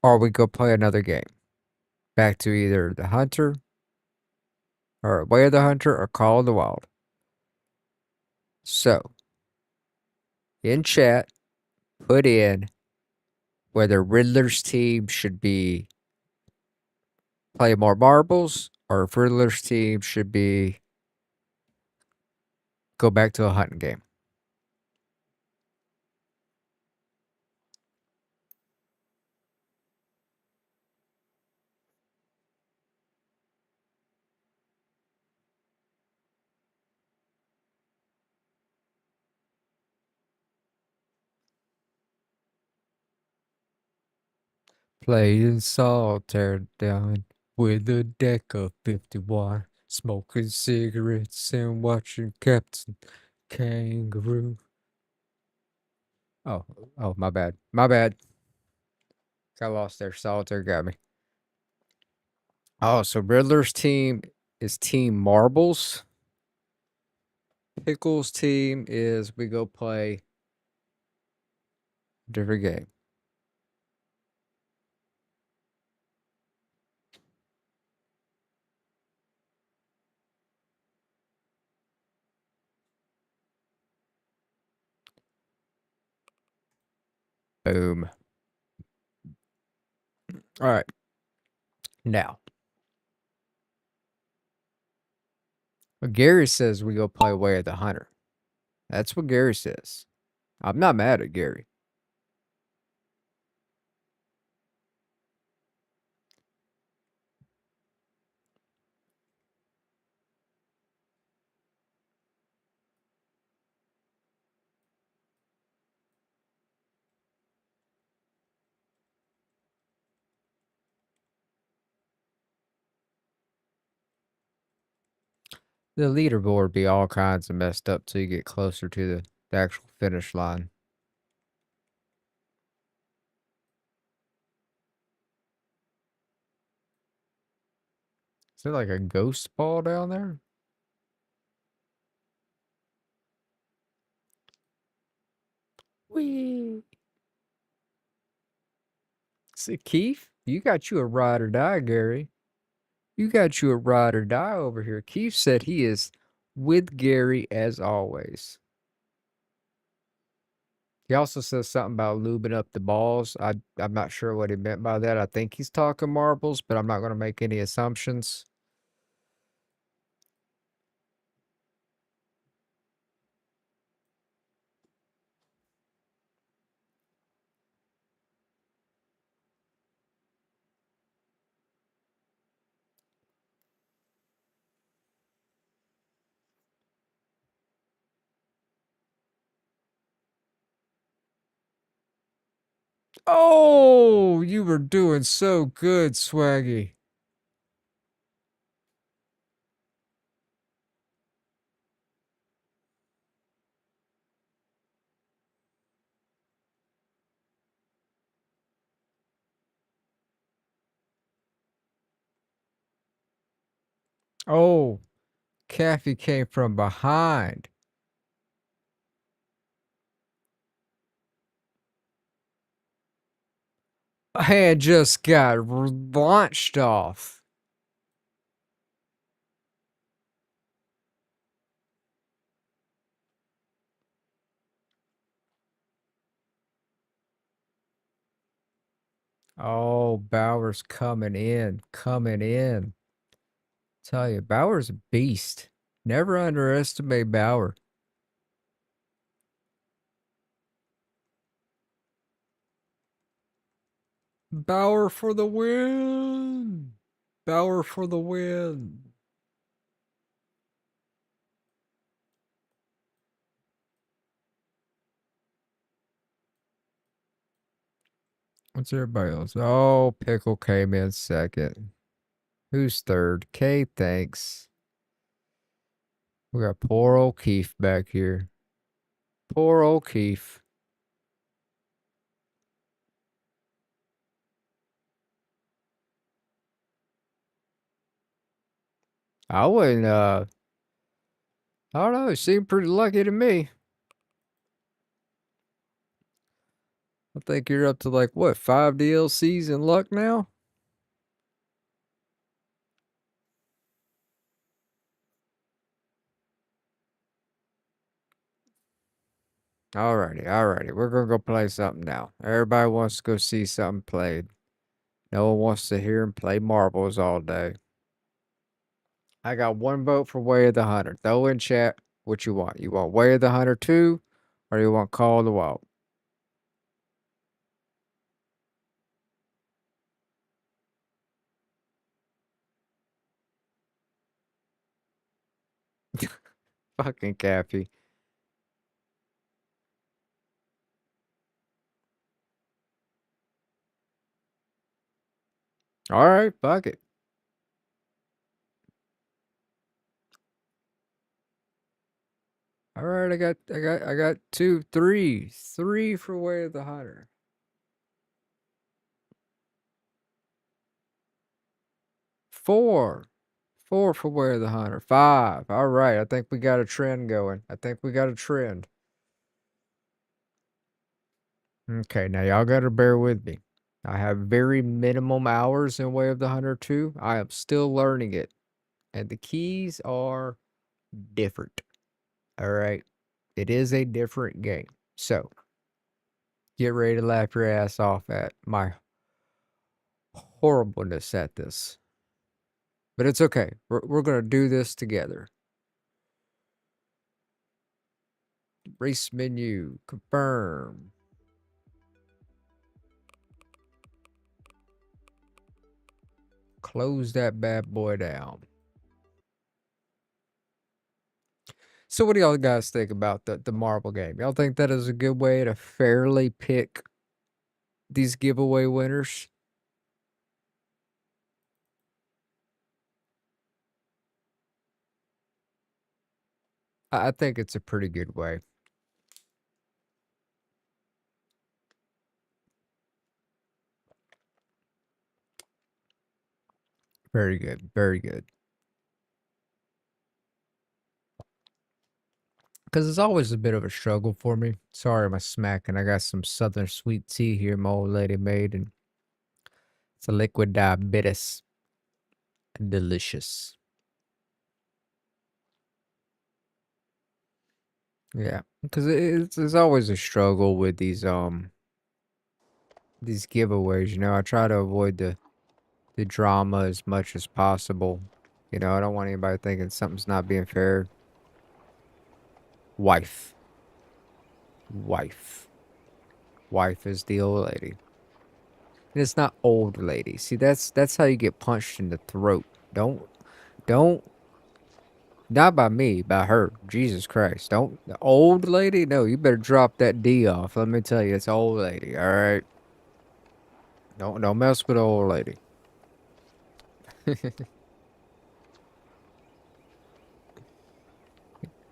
or we go play another game. Back to either the Hunter, or Way of the Hunter, or Call of the Wild. So, in chat, put in whether Riddler's team should be play more marbles, or if Riddler's team should be go back to a hunting game. Playing solitaire down with a deck of 51, smoking cigarettes and watching Captain Kangaroo. Oh, my bad. My bad. Got lost there. Solitaire got me. Oh, so Riddler's team is Team Marbles. Pickle's team is we go play a different game. Boom. All right. Now, Gary says we go play Way of the Hunter. That's what Gary says. I'm not mad at Gary. The leaderboard be all kinds of messed up till you get closer to the actual finish line. Is there like a ghost ball down there? Wee. See, Keith, you got you a ride or die, Gary. You got you a ride or die over here. Keith said he is with Gary as always. He also says something about lubing up the balls. I'm not sure what he meant by that. I think he's talking marbles, but I'm not going to make any assumptions. Oh, you were doing so good, Swaggy. Oh, Caffey came from behind and just got launched off. Oh, Bauer's coming in, coming in. Tell you, Bauer's a beast. Never underestimate Bauer. Bauer for the win. Bauer for the win. What's everybody else? Oh, Pickle came in second. Who's third? K, thanks. We got poor old Keith back here. Poor old Keith. I wouldn't, I don't know. It seemed pretty lucky to me. I think you're up to like, what, 5 DLCs in luck now? Alrighty, alrighty. We're gonna go play something now. Everybody wants to go see something played. No one wants to hear him play marbles all day. I got one vote for Way of the Hunter. Throw in chat what you want. You want Way of the Hunter 2 or you want Call of the Wild? Fucking Cappy. Alright, fuck it. Alright, I got two, three. Three for Way of the Hunter. 4. 4 for Way of the Hunter. 5. Alright, I think we got a trend going. I think we got a trend. Okay, now y'all gotta bear with me. I have very minimum hours in Way of the Hunter 2. I am still learning it. And the keys are different. Alright. It is a different game. So get ready to laugh your ass off at my horribleness at this. But it's okay. We're gonna do this together. Race menu. Confirm. Close that bad boy down. So what do y'all guys think about the marble game? Y'all think that is a good way to fairly pick these giveaway winners? I think it's a pretty good way. Very good. Very good. Because it's always a bit of a struggle for me. Sorry, I'm smacking. I got some Southern sweet tea here my old lady made, and it's a liquid diabetes. delicious. Yeah, because it's always a struggle with these giveaways. You know, I try to avoid the drama as much as possible. You know, I don't want anybody thinking something's not being fair. Wife, wife, wife is the old lady. And it's not old lady. See, that's how you get punched in the throat. Don't not by me, by her. Jesus Christ. Don't the old lady? No, you better drop that D off. Let me tell you, it's old lady, alright? Don't mess with the old lady.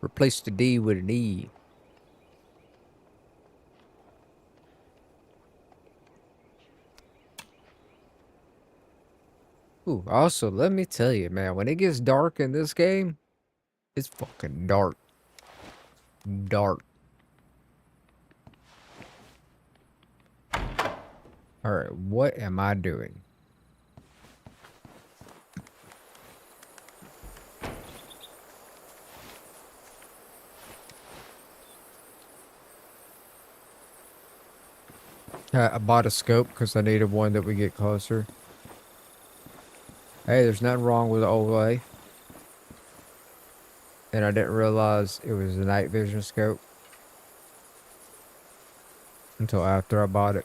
Replace the D with an E. Ooh, also, let me tell you, man, when it gets dark in this game, it's fucking dark. Dark. Alright, what am I doing? I bought a scope because I needed one that would get closer. Hey, there's nothing wrong with the old way. And I didn't realize it was a night vision scope until after I bought it.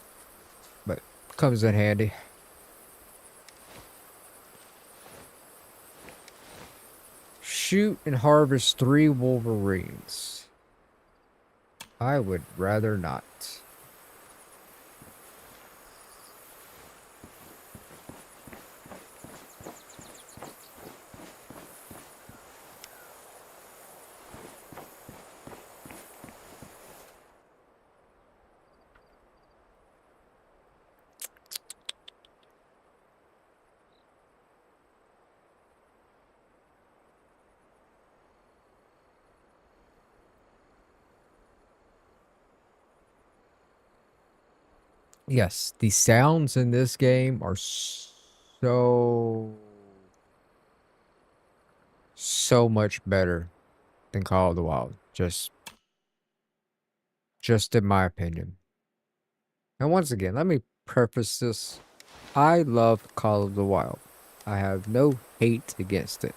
But it comes in handy. Shoot and harvest 3 wolverines. I would rather not. Yes, the sounds in this game are so much better than Call of the Wild. Just in my opinion. And once again, let me preface this. I love Call of the Wild. I have no hate against it.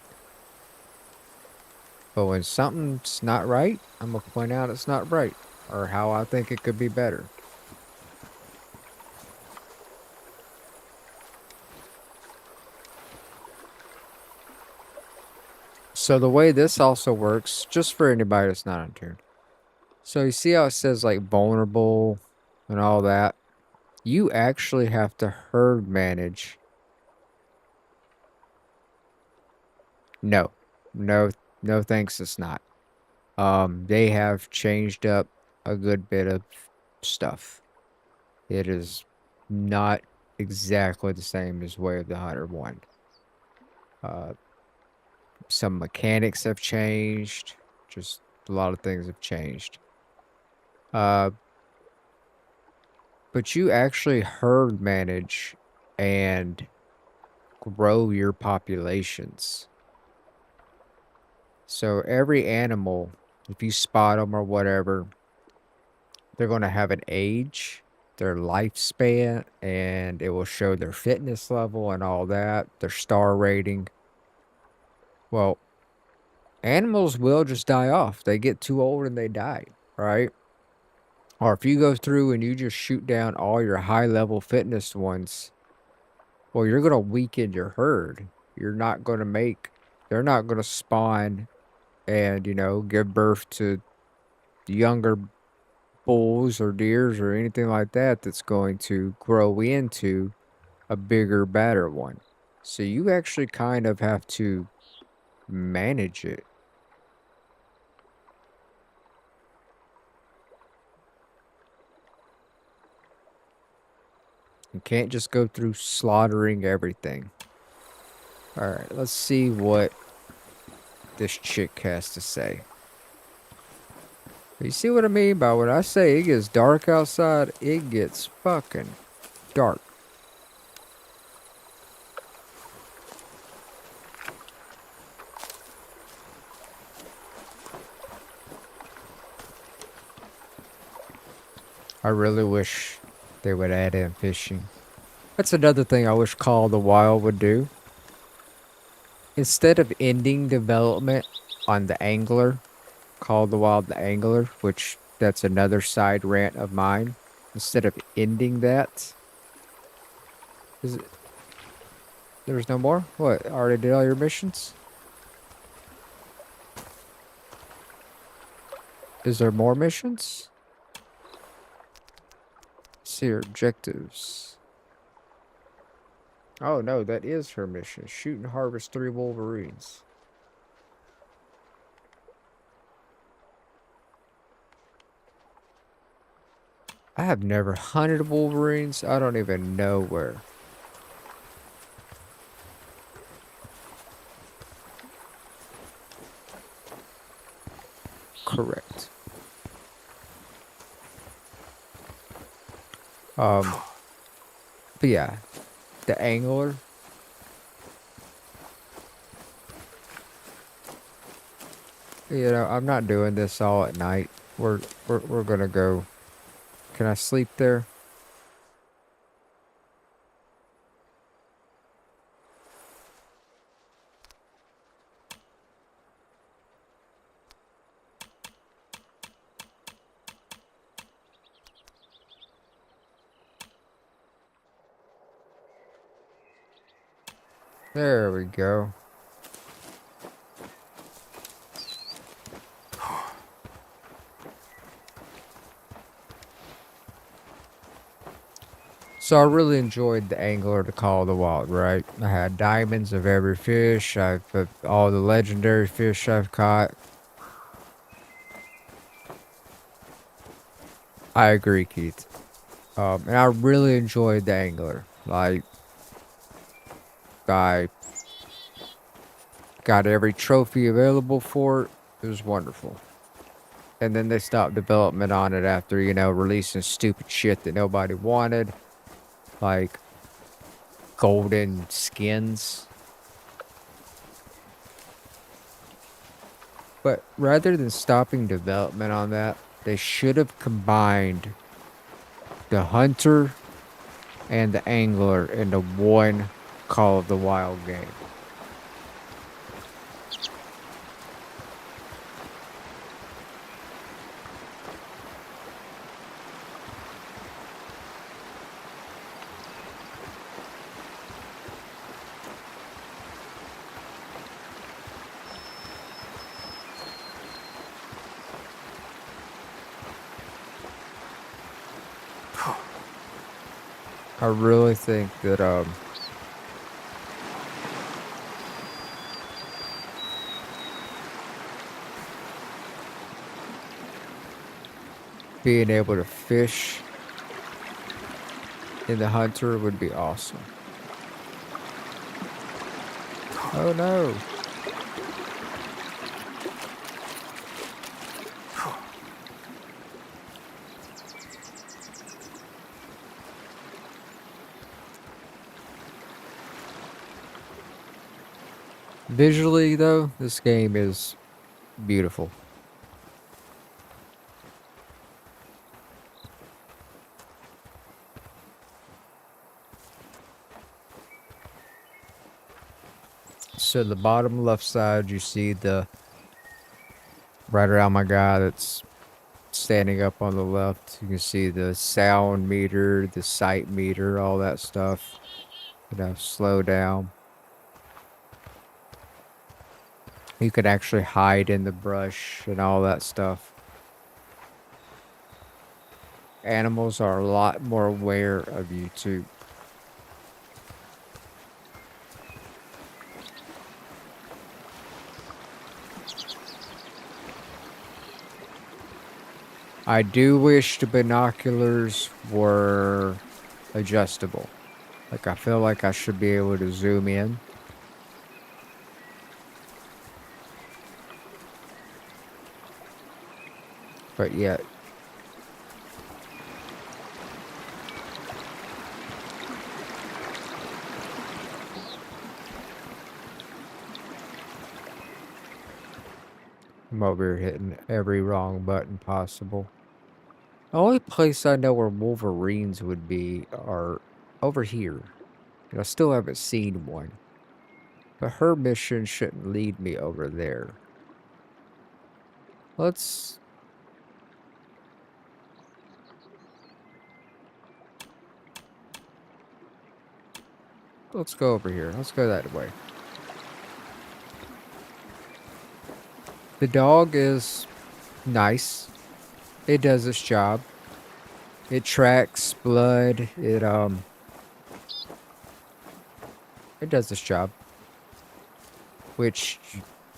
But when something's not right, I'm going to point out it's not right. Or how I think it could be better. So the way this also works, just for anybody that's not on turn. So you see how it says like vulnerable and all that? You actually have to herd manage. No. No, no thanks, it's not. They have changed up a good bit of stuff. It is not exactly the same as Way of the Hunter 1. Some mechanics have changed. Just a lot of things have changed. But you actually herd manage and grow your populations. So every animal, if you spot them or whatever, they're going to have an age, their lifespan, and it will show their fitness level and all that, their star rating. Well, animals will just die off. They get too old and they die, right? Or if you go through and you just shoot down all your high-level fitness ones, well, you're going to weaken your herd. You're not going to make... They're not going to spawn and, you know, give birth to younger bulls or deers or anything like that that's going to grow into a bigger, better one. So you actually kind of have to manage it. You can't just go through slaughtering everything. Alright, let's see what this chick has to say. You see what I mean by when I say it gets dark outside? It gets fucking dark. I really wish they would add in fishing. That's another thing I wish Call of the Wild would do. Instead of ending development on the angler, Call of the Wild the angler, which that's another side rant of mine. Instead of ending that, is it, there's no more? What? Already did all your missions? Is there more missions? See your objectives. Oh no, that is her mission. Shoot and harvest 3 wolverines. I have never hunted wolverines. I don't even know where. Correct. But yeah, the angler. You know, I'm not doing this all at night. We're gonna go. Can I sleep there? There we go. So I really enjoyed the angler to Call of the Wild, right? I had diamonds of every fish. I've put all the legendary fish I've caught. I agree, Keith. And I really enjoyed the angler. Like, I got every trophy available for it. It was wonderful. And then they stopped development on it after, you know, releasing stupid shit that nobody wanted. Like golden skins. But rather than stopping development on that, they should have combined the hunter and the angler into one Call of the Wild game. I really think that being able to fish in the hunter would be awesome. Oh no. Visually though, this game is beautiful. So the bottom left side, you see the right around my guy that's standing up on the left. You can see the sound meter, the sight meter, all that stuff. You know, slow down. You could actually hide in the brush and all that stuff. Animals are a lot more aware of you too. I do wish the binoculars were adjustable. Like, I feel like I should be able to zoom in. But yet, I'm over here hitting every wrong button possible. The only place I know where wolverines would be are over here. And I still haven't seen one. But her mission shouldn't lead me over there. Let's go over here. Let's go that way. The dog is nice. It does its job. It tracks blood. It does its job. Which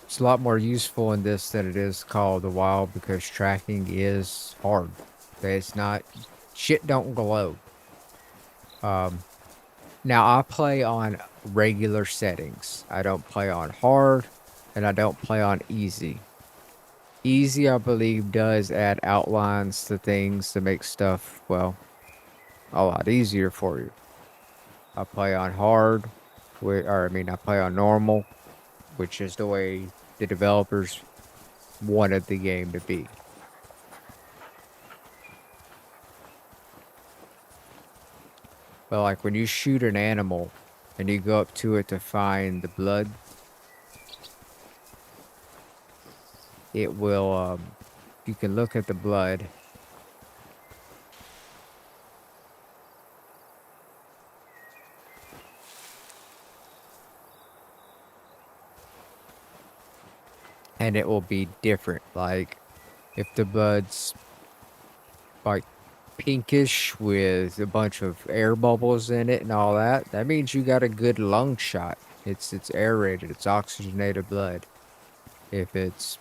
is a lot more useful in this than it is Call of the Wild because tracking is hard. It's not shit don't glow. Now I play on regular settings. I don't play on hard and I don't play on easy. Easy, I believe, does add outlines to things to make stuff, well, a lot easier for you. I play on hard, I play on normal, which is the way the developers wanted the game to be. But like when you shoot an animal and you go up to it to find the blood, it will, you can look at the blood. And it will be different. Like if the blood's like pinkish with a bunch of air bubbles in it and all that, that means you got a good lung shot. It's aerated, it's oxygenated blood. If it's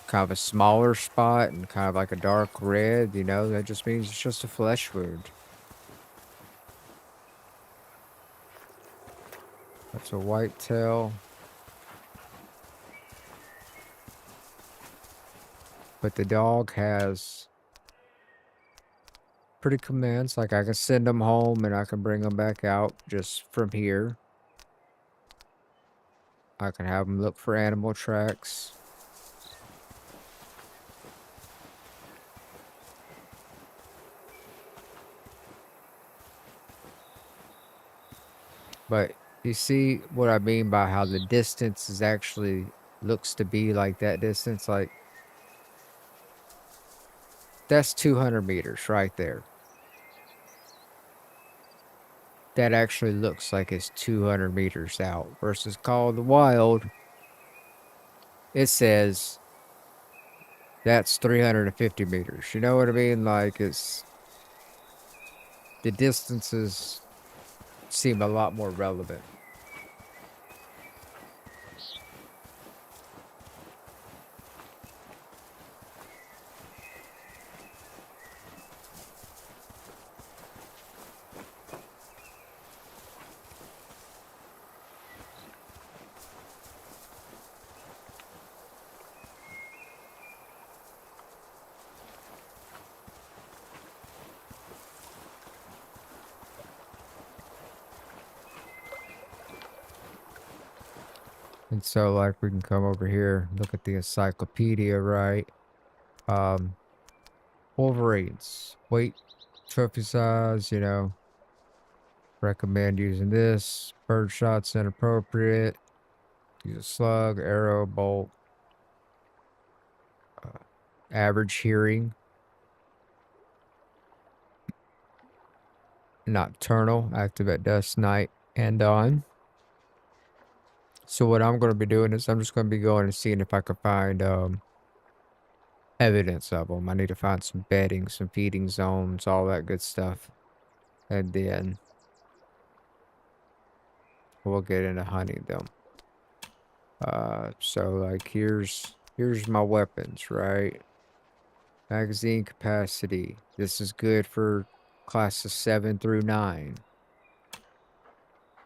kind of a smaller spot and kind of like a dark red, you know, that just means it's just a flesh wound. That's a whitetail. But the dog has pretty commands. Like I can send them home and I can bring them back out just from here. I can have them look for animal tracks. But you see what I mean by how the distance is actually looks to be like that distance? Like, that's 200 meters right there. That actually looks like it's 200 meters out. Versus Call of the Wild, it says that's 350 meters. You know what I mean? Like, it's... the distances seem a lot more relevant. And so, like, we can come over here, look at the encyclopedia, right? Wolverines. Weight, trophy size, you know. Recommend using this. Bird shots inappropriate. Use a slug, arrow, bolt. Average hearing. Nocturnal, active at dusk, night, and dawn. So what I'm going to be doing is I'm just going to be going and seeing if I can find evidence of them. I need to find some bedding, some feeding zones, all that good stuff. And then we'll get into hunting them. So like here's my weapons, right? Magazine capacity. This is good for classes 7 through 9.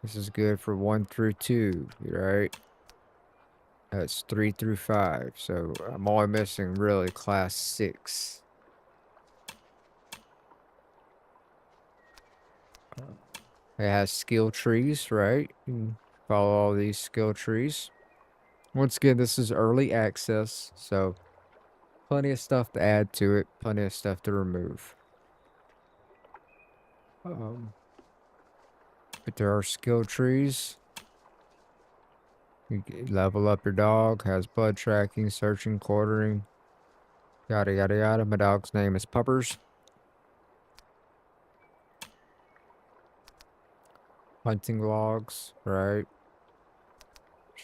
This is good for 1 through 2, right? That's 3 through 5. So I'm only missing really class 6. It has skill trees, right? You can follow all these skill trees. Once again, this is early access, so plenty of stuff to add to it, plenty of stuff to remove. But there are skill trees. You level up your dog, has blood tracking, searching, quartering, yada yada yada. My dog's name is Puppers. Hunting logs, right?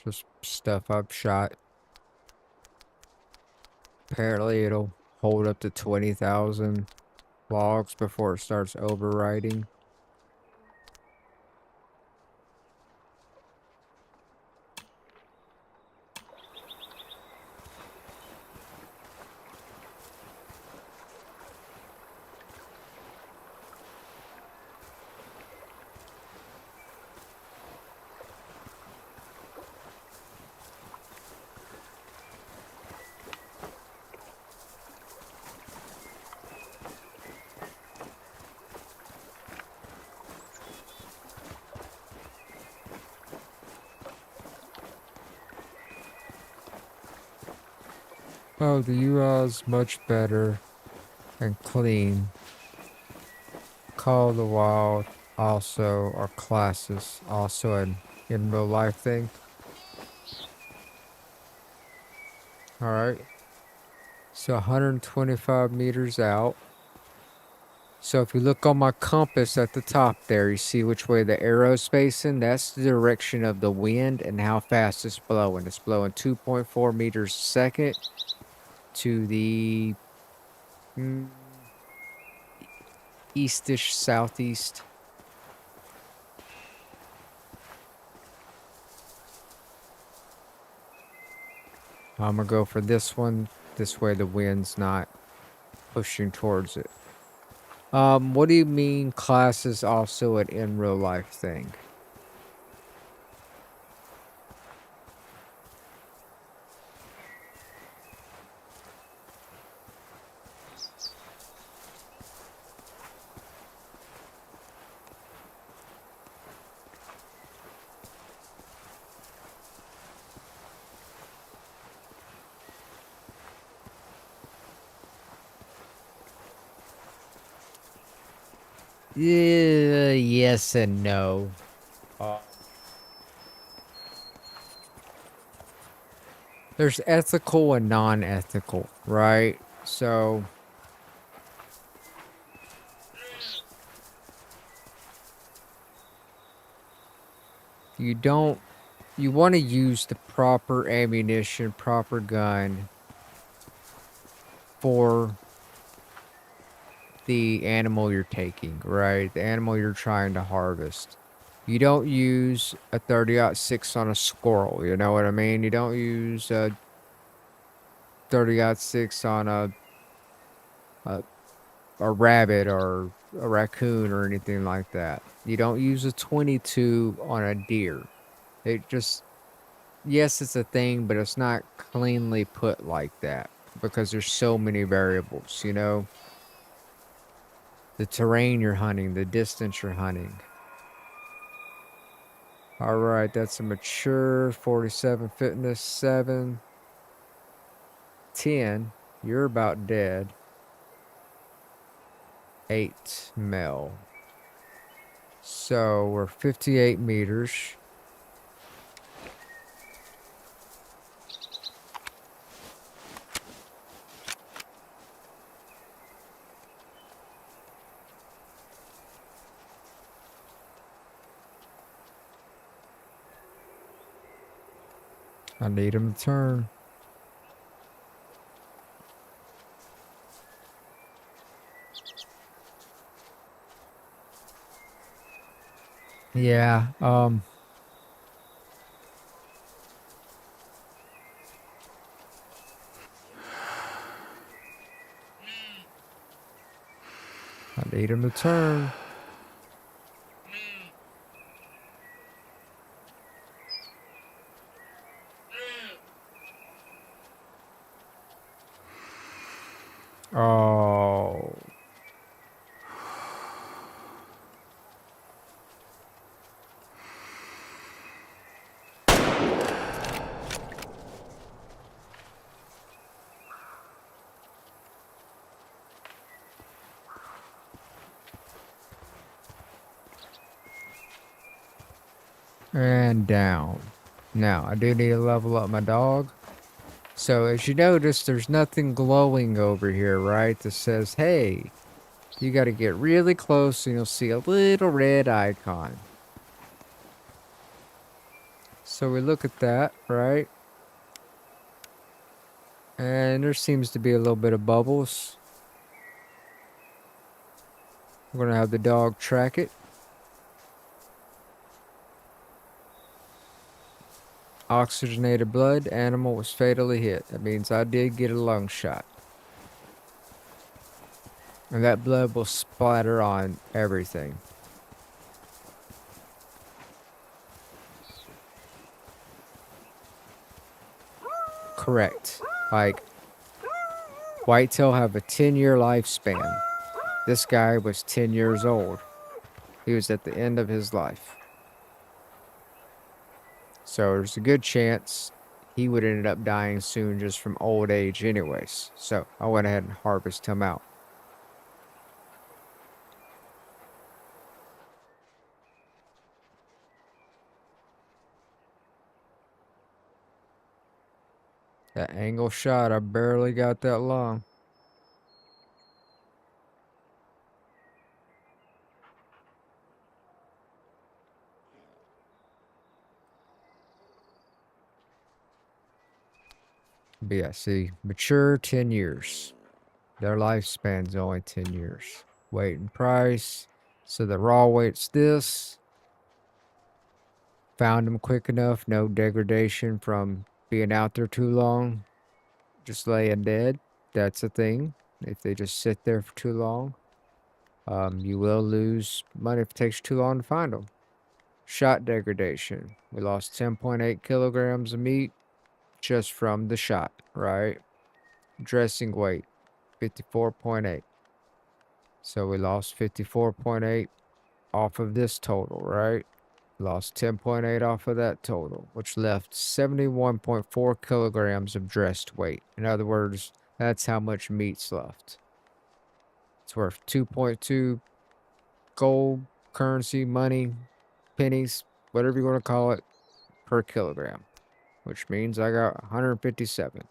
Just stuff I've shot. Apparently it'll hold up to 20,000 logs before it starts overwriting. Oh, the UI is much better and clean. Call of the Wild also are classes, also an in real life thing. Alright. So 125 meters out. So if you look on my compass at the top there, you see which way the arrow's facing? That's the direction of the wind and how fast it's blowing. It's blowing 2.4 meters a second to the eastish southeast. I'm gonna go for this one. This way the wind's not pushing towards it. What do you mean class is also an in real life thing? Yeah, yes and no. There's ethical and non-ethical, right? So you want to use the proper ammunition, proper gun for the animal you're taking, right? The animal you're trying to harvest. You don't use a 30-06 on a squirrel, you know what I mean? You don't use a 30-06 on a rabbit or a raccoon or anything like that. You don't use a 22 on a deer. It just, yes, it's a thing, but it's not cleanly put like that because there's so many variables, you know? The terrain you're hunting, the distance you're hunting. All right, that's a mature 47 fitness, 7, 10. You're about dead. 8 male. So we're 58 meters. I need him to turn. Yeah, I need him to turn. Oh. And down. Now, I do need to level up my dog. So, as you notice, there's nothing glowing over here, right? That says, hey, you got to get really close and you'll see a little red icon. So, we look at that, right? And there seems to be a little bit of bubbles. We're going to have the dog track it. Oxygenated blood, animal was fatally hit. That means I did get a lung shot. And that blood will splatter on everything. Correct. Like, whitetail have a 10-year lifespan. This guy was 10 years old. He was at the end of his life. So there's a good chance he would end up dying soon just from old age anyways. So I went ahead and harvested him out. That angle shot, I barely got that long. But yeah, see, mature 10 years. Their lifespan's only 10 years. Weight and price. So the raw weight's this. Found them quick enough. No degradation from being out there too long. Just laying dead. That's a thing. If they just sit there for too long, you will lose money if it takes too long to find them. Shot degradation. We lost 10.8 kilograms of meat just from the shot, right? Dressing weight, 54.8. So we lost 54.8 off of this total, right? Lost 10.8 off of that total, which left 71.4 kilograms of dressed weight. In other words, that's how much meat's left. It's worth 2.2 gold, currency, money, pennies, whatever you want to call it, per kilogram, which means I got 157.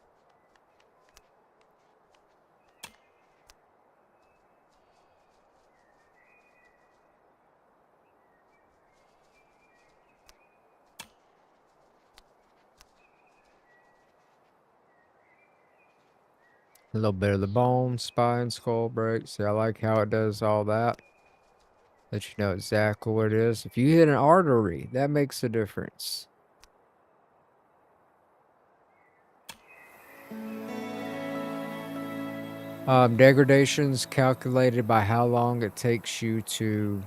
A little bit of the bone, spine, skull break. See, I like how it does all that. Let you know exactly what it is. If you hit an artery, that makes a difference. Degradation's calculated by how long it takes you to...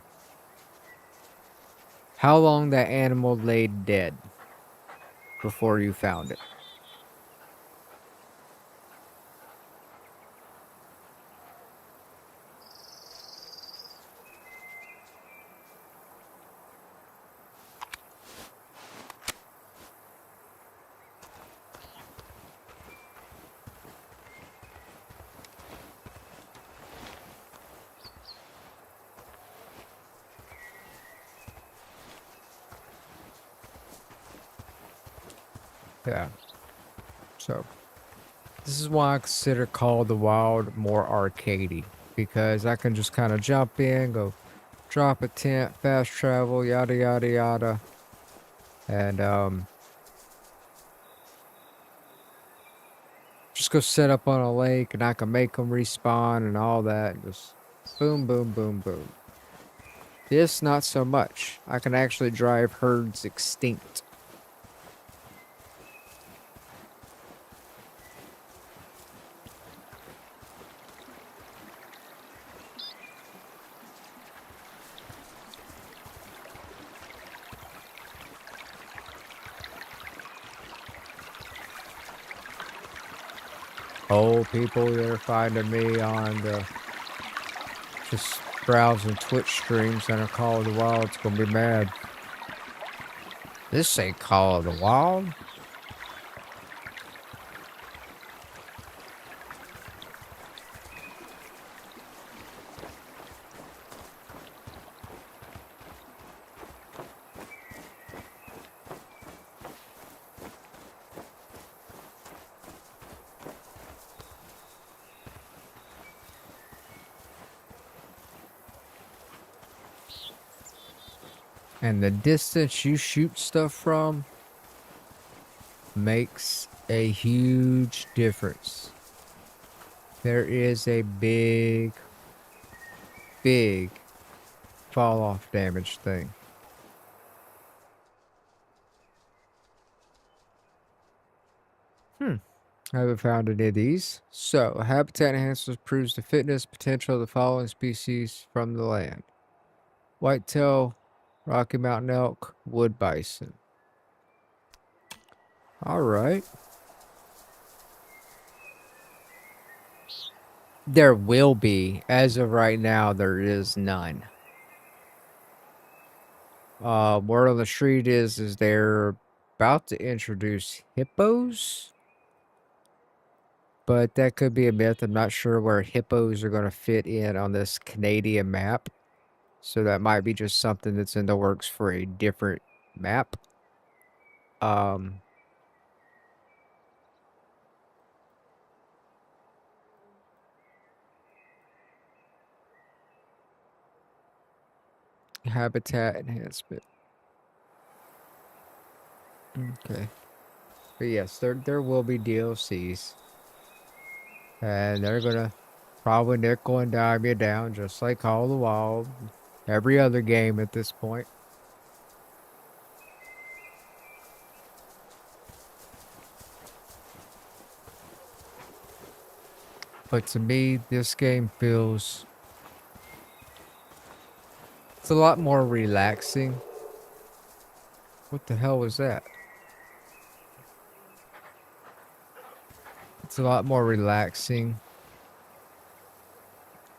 how long that animal laid dead before you found it. Yeah. So, this is why I consider Call of the Wild more arcadey. Because I can just kind of jump in, go drop a tent, fast travel, yada yada yada. And just go set up on a lake and I can make them respawn and all that. Just boom, boom, boom, boom. This, not so much. I can actually drive herds extinct. Old people that are finding me on the just browsing Twitch streams and a Call of the Wild's gonna be mad. This ain't Call of the Wild. And the distance you shoot stuff from makes a huge difference. There is a big fall off damage thing. I haven't found any of these. So, habitat enhancers proves the fitness potential of the following species from the land: whitetail, Rocky Mountain elk, wood bison. All right. There will be. As of right now, there is none. Word on the street is they're about to introduce hippos, but that could be a myth. I'm not sure where hippos are going to fit in on this Canadian map. So that might be just something that's in the works for a different map. Habitat enhancement. Okay. But yes, there will be DLCs. And they're gonna probably nickel and dime you down just like Call of the Wild. Every other game at this point. But to me, this game feels... it's a lot more relaxing. What the hell was that? It's a lot more relaxing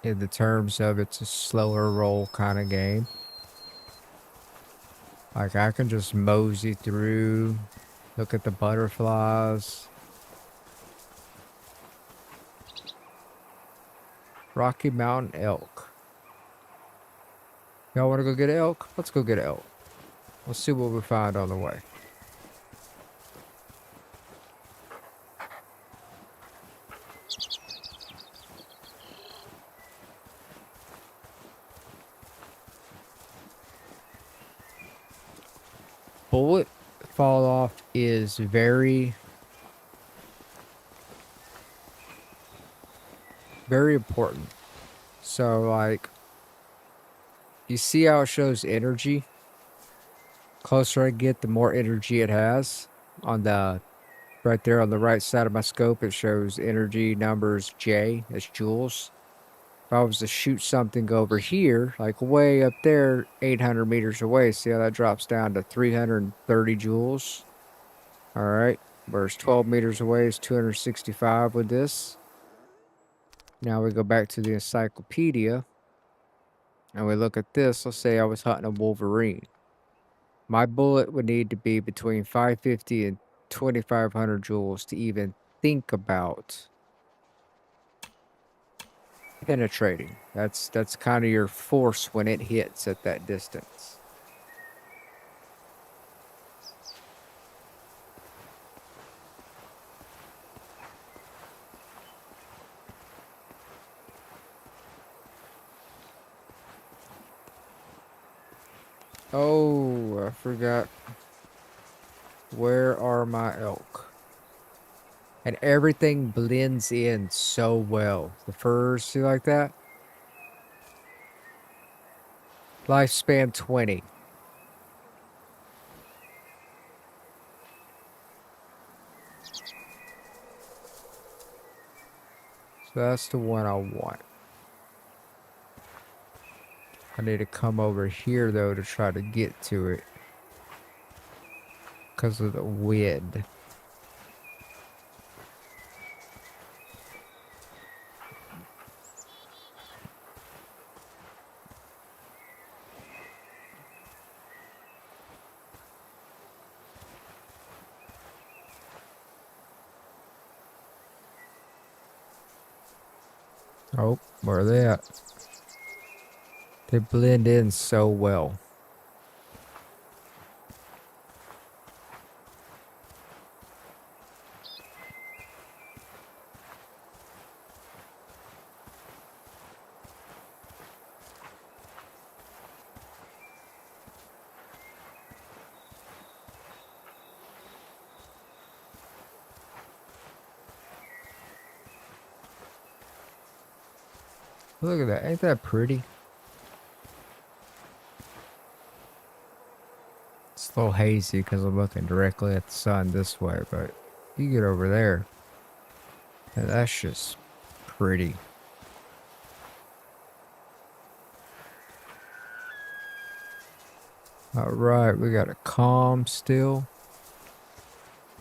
in the terms of it's a slower roll kind of game. Like I can just mosey through, look at the butterflies. Rocky Mountain elk. Y'all want to go get an elk? Let's go get an elk. Let's see what we find on the way. Bullet fall off is very important. So like, you see how it shows energy? Closer I get, the more energy it has. On the right there on the right side of my scope, it shows energy numbers J, that's joules. If I was to shoot something over here, like way up there, 800 meters away, see how that drops down to 330 joules? Alright, whereas 12 meters away is 265 with this. Now we go back to the encyclopedia, and we look at this. Let's say I was hunting a wolverine. My bullet would need to be between 550 and 2500 joules to even think about penetrating. That's kind of your force when it hits at that distance. Oh, I forgot. Where are my elk? And everything blends in so well. The furs, see like that? Lifespan 20. So that's the one I want. I need to come over here though to try to get to it because of the wind. Oh, where are they at? They blend in so well. Look at that. Ain't that pretty? It's a little hazy because I'm looking directly at the sun this way, but you get over there, and that's just pretty. All right, we got a calm still.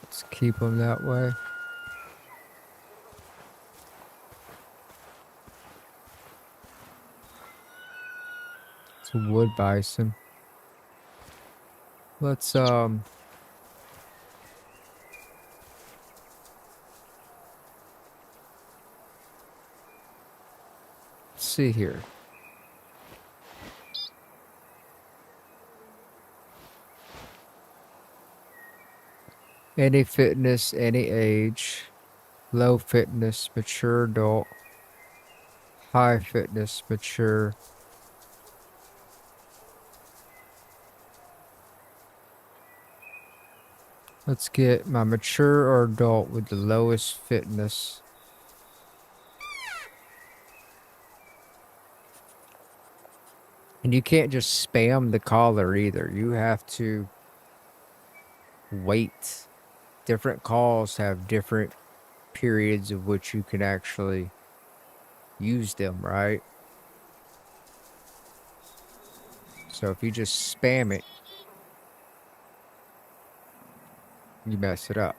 Let's keep them that way. It's a wood bison. Let's see here. Any fitness, any age, low fitness, mature adult, high fitness, mature. Let's get my mature or adult with the lowest fitness. And you can't just spam the caller either. You have to wait. Different calls have different periods of which you can actually use them, right? So if you just spam it, you mess it up.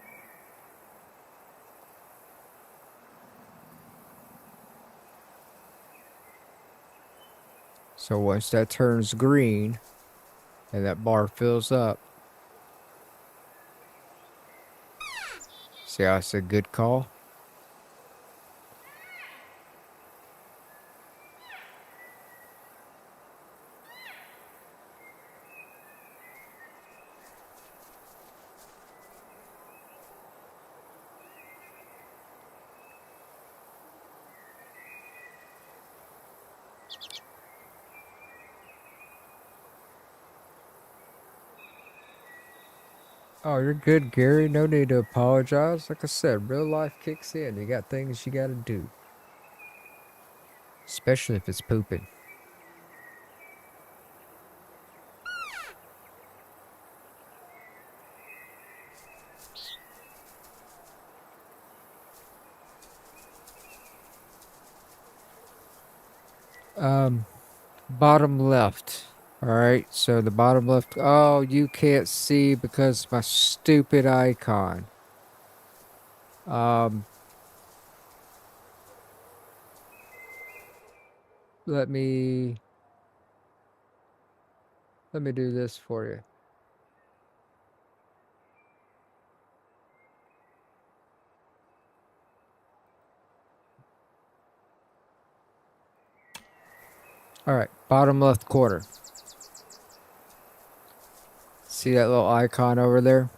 So once that turns green and that bar fills up, see how it's a good call? Oh, you're good, Gary. No need to apologize. Like I said, real life kicks in. You got things you gotta do. Especially if it's pooping. Bottom left. Alright, so the bottom left. Oh, you can't see because my stupid icon. Let me do this for you. Alright, bottom left corner. See that little icon over there?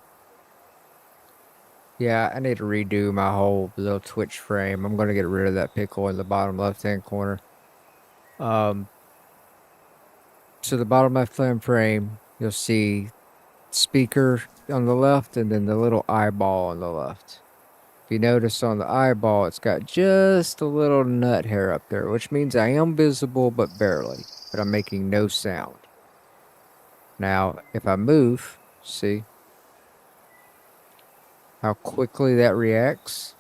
Yeah, I need to redo my whole little Twitch frame. I'm going to get rid of that pickle in the bottom left-hand corner. So the bottom left-hand frame, you'll see speaker on the left and then the little eyeball on the left. If you notice on the eyeball, it's got just a little nut hair up there, which means I am visible, but barely. But I'm making no sound. Now, if I move, see how quickly that reacts?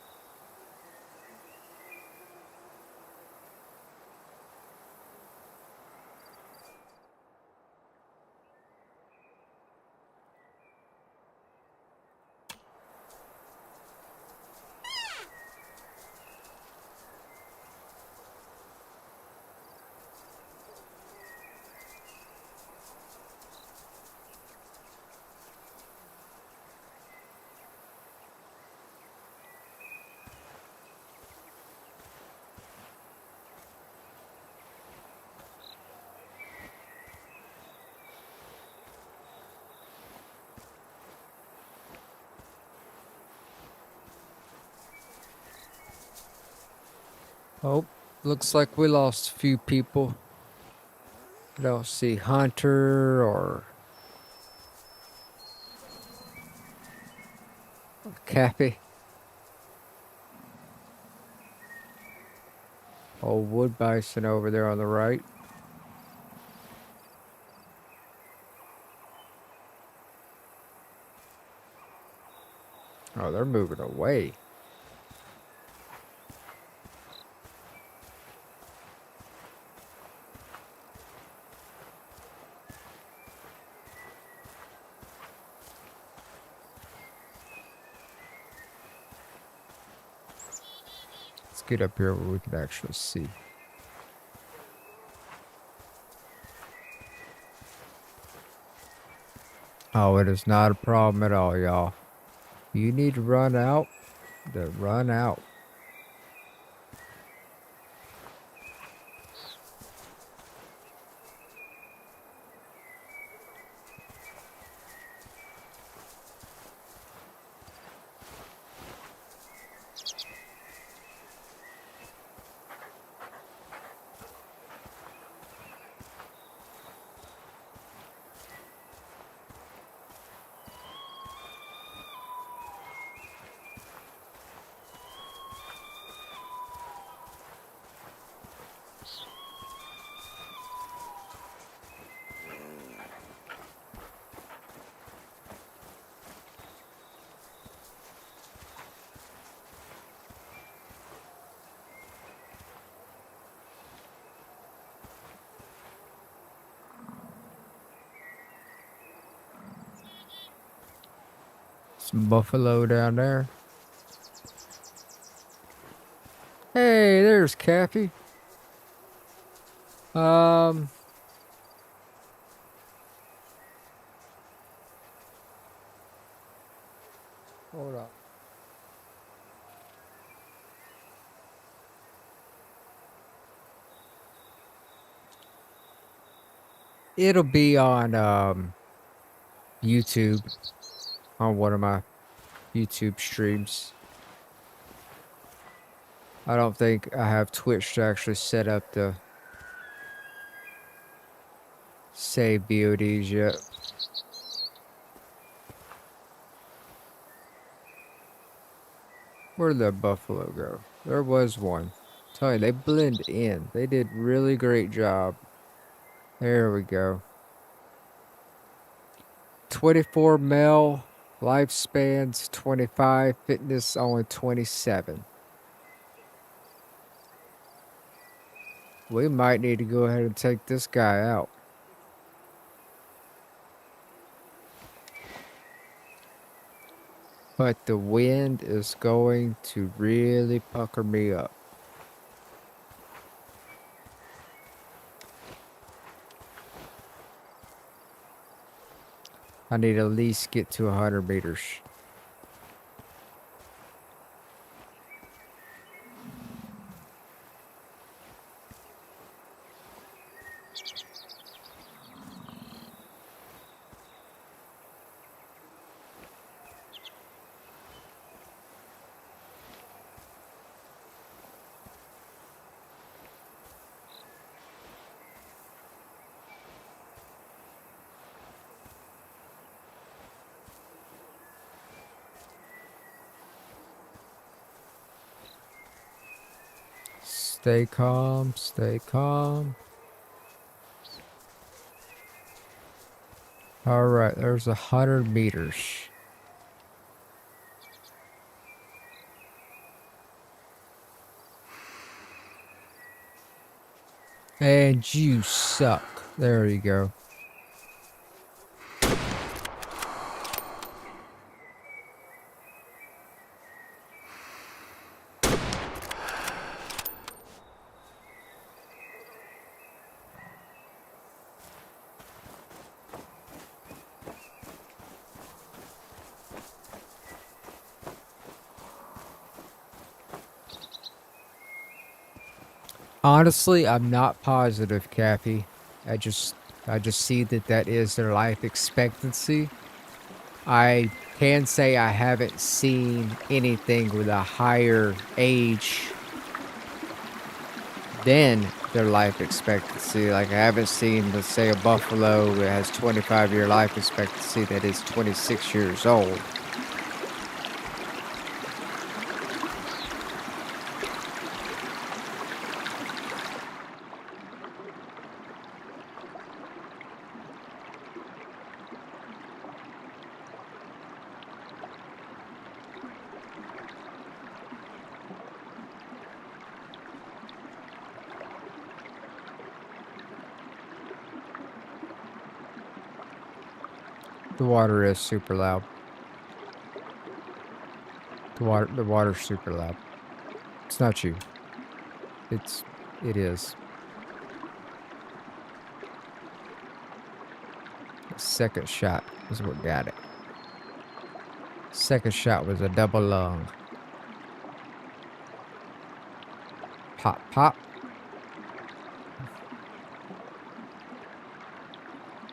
Oh, looks like we lost a few people. I don't see Hunter or Cappy. Old wood bison over there on the right. Oh, they're moving away. Let's get up here where we can actually see. Oh, it is not a problem at all, y'all. You need to run out, then run out. Some buffalo down there. Hey, there's Cappy. Hold on. It'll be on YouTube, on one of my YouTube streams. I don't think I have Twitch to actually set up the save VODs yet. Where'd the buffalo go? There was one. Tell you, they blend in. They did really great job. There we go. 24 male, lifespans 25, fitness only 27. We might need to go ahead and take this guy out. But the wind is going to really pucker me up. I need to at least get to 100 meters. Stay calm, stay calm. Alright, there's 100 meters. And you suck. There you go. Honestly, I'm not positive, Cappy. I just see that is their life expectancy. I can say I haven't seen anything with a higher age than their life expectancy. Like, I haven't seen, let's say, a buffalo that has 25-year life expectancy that is 26 years old. The water is super loud. The water's super loud. It's not you. It is. The second shot is what got it. Second shot was a double lung. Pop, pop.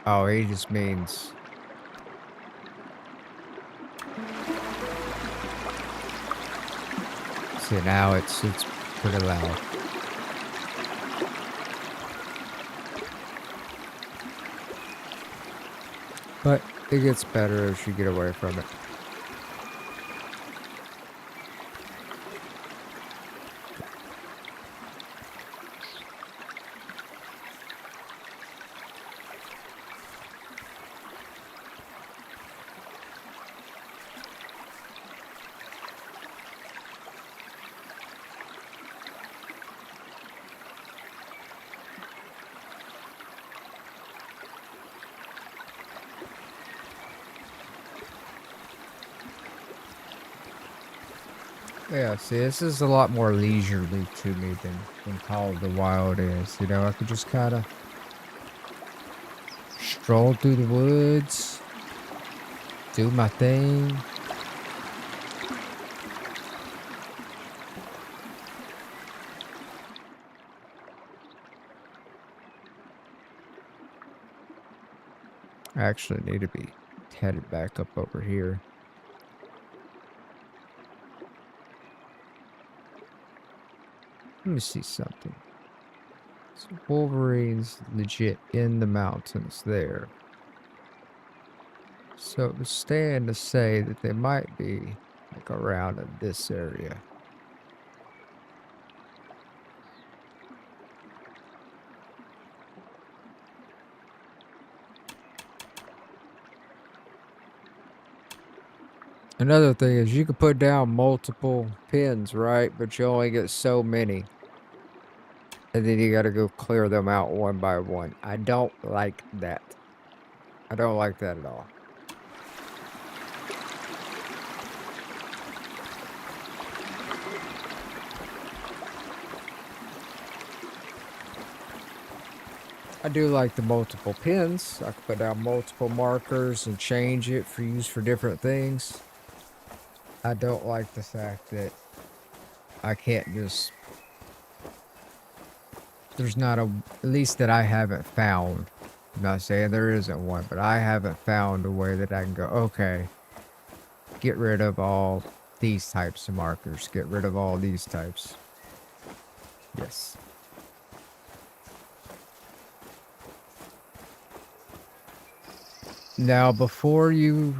Oh, he just means... See, now it's pretty loud. But it gets better as you get away from it. Yeah, see, this is a lot more leisurely to me than Call of the Wild is. You know, I could just kind of stroll through the woods, do my thing. I actually need to be headed back up over here. Let me see something. So Wolverine's legit in the mountains there. So it would stand to say that they might be like around in this area. Another thing is you can put down multiple pins, right? But you only get so many. And then you gotta go clear them out one by one. I don't like that. I don't like that at all. I do like the multiple pins. I can put down multiple markers and change it for use for different things. I don't like the fact that I can't just... There's not a... At least that I haven't found. I'm not saying there isn't one, but I haven't found a way that I can go, okay, get rid of all these types of markers. Get rid of all these types. Yes. Now, before you...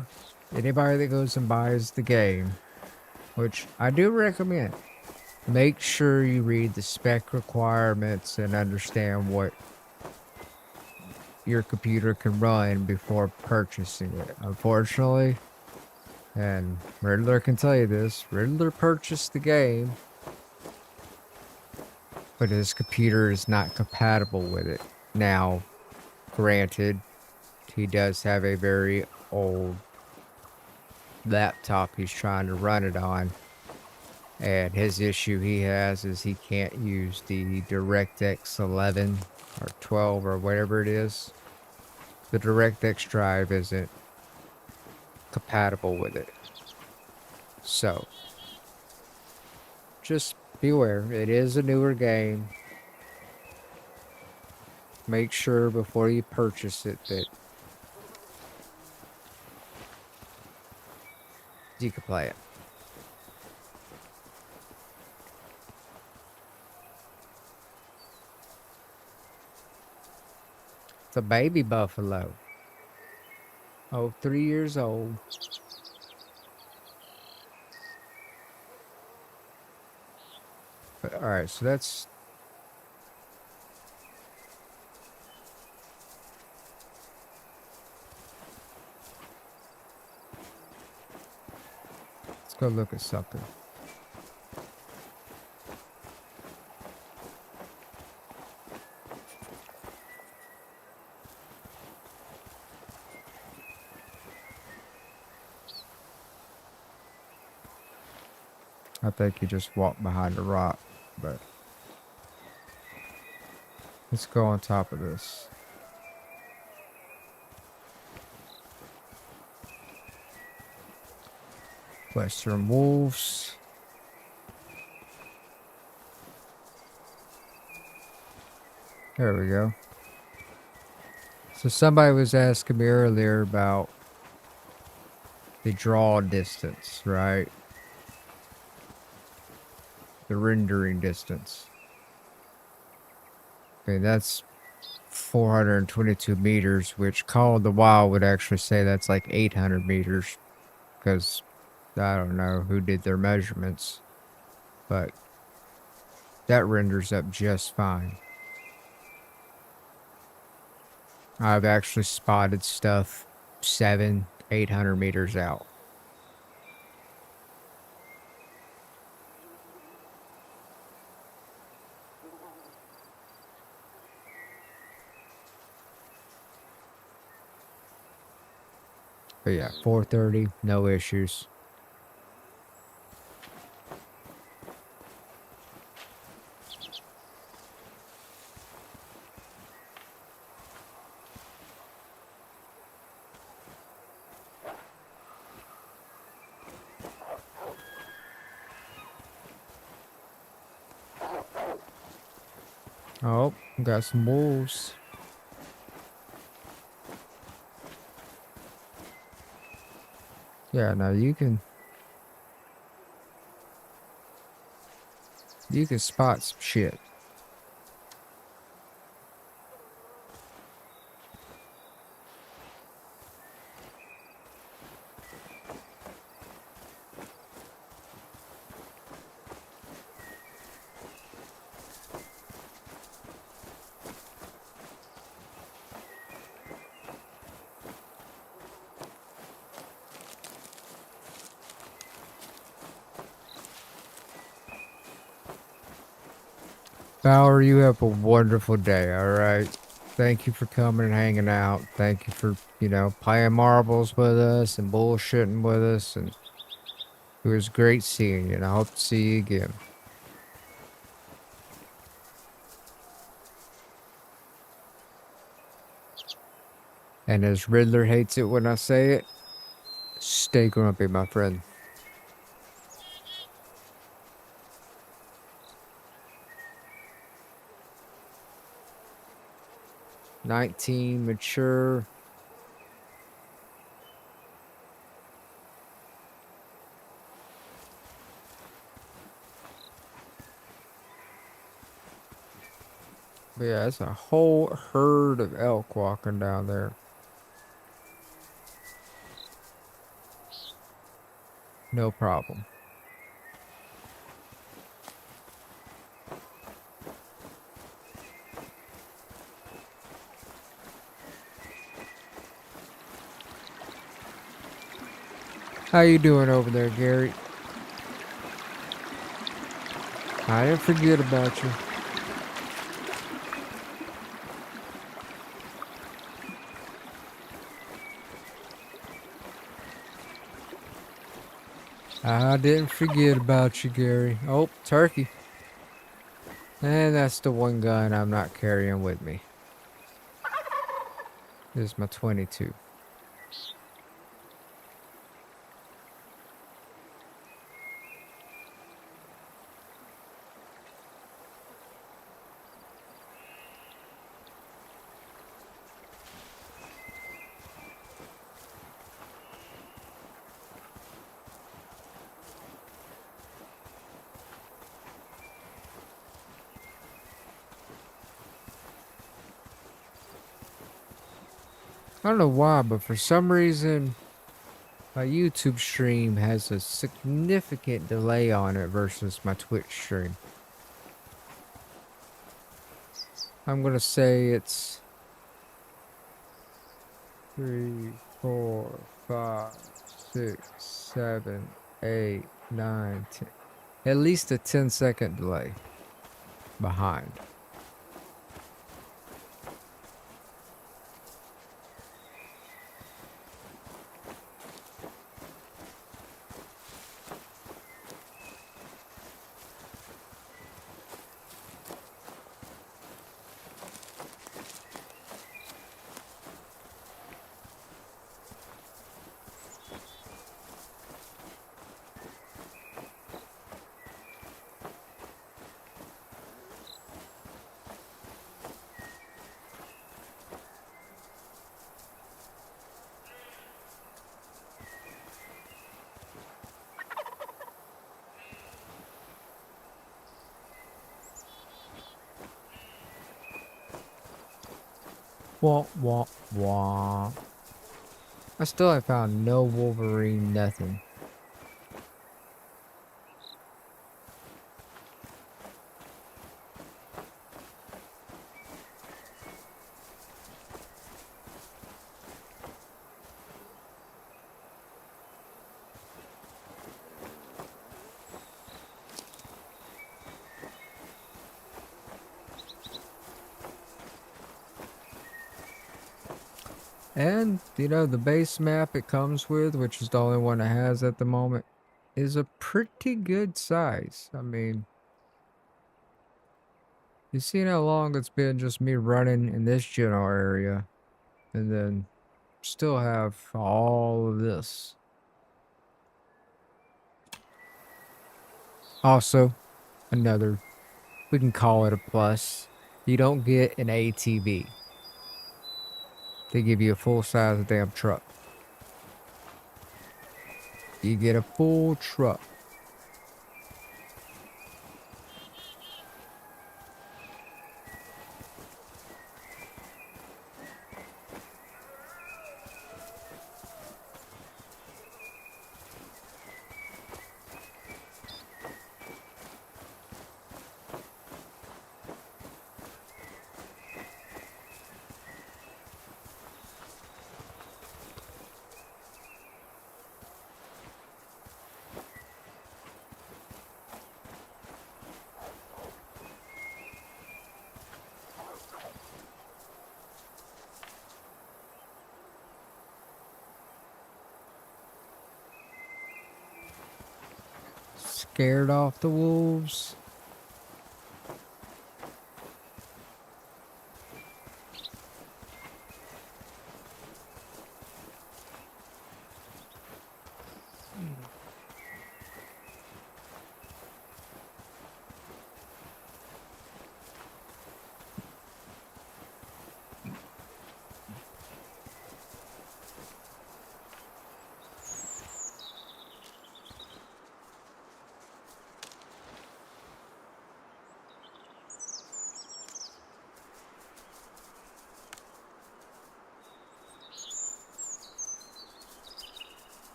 Anybody that goes and buys the game, which I do recommend, make sure you read the spec requirements and understand what your computer can run before purchasing it. Unfortunately, and Riddler can tell you this, Riddler purchased the game, but his computer is not compatible with it. Now, granted, he does have a very old laptop he's trying to run it on, and his issue he has is he can't use the DirectX 11 or 12 or whatever it is. The DirectX drive isn't compatible with it. So, just beware. It is a newer game. Make sure before you purchase it that you can play it. It's a baby buffalo. Oh, 3 years old. But, all right, so that's... Let's go look at something. I think he just walked behind a rock, but let's go on top of this. Western wolves. There we go. So somebody was asking me earlier about the draw distance, right? The rendering distance. Okay, that's 422 meters, which Call of the Wild would actually say that's like 800 meters, because I don't know who did their measurements, but that renders up just fine. I've actually spotted stuff 700-800 meters out. But yeah, 430, no issues. Oh, got some wolves. Yeah, now you can spot some shit. Bauer, you have a wonderful day, alright? Thank you for coming and hanging out. Thank you for, playing marbles with us and bullshitting with us. And it was great seeing you, and I hope to see you again. And as Riddler hates it when I say it, stay grumpy, my friend. "19 mature." But yeah, it's a whole herd of elk walking down there. No problem. How you doing over there, Gary? I didn't forget about you. I didn't forget about you, Gary. Oh, turkey. And that's the one gun I'm not carrying with me. This is my 22. I don't know why, but for some reason, my YouTube stream has a significant delay on it versus my Twitch stream. I'm gonna say it's 3, 4, 5, 6, 7, 8, 9, 10. At least a 10-second delay behind. Wah, wah, wah. I still have found no Wolverine, nothing. And, you know, the base map it comes with, which is the only one it has at the moment, is a pretty good size. I mean, you seen how long it's been just me running in this general area, and then still have all of this. Also, another, we can call it a plus. You don't get an ATV. They give you a full-size damn truck. You get a full truck. Scared off the wolves.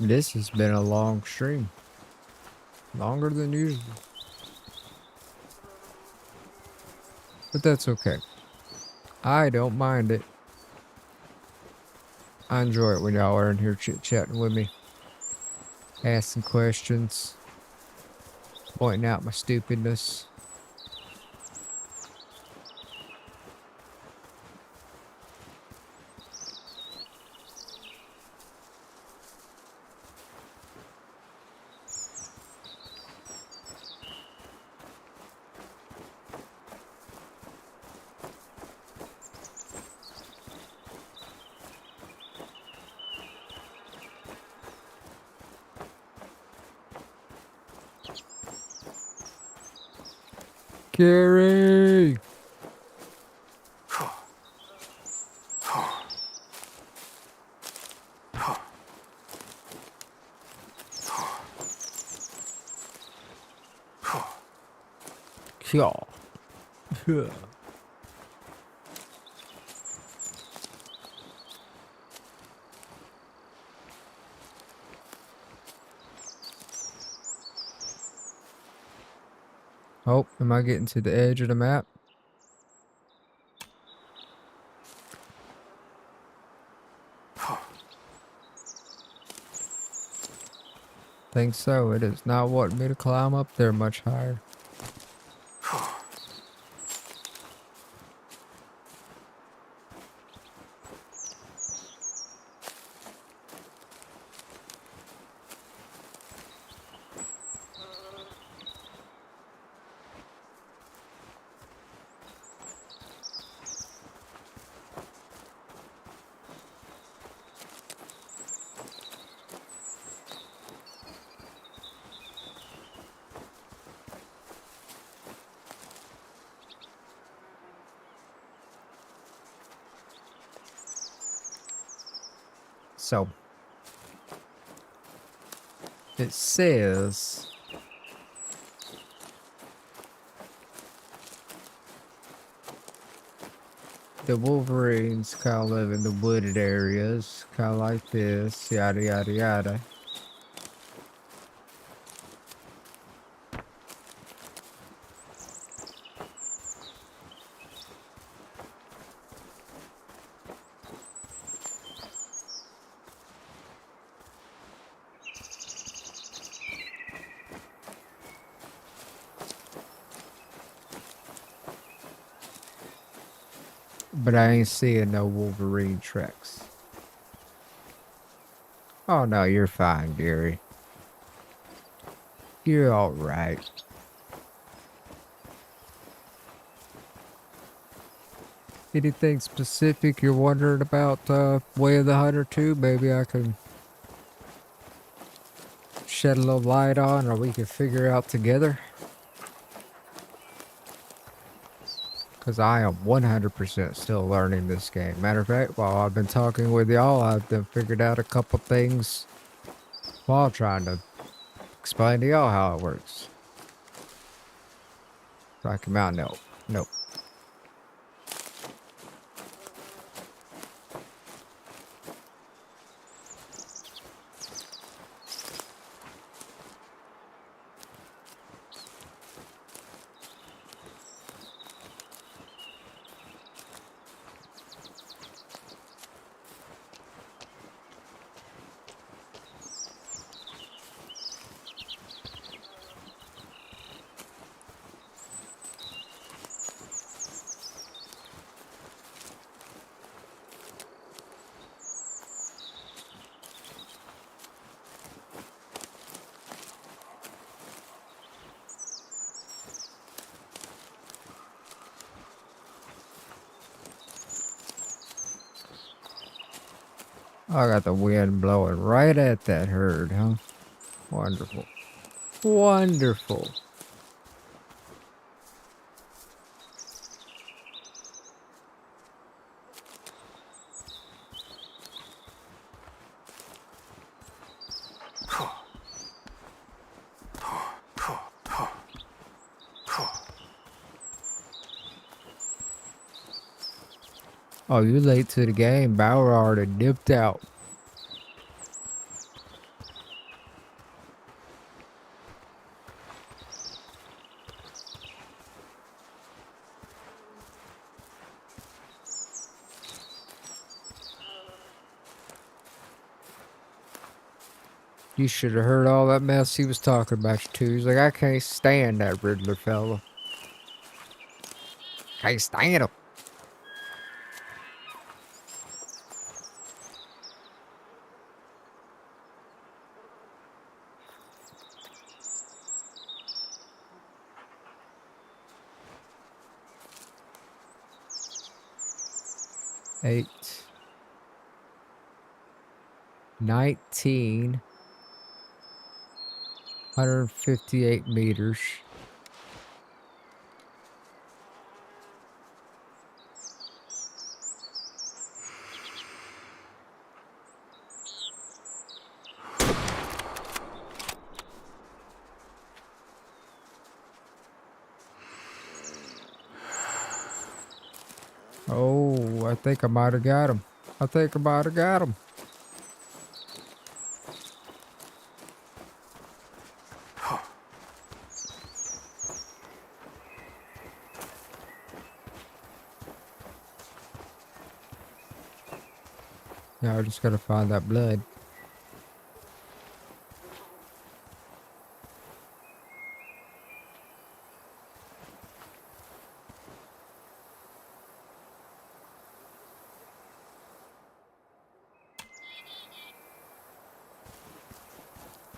This has been a long stream. Longer than usual. But that's okay. I don't mind it. I enjoy it when y'all are in here chit-chatting with me. Asking questions. Pointing out my stupidness. Gary! Y'all. Oh, am I getting to the edge of the map? Think so. It is not wanting me to climb up there much higher. So, It says the wolverines kind of live in the wooded areas, kind of like this, yada yada yada. But I ain't seeing no wolverine tracks. Oh no, you're fine, Gary. You're alright. Anything specific you're wondering about Way of the Hunter 2? Maybe I can shed a little light on, or we can figure out together. Because I am 100% still learning this game. Matter of fact, while I've been talking with y'all, I've then figured out a couple things while trying to explain to y'all how it works. Rocky Mountain, no. Nope. I got the wind blowing right at that herd, huh? Wonderful. Wonderful. Oh, you late to the game. Bauer already dipped out. You should have heard all that mess he was talking about you too. He's like, I can't stand that Riddler fella. Can't stand him. Eight. 19. 158 meters. Oh, I think I might have got him. I think I might have got him. Now I just gotta find that blood.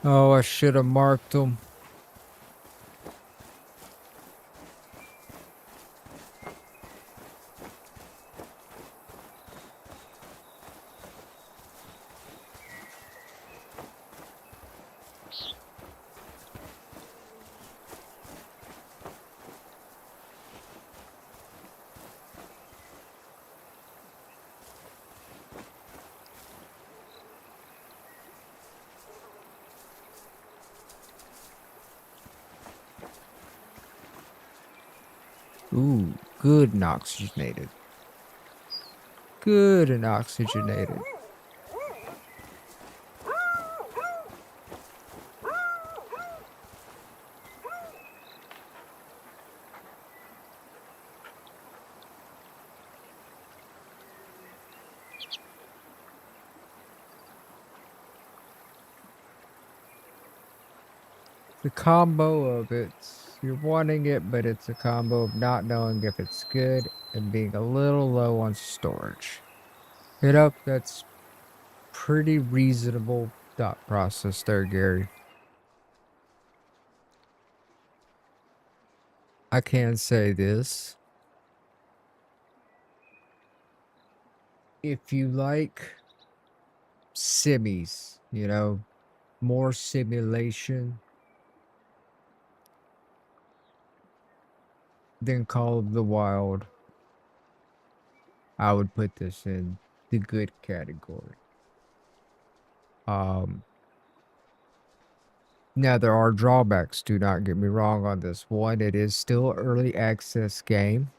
Oh, I should have marked him. Ooh, good and oxygenated. Good and oxygenated. The combo of you're wanting it, but it's a combo of not knowing if it's good and being a little low on storage. That's pretty reasonable thought process there, Gary. I can say this. If you like simmies, more simulation than Call of the Wild, I would put this in the good category. Now there are drawbacks, do not get me wrong on this one. It is still an early access game.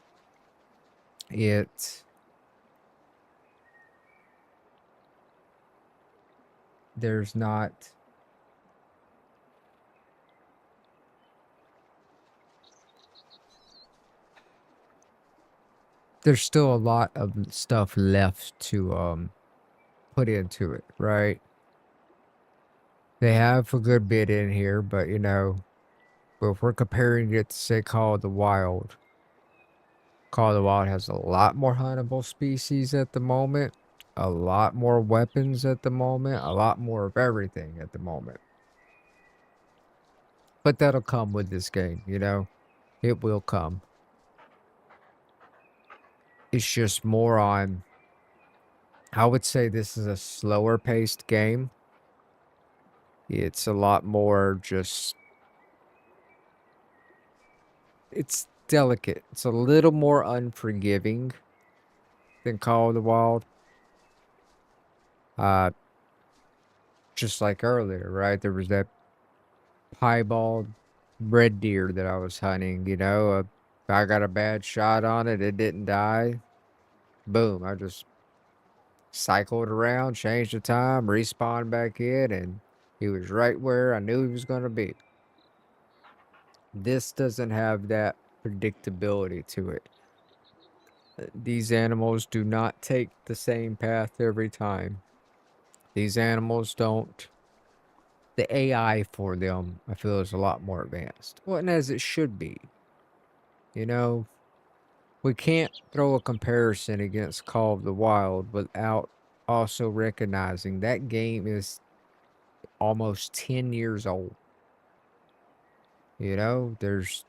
There's not there's still a lot of stuff left to put into it, right? They have a good bit in here, but if we're comparing it to say Call of the Wild has a lot more huntable species at the moment, a lot more weapons at the moment, a lot more of everything at the moment. But that'll come with this game, It will come. It's just more on, I would say this is a slower paced game. It's a lot more it's delicate. It's a little more unforgiving than Call of the Wild. Just like earlier, right? There was that piebald red deer that I was hunting, I got a bad shot on it, it didn't die. Boom, I just cycled around, changed the time, respawned back in, and he was right where I knew he was going to be. This doesn't have that predictability to it. These animals do not take the same path every time. These animals don't. The AI for them, I feel, is a lot more advanced. Well, and as it should be. We can't throw a comparison against Call of the Wild without also recognizing that game is almost 10 years old. It's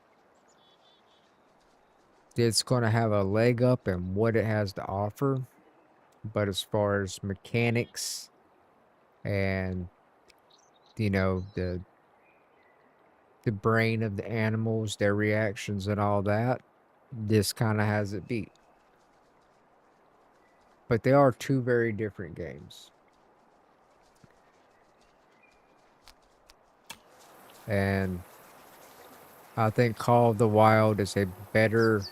going to have a leg up in what it has to offer. But as far as mechanics and, the brain of the animals, their reactions and all that, this kind of has it beat. But they are two very different games. And I think Call of the Wild is a better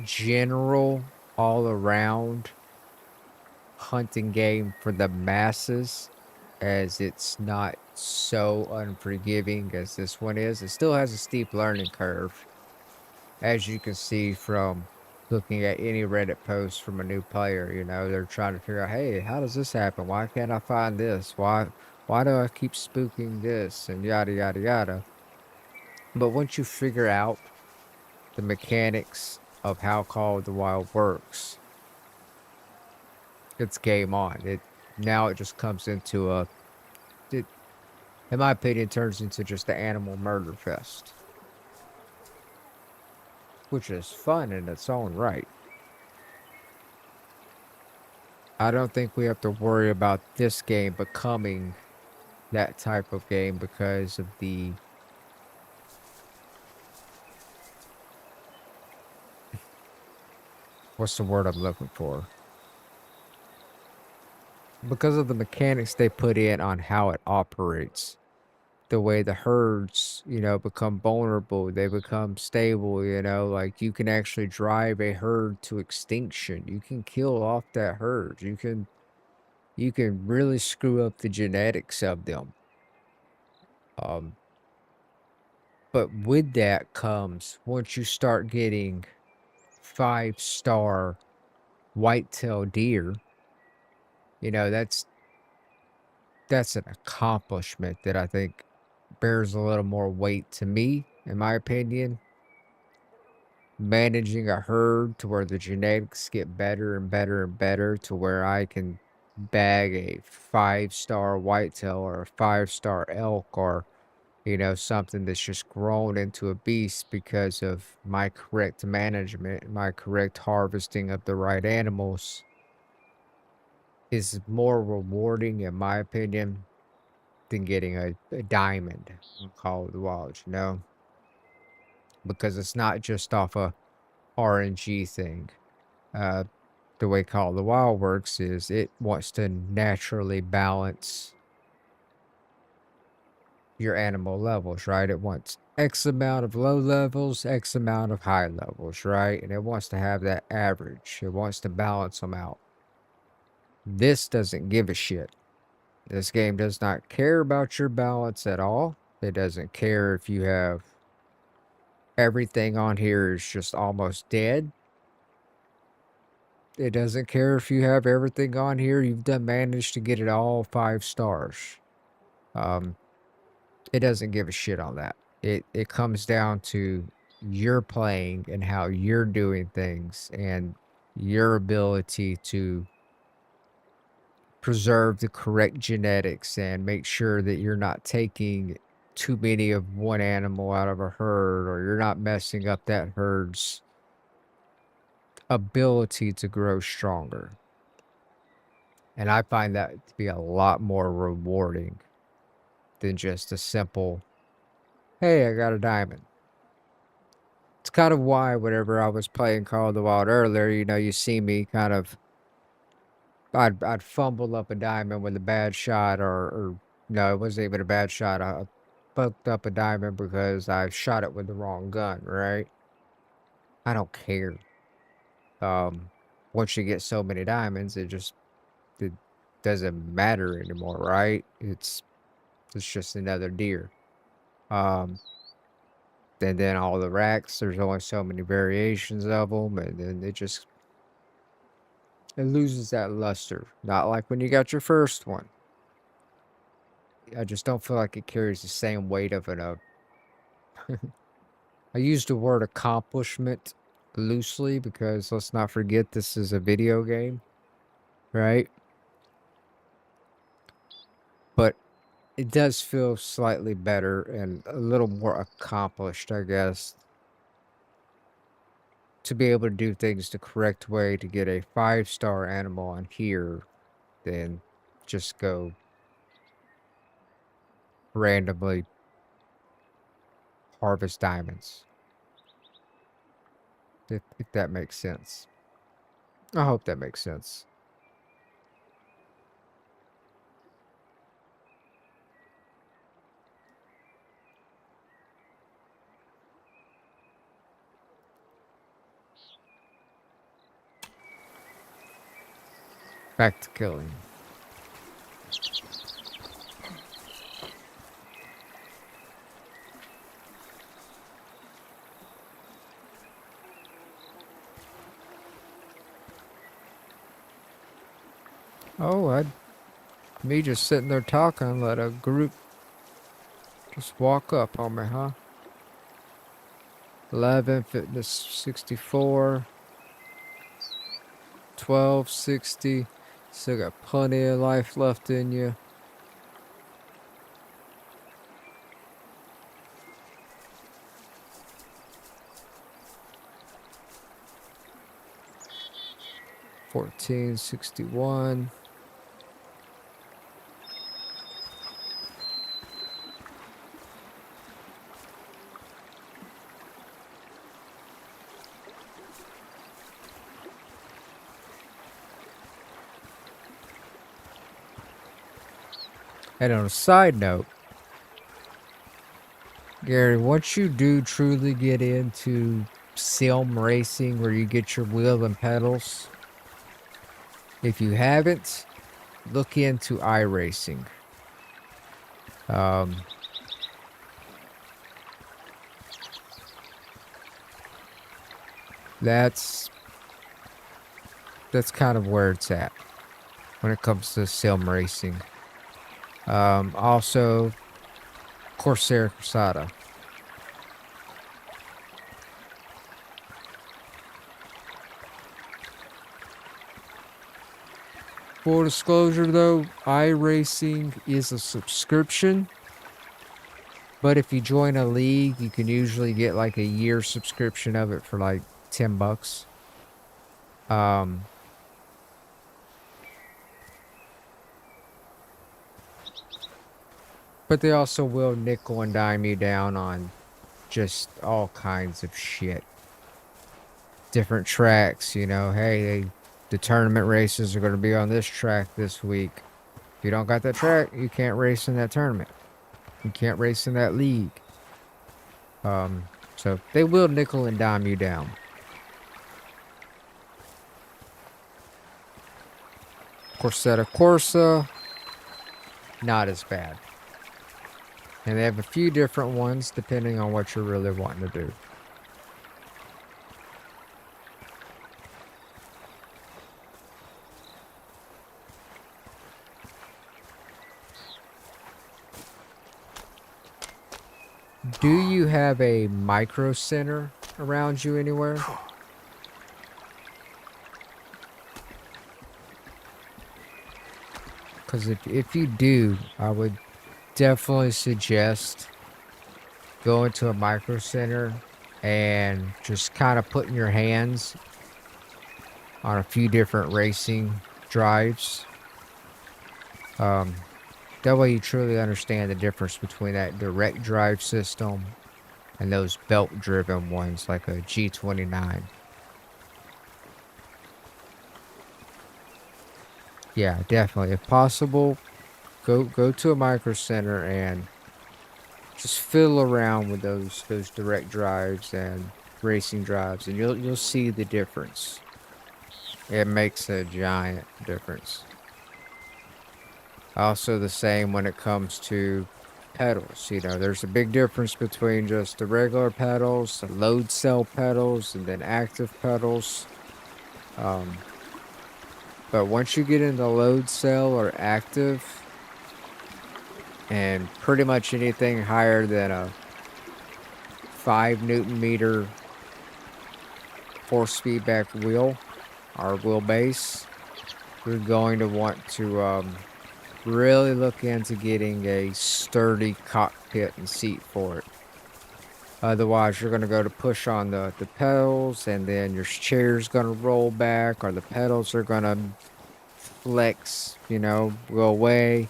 general all around hunting game for the masses, as it's not so unforgiving as this one is. It still has a steep learning curve, as you can see from looking at any Reddit post from a new player. They're trying to figure out, hey, how does this happen? Why can't I find this? Why do I keep spooking this? And yada yada yada. But once you figure out the mechanics of how Call of the Wild works, it's game on. Now it just comes into in my opinion, turns into just the animal murder fest, which is fun in its own right. I don't think we have to worry about this game becoming that type of game because of what's the word I'm looking for? Because of the mechanics they put in on how it operates. the way the herds, become vulnerable, they become stable, like you can actually drive a herd to extinction. You can kill off that herd. You can really screw up the genetics of them. Um, but with that comes once you start getting 5-star whitetail deer, you know, that's that's an accomplishment that I think bears a little more weight to me, in my opinion. Managing a herd to where the genetics get better and better and better to where I can bag a 5-star whitetail or a 5-star elk or, something that's just grown into a beast because of my correct management, my correct harvesting of the right animals is more rewarding, in my opinion, than getting a diamond on Call of the Wild, because it's not just off a RNG thing. Uh, the way Call of the Wild works is it wants to naturally balance your animal levels, right? It wants X amount of low levels, X amount of high levels, right? And it wants to have that average. It wants to balance them out. This doesn't give a shit. This game does not care about your balance at all. It doesn't care if you have everything on here is just almost dead. It doesn't care if you have everything on here. You've managed to get it all 5 stars. It doesn't give a shit on that. It comes down to your playing and how you're doing things and your ability to preserve the correct genetics and make sure that you're not taking too many of one animal out of a herd, or you're not messing up that herd's ability to grow stronger. And I find that to be a lot more rewarding than just a simple, hey, I got a diamond. It's kind of why whenever I was playing Call of the Wild earlier, you see me kind of, I'd fumble up a diamond with a bad shot, or no, it wasn't even a bad shot. I fucked up a diamond because I shot it with the wrong gun, right? I don't care. Once you get so many diamonds, it doesn't matter anymore, right? It's just another deer. Um, and then all the racks, there's only so many variations of them, and then it loses that luster. Not like when you got your first one. I just don't feel like it carries the same weight of an. I use the word accomplishment loosely because let's not forget this is a video game, right? But it does feel slightly better and a little more accomplished, I guess, to be able to do things the correct way to get a 5-star animal on here than just go randomly harvest diamonds. If that makes sense. I hope that makes sense. Back to killing. Oh, me just sitting there talking, let a group just walk up on me, huh? 11, fitness 64, 12, 60. Still got plenty of life left in you. $14.61. And on a side note, Gary, once you do truly get into sim racing where you get your wheel and pedals, if you haven't, look into iRacing. That's kind of where it's at when it comes to sim racing. Also, Corsair Cruzada. Full disclosure though, iRacing is a subscription. But if you join a league, you can usually get like a year subscription of it for like $10. But they also will nickel and dime you down on just all kinds of shit. Different tracks, you know, hey, the tournament races are going to be on this track this week. If you don't got that track, you can't race in that tournament. You can't race in that league. So they will nickel and dime you down. Corsetta Corsa, not as bad. And they have a few different ones depending on what you're really wanting to do. Do you have a micro center around you anywhere? Because if you do, I would definitely suggest going to a micro center and just kind of putting your hands on a few different racing drives. That way you truly understand the difference between that direct drive system and those belt-driven ones like a G29. Yeah, definitely. If possible, go to a micro center and just fiddle around with those direct drives and racing drives, and you'll see the difference. It makes a giant difference. Also the same when it comes to pedals. You know, there's a big difference between just the regular pedals, the load cell pedals, and then active pedals. But once you get into load cell or active, and pretty much anything higher than a 5 Newton meter force feedback wheel or wheelbase, you're going to want to really look into getting a sturdy cockpit and seat for it. Otherwise, you're going to go to push on the pedals, and then your chair's going to roll back, or the pedals are going to flex, you know, go away.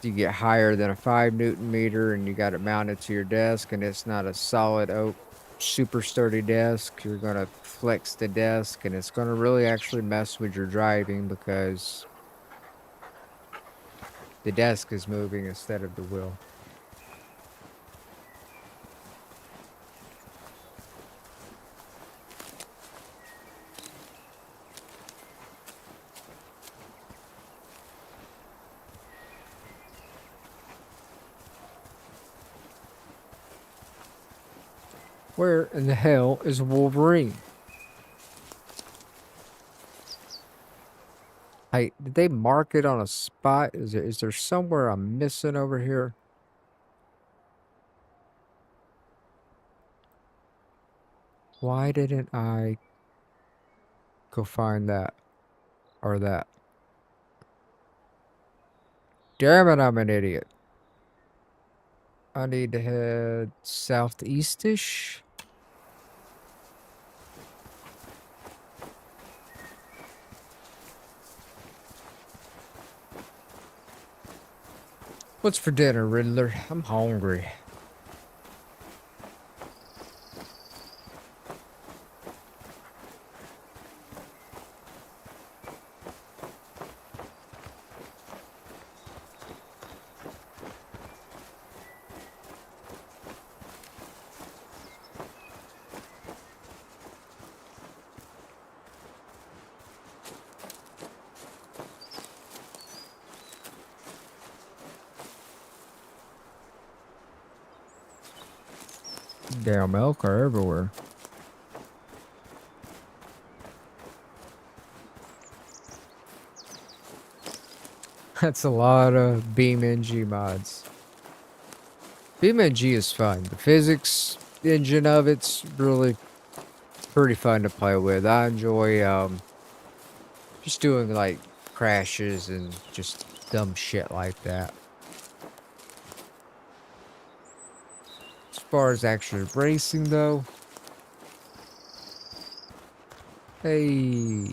You get higher than a 5 Newton meter and you got it mounted to your desk and it's not a solid oak super sturdy desk, you're going to flex the desk and it's going to really actually mess with your driving because the desk is moving instead of the wheel. Where in the hell is Wolverine? Hey, did they mark it on a spot? Is there somewhere I'm missing over here? Why didn't I go find that or that? Damn it, I'm an idiot. I need to head southeast-ish. What's for dinner, Riddler? I'm hungry. Damn elk are everywhere. That's a lot of BeamNG mods. BeamNG is fun. The physics engine of it's really pretty fun to play with. I enjoy just doing like crashes and just dumb shit like that. As far as actually racing though, hey.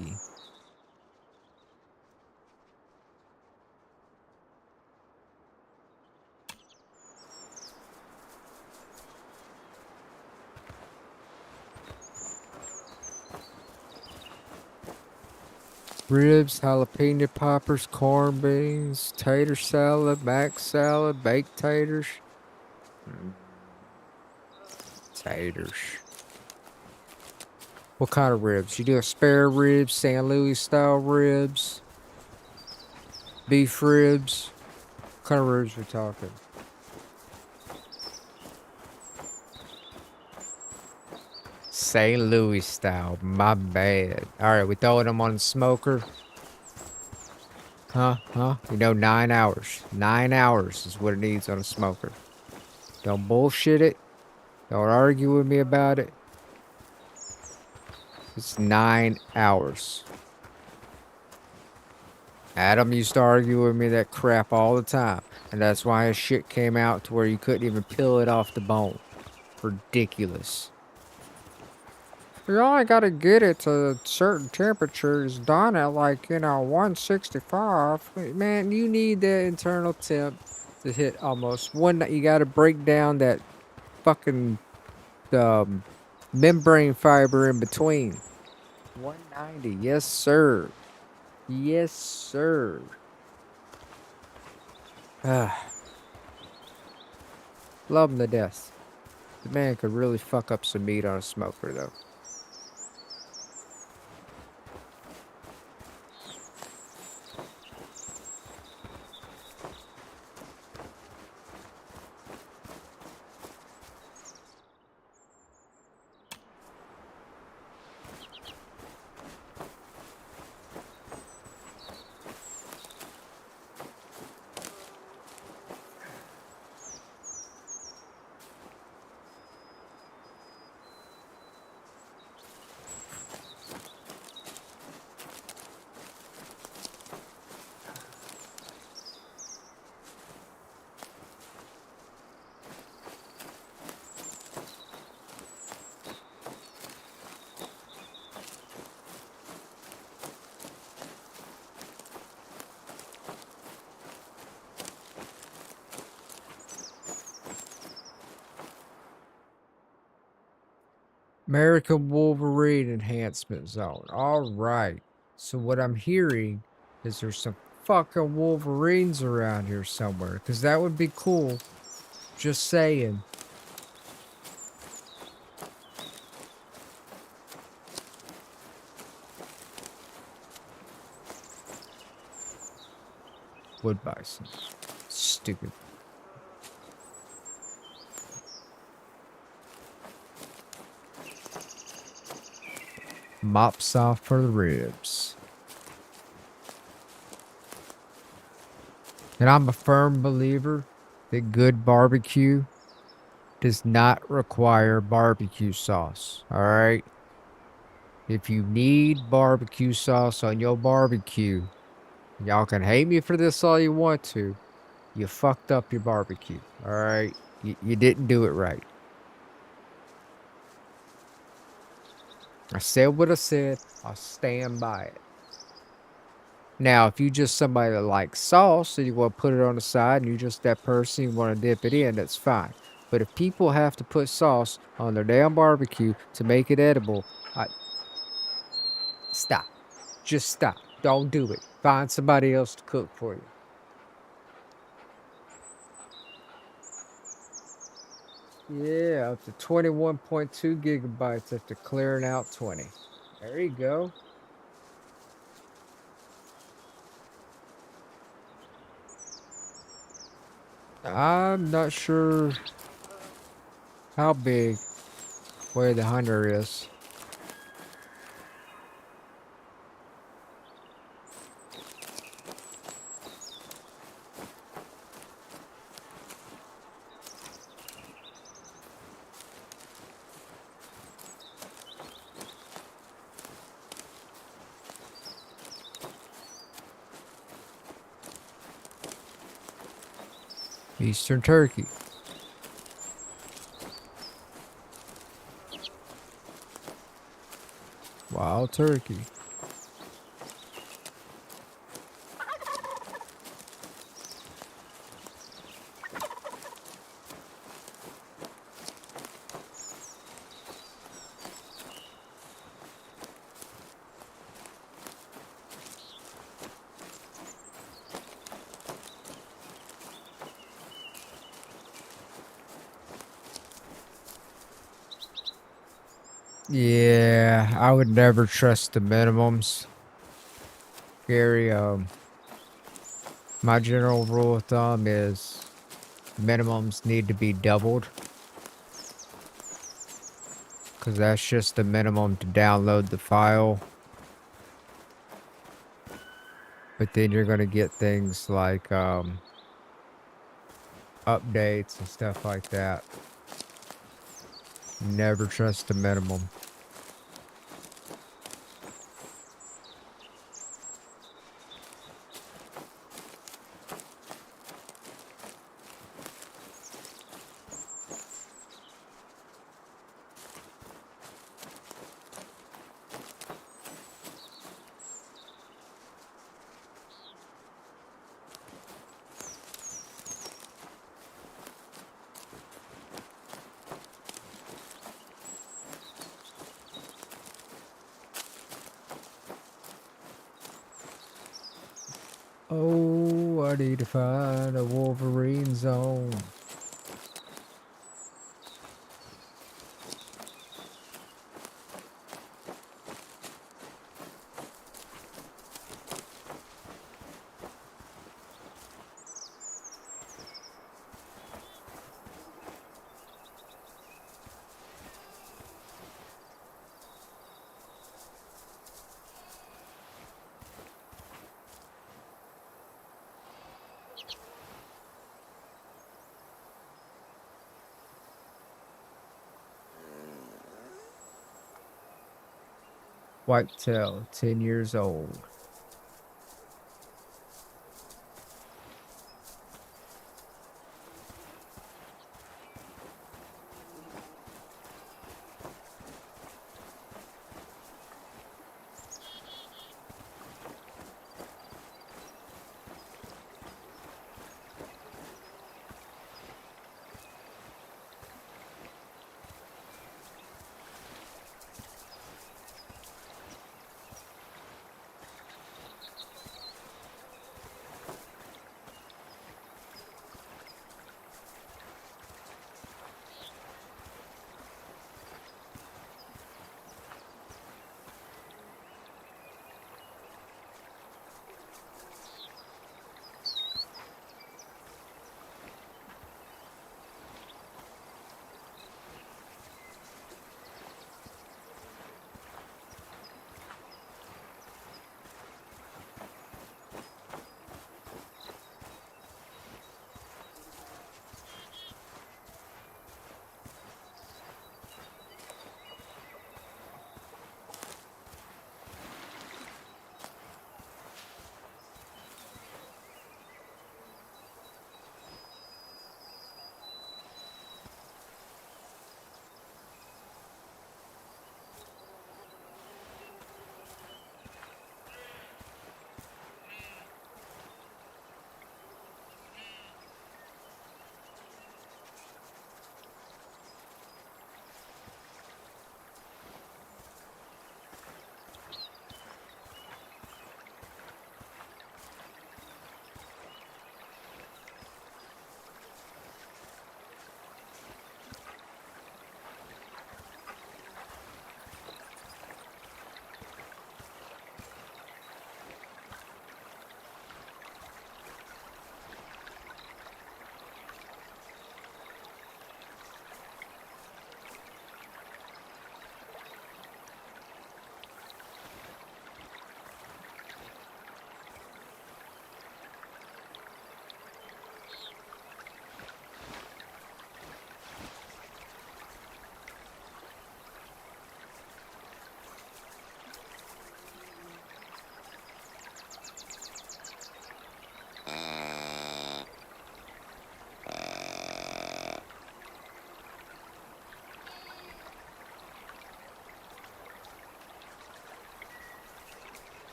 Ribs, jalapeno poppers, corn beans, tater salad, mac salad, baked taters. Taters. What kind of ribs? You do a spare ribs, San Luis style ribs, beef ribs. What kind of ribs we talking? St. Louis style, my bad. Alright, we throwing them on the smoker. Huh? You know, 9 hours. 9 hours is what it needs on a smoker. Don't bullshit it. Don't argue with me about it. It's 9 hours. Adam used to argue with me that crap all the time. And that's why his shit came out to where you couldn't even peel it off the bone. Ridiculous. You only gotta get it to certain temperatures done at like, 165. Man, you need that internal temp to hit almost one. You gotta break down that fucking membrane fiber in between. 190, yes sir. Yes sir. Love him to death. The man could really fuck up some meat on a smoker though. American Wolverine Enhancement Zone. Alright. So what I'm hearing is there's some fucking Wolverines around here somewhere. Because that would be cool. Just saying. Wood bison. Stupid. Mop saw for the ribs. And I'm a firm believer that good barbecue does not require barbecue sauce. Alright? If you need barbecue sauce on your barbecue, y'all can hate me for this all you want to. You fucked up your barbecue. Alright? You didn't do it right. I said what I said. I'll stand by it. Now, if you just somebody that likes sauce and you want to put it on the side and you're just that person, you want to dip it in, that's fine. But if people have to put sauce on their damn barbecue to make it edible, stop. Just stop. Don't do it. Find somebody else to cook for you. Yeah, up to 21.2 gigabytes after clearing out 20. There you go. I'm not sure how big. where the hunter is. Eastern turkey. Wild turkey. Yeah, I would never trust the minimums. Gary, my general rule of thumb is minimums need to be doubled. Because that's just the minimum to download the file. But then you're going to get things like updates and stuff like that. Never trust the minimum. Oh, I need to find a Wolverine zone. Whitetail, 10 years old.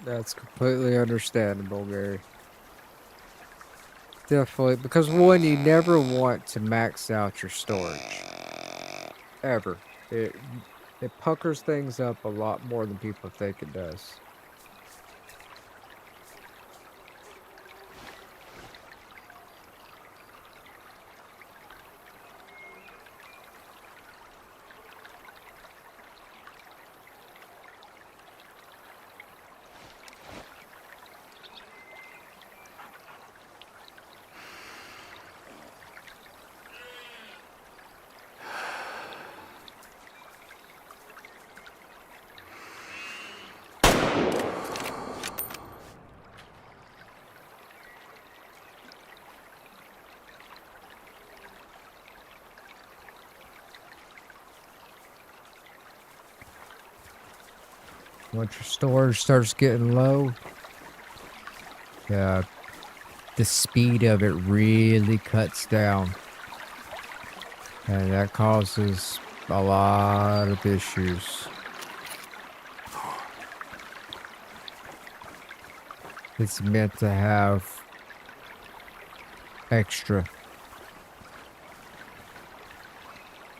That's completely understandable, Gary. Definitely, because one, you never want to max out your storage. Ever. It puckers things up a lot more than people think it does. Once your storage starts getting low, the speed of it really cuts down. And that causes a lot of issues. It's meant to have extra.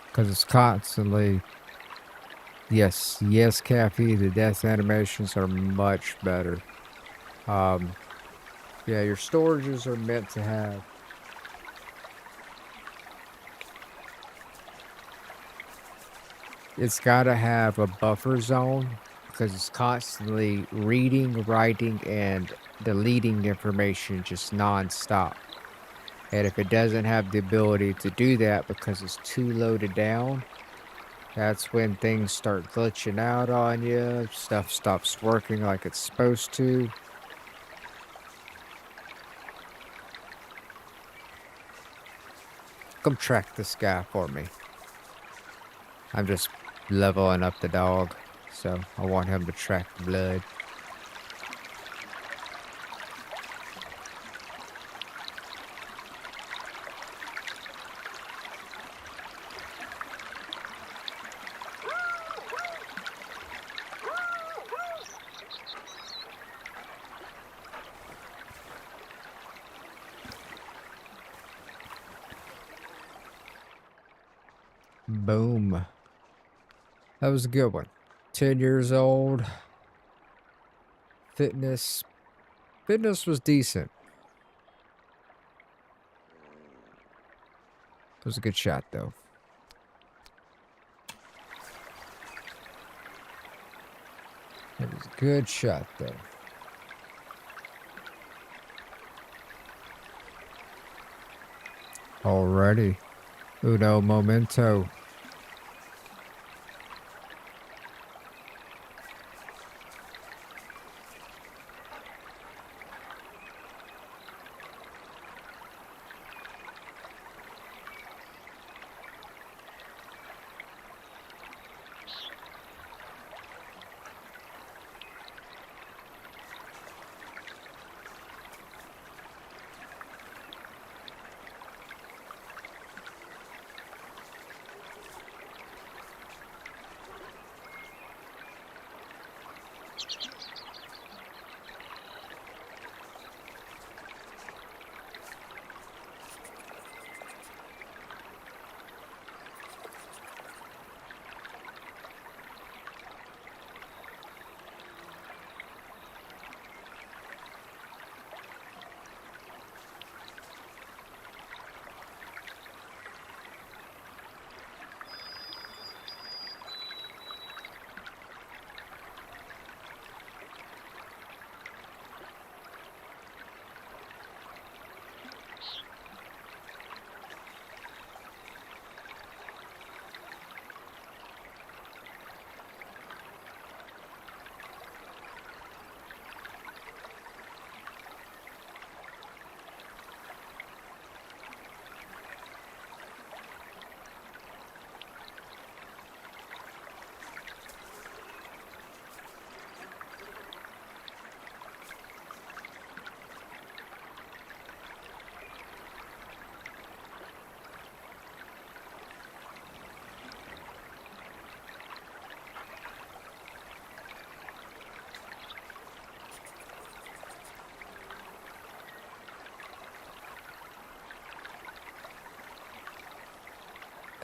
Because it's constantly... Yes, Caffey, the death animations are much better. Yeah, your storages are meant to have... It's gotta have a buffer zone, because it's constantly reading, writing, and deleting information just non-stop. And if it doesn't have the ability to do that because it's too loaded down, that's when things start glitching out on you, stuff stops working like it's supposed to. Come track this guy for me. I'm just leveling up the dog, so I want him to track the blood. Boom. That was a good one. 10 years old. Fitness was decent. It was a good shot, though. It was a good shot, though. Alrighty. Uno momento.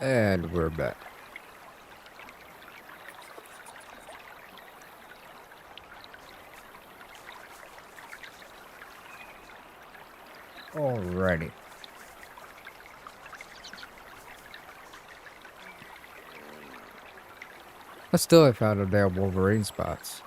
And we're back. Alrighty. I still ain't found no damn Wolverine spots.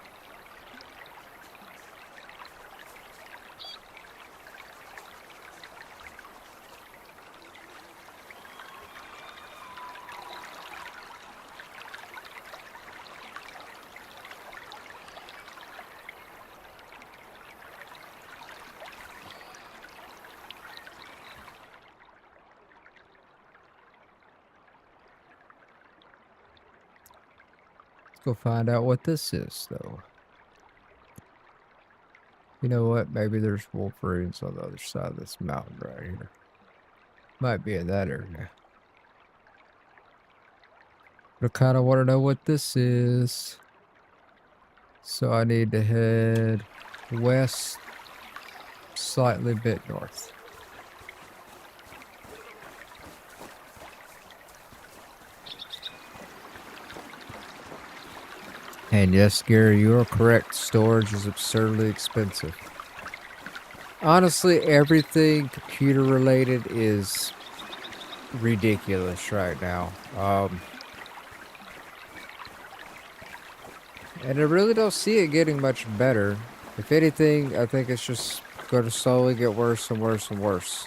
Let's go find out what this is, though. You know what? Maybe there's Wolverines on the other side of this mountain right here. Might be in that area. But I kind of want to know what this is. So I need to head west, slightly bit north. And yes, Gary, you are correct. Storage is absurdly expensive. Honestly, everything computer related is ridiculous right now. And I really don't see it getting much better. If anything, I think it's just going to slowly get worse and worse and worse.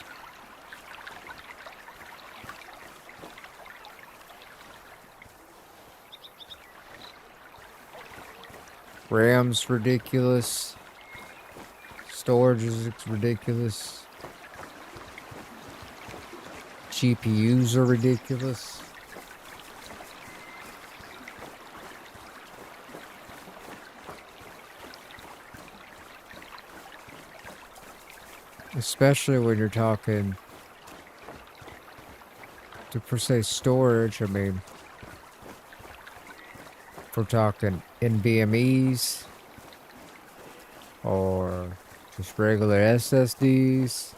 RAM's ridiculous. Storage is ridiculous. GPUs are ridiculous. Especially when you're talking to per se storage. I mean, if we're talking NVMe's or just regular SSDs.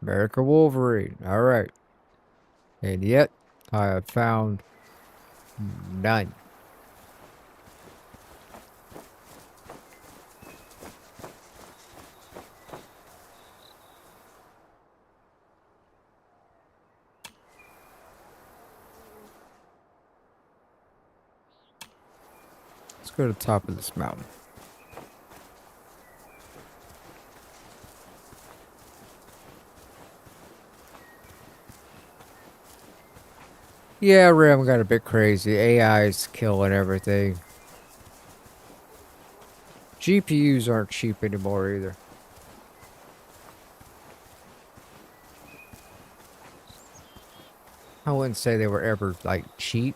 America Wolverine. All right. And yet, I have found none. Let's go to the top of this mountain. Yeah, RAM got a bit crazy. AI's killing everything. GPUs aren't cheap anymore either. I wouldn't say they were ever, like, cheap.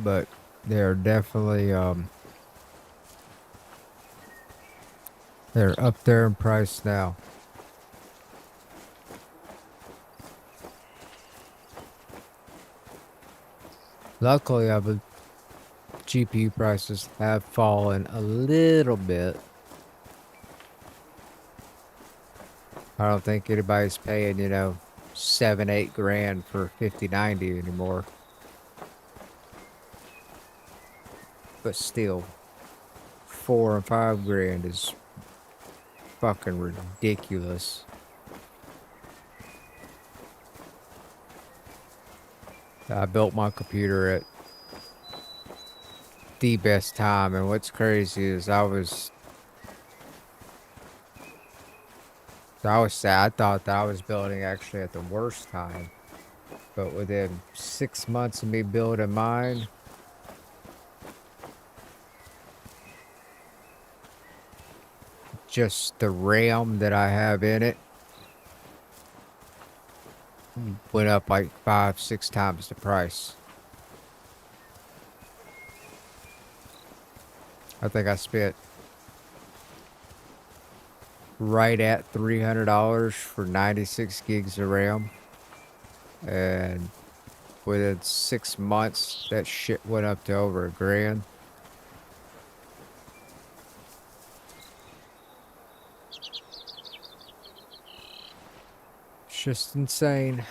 But they're definitely, they're up there in price now. Luckily, I believe GPU prices have fallen a little bit. I don't think anybody's paying, you know, 7-8 grand for 5090 anymore. But still, 4 and 5 grand is fucking ridiculous. I built my computer at the best time, and what's crazy is I sad. I thought that I was building actually at the worst time, but within 6 months of me building mine, just the RAM that I have in it went up like 5-6 times the price. I think I spent right at $300 for 96 gigs of RAM. And within 6 months, that shit went up to over $1,000. It's just insane.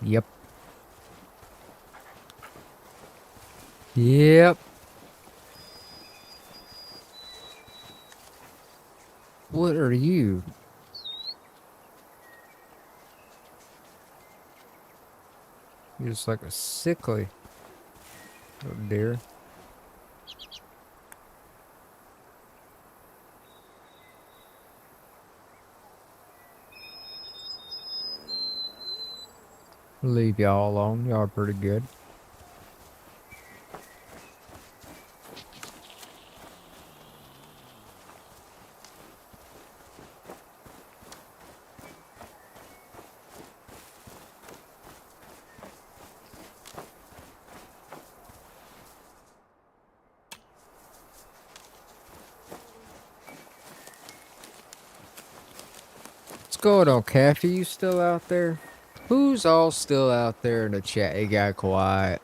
Yep. Yep. What are you? You're just like a sickly little deer. Leave y'all alone. Y'all are pretty good. What's going on, Caffey? You still out there? Who's all still out there in the chat? It got quiet.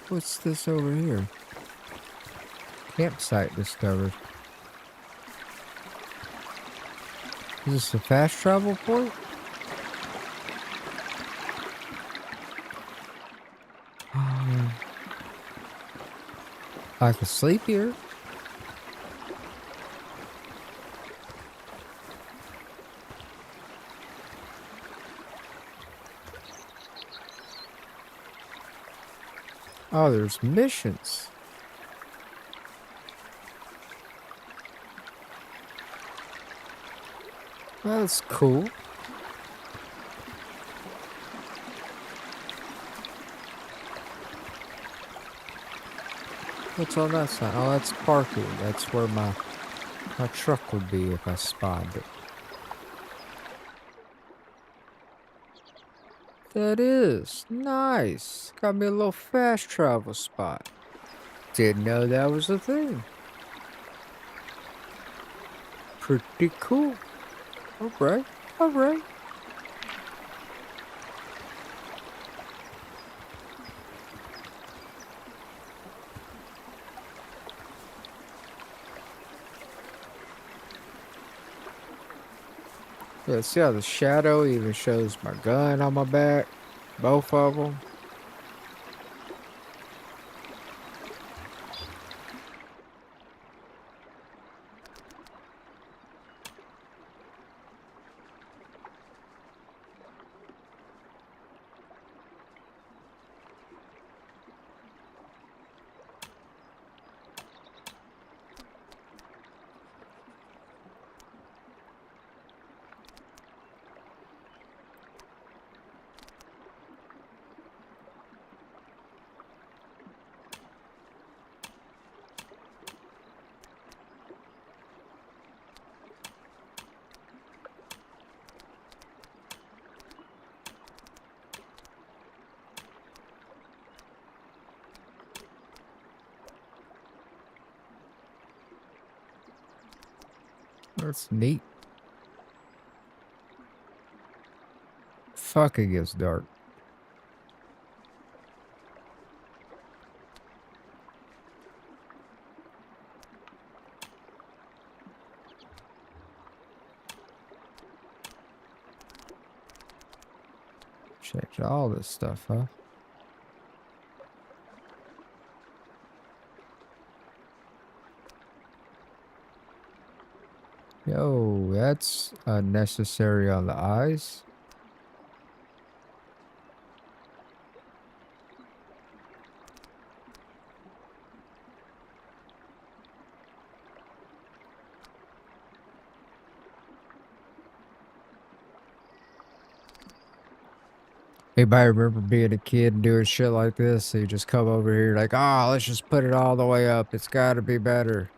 What's this over here? Campsite discovered. Is this a fast travel point? I can sleep here. Oh, there's missions. That's cool. What's on that side? Oh, that's parking. That's where my truck would be if I spotted it. That is nice. Got me a little fast travel spot. Didn't know that was a thing. Pretty cool. Alright, alright. Yeah, see how the shadow even shows my gun on my back? Both of them. That's neat. Fuck, it gets dark. Change all this stuff, huh? Yo, that's unnecessary on the eyes. Anybody remember being a kid and doing shit like this? So you just come over here like, oh, let's just put it all the way up. It's got to be better.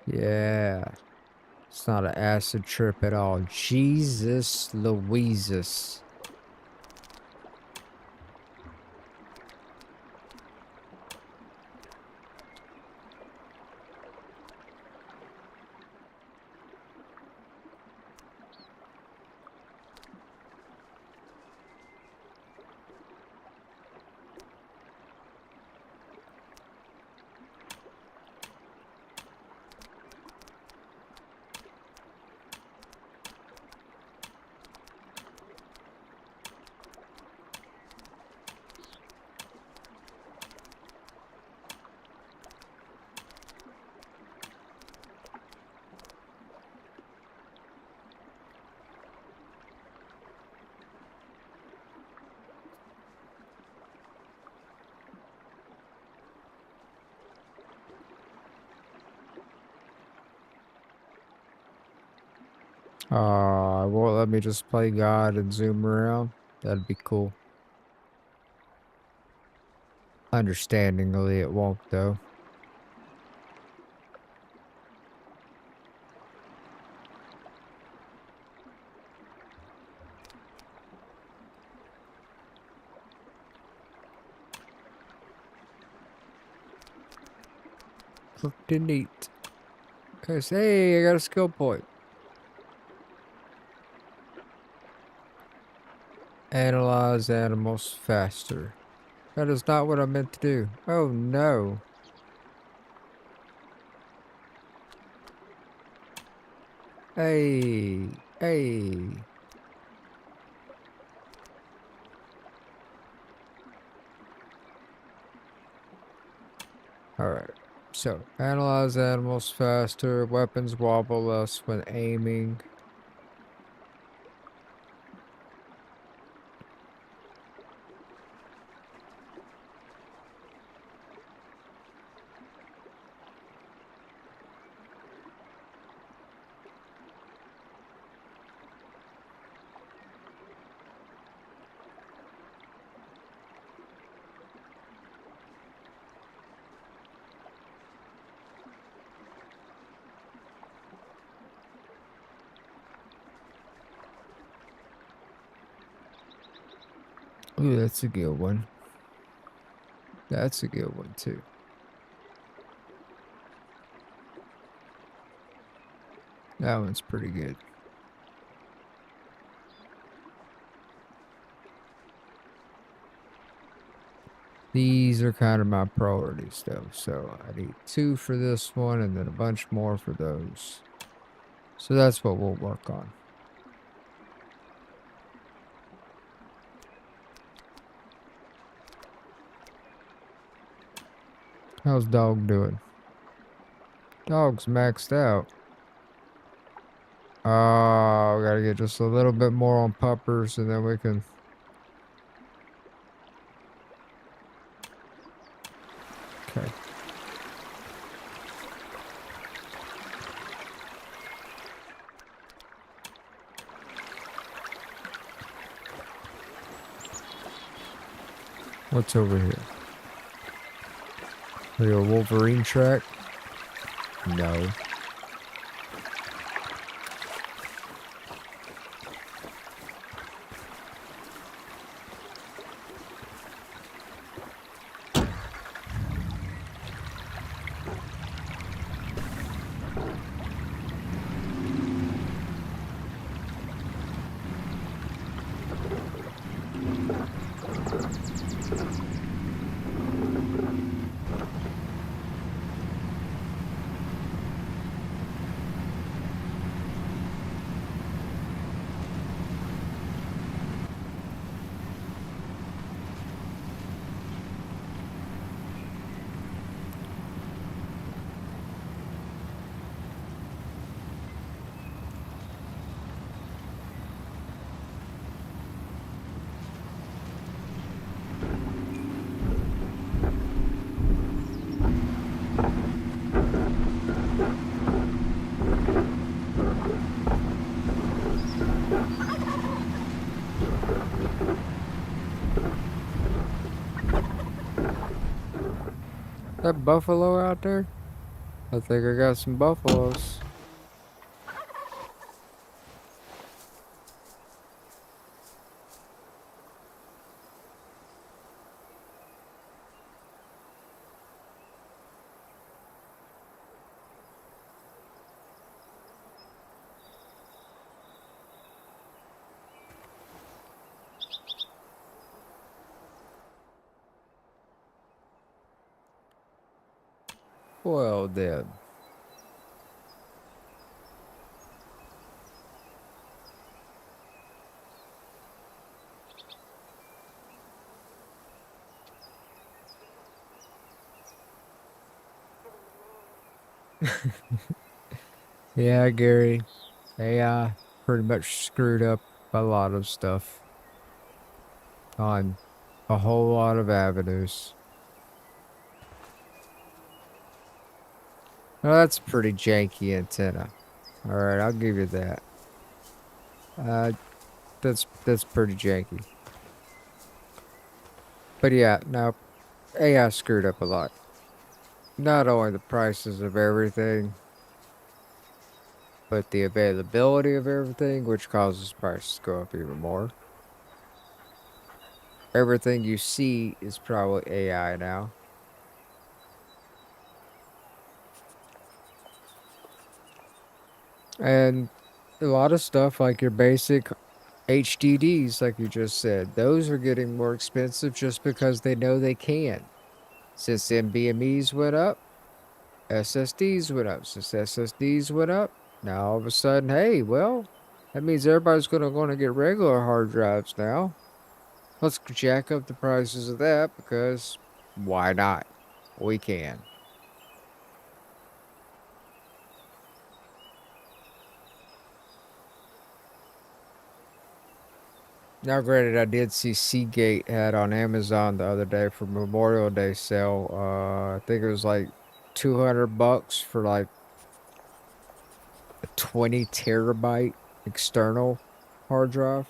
Yeah. It's not an acid trip at all. Jesus Louises. Won't let me just play God and zoom around. That'd be cool. Understandingly, it won't, though. Pretty neat. Cause, hey, I got a skill point. Analyze animals faster. That is not what I meant to do. Oh, no. Hey. Hey. Alright. So, analyze animals faster. Weapons wobble less when aiming. Ooh, that's a good one. That's a good one, too. That one's pretty good. These are kind of my priorities, though. So I need 2 for this one and then a bunch more for those. So that's what we'll work on. How's dog doing? Dog's maxed out. Oh, we gotta get just a little bit more on puppers and then we can... Okay. What's over here? Are you a Wolverine track? No. that buffalo out there? I think I got some buffaloes. Well then. Yeah, Gary. AI pretty much screwed up a lot of stuff on a whole lot of avenues. Well, that's a pretty janky antenna. All right, I'll give you that. Uh, that's pretty janky. But yeah, no, AI screwed up a lot. Not only the prices of everything, but the availability of everything, which causes prices to go up even more. Everything you see is probably AI now. And a lot of stuff like your basic HDDs, like you just said, those are getting more expensive just because they know they can. Since NVMe's went up, SSDs went up. Since SSDs went up, now all of a sudden, hey, well, that means everybody's gonna get regular hard drives now. Let's jack up the prices of that because why not? We can. Now, granted, I did see Seagate had on Amazon the other day for Memorial Day sale. I think it was like $200 for like a 20 terabyte external hard drive.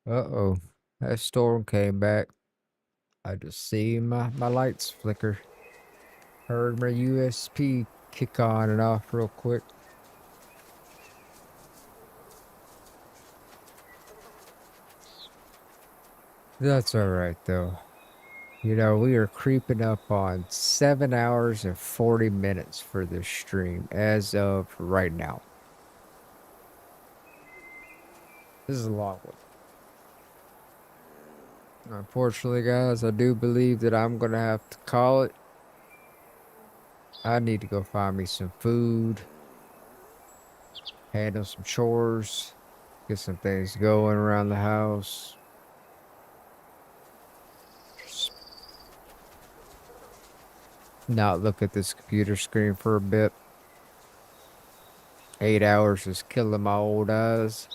Uh-oh. That storm came back. I just see my lights flicker. Heard my USP kick on and off real quick. That's all right though. You know, we are creeping up on 7 hours and 40 minutes for this stream as of right now. This is a long one. Unfortunately, guys, I do believe that I'm going to have to call it. I need to go find me some food, handle some chores, get some things going around the house. Just not look at this computer screen for a bit. 8 hours is killing my old eyes.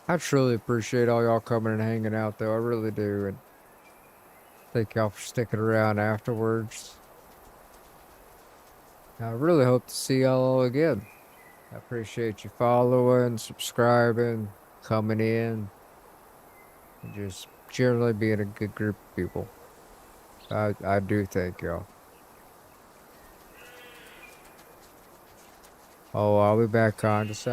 I truly appreciate all y'all coming and hanging out, though. I really do. And thank y'all for sticking around afterwards. I really hope to see y'all again. I appreciate you following, subscribing, coming in, and just generally being a good group of people. I do thank y'all. Oh, I'll be back on. Just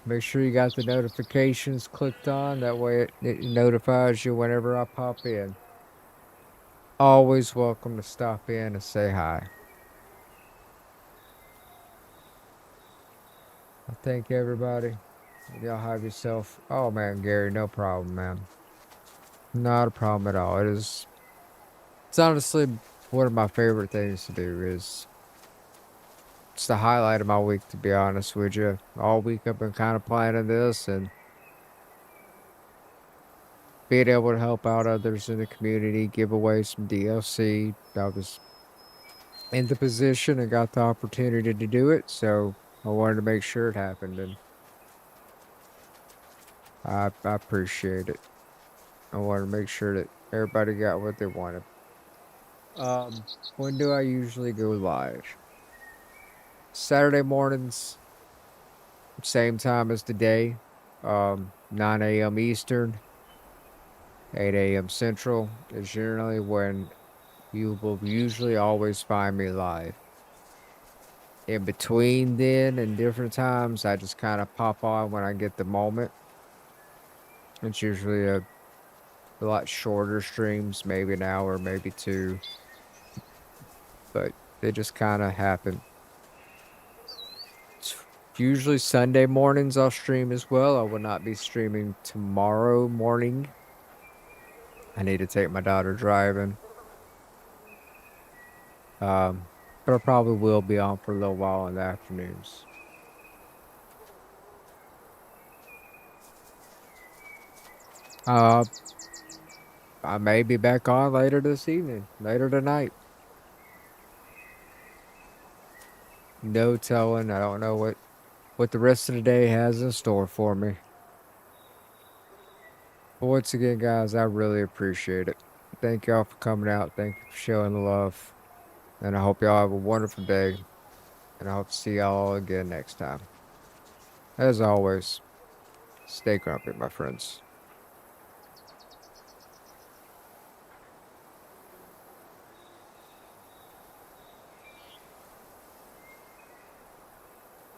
make sure you got the notifications clicked on. That way it notifies you whenever I pop in. Always welcome to stop in and say hi. I thank everybody. Y'all have yourself. Oh man, Gary, no problem, man. Not a problem at all. It's honestly one of my favorite things to do is It's the highlight of my week, to be honest with you. All week I've been kind of planning this and being able to help out others in the community, give away some DLC. I was in the position and got the opportunity to do it, so I wanted to make sure it happened, and I appreciate it. I wanted to make sure that everybody got what they wanted. When do I usually go live? Saturday mornings, same time as today, 9 a.m. Eastern, 8 a.m. Central is generally when you will usually always find me live. In between then and different times, I just kind of pop on when I get the moment. It's usually a lot shorter streams, maybe an hour, maybe two, but they just kind of happen. It's usually Sunday mornings I'll stream as well. I will not be streaming tomorrow morning. I need to take my daughter driving. Um, but I probably will be on for a little while in the afternoons. Uh, I may be back on later this evening, later tonight. No telling. I don't know what the rest of the day has in store for me. But once again, guys, I really appreciate it. Thank y'all for coming out. Thank you for showing the love. And I hope y'all have a wonderful day. And I hope to see y'all again next time. As always, stay grumpy, my friends.